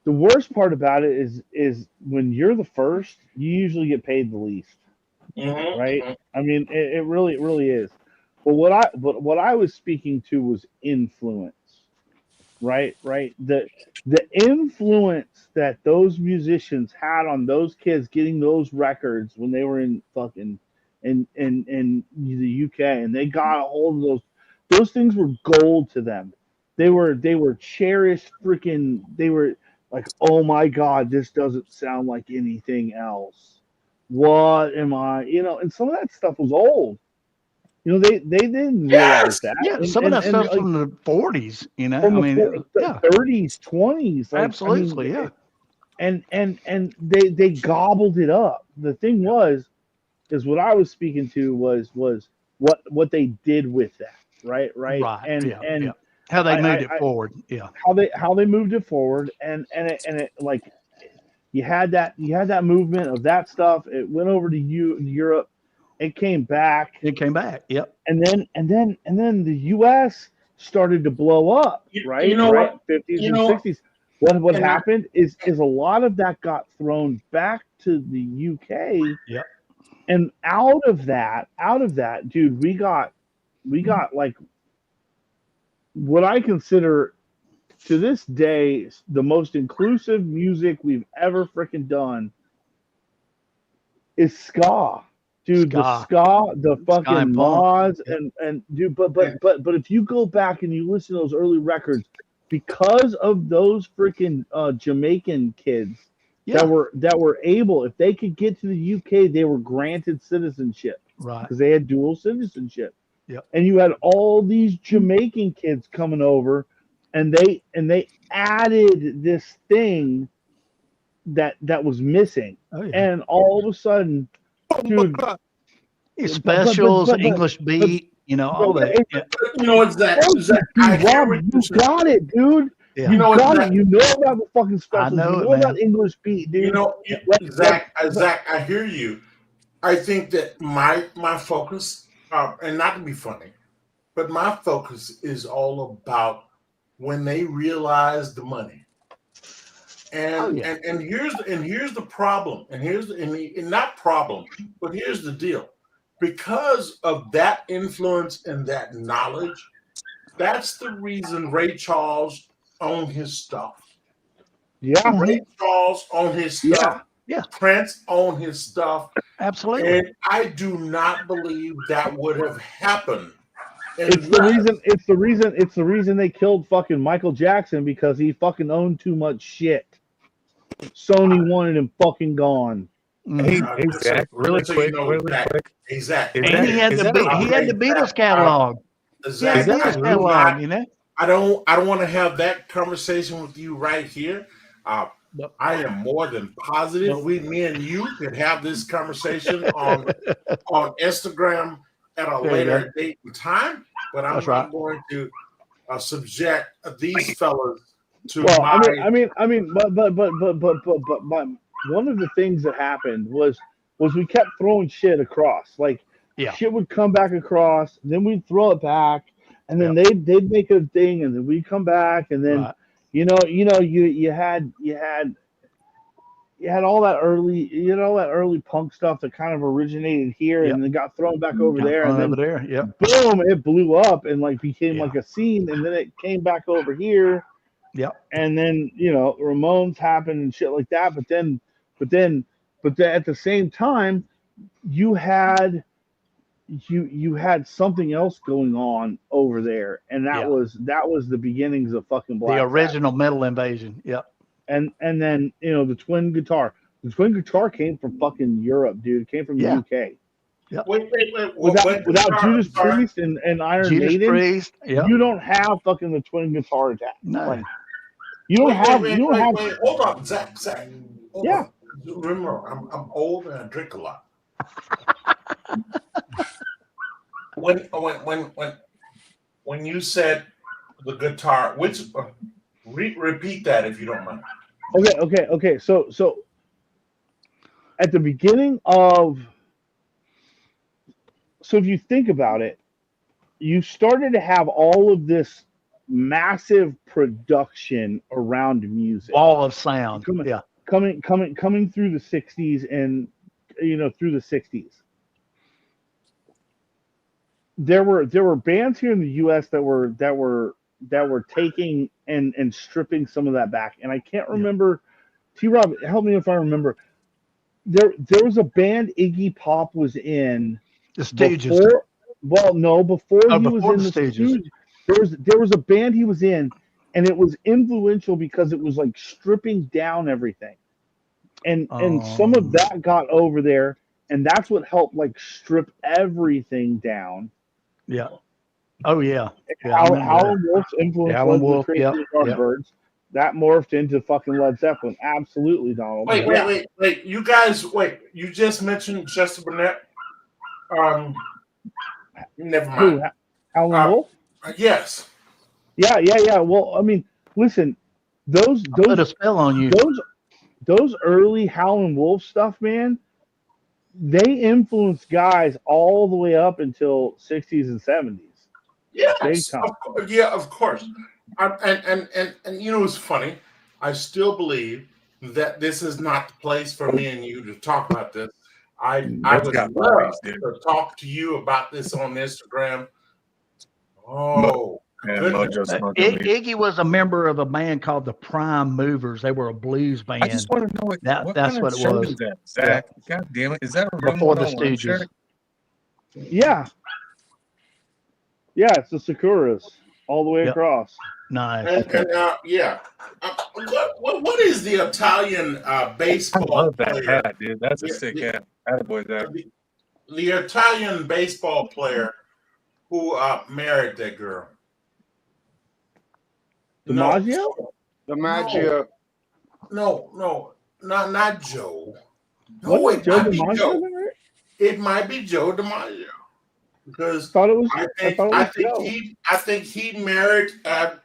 The worst part about it is when you're the first, you usually get paid the least, right? I mean, it really is. But what I was speaking to was influence, right? The influence that those musicians had on those kids getting those records when they were in fucking in the UK, and they got a hold of those things were gold to them. They were cherished freaking. They were like, oh my god, this doesn't sound like anything else. What am I? And some of that stuff was old. They didn't realize that. Yeah, some of that stuff from the 40s, From I mean, the 30s, 20s. Absolutely, yeah. And they gobbled it up. The thing is what I was speaking to was what they did with that, right? And how they moved it forward, how they moved it forward, and it like you had that movement of that stuff. It went over to Europe. It came back. Yep. And then the U.S. started to blow up, right? You know right? what? 50s You and know, 60s. What happened is a lot of that got thrown back to the UK. Yep. And out of that, dude, we got like what I consider to this day the most inclusive music we've ever freaking done is ska. Dude, the ska, the fucking mods, and dude, but if you go back and you listen to those early records, because of those freaking Jamaican kids that were able, if they could get to the UK, they were granted citizenship, right? Because they had dual citizenship. Yep. And you had all these Jamaican kids coming over, and they added this thing that was missing, and all of a sudden. Dude, specials, English beat, all that. You know what's that? Rob, you got it, dude. Yeah. You got it. You know about the fucking specials. I know you it, know man. about English beat, dude. Zach, I hear you. I think that my focus, and not to be funny, but my focus is all about when they realize the money. And here's the problem, and not problem, but here's the deal. Because of that influence and that knowledge, that's the reason Ray Charles owned his stuff. Yeah, Ray Charles owned his stuff. Yeah. Prince owned his stuff. Absolutely. And I do not believe that would have happened. It's the reason they killed fucking Michael Jackson, because he fucking owned too much shit. Sony wanted him fucking gone. Hey, Zach, really quick. Exactly. And he had the Beatles catalog. Zach, catalog, I don't want to have that conversation with you right here. I am more than positive me and you could have this conversation on Instagram at a later date and time, but I'm not going to subject these fellas to I mean, but one of the things that happened was we kept throwing shit across. Like shit would come back across, then we'd throw it back, and then they'd make a thing, and then we'd come back, and then you had all that early punk stuff that kind of originated here and then got thrown back over there, and then boom, it blew up and like became like a scene, and then it came back over here. Yep. And then Ramones happened and shit like that, but then at the same time you had something else going on over there, and that was the beginnings of fucking Black the original Metal Invasion. Yep. And then the twin guitar. The twin guitar came from fucking Europe, dude. It came from the UK. Yep. Wait. Without Judas Priest and Iron Maiden, Priest, you don't have fucking the twin guitar attack. No. Like, you don't have. Hold on, Zach. Hold on. Remember, I'm old and I drink a lot. when when you said the guitar, which repeat that if you don't mind. Okay. So at the beginning of, so if you think about it, you started to have all of this massive production around music, wall of sound. coming through the 60s and through the 60s. There were bands here in the US that were taking and stripping some of that back. And I can't remember, T-Rob, help me if I remember. There was a band Iggy Pop was in the Stooges. Before he was before in the the Stooges. Stooges, there was a band he was in, and it was influential because it was like stripping down everything. And some of that got over there, and that's what helped like strip everything down. Yeah. Oh yeah. Howlin' Wolf's influence Howlin' was Wolf, the Crazy Yardbirds. That morphed into fucking Led Zeppelin. Absolutely, Donald. Wait. You guys, you just mentioned Chester Burnett. Never mind. Who? Howlin' Wolf? Yes. Yeah. Well, I mean, listen, those put a spell on you. Those early Howlin' Wolf stuff, man, they influenced guys all the way up until 60s and 70s. Yes. Of course. And it's funny. I still believe that this is not the place for me and you to talk about this. I would love to talk to you about this on Instagram. Oh, Iggy was a member of a band called the Prime Movers. They were a blues band. I just want to know that's kind what of it show was. is that, Zach? God damn it. Is that a real Before one the on one Stooges. shirt? Yeah, it's the Sakuras all the way across. Nice. What is the Italian baseball? I love that player? hat, dude. That's a sick hat. Attaboy, Zach. The Italian baseball player who married that girl. DiMaggio? DiMaggio. No, not Joe. No, What? it Joe might be DiMaggio? Joe. It might be Joe DiMaggio because I think he married that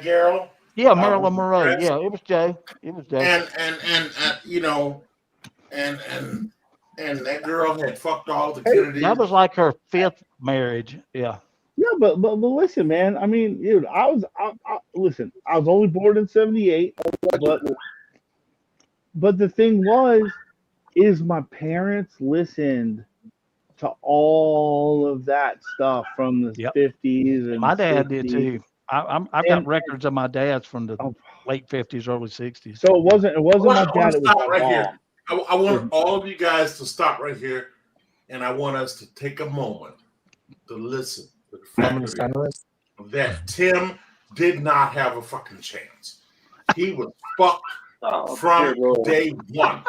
girl. Yeah, Marilyn Monroe. Yeah, it was Joe. And that girl had fucked all the Kennedys. That was like her 5th marriage. Yeah. Yeah, but listen, man. I mean, dude, I was only born in 78, but the thing is my parents listened to all of that stuff from the 50s and my dad 60s. did too. I've got records of my dad's from the late 50s, early 60s. So it wasn't my dad. It was stop my right mom. here. I want all of you guys to stop right here, and I want us to take a moment to listen to the fact that Tim did not have a fucking chance. He was fucked from day one.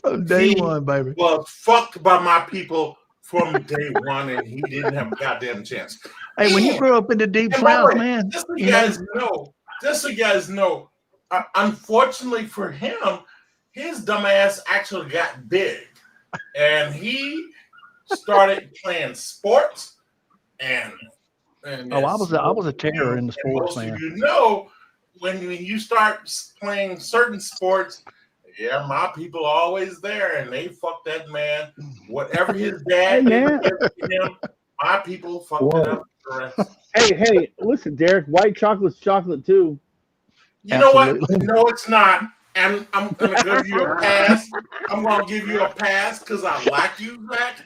From day one, baby. Was fucked by my people from day one, and he didn't have a goddamn chance. Hey, when you grew up in the deep south, man, just so you guys know, unfortunately for him, his dumbass actually got big, and he started playing sports. And I was a terror in the sports, man. When you start playing certain sports, my people are always there, and they fuck that man. Whatever his dad did to him, my people fucked it up. Hey, listen, Derek, white chocolate's chocolate too. You know what? No, it's not. And I'm gonna give you a pass. I'm gonna give you a pass because I like you, Zach.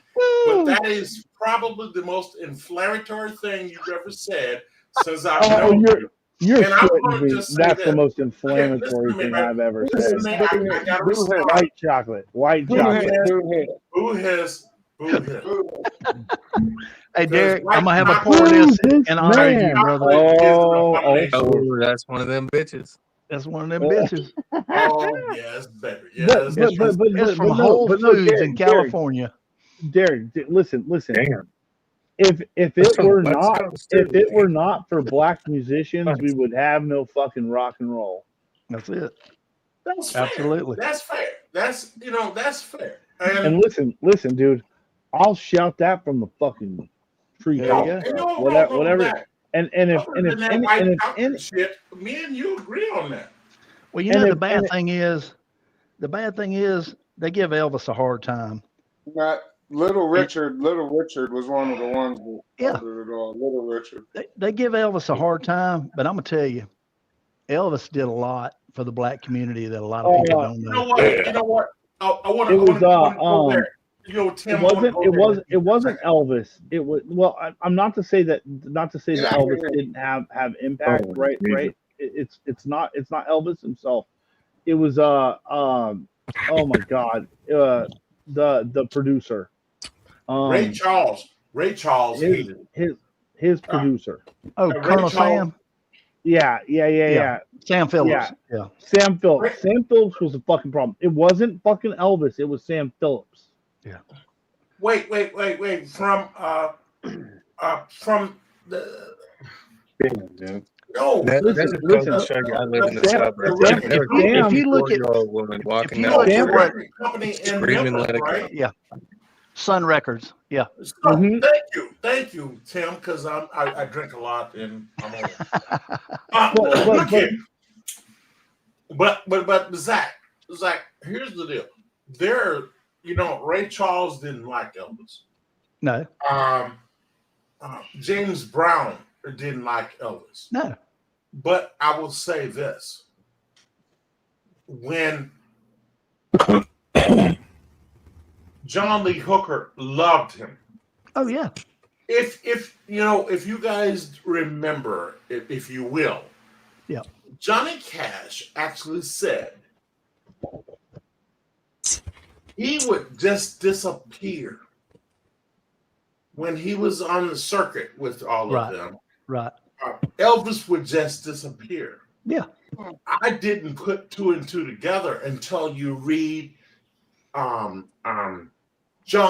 But that is probably the most inflammatory thing you've ever said since I've known you. You're And I'm shitting gonna me. just say That's the this. most inflammatory thing I've ever said. I gotta respond. White chocolate. Boo hiss. Hey, Derek, I'm gonna have a pour this in honor of you, brother. Oh, that's one of them bitches. That's one of them bitches. Oh, yes, better. Yes, it's from Whole Foods in California. Derek, listen. Damn. If it were not for black musicians, we would have no fucking rock and roll. That's it. That's fair. Absolutely. That's fair. That's fair. And listen, dude, I'll shout that from the fucking tree There top you go. stuff, No, whatever. that. And if Other and if than that any white and if chocolate any shit, me and you agree on that. Well, you and know, if the bad thing is they give Elvis a hard time. Not Little Richard. Little Richard was one of the ones that Yeah. started it all. Little Richard. They give Elvis a hard time, but I'm gonna tell you, Elvis did a lot for the black community that a lot of people don't You know. know what? You know what? I want it to was go there. Yo, Tim, it wasn't Elvis. It was well. I'm not to say that Elvis Yeah. didn't have impact, Oh, right? Jesus. Right. It's not Elvis himself. It was oh my God, the producer, Ray Charles. Ray Charles his hated his producer. Oh, Ray Colonel Charles. Sam. Yeah. Sam Phillips. Yeah. Sam Phillips. Sam Phillips was a fucking problem. It wasn't fucking Elvis. It was Sam Phillips. Yeah. Wait. From the no. That's just goes to show you I live in the suburbs. I've never seen a if you look at 54-year-old woman walking you down look the at what street Company in screaming, Memphis, "Let it right? go!" yeah, Sun Records. Yeah. So, thank you, Tim, because I drink a lot and I'm old. Look here. But Zach, here's the deal. Ray Charles didn't like Elvis. No. James Brown didn't like Elvis. No. But I will say this: when John Lee Hooker loved him. Oh yeah. If you guys remember, if you will, yeah, Johnny Cash actually said he would just disappear when he was on the circuit with all of them. Right. Elvis would just disappear. Yeah. I didn't put two and two together until you read John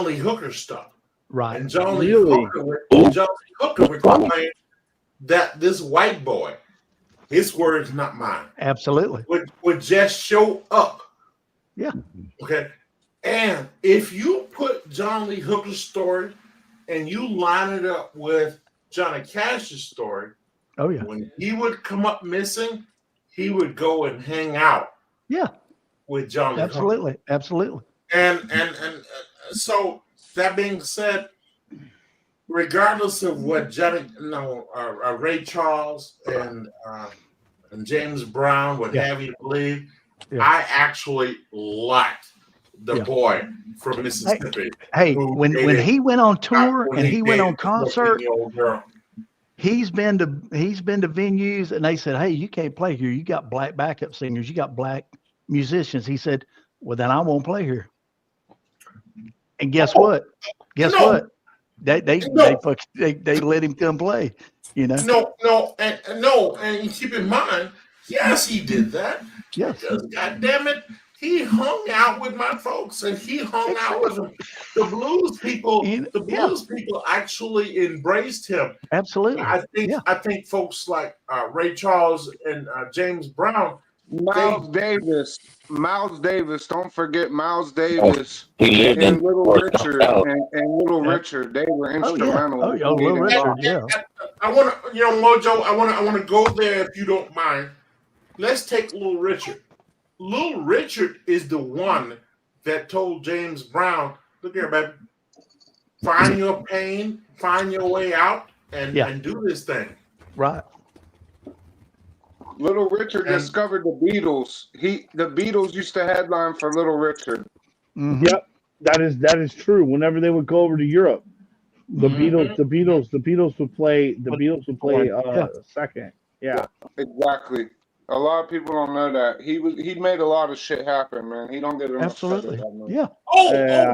Lee Hooker stuff. Right. And John Lee Hooker would complain that this white boy, his words, not mine, absolutely, would just show up. Yeah. Okay. And if you put John Lee Hooker's story and you line it up with Johnny Cash's story, oh yeah, when he would come up missing, he would go and hang out. Yeah. With John Lee absolutely, Hooker. absolutely. And so that being said, regardless of what Ray Charles and James Brown would have you believe, I actually liked the boy from Mississippi. Hey, when he went on tour and he went on concert, he's been to venues and they said, "Hey, you can't play here. You got black backup singers. You got black musicians." He said, "Well, then I won't play here." And guess what? What? They let him come play. You know. And keep in mind, yes, he did that. Yes. Because, God damn it, he hung out with my folks, and he hung out with them. The blues people. The blues people actually embraced him. Absolutely. I think folks like Ray Charles and James Brown. Miles Davis. Don't forget Miles Davis. He lived and in Little Richard and Little Richard. They were instrumental. Little Richard. Yeah. I want to, Mojo. I want to go there if you don't mind. Let's take Little Richard. Little Richard is the one that told James Brown, "Look here, baby. Find your pain, find your way out, and do this thing." Right. Little Richard discovered the Beatles. The Beatles used to headline for Little Richard. Mm-hmm. Yep, that is true. Whenever they would go over to Europe, the Beatles would play second. Yeah, exactly. A lot of people don't know that he made a lot of shit happen, man. He don't get enough absolutely. credit. Yeah.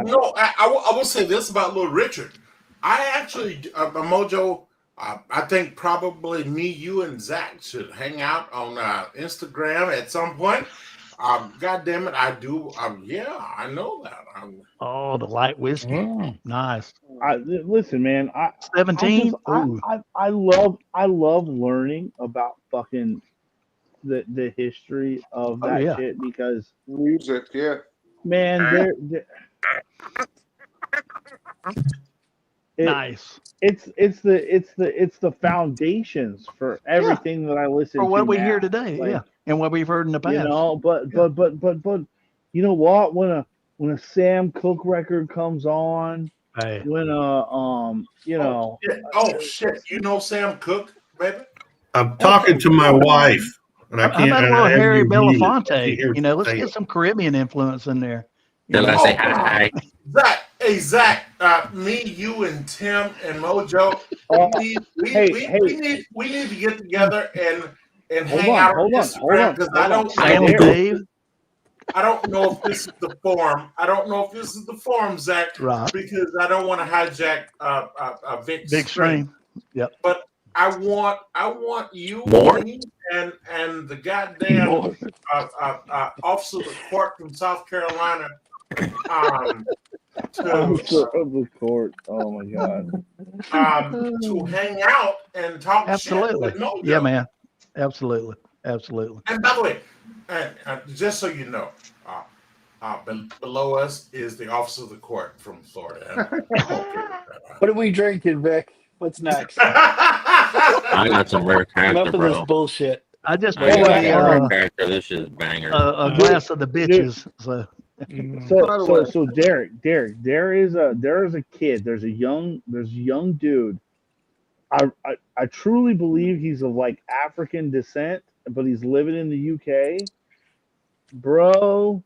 No. I will say this about Little Richard. I actually, Mojo. I think probably me, you, and Zach should hang out on Instagram at some point. God damn it, I do. I know that. The light whiskey, nice. Listen, man. 17. I love learning about fucking the history of that shit because music, Nice. It's the foundations for everything that I listen For to what we now. hear today, Like, yeah, and what we've heard in the past. you know, but you know what? When a Sam Cooke record comes on, Hey. when you know, Oh shit! You know Sam Cooke, baby? I'm talking to my wife, and I How can't. about a And little I have Harry you muted. I Belafonte? can't hear You know, let's say get it. some Caribbean influence in there. Till I say hi. Zach, hey Zach, me, you, and Tim and Mojo, we need to get together and hang out on Instagram because I don't Sam and Dave. I don't know if this is the forum, Zach, Right. because I don't want to hijack Vic's Big stream. Yep. But I want you, More? me, and the goddamn officer of the court from South Carolina officer of the court. Oh my god. To hang out and talk Absolutely. shit with Mojo. Yeah, man. Absolutely. Absolutely. And by the way, just so you know, below us is the officer of the court from Florida. What are we drinking, Vic? What's next? I got some rare character, Enough of this bro. bullshit. I just I poured got some rare a character. This is banger. glass of the bitches. So. So Derek, there is a kid. There's a young dude. I truly believe he's of like African descent, but he's living in the UK. Bro,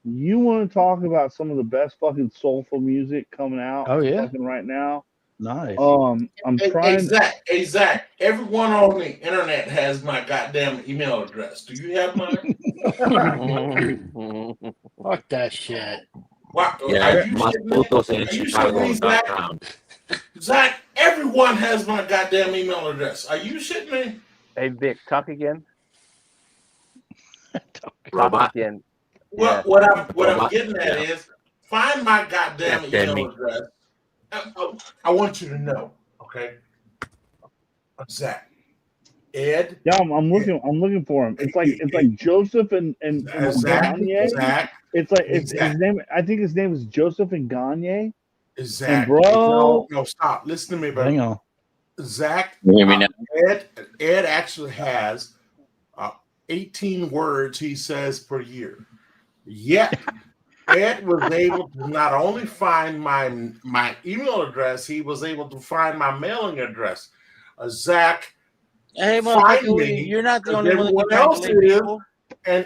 you want to talk about some of the best fucking soulful music coming out fucking right now? Nice. I'm trying. Hey Zach, everyone on the internet has my goddamn email address. Do you have mine? Fuck that shit. What? Yeah, Are you my shitting me? photos in Are you shitting me, Zach? Chicago.com. Zach, everyone has my goddamn email address. Are you shitting me? Hey Vic, talk again. Robot. Talk again. Well, Yeah. what I'm getting at is find my goddamn email address. I want you to know, okay? Zach, Ed. Yeah, I'm looking for him. It's like Joseph and Zach. Gagne. Zach. It's like his name. I think his name is Joseph and Gagne. Zach. And bro, no, stop. Listen to me, bro. Hang on. Zach. You hear me now? Ed actually has 18 words he says per year. Yet Ed was able to not only find my email address, he was able to find my mailing address. Zach, Hey, find motherfucker, me. you're not the only one that Everyone can else translate is, people.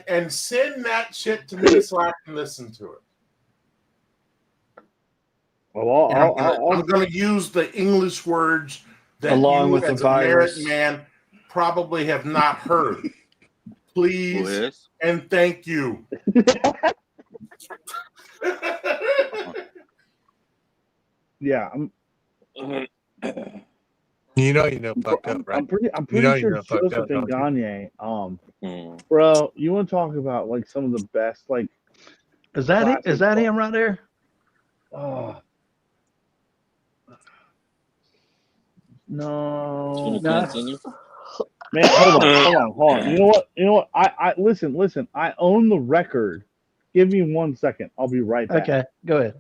and send that shit to me so I can listen to it. Well, I'm going to use the English words that Along you, with the as a married virus. man, probably have not heard. Please and thank you. yeah, You fucked up, right? I'm pretty You sure know it's fucked Joseph up, and don't Gagne. Bro, you want to talk about like some of the best like Is that it? Is that him right there? No. Continue. Man, hold on. You know what? I listen. I own the record. Give me 1 second. I'll be right back. Okay, go ahead.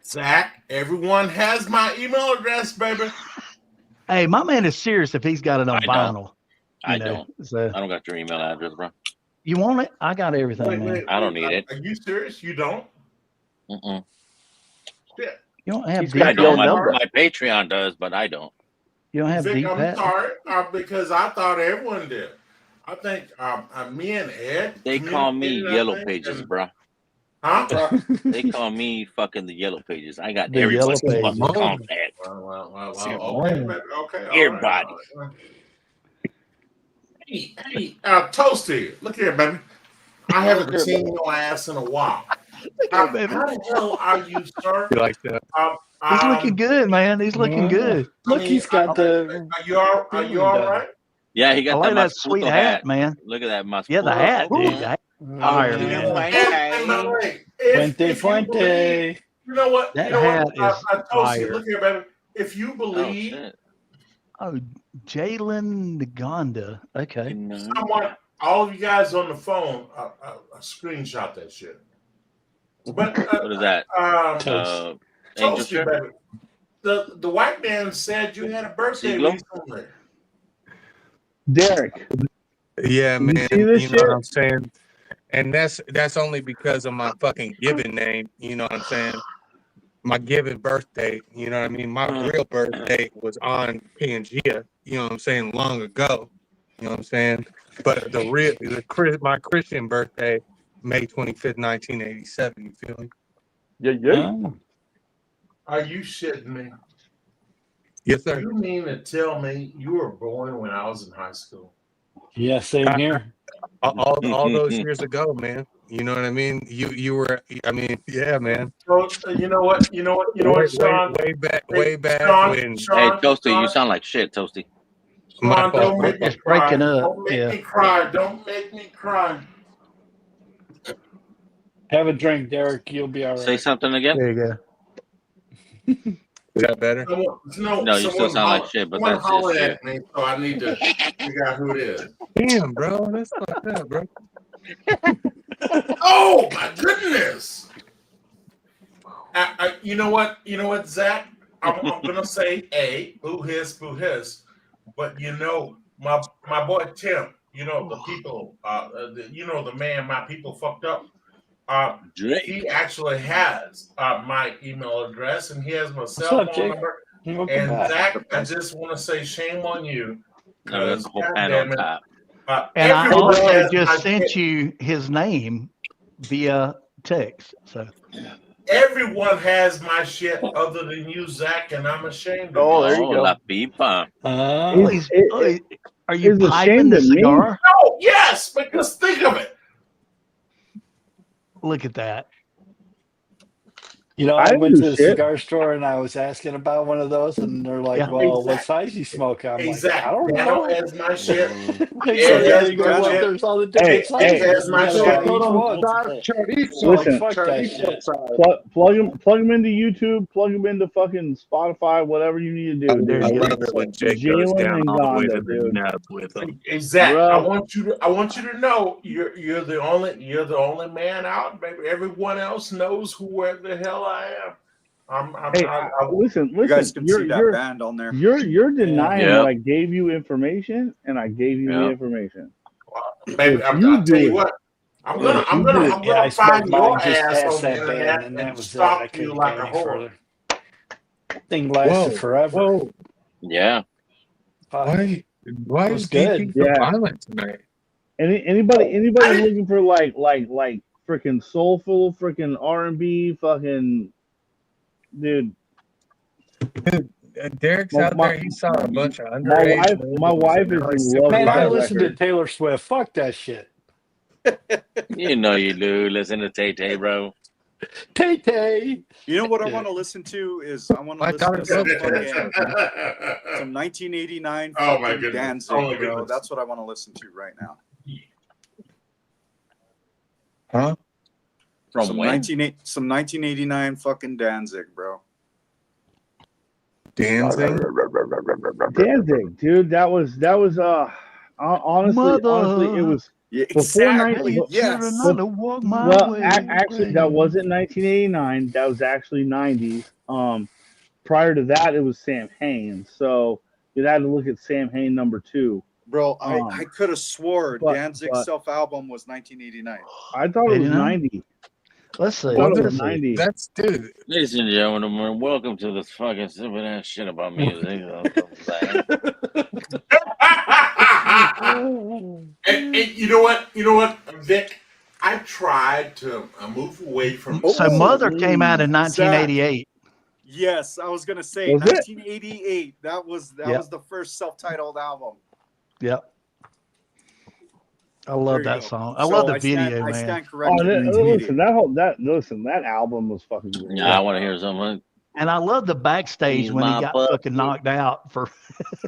Zach, everyone has my email address, baby. Hey, my man is serious if he's got it on vinyl. I don't. So, I don't got your email address, bro. you want it? I got everything, man. I don't need it. Are you serious? You don't? Shit. You don't have He's deep got your pat? number. My Patreon does, but I don't. You don't have Vic, deep I'm pat? sorry, because I thought everyone did. I think me and Ed. They call me communicated, I Yellow think, Pages, and- bro. Huh? They call me fucking the Yellow Pages. I got The Yellow everybody's Pages. fucking contact. Well, okay, baby, okay. all Everybody. right. Hey, Toasty, look here, baby. I haven't seen your ass in a while. How the hell are you, sir? You like that? He's looking good, man. He's looking good. Look, he's got Are you all right? Yeah, he got I like that Masputo sweet hat, man. Look at that Masputo. Yeah, the hat, dude. The hat. Fire, man. And by the way, if you believe, you know what? That you know hat what? is I told you, fire. look here, baby. If you believe Oh, Jalen Naganda. Okay. someone, all of you guys on the phone, screenshot that shit. But what is that? Toasty, Angel baby. the white man said you had a birthday recently. Derek. Yeah, You man. see this You know shit? what I'm saying? And that's only because of my fucking given name. You know what I'm saying? My given birthday. You know what I mean? My real birthday was on Pangea. You know what I'm saying? Long ago. You know what I'm saying? But my Christian birthday, May 25th, 1987. You feel me? Yeah. Are you shitting me? Yes, sir. You mean to tell me you were born when I was in high school? Yeah, same here. All those years ago, man. You know what I mean? You were. I mean, yeah, man. So, you know what, Sean? Way back Sean, when. Hey, Toasty, you sound like shit, Toasty. Sean, don't make me It's cry. breaking up. Don't make me cry. Don't make me cry. Have a drink, Derek. You'll be all right. Say something again. There you go. Is that better? No, you still sound like shit, but Someone that's just holler shit. at me, so I need to figure out who it is. Damn, bro, that's fucked up, bro. Oh my goodness! You know what, Zach? I'm gonna say boo hiss, but my boy Tim, the people, the man my people fucked up. He actually has my email address and he has my cell phone number. And Zach, I just want to say shame on you. No, there's a whole pan on top. And I everyone also has just my sent shit. you his name via text. So Everyone has my shit other than you, Zach, and I'm ashamed of Oh, you. there you go. La pipa. Are you Is piping ashamed the of me? cigar? No, yes, because think of it. Look at that. You know, I I didn't went do to the shit. cigar store and I was asking about one of those, and they're like, Yeah. "Well, what size you smoke?" I'm like, "I don't Dano know." has my shit. They Ed go, has "They go, my well, shit. there's all the different Hey, sizes, has and my you gotta shit. buy each one." Listen, Fuck that shit. plug them into YouTube, plug them into fucking Spotify, whatever you need to do, dude. I love it when Jake goes Jalen down and all the way to Gondo, the dude. nub with him. Exactly. Bro. I want you to know you're the only man out, baby. Everyone else knows where the hell I am. Listen. You guys can see that You're band on there. You're denying Yeah. that I gave you information, and I gave you the information. Baby, If I'll you tell do you it, what. I'm Yeah, gonna you do it. Yeah, I find smoked your mine just ass past on the that band, internet and and that was it. I stalk you couldn't like go a any whore. further. Thing lasted forever. Whoa. Yeah. Why It was is good. DP so Yeah. violent tonight? Anybody looking for like freaking soulful freaking R&B fucking dude? Derek's out there. He saw a bunch of My underage. wife is in love with Man, I that listen to record. Taylor Swift. Fuck that shit. You know you do. Listen to Tay Tay, bro. Tay Tay. You know what I want to listen to is I want to listen to some fucking some 1989 Oh my fucking goodness. Danzig, Oh my bro. goodness. That's what I want to listen to right now. Huh? From some when? 1989 fucking Danzig, bro. Danzig, dude. That was honestly it was before Exactly. Yes. Actually, that wasn't 1989. That was actually 90s. Prior to that, it was Sam Hain. So you had to look at Sam Hain '2. Bro, I could have swore but- Danzig's but- self-album was 1989. I thought it was 89? 90. Let's see. I thought it Let's was see. 90. That's dude. Ladies and gentlemen, welcome to this fucking stupid ass shit about music. And you know what, Vic? I tried to move away from. So Mother came out in 1988. Yes, I was gonna say Was it? 1988. That was the first self-titled album. Yep. I love There you that go. song. I So love the I stand- video, I man. stand corrected. Listen, that album was fucking great. Yeah, I want to hear something. And I love the backstage He's when he my got puppy. fucking knocked out for.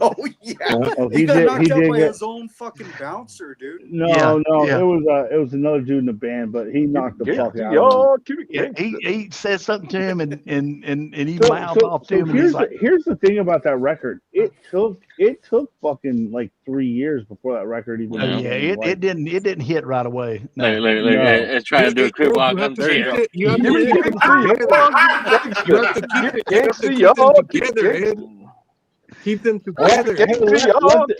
Oh yeah, Oh, he got knocked out by get- his own fucking bouncer, dude. No, Yeah, yeah. it was another dude in the band, but he knocked the fuck out of him. Yeah, he said something to him and he So, mouthed off to him. And here's he's like, here's the thing about that record. It took fucking like 3 years before that record even. oh yeah, became, it didn't hit right away. No. Look, it's trying to do a quick walk on. There you go. You have to keep them together, Ed. Keep them together. Hey,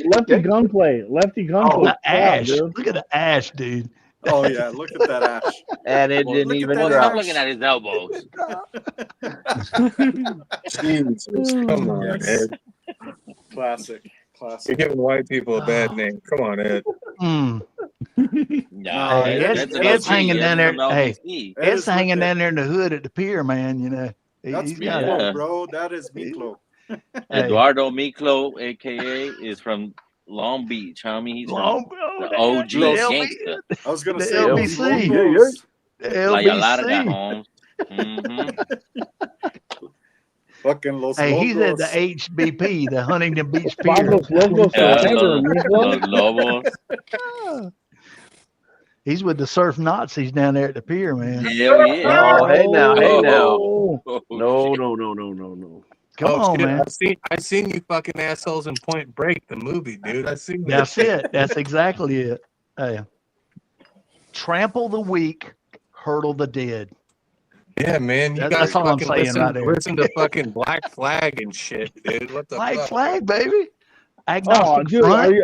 lefty gunplay. Lefty gunplay. The ash. Look at the ash, dude. Oh yeah, look at that ash. And it didn't Look even at drop. I'm looking at his elbows. Jesus, come on, Ed. Classic. You're giving white people a bad name. Come on, Ed. Nah, Hey, Ed's hanging down there. Hey, Ed's hanging down there in the hood at the pier, man. You know, That's he's got Miklo, it. bro. That is Miklo. Eduardo Miklo, aka, is from Long Beach, homie. He's Long- from the OG gangster. I was gonna The say LBC. The La Yalada got LBC. homes. Fucking Los Hey, he's at Lobos. the HBP, the Huntington Beach Pier. Vamos locos forever, Los Lobos. He's with the surf Nazis down there at the pier, man. Hell yeah. Oh, hey now, hey now. Oh, No. Come on, shit. man. I seen you fucking assholes in Point Break, the movie, dude. I seen that. That's it. That's exactly it. Hey, trample the weak, hurdle the dead. Yeah, man. You That's guys all I'm fucking saying right there. listen to fucking Black Flag and shit, dude. What the Flag, fuck? flag, baby. Oh, Agnostic dude, front.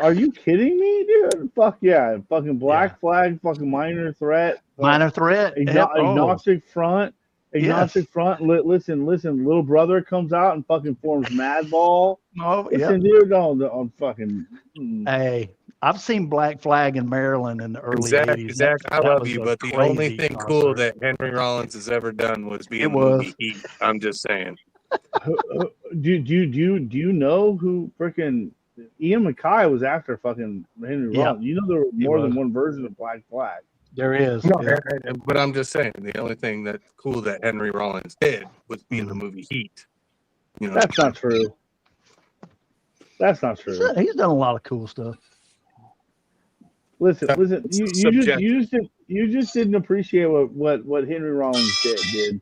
are you kidding me, dude? Fuck yeah, fucking Black Flag, fucking Minor Threat, Minor Threat. Agnostic Front, Agnostic Front. Listen, Little Brother comes out and fucking forms Madball. Oh, Listen, dude, don't fucking. Hey, I've seen Black Flag in Maryland in the early Zach, 80s. Zach, I That love was you, a but the only crazy thing cool that Henry Rollins has ever done was be in the movie Heat. I'm just saying. Do you know who freaking Ian MacKay was after fucking Henry Yeah. Rollins? You know there were more than one version of Black Flag. There is. No, yeah. but I'm just saying the only thing that's cool that Henry Rollins did was be in the movie Heat. You know, That's not true. That's not true. He's done a lot of cool stuff. Listen. You just didn't appreciate what Henry Rollins did, dude.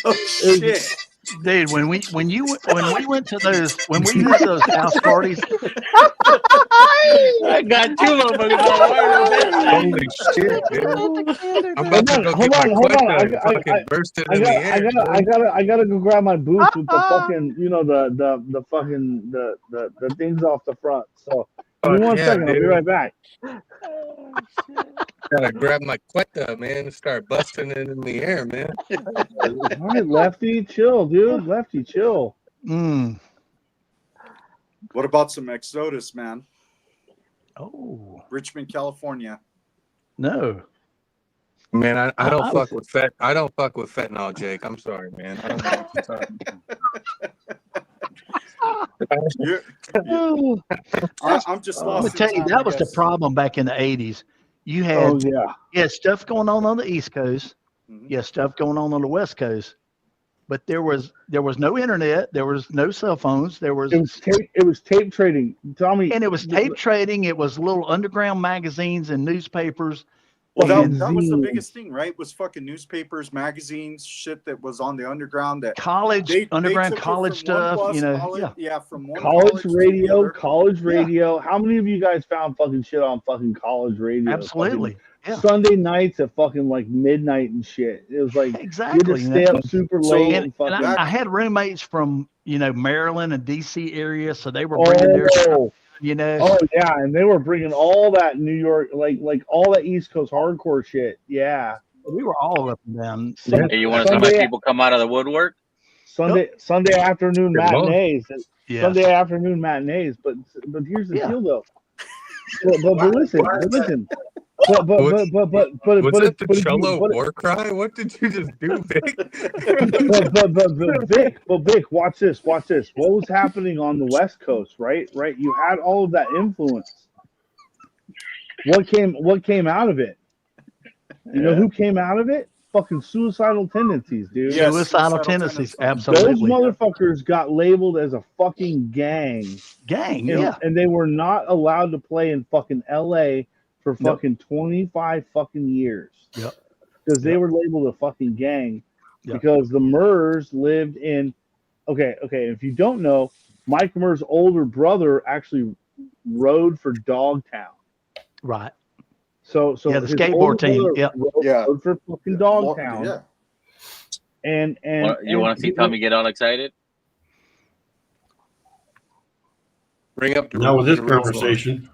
Oh shit. Dude, when we went to those house parties, I got two motherfuckers on wire. holy shit, dude! I'm about to go get my quota and fucking burst it in the air. I gotta go grab my boots with the fucking the fucking the things off the front. So give me 1 second, I'll be right back. Gotta grab my queta, man, and start busting it in the air, man. All right, Lefty, chill, dude. Lefty, chill. What about some Exodus, man? Oh, Richmond, California. No. Man, I don't fuck with I don't fuck with fentanyl, Jake. I'm sorry, man. I don't know what you're talking about. I'm just Let lost. me tell you, that was the problem back in the 80s. You had, stuff going on the East Coast. You had stuff going on the West Coast. But there was no internet. There was no cell phones. It was tape trading. Tommy. And it was tape trading. It was little underground magazines and newspapers. Well, that was the biggest thing, right? Was fucking newspapers, magazines, shit that was on the underground. That underground college stuff. From one college radio. Yeah. How many of you guys found fucking shit on fucking college radio? Absolutely. Fucking Sunday nights at fucking like midnight and shit. It was like exactly. You had to stay up super late. And I had roommates from Maryland and DC area, so they were bringing their stuff. Oh yeah, and they were bringing all that New York, like all that East Coast hardcore shit. Yeah, we were all up and down. Hey, you want to see my people come out of the woodwork? Sunday afternoon matinees. Yeah. Sunday afternoon matinees. But here's the deal though. But listen. But was it the Cholo war cry? What did you just do, Vic? but Vic, watch this. What was happening on the West Coast, right? You had all of that influence. What came out of it? You know who came out of it? Fucking suicidal tendencies, dude. Yes, suicidal tendencies, absolutely. Those motherfuckers got labeled as a fucking gang. And they were not allowed to play in fucking LA for fucking 25 fucking years. Yep. Because they were labeled a fucking gang. Yep. Because the Murs lived in okay, if you don't know, Mike Murr's older brother actually rode for Dogtown. Right. So the skateboard team. Rode for fucking Dogtown. And You want to see Tommy get all excited? Bring up the Now with this the rules. conversation.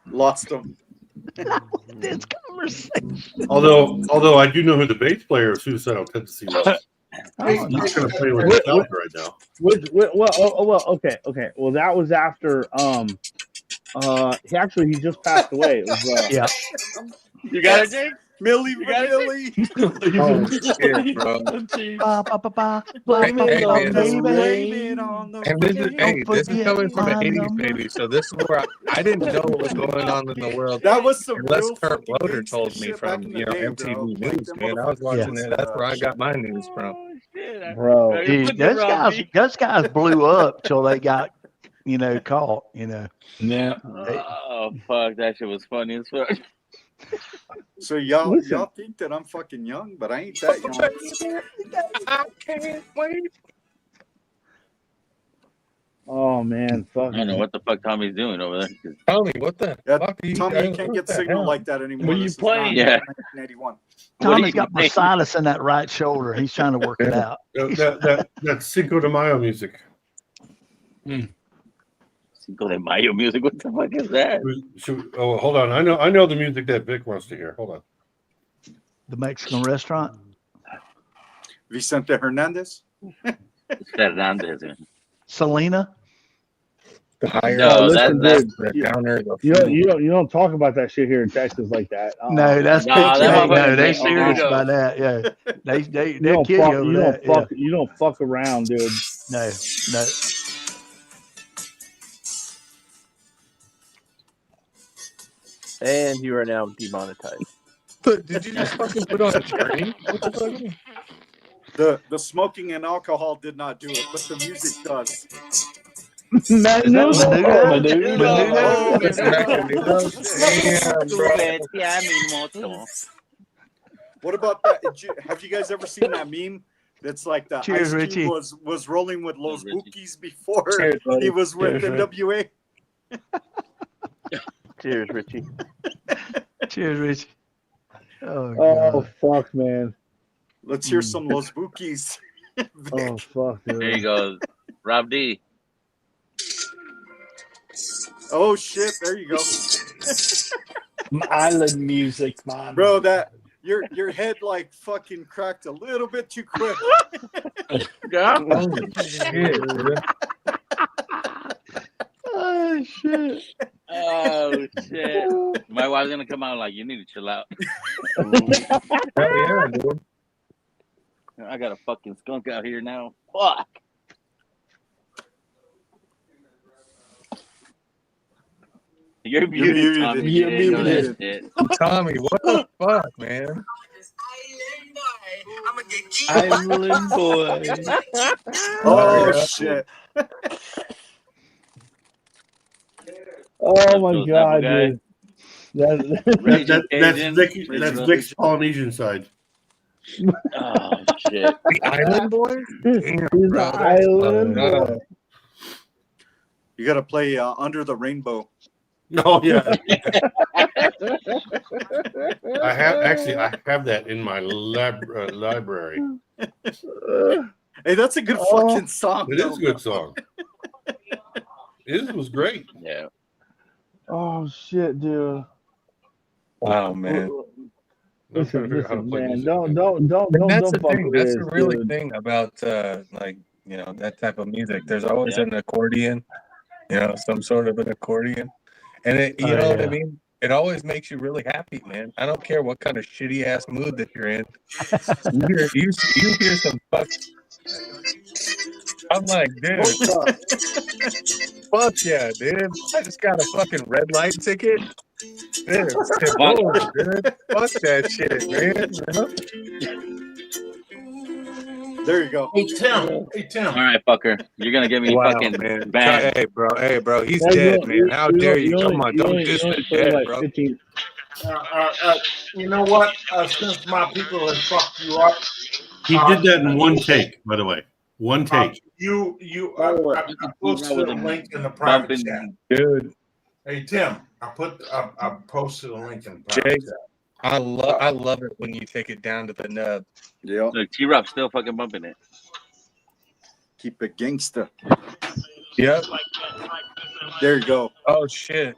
Lost him. This conversation. Although I do know who the bass player of Suicidal Tendency was. He's not going to play with Metallica right now. Okay. Well, that was after he just passed away. It was, yeah. You got it, Jake? Millie You got Vanilli. Oh shit, bro. Blame it on the rain. And this is coming from an 80s baby, so this is where I didn't know what was going on in the world. That was some unless real Kurt fucking Loder gangster told me shit from, back in the day, MTV bro. Like, News, them man. I was watching motherfuckers it. That's where I got my news from. bro. Dude, those guys blew up till they got, caught, Yeah. Oh fuck, that shit was funny as fuck. So y'all think that I'm fucking young, but I ain't that young. I can't wait. Oh man, fuck. I don't know what the fuck Tommy's doing over there. Tommy, what the fuck are you Tommy, you can't get signal like that anymore. What are you This is playing? not Yeah. 1981. Tommy's got bursitis in that right shoulder. He's trying to work it out. That's Cinco de Mayo music. Cinco de Mayo music. What the fuck is that? Oh, hold on. I know the music that Vic wants to hear. Hold on. The Mexican restaurant. Vicente Hernandez. Fernandez. Selena. The higher No, listen, that's dude, the downer. The you don't talk about that shit here in Texas like that. No, that's Nah, PK. that No, motherfucker- they Oh, serious no. about that. Yeah, they You don't kill fuck. you over You that. don't fuck. You don't fuck around, dude. No, no. And you are now demonetized. But did you just fucking put on a train? What the fuck? The smoking and alcohol did not do it, but the music does. What about that? Have you guys ever seen that meme? That's like the Cheers, Ice Richie. Cube was rolling with Los Bookies before Cheers, buddy. he was with Cheers, NWA. Cheers, Richie. Cheers, Richie. Oh, Oh God. fuck, man. Let's hear some Los Bookies. Oh fuck, dude. There you go. Rob D. Oh shit! There you go, Island music, man. bro. That your head like fucking cracked a little bit too quick. Holy shit, dude. Oh shit. Oh shit. My wife's gonna come out like, you need to chill out. Hell yeah, dude. I got a fucking skunk out here now. Fuck. You're muted, Tommy. You're You know that muted. shit. Tommy, what the fuck, man? Island boy. Oh Yeah. shit! Oh my Those god, apple guy. dude. That, That's Vic's Polynesian side. Oh shit. The Island Boy? Damn, he's bro, an that's island fucked up. boy. You gotta play Under the Rainbow. Oh yeah. I have that in my library. Hey, that's a good fucking song. It is a good song. It was great. Yeah. Oh shit, dude. Wow, man. Listen, How to play man. music. And that's the fuck thing. with That's this, the really dude. thing about that type of music. There's always an accordion, some sort of an accordion, and it, you know what I mean. It always makes you really happy, man. I don't care what kind of shitty ass mood that you're in. You hear some fuck. I'm like, dude, fuck yeah, dude. I just got a fucking red light ticket. Dude, dude. Fuck that shit, man. There you go. Hey Tim. All right, fucker. You're gonna get me fucking man. banned. Hey, bro. He's Yeah, dead, man. How dare you? Come on, don't you diss only the play dead, like bro. 15. You know what? Since my people have fucked you up, He did that in one take, by the way. One take. I posted a link in the private chat. Dude. Hey Tim, I posted a link in the private Jake, chat. I love it when you take it down to the nub. Yeah. Look, T-Rob's still fucking bumping it. Keep it gangsta. Yep. There you go. Oh shit.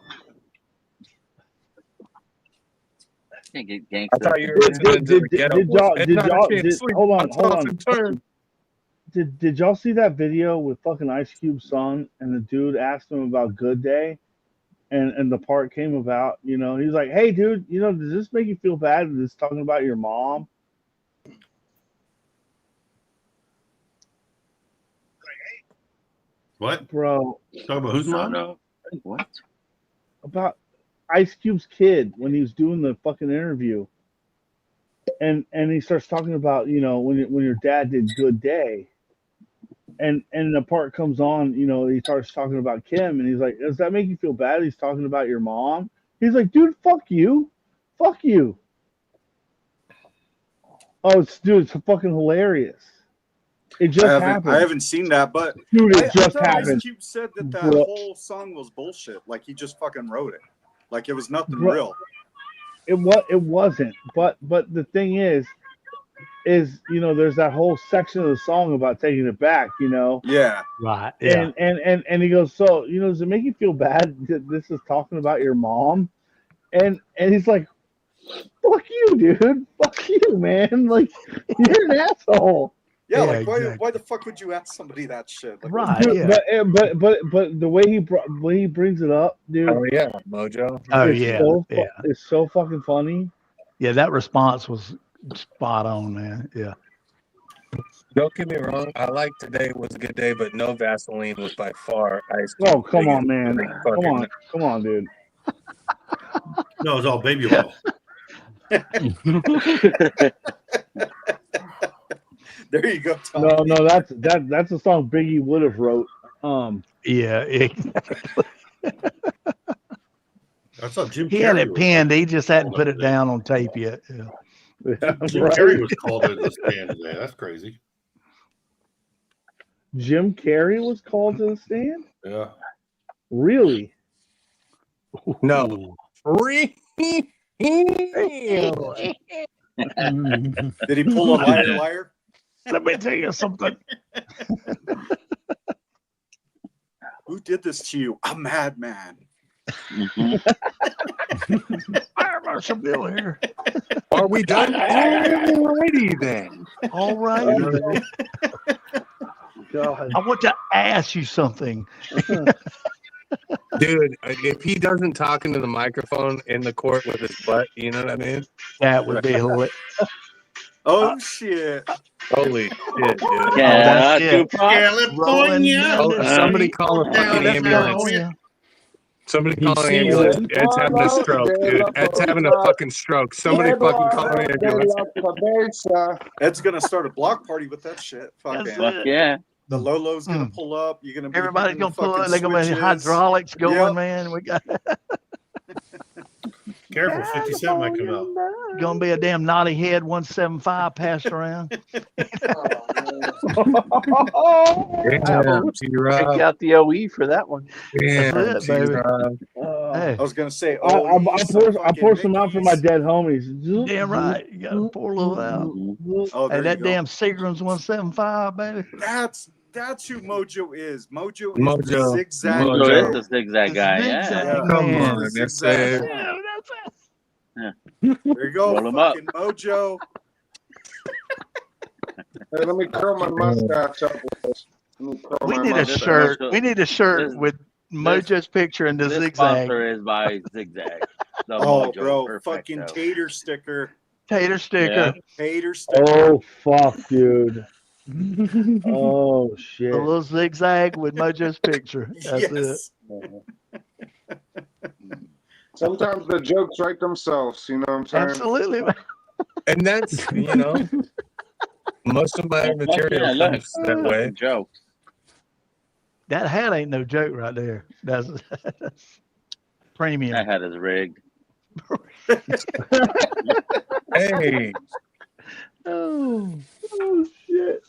Can't get I gangsta. thought you were listening to the Ghetto Boys. Hold on. Did y'all see that video with fucking Ice Cube's son and the dude asked him about Good Day? And the part came about, you know, he's like, hey, dude, you know, does this make you feel bad that it's talking about your mom? What? Bro. Talking about whose mom? No. What? About Ice Cube's kid when he was doing the fucking interview. And he starts talking about, you know, when your dad did Good Day. And the part comes on, you know, he starts talking about Kim, and he's like, does that make you feel bad? He's talking about your mom. He's like, dude, fuck you. Fuck you. Oh, it's fucking hilarious. It just happened. I haven't seen that, but dude, it just I thought happened. Ice Cube said that Bro. whole song was bullshit. Like he just fucking wrote it. Like it was nothing Bro. real. It wasn't. But the thing is, you know, there's that whole section of the song about taking it back, you know. Yeah. Right. Yeah. And he goes, so, you know, does it make you feel bad that this is talking about your mom? And he's like, fuck you, dude. Fuck you, man. Like, you're an asshole. Yeah, Yeah, like exactly. why the fuck would you ask somebody that shit? Like, Right. Dude, Yeah. but the way he brings it up, dude. Oh yeah, Mojo. Oh it's yeah. so Yeah. It's so fucking funny. Yeah. That response was spot on, man. Yeah. Don't get me wrong. I like Today Was a Good Day, but No Vaseline was by far Ice Cube. Oh, come on, man. Come on, dude. No, it's all baby oil. There you go, Tom. No, that's a song Biggie would have wrote. Yeah, exactly. I saw Jim He had Carrey it pinned. He just hadn't put it down on tape yet. Yeah. Jim Carrey was called to the stand today. That's crazy. Jim Carrey was called to the stand? Yeah. Really? No. Did he pull a liar? Let me tell you something. Who did this to you? A madman. Fire Marshal Bill here. Are we done? Alrighty then. All right. God. I want to ask you something. Dude, if he doesn't talk into the microphone in the court with his butt, you know what I mean? That would be hilarious. Oh shit. Holy shit, dude. Yeah, California. Oh, somebody call a fucking ambulance. Somebody call an ambulance. Ed's having a stroke, dude. Ed's having a fucking stroke. Somebody fucking call an ambulance. Ed's gonna start a block party with that shit. Fuck yeah. The Lolo's gonna pull up. You're gonna be Everybody's hitting gonna the pull fucking it. They're gonna be switches. hydraulics going, Yep. man. We got Careful, 50 Cent might come out. gonna be a damn naughty head 175 passed around. Damn, Take out the OE for that one. Damn, That's it, baby. T-Rob. Hey, I was gonna say, I pour some out for my dead homies. damn right. You gotta pour a little out. Oh, there Hey, that you go. damn Seagram's 175, baby. That's who Mojo is. Mojo is Mojo. the zigzag. Mojo is the zigzag guy. Zigzag, Yeah. Come man. on, The that's zigzag. it. Yeah, that's it. There you go, Roll 'em up. fucking Mojo. Hey, let me curl my mustache up with this. Let me curl We my need a mustache. shirt. We need a shirt This- with Mojo's picture and the This zigzag. sponsor is by Zigzag. The Oh, Mojo bro, Perfecto. fucking tater sticker. Tater sticker. Yeah. Tater sticker. Oh fuck, dude. Oh A shit. little zigzag with Mojo's picture. That's it. Yes. Sometimes the jokes write themselves. You know what I'm saying? Absolutely, man. And that's, you know, most of my material look. comes that way. Joke. That hat ain't no joke right there. That's premium. That hat is rigged. Hey, Oh shit.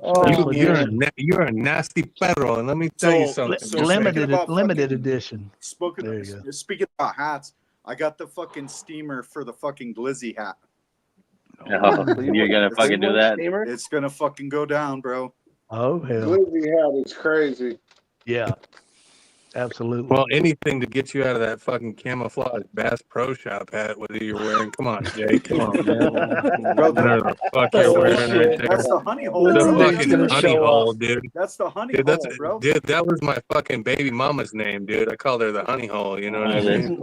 Oh, you're a nasty perro, and let me tell you something. so limited speaking about limited fucking- edition. There you Speaking about hats, I got the fucking steamer for the fucking glizzy hat. Oh, you're gonna fucking do that? It's gonna fucking go down, bro. Oh hell. Glizzy hat is crazy. Yeah. Absolutely. Well, anything to get you out of that fucking camouflage Bass Pro Shop hat, whether you're wearing, come on, Jay, come on, man. Bro, Whatever the fuck you're wearing right there. That's the honey hole. The bro. fucking honey hole, dude. That's the honey Dude, hole, bro. dude, that was my fucking baby mama's name, dude. I called her the honey hole. You know what I mean?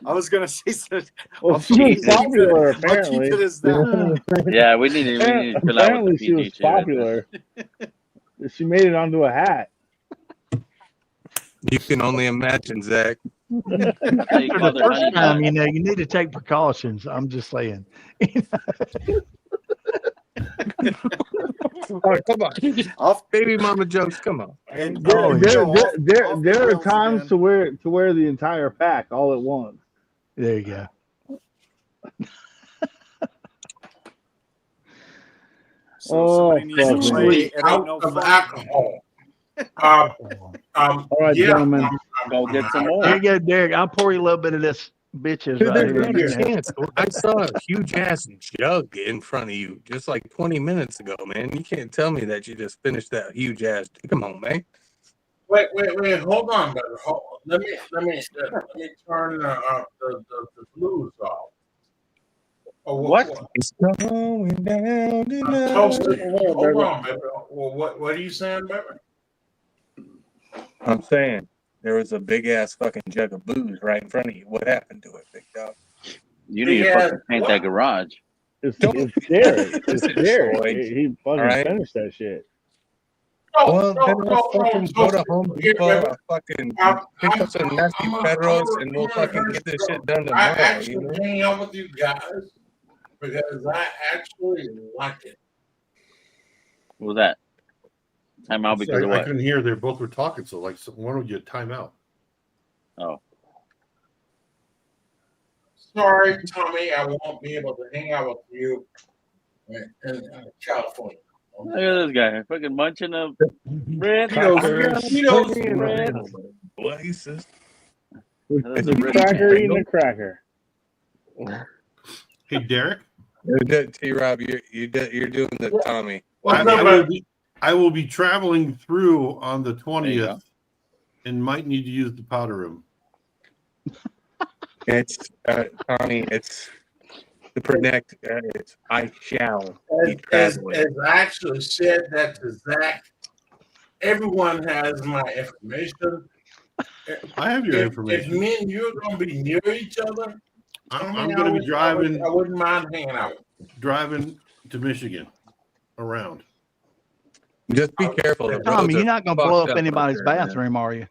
I was gonna say something. Well, she was popular, apparently. I'll keep it as that. Yeah, we need to chill out with Apparently, the she was PG shit right popular. She made it onto a hat. You can only imagine, Zach. For the first time, you need to take precautions. I'm just saying. Oh, come on, baby mama jokes. Come on. There are times to wear the entire pack all at once. There you go. Oh, of alcohol. All right, gentlemen. Go get some more. There you go, Derek. I'll pour you a little bit of this bitches Dude, right there's here. not a chance. I saw a huge ass jug in front of you just like 20 minutes ago, man. You can't tell me that you just finished that huge ass. Come on, man. Wait, hold on, brother. Let me turn the blues off. Oh, what? It's going down tonight. Hold on, baby. Well, what are you saying, baby? I'm saying there was a big ass fucking jug of booze right in front of you. What happened to it, big dog? You need to fucking paint that garage. It's Derek. It's Derek. He fucking finished that shit. Well, then let's fucking go to Home Depot, fucking pick up some nasty Pedros, and we'll fucking get this shit done I tomorrow. actually You know? hang out with you guys because I actually like it. What was that? Time out because of I what? couldn't hear. They both were talking, so like, one of you time out. Oh. Sorry, Tommy, I won't be able to hang out with you in California. Look at this guy, fucking munching a red. Places. Cracker eating a cracker. Hey, Derek. T-Rob, you're doing the Tommy. I will be traveling through on the 20th and might need to use the powder room. It's Tommy. It's the predict. It's I shall be As traveling. I actually said that to Zach, everyone has my information. I have your If information. me and you are going to be near each other, I'm going to be driving. I wouldn't mind hanging out. Driving to Michigan around. Just be careful. Tommy, you're not going to blow up anybody's bathroom, are you?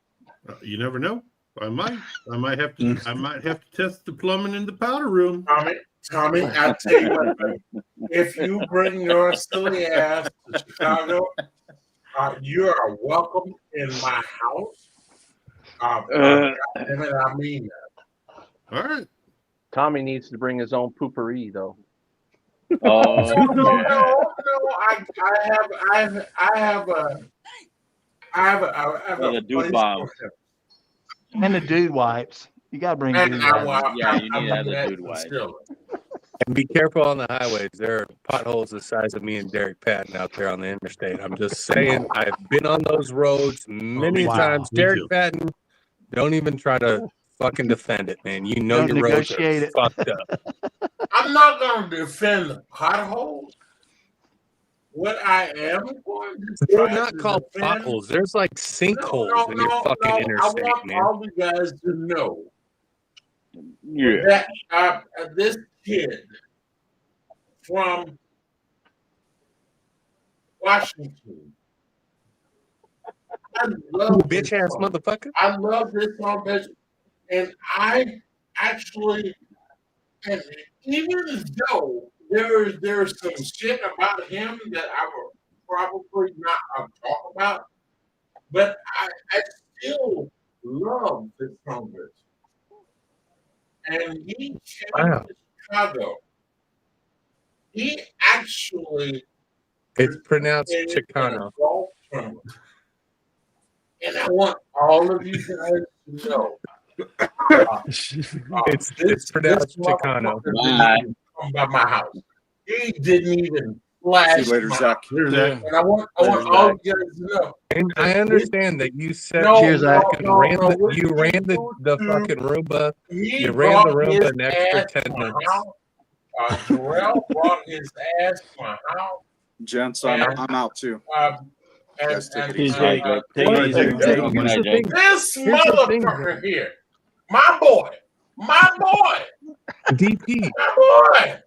You never know. I might have to test the plumbing in the powder room. Tommy, I'll tell you what, if you bring your silly ass to Chicago, you are welcome in my house. Damn it, I mean that. All right. Tommy needs to bring his own poopery, though. Oh, No. I have a dude bomb. And the dude wipes. You got to bring dude wipes. Yeah, you need to have the dude wipes. And be careful on the highways. There are potholes the size of me and Derek Patton out there on the interstate. I'm just saying, I've been on those roads many times. Derek Patton, don't even try to fucking defend it, man. You know your roads are fucked up. I'm not going to defend the potholes. What I am going to do They're not called potholes. There's like sinkholes in your fucking interstate, I want man. all you guys to know Yeah. that this kid from Washington, I love bitch ass motherfucker. I love this song, and I actually, and even though there's some shit about him that I will probably not talk about, but I still love this song. And he came to Chicago. He actually It's pronounced Chicano. golf tournament. And I want all of you guys to know It's pronounced Chicano. Come by my house. He didn't even flash. See you later, my Zach. house. Here's that. And I want all you guys to know. And I understand that you said No, you no, fucking no, ran no, the what you he ran the do fucking Roomba. He You ran the brought his Roomba an extra ass to 10 my minutes. house. Terrell brought his ass to my house. Gents, And, I'm out too. And take it here's easy. the thing. this Here's the thing, motherfucker here, my boy, DP. my boy.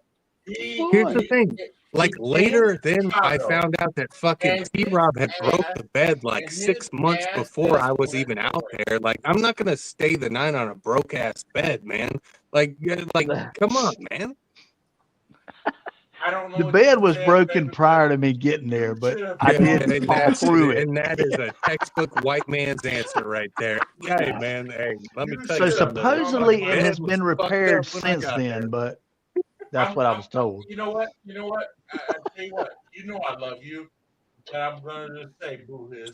Here's the thing. Like later, then I Chicago. found out that fucking And T-Rob had broke the bed like and 6 his months ass before just I was went even out away. there. Like, I'm not gonna stay the night on a broke ass bed, man. Like, come on, man. I don't know The what bed you was said, broken baby, prior to me getting there, but I Yeah, did fall through it. and that is a textbook white man's answer right there. Yeah, hey, man. Hey, let me tell So you something. supposedly The it bed has was been fucked repaired up when I since got then, there. but that's what I was told. You know what? I tell you what. You know I love you, and I'm gonna just say boo his.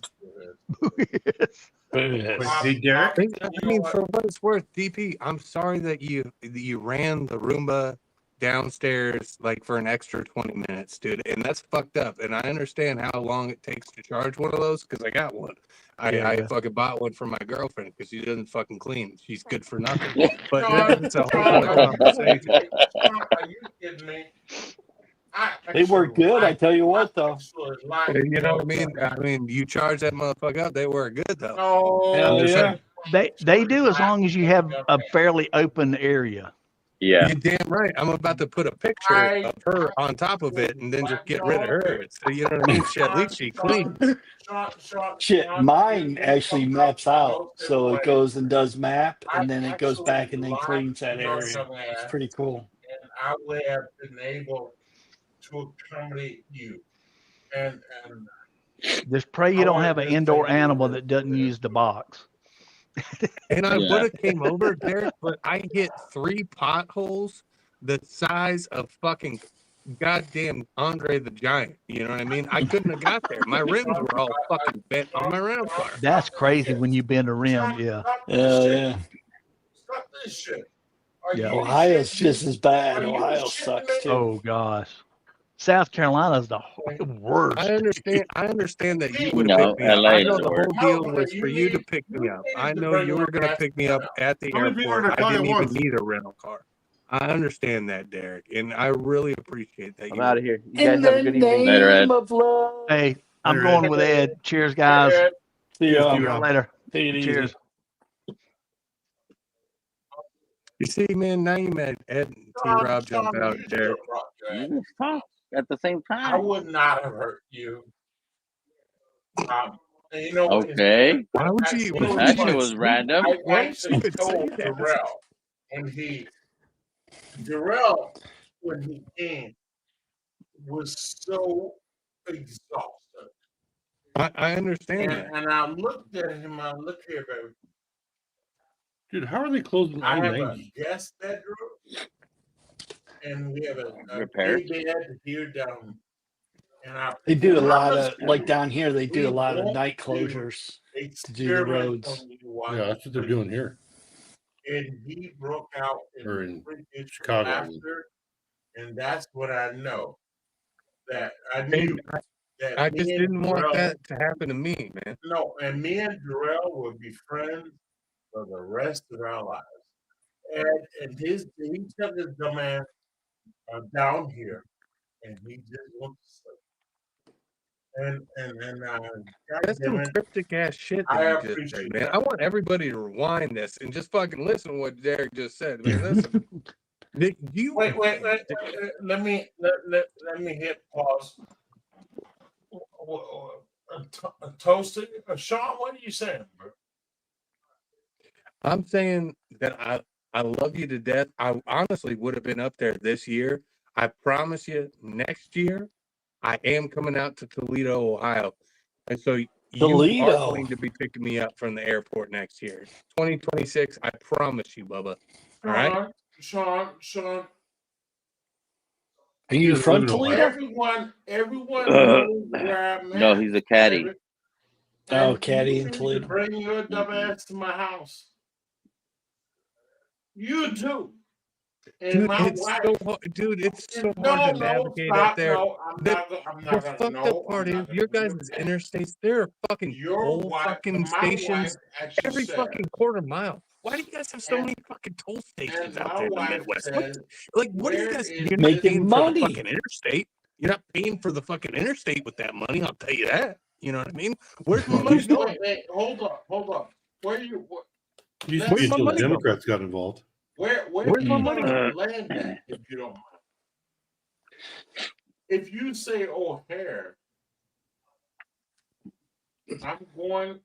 Hey, Derek. I mean, for what it's worth, DP, I'm sorry that you ran the Roomba downstairs like for an extra 20 minutes, dude, and that's fucked up. And I understand how long it takes to charge one of those because I got one. I fucking bought one for my girlfriend because she doesn't fucking clean. She's good for nothing. But it's a whole other conversation. Are you kidding me? They work good. I tell you what, though. You know what I mean? I mean, you charge that motherfucker out, they work good though. Oh, yeah. They do as long as you have a fairly open area. Yeah. You're damn right. I'm about to put a picture of her on top of it and then just get rid of her. So you know what I mean? At least she cleans. Shit, mine actually maps out. So it goes and does map, and then it goes back and then cleans that area. It's pretty cool. And I would have been able to accommodate you. And Just pray you don't have an indoor animal that doesn't use the box. And I would have came over there, but I hit 3 potholes the size of fucking goddamn Andre the Giant. You know what I mean? I couldn't have got there. My rims were all fucking bent on my rental car. That's crazy when you bend a rim, yeah. Yeah. Stop this shit. Yeah. Ohio's just as bad. Ohio sucks too. Oh gosh. South Carolina's the worst. I understand that you would No, have picked me up. LA I is know the the worst. whole deal was for you to pick me up. I know you were going to pick me up at the How many people are airport. in the I car didn't at even once? need a rental car. I understand that, Derek, and I really appreciate that. I'm out of here. You In guys have a the good evening. Later, Ed. name of love. Hey, I'm Later, going Ed. with Ed. Cheers, guys. See Cheers, ya. T-Rob. Later. Take it easy. Cheers. You see, man, now you made Ed and T-Rob jump out, Derek. You just talk at the same I time. would not have hurt you. And you know what? Okay. Why would you? You know That what? shit was random. I Why would actually you even say told that? Darrell, when he came, was so exhausted. I understand that. And I looked at him, I looked here, baby. Dude, how are they closing I have a I-90? guest bedroom, and we have a Repaired. big bed here down. And They do a lot promise of, like you, down here, they do a we lot of won't night do closures to do the experiment roads. on you one Yeah, that's what they're doing here. And he broke out Or in in freakish Chicago. laughter, and that's what I know. That I And knew that I me just and didn't want Darrell- that to happen to me, man. No, and me and Darrell would be friends for the rest of our lives. And he took his dumb ass down here, and he just went to sleep. And That's some goddammit, cryptic ass shit I that you just said, appreciate man. that. I want everybody to rewind this and just fucking listen to what Derek just said, man. Listen, Nick, you Wait. Let me hit pause. Toasting, Sean. What are you saying, bro? I'm saying that I love you to death. I honestly would have been up there this year. I promise you, next year, I am coming out to Toledo, Ohio. And so you are Toledo. going to be picking me up from the airport next year. 2026, I promise you, Bubba. All right? Sean. Are you from Toledo? Everyone knows where I'm at. No, he's a caddy. Oh, And caddy you in need to Toledo. bring your dumb ass to my house. You too. And Dude, my it's wife. so hard, dude. It's so No, hard to no, navigate stop. up there. No, I'm The, not. I'm the not gonna. fucked up No, part I'm is not gonna your do guys' that. interstates. There are fucking Your toll wife, fucking my wife stations actually every said, fucking quarter mile. Why do you guys have so and many fucking toll stations out my there in the wife Midwest? said, What are you where guys? is You're not this? paying for the fucking interstate. You're not paying for the fucking interstate with that money. I'll tell you that. You know what I mean? Where's my money going? Wait, hold up. Where you? Used to be Where's my until the money going? Democrats got involved. Where's my money going? Land at, if you don't mind. If you say O'Hare, I'm going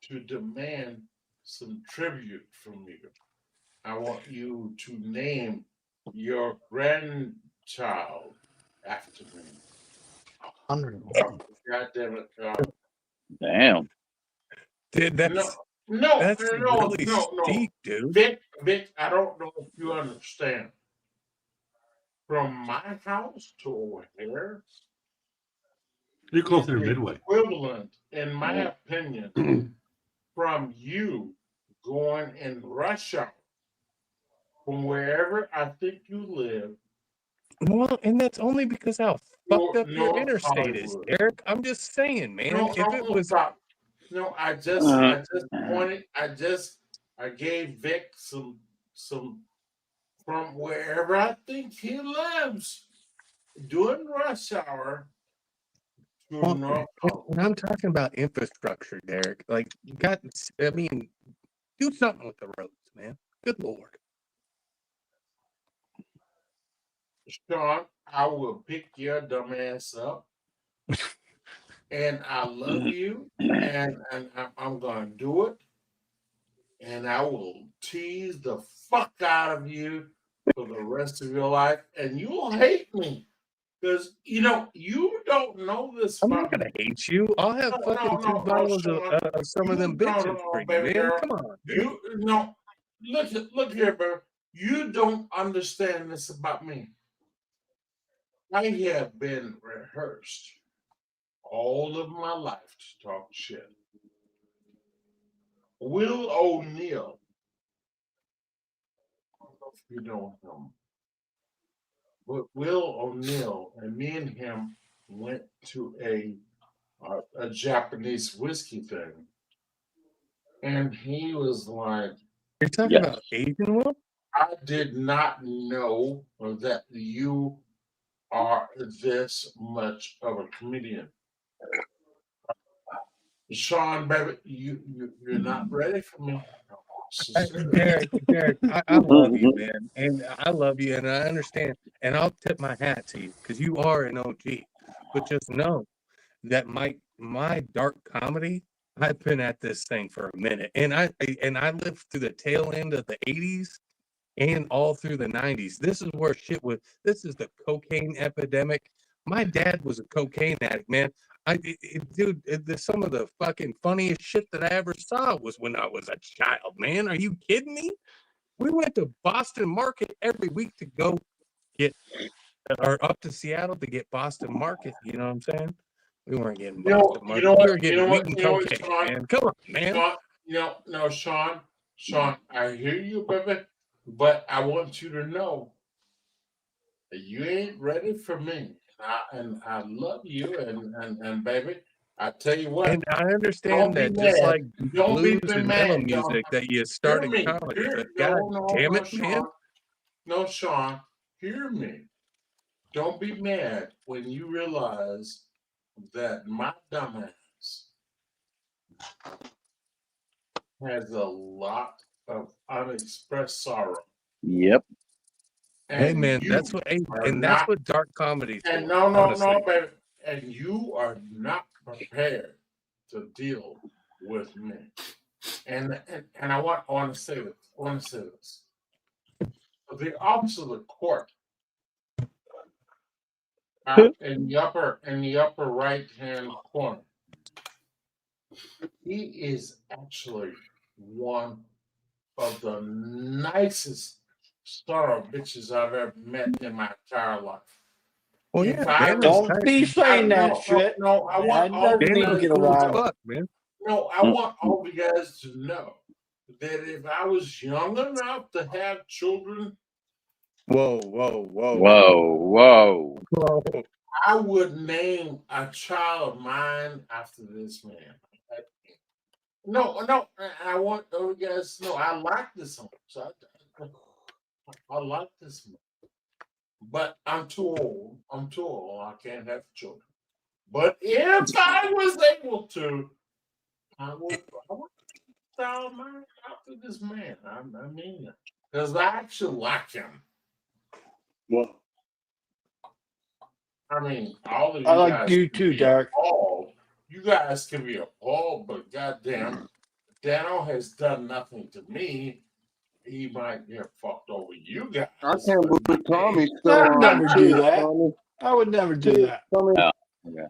to demand some tribute from you. I want you to name your grandchild after me. 101. God damn it, Carl. Damn. Dude, that's No, really steep, dude. Vic, I don't know if you understand. From my house to O'Hare, You're closer to is Midway. equivalent, in my opinion, from you going in rush hour from wherever I think you live. Well, and that's only because how fucked up your North interstate is, Hollywood. Derek. I'm just saying, man. No, If it was stop. No, I just pointed. I gave Vic some from wherever I think he lives during rush hour to Well, North Hollywood. when I'm talking about infrastructure, Derek, like you got, I mean, do something with the roads, man. Good Lord. Sean, I will pick your dumb ass up. And I love you, and I'm gonna do it, and I will tease the fuck out of you for the rest of your life, and you'll hate me because you don't know this. I'm not gonna hate you. I'll have fucking two bottles of some of them bitches for you, baby man. girl. Come on, dude. Look here, bro. You don't understand this about me. I have been rehearsed all of my life to talk shit. Will O'Neill, I don't know if you know him, but Will O'Neill and me and him went to a Japanese whiskey thing, and he was like, You're talking about Asian Will? I did not know that you are this much of a comedian. Sean, baby, you're not ready for me. Derek, I love you, man, and I love you, and I understand, and I'll tip my hat to you because you are an OG. But just know that my dark comedy, I've been at this thing for a minute, and I lived through the tail end of the '80s and all through the '90s. This is where shit was. This is the cocaine epidemic. My dad was a cocaine addict, man. Dude, some of the fucking funniest shit that I ever saw was when I was a child, man. Are you kidding me? We went to Boston Market every week to go get, or up to Seattle to get Boston Market. You know what I'm saying? We weren't getting Boston Market. We were getting weed and cocaine, Sean, man. Come on, man. Sean, I hear you, baby, but I want you to know that you ain't ready for me. And I love you, and baby, I tell you what. And I understand that just like blues and mellow music that you start in college, but god damn it, man. No, Sean, hear me. Don't be mad when you realize that my dumbass has a lot of unexpressed sorrow. Yep. Hey man, that's what dark comedy is. And honestly. no, baby. And you are not prepared to deal with me. And I want to say this. The officer of the court in the upper right hand corner. He is actually one of the nicest son of bitches I've ever met in my entire life. Well, Don't be saying that shit. No, I want all you guys you get around. No, I want all you guys to know that if I was young enough to have children, Whoa, whoa, whoa, Whoa. whoa. I would name a child of mine after this man. No, I want you guys to know I like this song. So I like this man. But I'm too old. I can't have children. But if I was able to, I would style mine after this man. I mean that. Because I actually like him. Well, I mean, all of you I like guys you can too, be Derek. appalled. You guys can be appalled, but goddamn, Dano has done nothing to me. He might get fucked over you guys. I can't believe Tommy's still I would on. never do Cheers, that. Tommy. I would never do Cheers, that. Tommy. Oh, okay.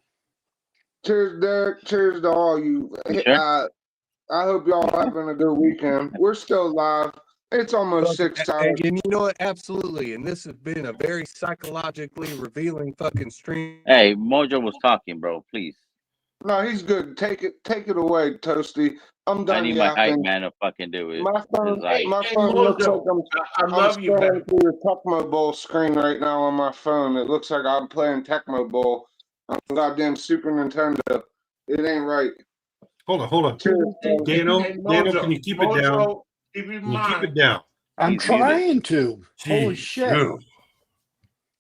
Cheers, Derek. Cheers to all you. You sure? I hope y'all having a good weekend. We're still live. It's almost 6 times. And you know what? Absolutely. And this has been a very psychologically revealing fucking stream. Hey, Mojo was talking, bro. Please. No, he's good. Take it away, Toasty. I'm I done need my hype yapping. man to fucking do it. My phone, Like, my phone looks like I I'm love you, scrolling man. through the Tecmo Bowl screen right now on my phone. It looks like I'm playing Tecmo Bowl on goddamn Super Nintendo. It ain't right. Hold on. Cheers, Dano, Hey, Dano, can you keep it down? Mojo, keep in Can you keep mind. it down? I'm He's muted. trying to. Holy Jeez, shit. dude.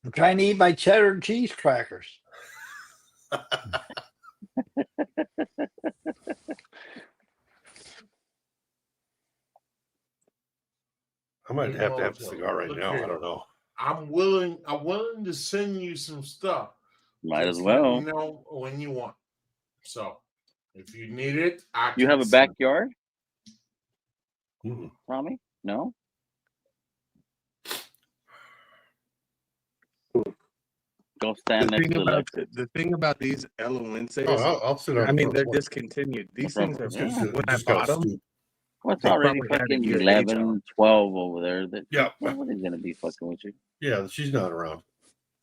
I'm trying to eat my cheddar cheese crackers. I might have to have a Mojo, cigar right look now. here. I don't know. I'm willing to send you some stuff. Might as Just let well. me know when you want. So if you need it, I You can have a send it. backyard, Mm-mm. Tommy? No? Go stand next to Lexus. The thing about these Elolenses, Oh, I'll sit on I the mean, front they're porch. discontinued. These Front things are, porch. Yeah. when I Just gotta bought them, stoop. Well, it's they already probably had a fucking year age on 11, them. 12 over there. Yeah. Nobody's going to be fucking with you. Yeah, she's not around.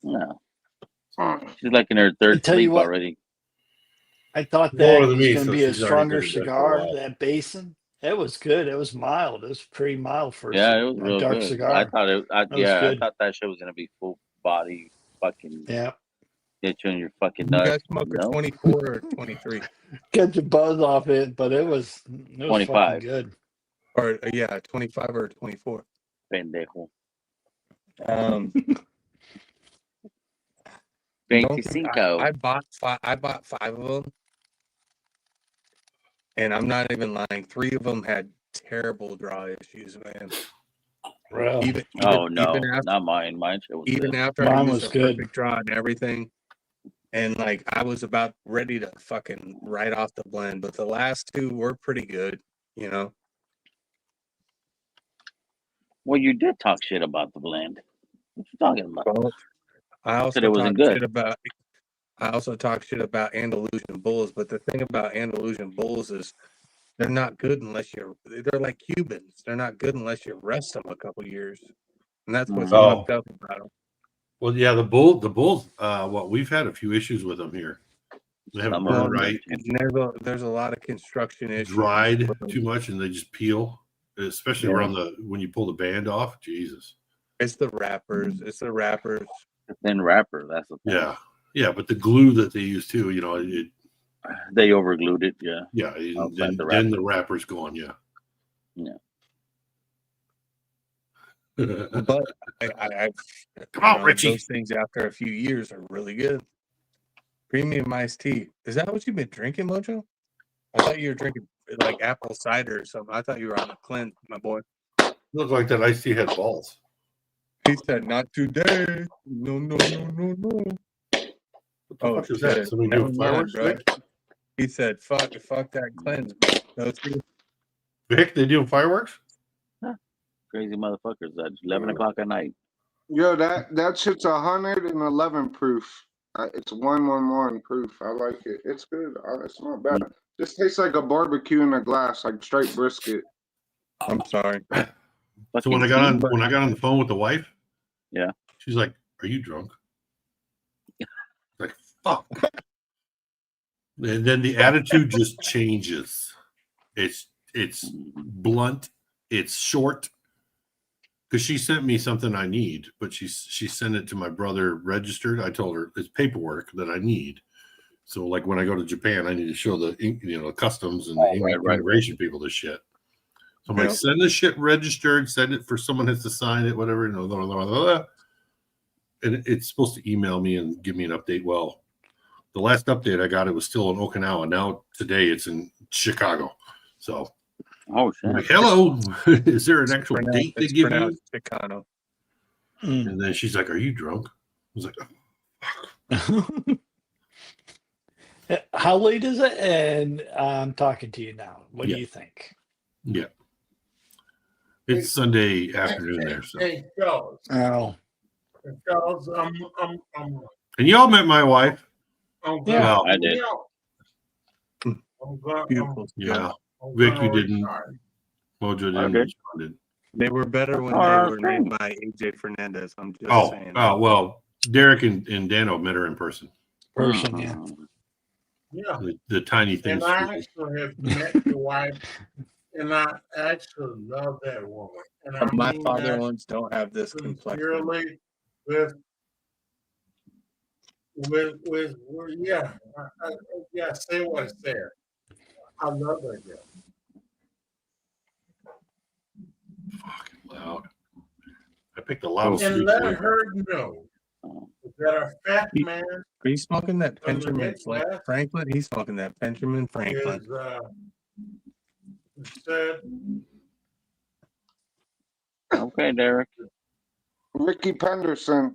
No. She's like in her third tell you sleep what, already. I thought She's older that than was me, going to so be a she's already stronger been in bed for a cigar, while. that basin. It was good. It was mild. It was pretty mild for Yeah, it was a real dark good. cigar. I thought it. That was I good. thought that shit was gonna be full body, fucking Yeah. get you in your fucking You nuts. guys smoke a No, 24 or 23? Get the buzz off it, but it was fucking 25. good. Or, yeah, 25 or 24. Pendejo. Don't think 25. I bought five of them, and I'm not even lying. 3 of them had terrible draw issues, man. Well, Oh no, even after not mine. Mine shit was even good. after I mine used was a good. perfect draw and everything, and like I was about ready to fucking write off the blend, but the last 2 were pretty good, you know. Well, you did talk shit about the blend. What you talking about? Well, I Said also it wasn't talked good. shit about Andalusian Bulls, but the thing about Andalusian Bulls is they're not good unless they're like Cubans. They're not good unless you rest them a couple years, and that's what's Oh. fucked up about them. Well, yeah, the bulls. Well, we've had a few issues with them here. They haven't burned right, And there's a lot of construction issues. dried with them. too much, and they just peel. Especially Yeah. around when you pull the band off. Jesus. It's the wrappers. It's the wrappers. The thin wrapper. That's the thing. Yeah, but the glue that they use too. You know, they overglued it. Yeah. Yeah. Outside Then the wrapper's gone. Yeah. Yeah. But I Come on, Richie. those things after a few years are really good. Premium iced tea. Is that what you've been drinking, Mojo? I thought you were drinking like apple cider or something. I thought you were on a cleanse, my boy. Looked like that iced tea had balls. He said, "Not today. No, no, no, no, no." What the fuck is that? shit. Somebody Never doing mind, fireworks bro. today? He said, "Fuck that cleanse, bro." Vic, they doing fireworks? Crazy motherfuckers at 11 o'clock at night. Yo, that shit's 111 proof. It's 111 proof. I like it. It's good. It's not bad. Just tastes like a barbecue in a glass, like straight brisket. I'm sorry. So when I got on the phone with the wife, yeah, she's like, "Are you drunk?" Like, fuck. And then the attitude just changes. it's blunt, it's short. Because she sent me something I need, but she sent it to my brother registered. I told her it's paperwork that I need. So like when I go to Japan, I need to show the customs and the immigration people this shit. So I'm like, send this shit registered, send it for someone has to sign it, whatever. And it's supposed to email me and give me an update. Well, the last update I got, it was still in Okinawa. Now today it's in Chicago. So, shit. like, hello, is there an actual date they give you? Chicano. And then she's like, "Are you drunk?" I was like, How late is it? And I'm talking to you now. What do you think? Yeah. It's Sunday afternoon there. So. Hey, fellas. Oh. Fellas, And y'all met my wife. Yeah, I did. Beautiful. Yeah. Vic, you didn't. Mojo didn't respond. They were better when they were named by AJ Fernandez. I'm just saying. Oh, well, Derek and Dano met her in person. Yeah. The tiny things. And I actually have met your wife, and I actually love that woman. And I My mean father that ones don't have this complexion. sincerely with yeah, yeah. Say what I said. I love that girl. Fucking loud. I picked a loud. And let her know that a fat man. Are you smoking that from the Benjamin Midwest Franklin? He's smoking that Benjamin Franklin. Said, okay, Derek. Ricky Penderson.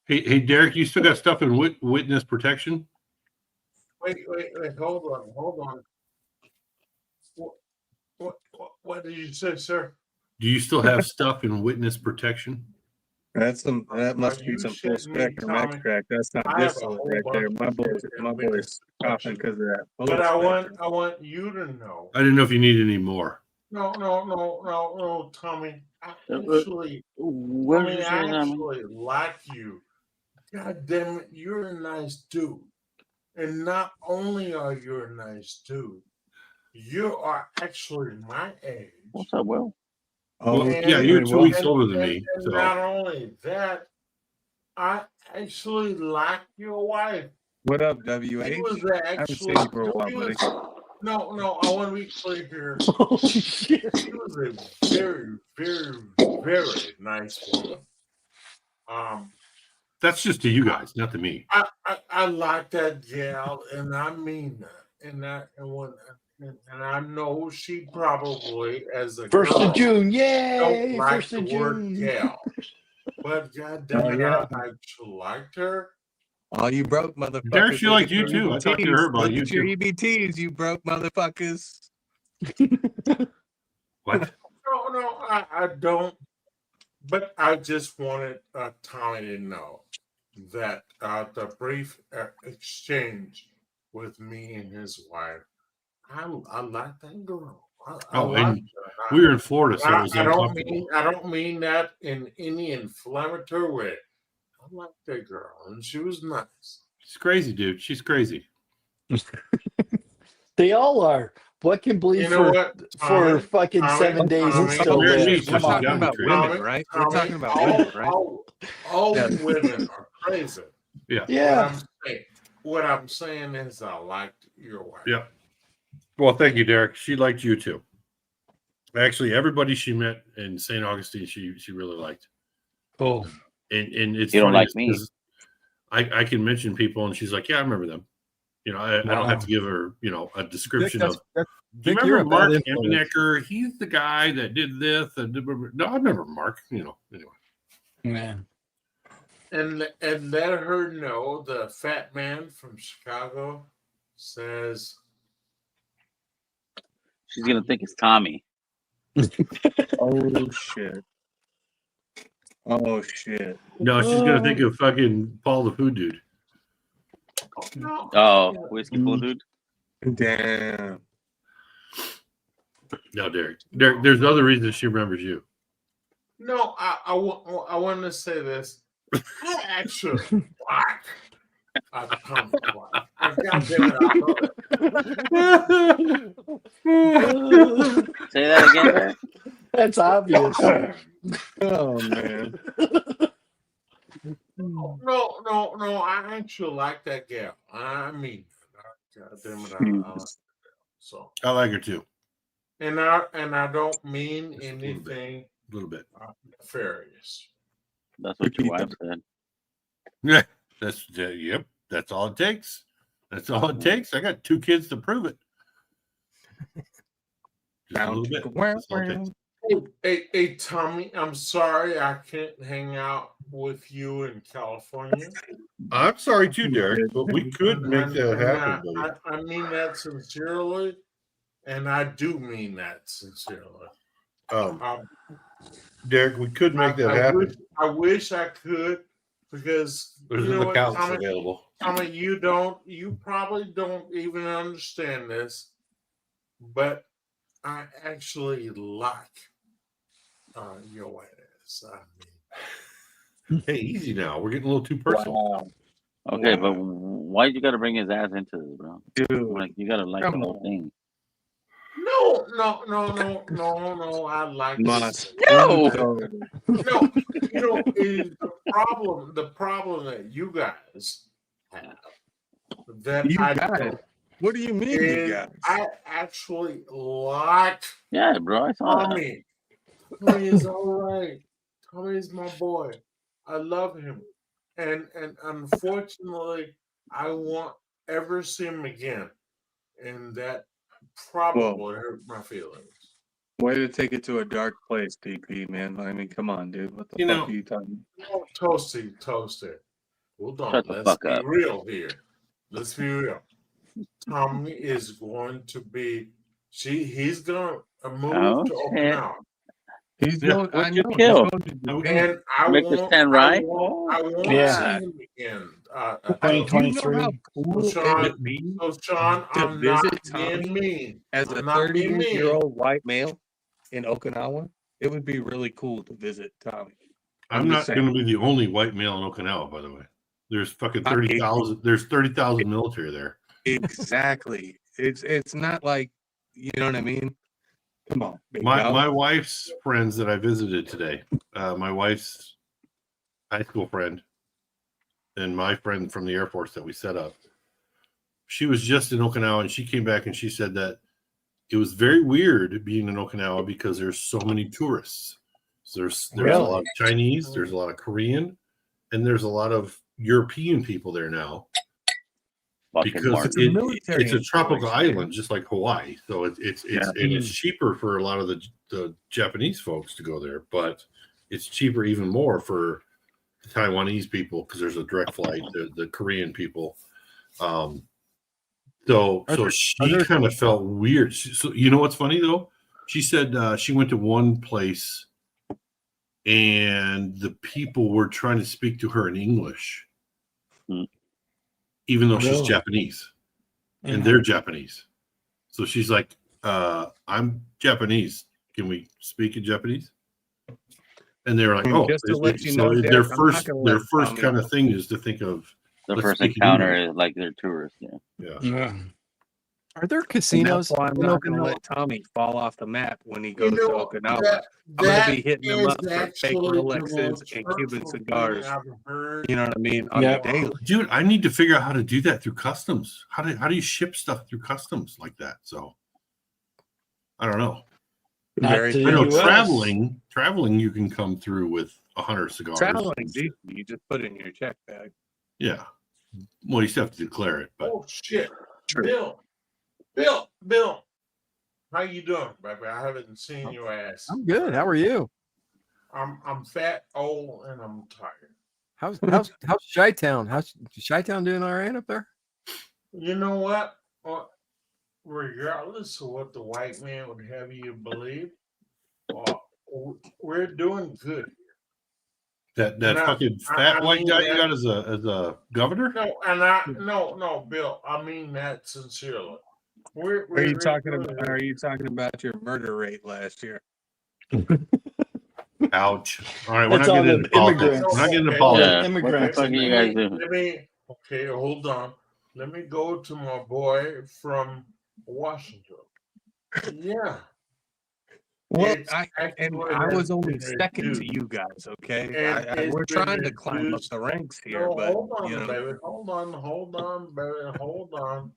Hey, Derek, you still got stuff in witness protection? Wait, hold on. What did you say, sir? Do you still have stuff in witness protection? That must be some full spectrum extract. That's not distillate right there. My boy's coughing because of that. But I want you to know. I didn't know if you need any more. No, Tommy. I actually like you. God damn it, you're a nice dude. And not only are you a nice dude, you are actually my age. What's up, Will? Oh, yeah, you're 2 weeks older than me. And So. not only that, I actually like your wife. What up, WH? He was I haven't seen you for a while, buddy. No, I want to be clear here. Oh, shit. She was a very, very, very nice woman. That's just to you guys, not to me. I like that gal, and I mean that. And I know she probably, as a First girl, of June, yay! don't like First of the word June. gal. But goddamn it, I actually liked her. All you broke motherfuckers. Derek, she liked you too. I talked to her about you your too. EBTs, you broke motherfuckers. What? No, I don't. But I just wanted Tommy to know that the brief exchange with me and his wife, I like that girl. And we were in Florida, so it was uncomfortable. I don't mean that in any inflammatory way. I like that girl, and she was nice. She's crazy, dude. She's crazy. They all are. What can bleed for fucking 7 days and still live? We're talking about women, right? We're talking about women, right? All women are crazy. Yeah. What I'm saying is I liked your wife. Yeah. Well, thank you, Derek. She liked you too. Actually, everybody she met in St. Augustine, she really liked. Oh. And it's you don't funny like me. I can mention people and she's like, yeah, I remember them. I don't have to give her, a description Vic, of. Do you remember Mark Emmenecker? He's the guy that did this. No, I remember Mark. Anyway. Yeah. And let her know the fat man from Chicago says she's gonna think it's Tommy. Oh shit. Oh shit. No, she's gonna think of fucking Paul the Food Dude. Oh, whiskey full dude. Damn. No, Derek. There's other reasons she remembers you. no, I want to say this. I actually like Tommy wife. God damn it, I love it. Say that again, Derek. That's obvious. Oh man. No. I actually like that gal. I mean, God damn it, I like that. So I like her too. And I don't mean anything A little bit. nefarious. That's what your wife said. Yeah, yep. That's all it takes. That's all it takes. I got 2 kids to prove it. Just a little bit. That's all it takes. Hey, Tommy, I'm sorry I can't hang out with you in California. I'm sorry too, Derek, but we could make that happen, buddy. I mean that sincerely, and I do mean that sincerely. Derek, we could make that happen. I wish I could, because There's you know what, accounts Tommy, available. Tommy, you probably don't even understand this, but I actually like your ass. Hey, easy now. We're getting a little too personal. Wow. Okay, but why you got to bring his ass into this, bro? Dude, like you got to like the whole thing. No. I like this. No. No. You know, the problem that you guys have that You I guys? don't. What do you mean, you is guys? I actually like Yeah, bro. I saw that. Tommy. Tommy is all right. Tommy is my boy. I love him. And unfortunately, I won't ever see him again. And that probably hurt my feelings. Way to take it to a dark place, DP, man. I mean, come on, dude. What the You fuck know- are you talking No, Toasty. Hold on. Shut the Let's fuck be up. real here. Let's be real. Tommy is going to be. He's gonna move to Okinawa. He's Yeah, going. I what's your know. kill? He's going to Japan. And I Make this won't, 10 I right? won't Yeah. see him again. Do you know how cool Sean, it would be Sean, to I'm not visit being Tommy mean. as a I'm not being mean. 38-year-old white male in Okinawa? It would be really cool to visit Tommy. I'm just not saying. going to be the only white male in Okinawa, by the way. There's fucking I- 30,000. There's 30,000 military there. Exactly. It's not like, you know what I mean? Come on, big dog. My wife's friends that I visited today, my wife's high school friend and my friend from the Air Force that we set up, she was just in Okinawa and she came back and she said that it was very weird being in Okinawa because there's so many tourists. So there's a lot of Chinese, there's a lot of Korean, and there's a lot of European people there now. Because it's a tropical island, just like Hawaii, so it's cheaper for a lot of the Japanese folks to go there, but it's cheaper even more for the Taiwanese people because there's a direct flight. The Korean people, so she kind of felt weird. So you know what's funny though? She said she went to one place and the people were trying to speak to her in English, even though she's Japanese. And they're Japanese. So she's like, I'm Japanese. Can we speak in Japanese? And they were like, oh, Just to let you so know, their Derek, I'm first not gonna let Tommy- kind of thing is to think of The let's first speak in encounter English. is like they're tourists. Yeah. Are there And casinos that's why I'm in not going to Okinawa? let Tommy fall off the map when he goes to Okinawa. That I'm going to be hitting him is up for fake actually the Rolexes most and Cuban hurtful cigars. thing I've heard. You know what I mean? On the daily. Dude, I need to figure out how to do that through customs. How do you ship stuff through customs like that? So I don't know. Very I know true. traveling you can come through with 100 cigars. Traveling, you just put it in your check bag. Yeah. Well, you still have to declare it, but Oh shit, True. Bill, how you doing, baby? I haven't seen your ass. I'm good. How are you? I'm fat, old, and I'm tired. How's Chi-Town? How's Chi-Town doing all right up there? You know what? Regardless of what the white man would have you believe, we're doing good. that And fucking I fat white mean guy you that- got as a governor? No, Bill. I mean that sincerely. Are you talking about your murder rate last year? Ouch. All right, we're That's not all getting the into politics. immigrants. We're not getting into Okay. politics. Yeah. Immigrants What the fuck are you guys doing? Okay, hold on. let me go to my boy from Washington. Yeah. Well, It's I actually was only been second to reduced. you guys. Okay, And it's we're been trying to climb up reduced. the ranks here, No, but hold you on, know, baby. Hold on, baby. Hold on.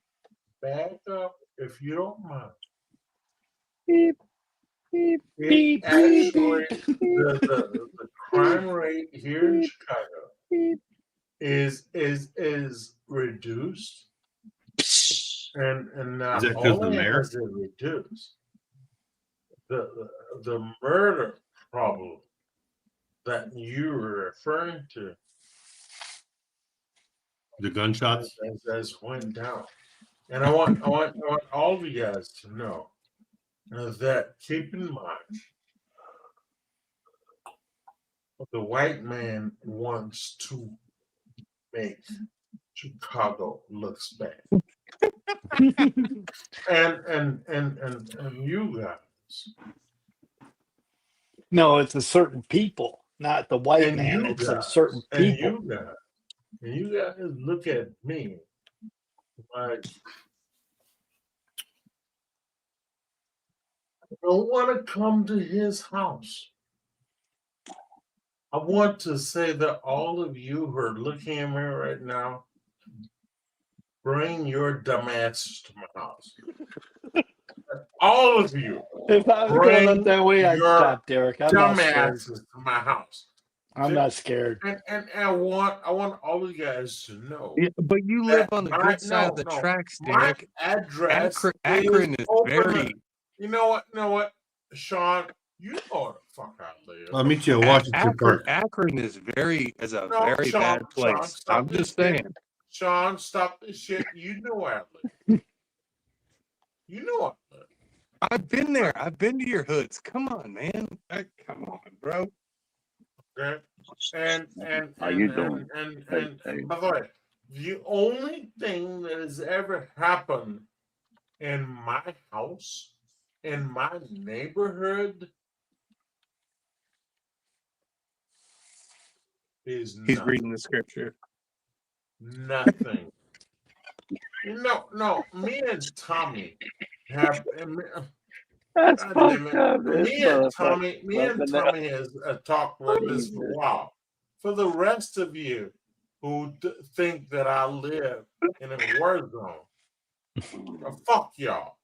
Back up if you don't mind. Beep, beep, It beep, actually, beep, the crime rate here in Chicago beep. is reduced, and Is not that because of the only mayor? has it reduced, the murder problem that you were referring to The gunshots? has went down. And I want all of you guys to know that keep in mind the white man wants to make Chicago looks bad. and you guys No, it's a certain people, not the white and man. you It's a guys certain and people. you guys look at me like I don't want to come to his house. I want to say that all of you who are looking at me right now, bring your dumbasses to my house. All of you. If I was going up that way, I'd your stop, Derek. I'm not scared. dumbasses to my house. I'm not scared. And I want all of you guys to know. yeah, but you live on the good side of the tracks, My Derek. address Akron is open. very. You know what, Sean? You know where the fuck I live. I'll meet you at Washington Park. Akron is a very No, bad Sean, place. stop I'm this just shit. saying. Sean, stop this shit. You know where I live. You know where I live. I've been there. I've been to your hoods. Come on, man. Come on, bro. Okay. And How you doing? and by the way, the only thing that has ever happened in my house, in my neighborhood, is He's nothing. reading the scripture. Nothing. No. Me and Tommy have. That's God damn fucked it. up. This Me and Tommy has talked about this for a while. For the rest of you who think that I live in a war zone, fuck y'all.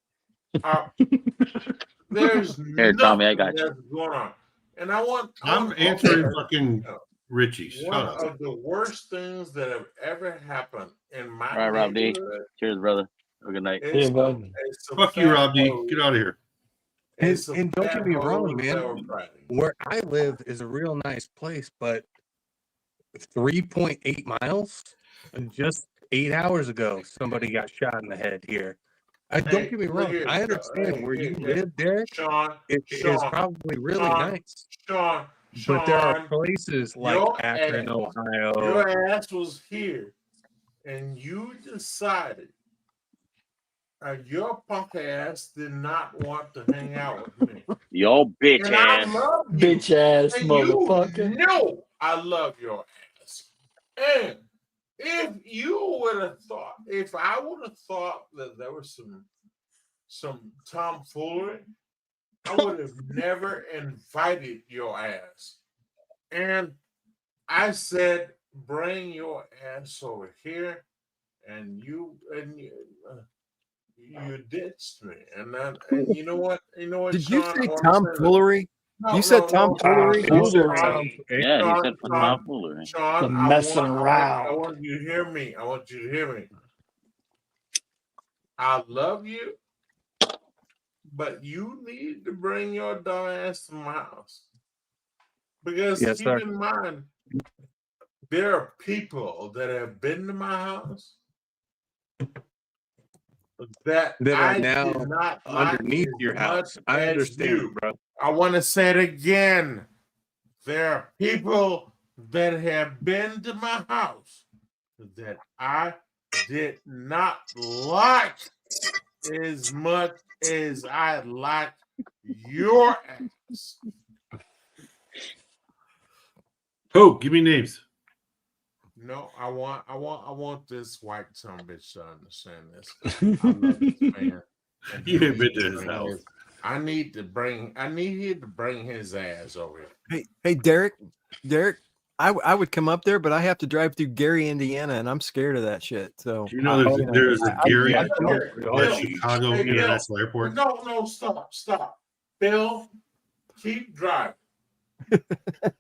There's Here, Tommy, I nothing got you. that's going on. And I want I'm answering fucking Richie. Shut one up. of the worst things that have ever happened in my All right, Rob D. neighborhood Cheers, brother. Have a good night. is Fuck you, Rob D. Get out of here. And don't get me wrong, that man. were fighting. Where I live is a real nice place, but 3.8 miles, and just 8 hours ago, somebody got shot in the head here. Don't get me look wrong. here, I understand where you live, Derek. Sean, It is probably really nice. Sean, But there are places like your Akron, ass, Ohio. Your ass was here, and you decided your punk ass did not want to hang out with me. Yo, bitch And ass. I love you. Bitch ass And motherfucker. You know I love your ass. And if you would have thought, if I would have thought that there was some tomfoolery, I would have never invited your ass. And I said, bring your ass over here, and you ditched me. And you know what? Did you Sean, say I wanna tomfoolery? No, You said no, tomfoolery? Yeah, he said tomfoolery. Sean, The messing around. I want you to hear me. I love you, but you need to bring your dumb ass to my house. Because Yes, keep sir. in mind, there are people that have been to my house that That are I now did not like underneath as your house. much I as understand, you. bro. I want to say it again. There are people that have been to my house that I did not like as much as I like your ass. Oh, give me names. No, I want this white son of a bitch to understand this. I love this man. And You he ain't been needs to his bring house. I need him to bring his ass over here. Hey, Derek, I would come up there, but I have to drive through Gary, Indiana, and I'm scared of that shit. So You know, there's a Gary I'd at come up there. Chicago Hey, Bill. International Airport. No, stop. Bill, keep driving.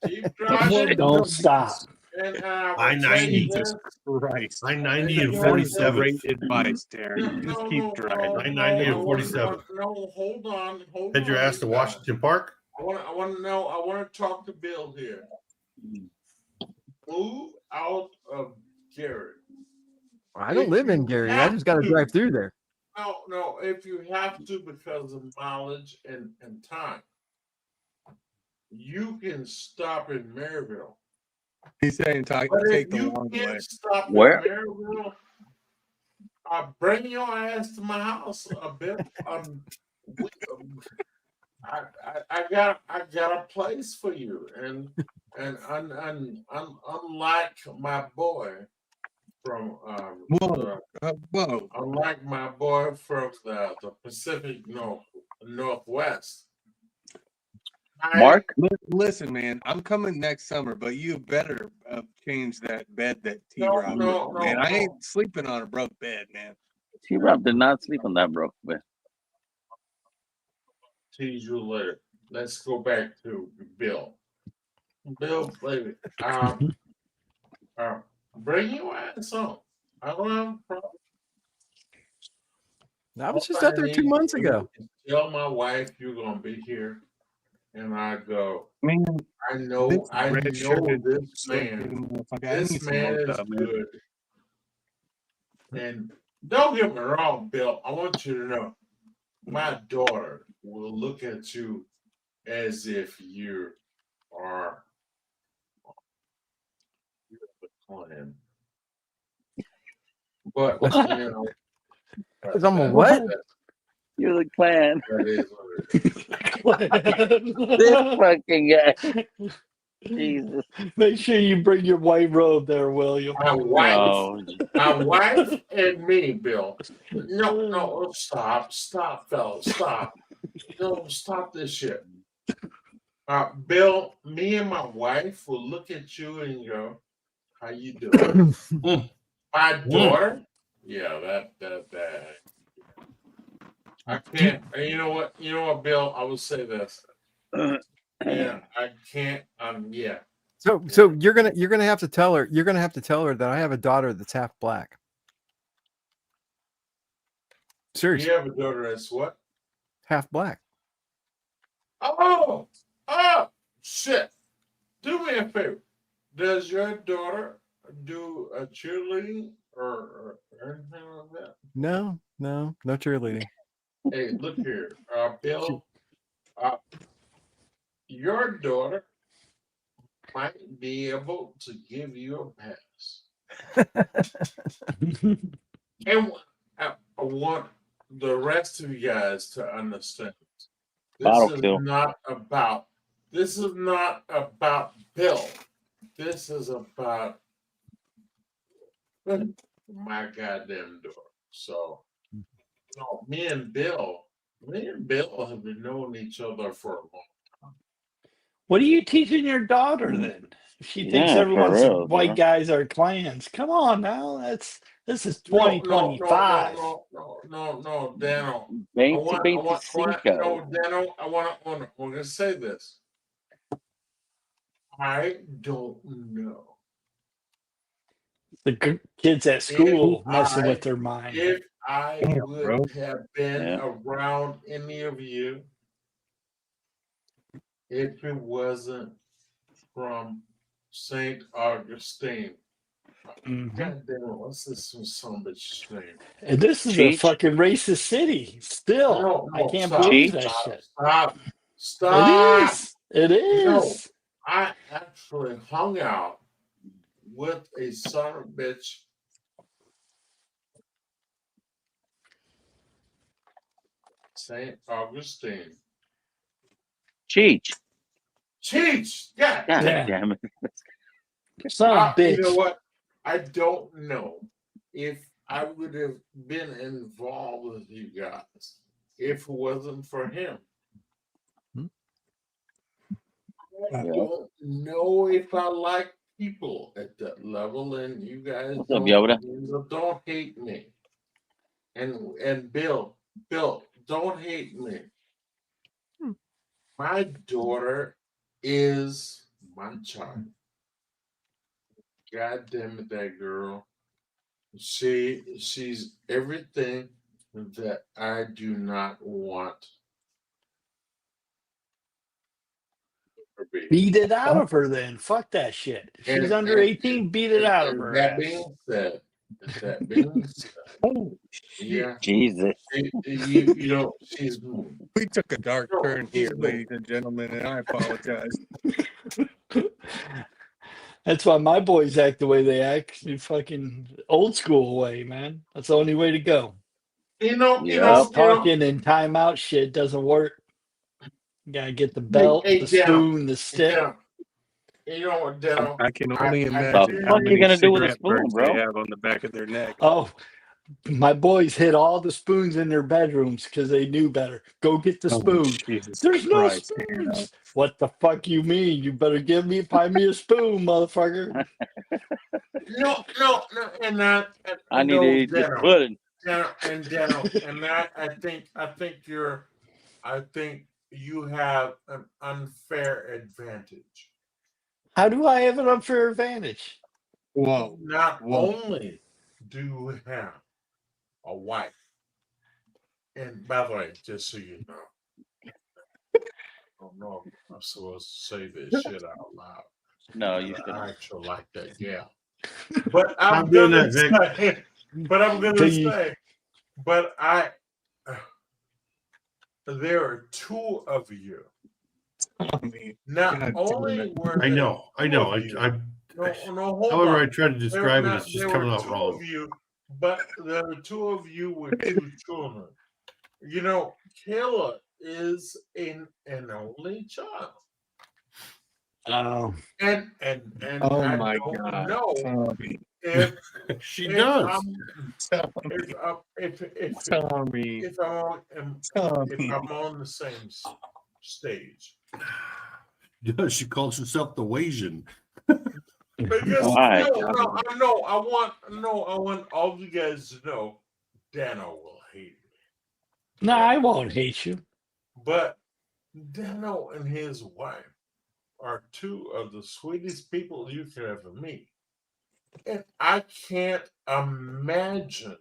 Keep driving. Don't stop. And I I will tell you Jesus this. Christ. I 90 And and you know what, 47. Great advice, Darren. Just keep driving. I 90 and 47. No, hold on. Head your ass to Washington Park. I want to talk to Bill here. Move out of Gary. I don't live in Gary. I just got to drive through there. No, if you have to because of mileage and time, you can stop in Maryville. He's saying But take if the you long way. can't stop Where? in Maryville, bring your ass to my house a bit. I got a place for you, and unlike my boy from unlike my boy from the Pacific Northwest. Mark, listen, man. I'm coming next summer, but you better change that bed that T-Rob. Man, I ain't sleeping on a broke bed, man. T-Rob did not sleep on that broke bed. Tease you later. Let's go back to Bill. Bill, baby, bring your ass on. I don't have a problem. I was just out there 2 months ago. Tell my wife you're gonna be here, and I go. Man, I know this man. This man is good. And don't get me wrong, Bill. I want you to know, my daughter will look at you as if you are the clan. But you know, I'm a what? You're the clan. That is what it is. This fucking guy. Jesus. Make sure you bring your white robe there, William. My wife and me, Bill. No, stop, fellas, stop. No, stop this shit. Bill, me and my wife will look at you and go, "How you doing?" My daughter, yeah, that. I can't. You know what, Bill? I will say this. Yeah, I can't. Yeah. So you're gonna have to tell her. You're gonna have to tell her that I have a daughter that's half black. Seriously. You have a daughter that's what? Half black. Oh, shit. Do me a favor. Does your daughter do a cheerleading or anything like that? No cheerleading. Hey, look here, Bill. Your daughter might be able to give you a pass. And I want the rest of you guys to understand. This is not about Bill. This is about my goddamn daughter. So, me and Bill have been knowing each other for a long time. What are you teaching your daughter then? If she thinks everyone's white guys are clans. Come on now. This is 2025. No, Dano. I want to say this. I don't know. The kids at school messing with their mind. If I would have been around any of you, if it wasn't from St. Augustine. God damn it, what's this son of a bitch's name? And this is a fucking racist city. Still, No, I can't stop, believe that stop, shit. Stop. It is. No, I actually hung out with a son of a bitch. St. Augustine. Cheech. God damn it. Son of a bitch. You know what? I don't know if I would have been involved with you guys if it wasn't for him. I don't know if I like people at that level, and you guys What's up, Yoda? don't hate me. And Bill, don't hate me. My daughter is my child. God damn it, that girl. She's everything that I do not want her to be. Beat it out of her then. Fuck that shit. If she's under 18, beat it out of her That ass. being said, yeah, Jesus. You know, she's We took a dark turn here, ladies and gentlemen, and I apologize. That's why my boys act the way they act. You fucking old school way, man. That's the only way to go. Yep. Talking and timeout shit doesn't work. You gotta get the belt, Hey, the Dano, spoon, the stick. You know what, Dano? I can only imagine The how fuck you many gonna do with a cigarette spoon, burns bro? they have on the back of their neck. Oh, my boys hid all the spoons in their bedrooms because they knew better. Go get the spoon. Jesus There's no Christ, spoons. What the fuck you mean? You better find me a spoon, motherfucker. No, and I need to eat this pudding. Dano, and I think you have an unfair advantage. How do I have an unfair advantage? Whoa. Not only do you have a wife, and by the way, just so you know, I don't know if I'm supposed to say this shit out loud. No, you should. shouldn't. I actually like that gal. But I'm doing that, Vic. There are two of you. Tommy, Not God only damn it. were I there know. two I of you- I hold however on. I try to describe it, it's just There coming were out two wrong. of you, but there are two of you with two children. You know, Kayla is an only child. Oh. And Oh I my don't God, know Tommy. if She if does. Tommy. if I'm on the same stage. Yeah, she calls herself the Wasian. Because Why? I want all of you guys to know Dano will hate me. No, I won't hate you. But Dano and his wife are two of the sweetest people you can ever meet. And I can't imagine.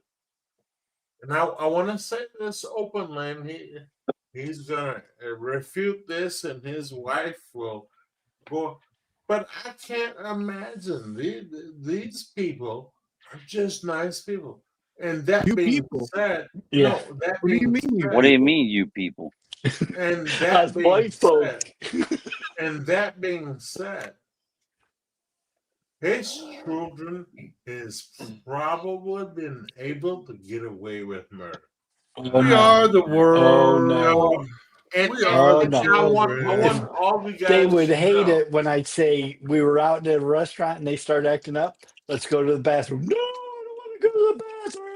And I want to say this openly, and he's going to refute this, and his wife will go. But I can't imagine these people are just nice people. And that You being people? said, Yeah. no, that What do you being mean you said, What do you mean, you people? and that Us being white folk. said, and that being said, his children has probably been able to get away with murder. We are the world. Oh no. And, We are the I want children. all of you guys They would to hate know. it when I'd say we were out at a restaurant and they start acting up. Let's go to the bathroom. No, I don't want to go to the bathroom.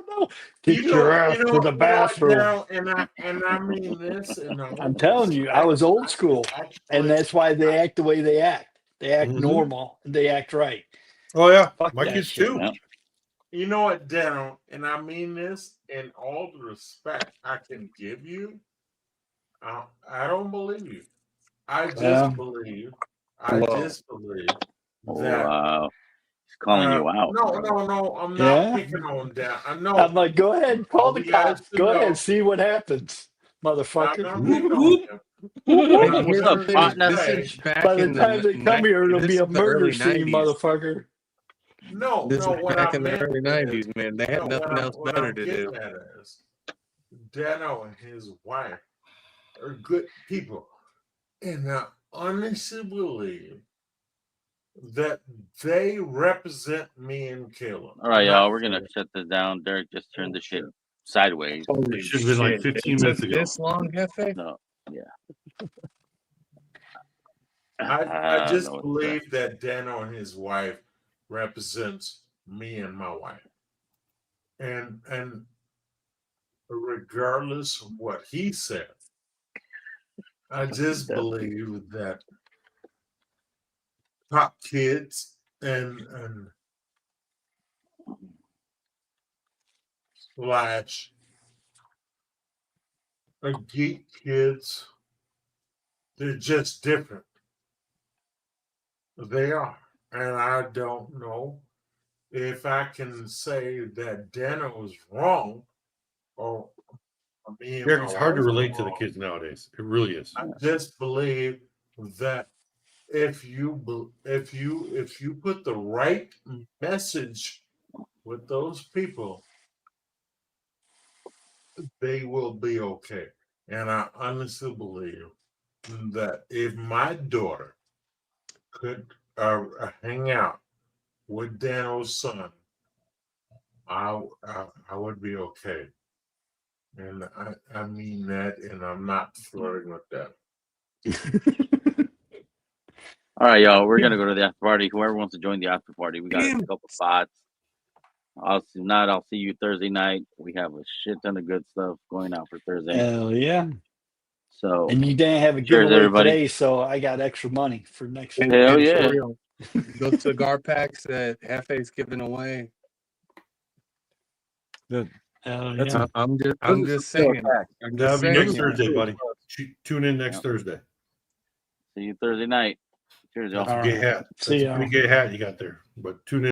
No. Get your ass to the bathroom. Now, and I mean this in all I'm telling you, I was old school. And that's why they act the way they act. They act normal. And they act right. Oh yeah, Fuck my that kids shit. too. Yeah. You know what, Dano, and I mean this in all the respect I can give you. I don't believe you. I just believe that. Wow. He's calling you out. No, I'm not picking on that. I know. I'm like, go ahead, call all the you guys cops. to Go know, ahead, see what happens, motherfucker. I'm not picking on you. And here's What's the up, thing, partner? this is back By the in time they come here, it'll this be is a the murder early scene, 90s. motherfucker. This is What back I in the meant early 90s, man. They had nothing else what better I'm to do. getting at is Dano and his wife are good people. And I honestly believe that they represent me and Kayla. All right, y'all. We're gonna shut this down. Derek just turned the shit sideways. Holy It should have been like shit. 15 It minutes took ago. this long, Hefe? No, yeah. I just know what to say. believe that Dano and his wife represents me and my wife. And regardless of what he said, I just believe that top kids and slash geek kids, they're just different. They are. And I don't know if I can say that Dano is wrong or me and Derek, my it's hard to wife are relate to the wrong. kids nowadays. It really is. I just believe that if you put the right message with those people, they will be okay. And I honestly believe that if my daughter could hang out with Dano's son, I would be okay. And I mean that, and I'm not flirting with that. All right, y'all. We're gonna go to the after party. Whoever wants to join the after party, we got a couple spots. If not, I'll see you Thursday night. We have a shit ton of good stuff going out for Thursday. Hell yeah. So, And you didn't have a cheers, giveaway everybody. today, so I got extra money for next week. Hell And yeah. for real, those cigar packs that Hefe's giving away. Hell That's yeah. I'm just saying. I'm That'll just be next saying. Thursday, buddy. Tune in next Thursday. See you Thursday night. Cheers, y'all. That's a gay hat. See That's a y'all. pretty gay hat you got there. But tune in.